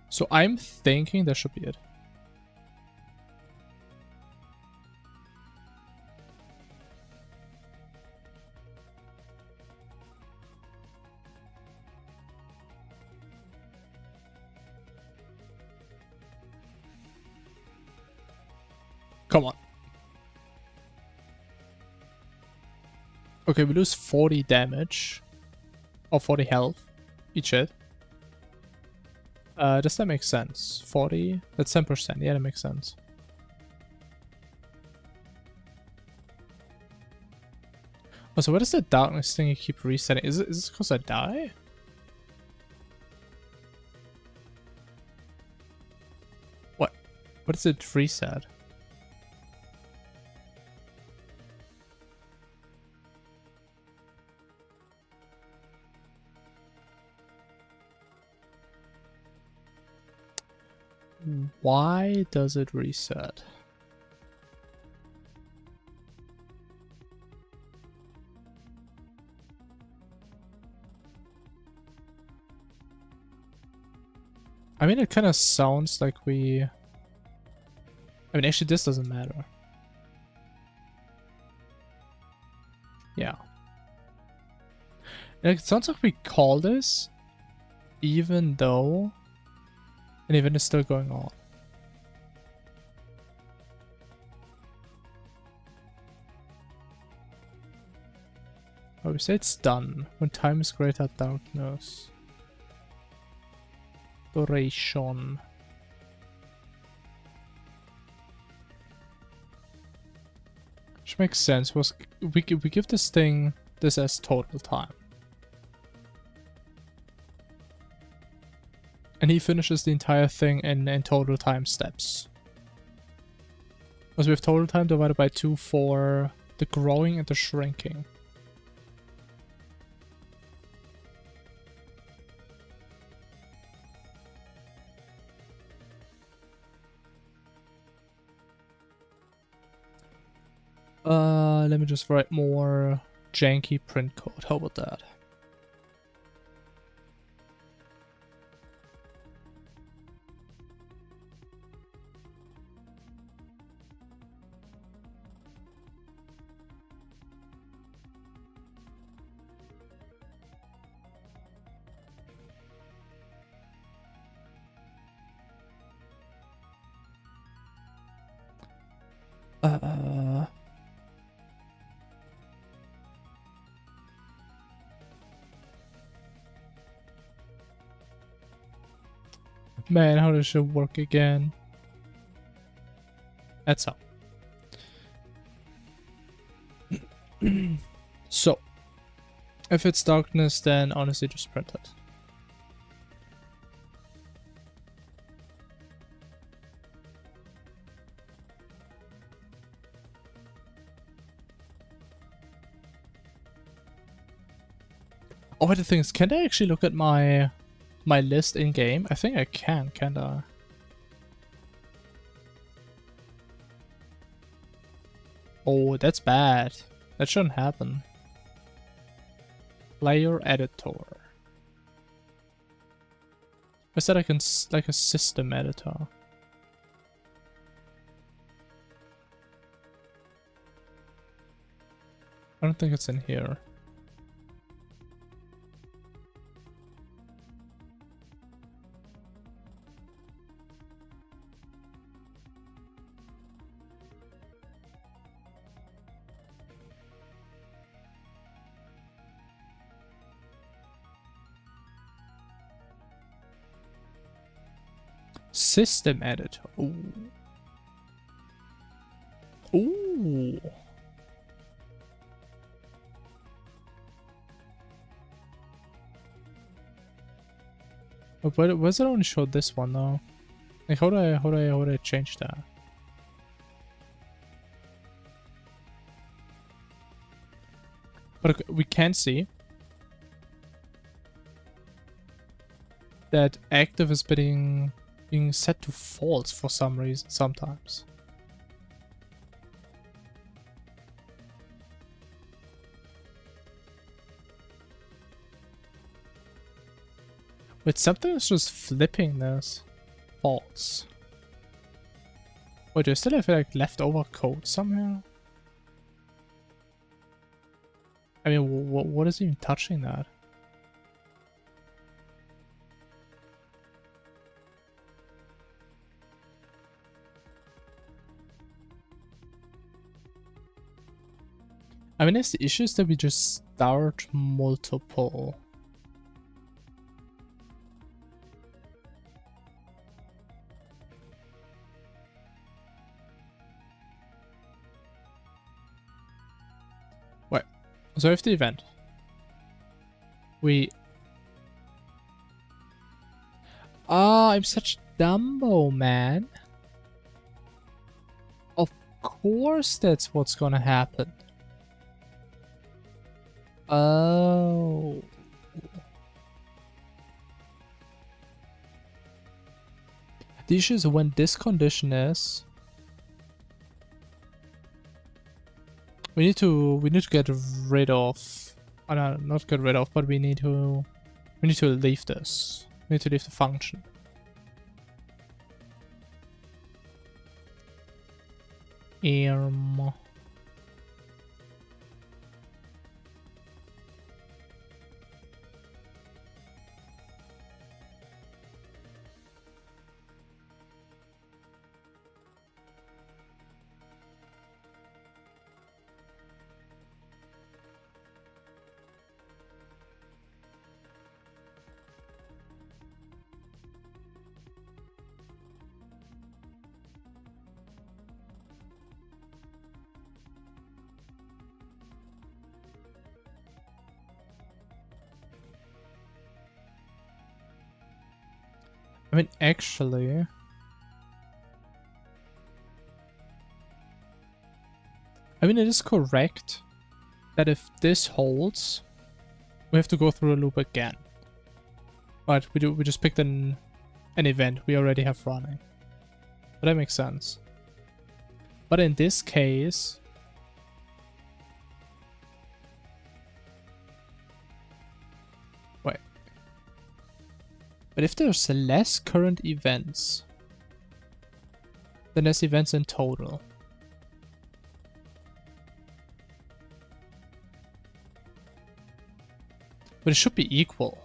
So I'm thinking that should be it. Come on. Okay, we lose 40 damage. Or 40 health. Each hit. Does that make sense? 40? That's 10%. Yeah, that makes sense. Oh, so what is the darkness thing you keep resetting? Is it because I die? What? What is it reset? Why does it reset? I mean, it kind of sounds like we... I mean, actually, this doesn't matter. Yeah. It sounds like we call this, even though an event is still going on. Oh, we say it's done when time is greater darkness. Duration. Which makes sense. We give this thing this as total time. And he finishes the entire thing in total time steps. Because we have total time divided by 2 for the growing and the shrinking. Let me just write more janky print code. How about that? Man, how does it work again? That's how. So, if it's darkness, then honestly just print it. Oh, the thing is, can I actually look at my list in game? I think I can, can't I? Oh, that's bad. That shouldn't happen. Player editor. Is that like a system editor? I don't think it's in here. System editor. Ooh. Ooh. But why does it only show this one though? Like how do I change that? But okay, we can see that active is being set to false for some reason sometimes. Wait, something is just flipping this. False. Wait, do I still have like leftover code somehow? I mean, what is even touching that? I mean, it's the issue is that we just start multiple. Wait, so if the event, I'm such Dumbo, man. Of course that's what's gonna happen. Oh. The issue is when this condition is, we need to get rid of, no, not get rid of, but we need to leave this. We need to leave the function. I mean, actually, it is correct that if this holds, we have to go through a loop again. But we just picked an event we already have running. But that makes sense. But in this case, wait. But if there's less current events, then there's events in total. But it should be equal.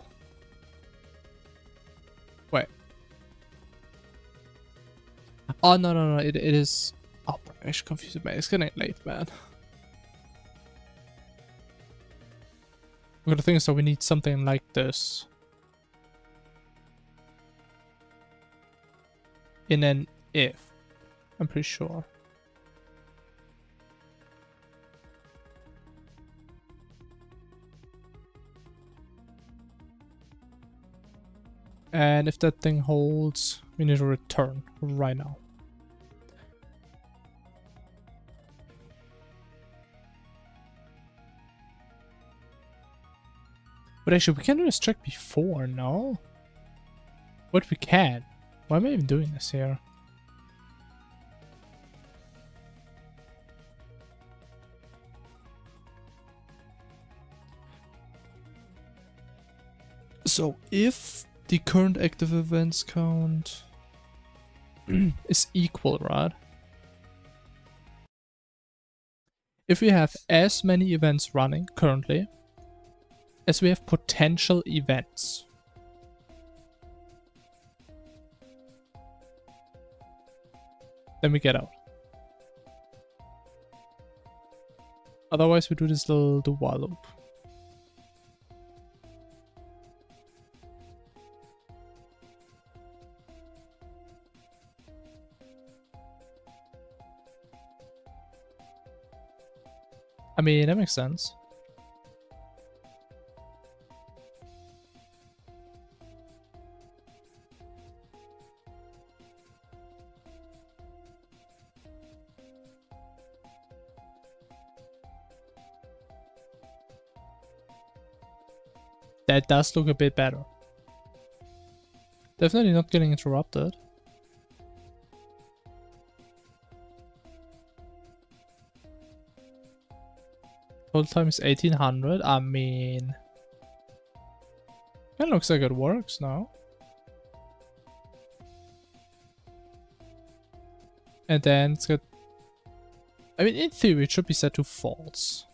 Wait. Oh, no. It is... Oh, I'm actually confused, man. It's getting late, man. But the thing is that we need something like this. In an if. I'm pretty sure. And if that thing holds, we need to return right now. But actually, we can do this trick before, no? But we can. Why am I even doing this here? So if the current active events count is equal, right? If we have as many events running currently as we have potential events, then we get out. Otherwise we do this little while loop. I mean, that makes sense. That does look a bit better. Definitely not getting interrupted. Total time is 1800. I mean, it looks like it works now. And then it's got, I mean, in theory, it should be set to false.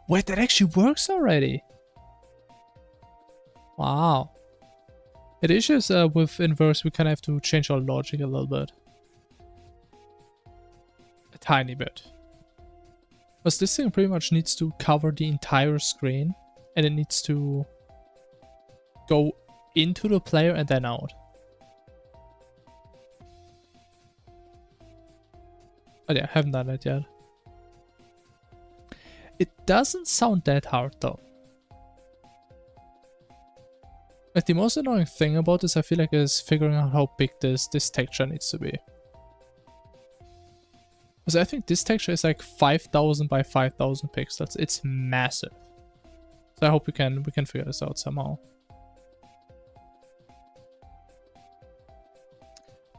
Wait, that actually works already. Wow. It is just with inverse, we kind of have to change our logic a little bit. A tiny bit. Because this thing pretty much needs to cover the entire screen. And it needs to go into the player and then out. Oh yeah, I haven't done it yet. It doesn't sound that hard though. Like the most annoying thing about this, I feel like, is figuring out how big this texture needs to be. Because I think this texture is like 5,000 by 5,000 pixels. It's massive. So I hope we can figure this out somehow.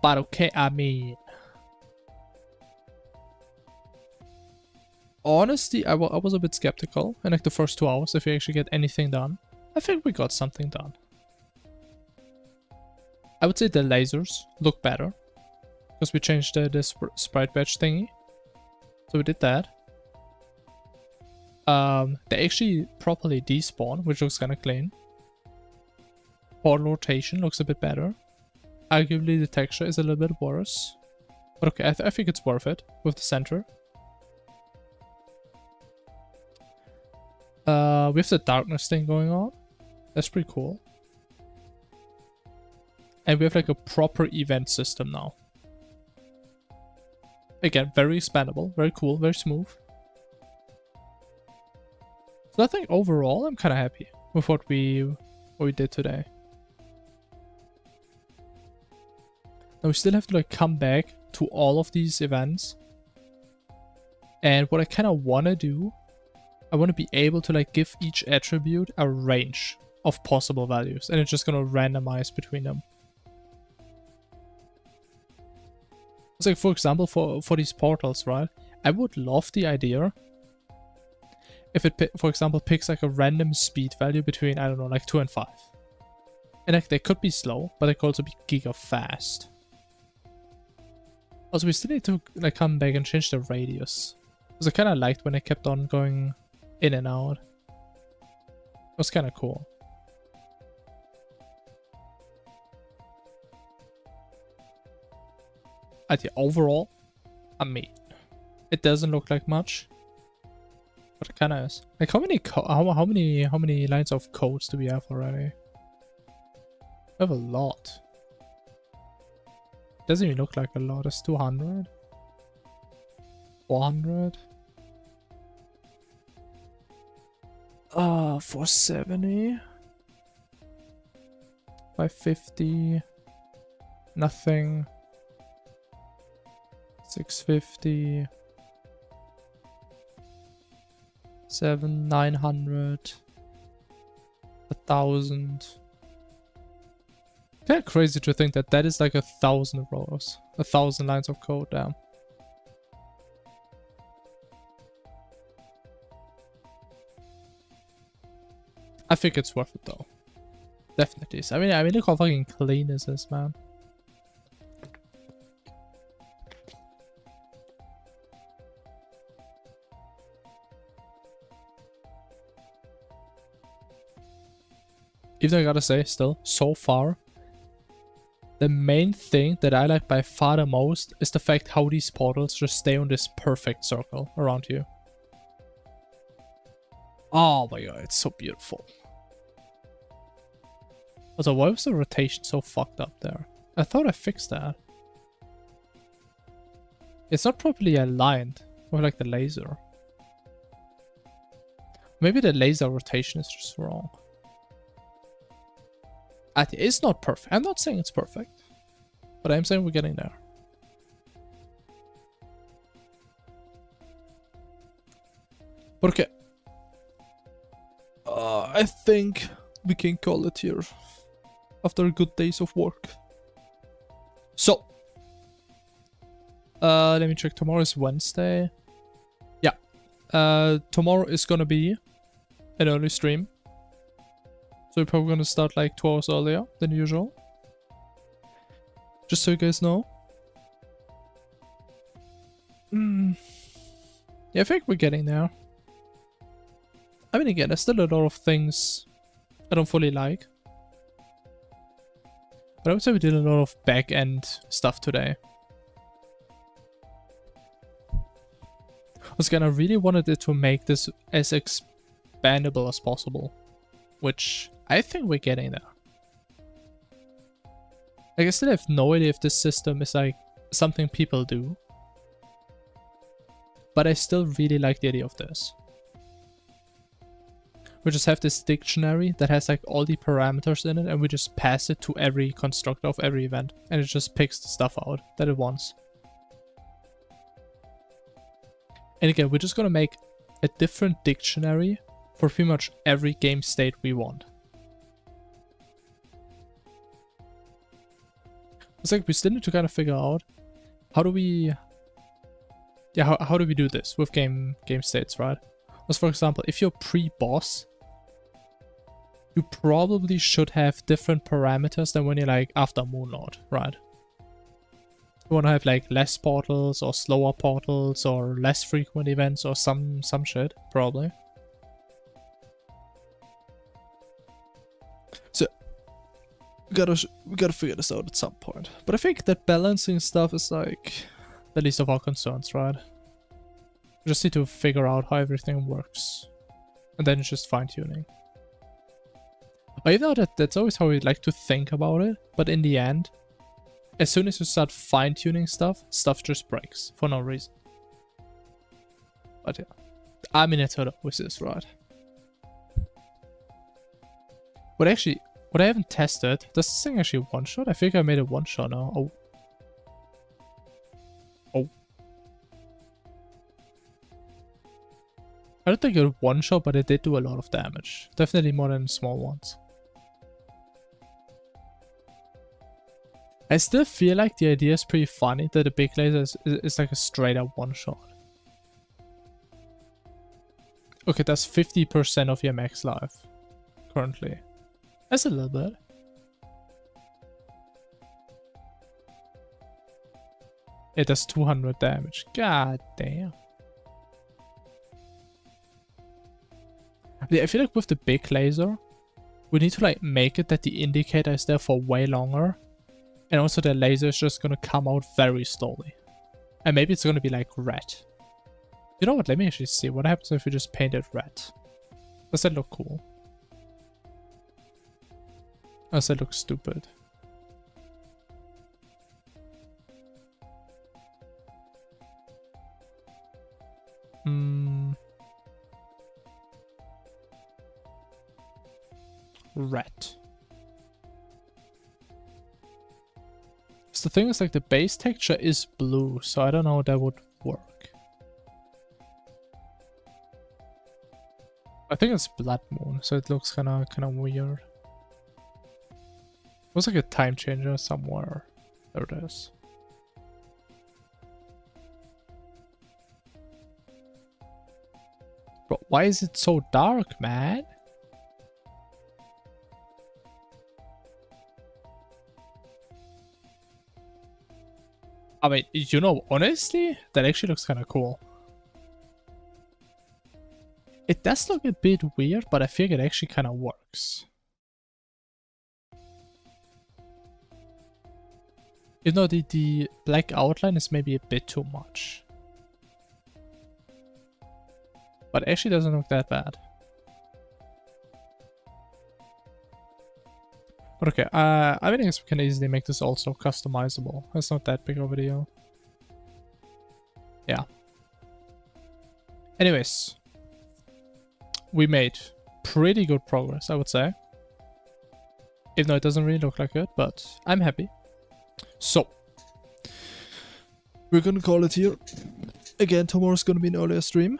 But okay, I mean, honestly, I was a bit skeptical in like the first 2 hours if we actually get anything done. I think we got something done. I would say the lasers look better because we changed the sprite batch thingy. So we did that. They actually properly despawn, which looks kind of clean. Portal rotation looks a bit better. Arguably the texture is a little bit worse. But okay, I think it's worth it with the center. We have the darkness thing going on. That's pretty cool. And we have like a proper event system now. Again, very expandable, very cool, very smooth. So I think overall I'm kind of happy with what we did today. Now we still have to like come back to all of these events. And what I kind of want to do, I want to be able to like give each attribute a range of possible values, and it's just going to randomize between them. It's like, for example, for these portals, right? I would love the idea if it, for example, picks like a random speed value between, I don't know, like 2 and 5. And like they could be slow, but they could also be giga fast. Also, we still need to like come back and change the radius. Because I kind of liked when I kept on going in and out. It was kind of cool. Yeah, overall, I mean, it doesn't look like much, but it kind of is. Like, how many lines of codes do we have already? We have a lot. Doesn't even look like a lot. It's 200, 400. 470, 550, nothing. 650, 900, 1,000. Kind of crazy to think that that is like 1,000 rows, 1,000 lines of code. Damn. I think it's worth it though. Definitely. I mean, look how fucking clean this is, man. Even though I gotta say, still, so far, the main thing that I like by far the most is the fact how these portals just stay on this perfect circle around you. Oh my god, it's so beautiful. Also, why was the rotation so fucked up there? I thought I fixed that. It's not properly aligned with like the laser. Maybe the laser rotation is just wrong. It's not perfect. I'm not saying it's perfect, but I'm saying we're getting there. But okay. I think we can call it here after good days of work. So, let me check. Tomorrow is Wednesday. Yeah. Tomorrow is gonna be an early stream. So we're probably gonna start like 2 hours earlier than usual. Just so you guys know. Yeah, I think we're getting there. I mean, again, there's still a lot of things I don't fully like. But I would say we did a lot of back-end stuff today. Once again, I really wanted it to make this as expandable as possible. Which I think we're getting there. Like, I still have no idea if this system is like something people do. But I still really like the idea of this. We just have this dictionary that has like all the parameters in it, and we just pass it to every constructor of every event, and it just picks the stuff out that it wants. And again, we're just gonna make a different dictionary for pretty much every game state we want. It's like we still need to kind of figure out how do we... Yeah, how do we do this with game states, right? Because for example, if you're pre-boss, you probably should have different parameters than when you're like after Moonlord, right? You want to have like less portals or slower portals or less frequent events or some shit, probably. So we gotta figure this out at some point. But I think that balancing stuff is like the least of our concerns, right? We just need to figure out how everything works. And then it's just fine-tuning. I know that's always how we like to think about it, but in the end, as soon as you start fine-tuning stuff just breaks for no reason. But yeah, I mean, it's always is, right? But actually, what I haven't tested, does this thing actually one-shot? I think I made a one-shot now. Oh. Oh. I don't think it one-shot, but it did do a lot of damage. Definitely more than small ones. I still feel like the idea is pretty funny that the big laser is like a straight up one-shot. Okay, that's 50% of your max life currently. That's a little bit. It does 200 damage. God damn. I feel like with the big laser, we need to like make it that the indicator is there for way longer. And also the laser is just gonna come out very slowly. And maybe it's gonna be like red. You know what, let me actually see what happens if we just paint it red. Does that look cool? Or does that look stupid? Red. So the thing is, like, the base texture is blue, so I don't know how that would work. I think it's Blood Moon, so it looks kind of weird. Looks like a time changer somewhere. There it is. Bro, why is it so dark, man? I mean, you know, honestly, that actually looks kind of cool. It does look a bit weird, but I think it actually kind of works. You know, the black outline is maybe a bit too much. But it actually doesn't look that bad. But okay, I think we can easily make this also customizable. It's not that big of a deal. Yeah. Anyways. We made pretty good progress, I would say. Even though it doesn't really look like it, but I'm happy. So. We're gonna call it here. Again, tomorrow's gonna be an earlier stream.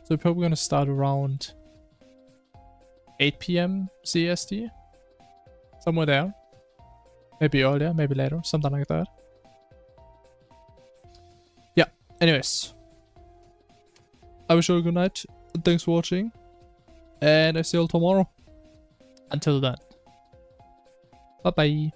So we're probably gonna start around 8 PM CST. Somewhere there. Maybe earlier, maybe later, something like that. Yeah, anyways. I wish you a good night. Thanks for watching. And I see you all tomorrow. Until then. Bye bye.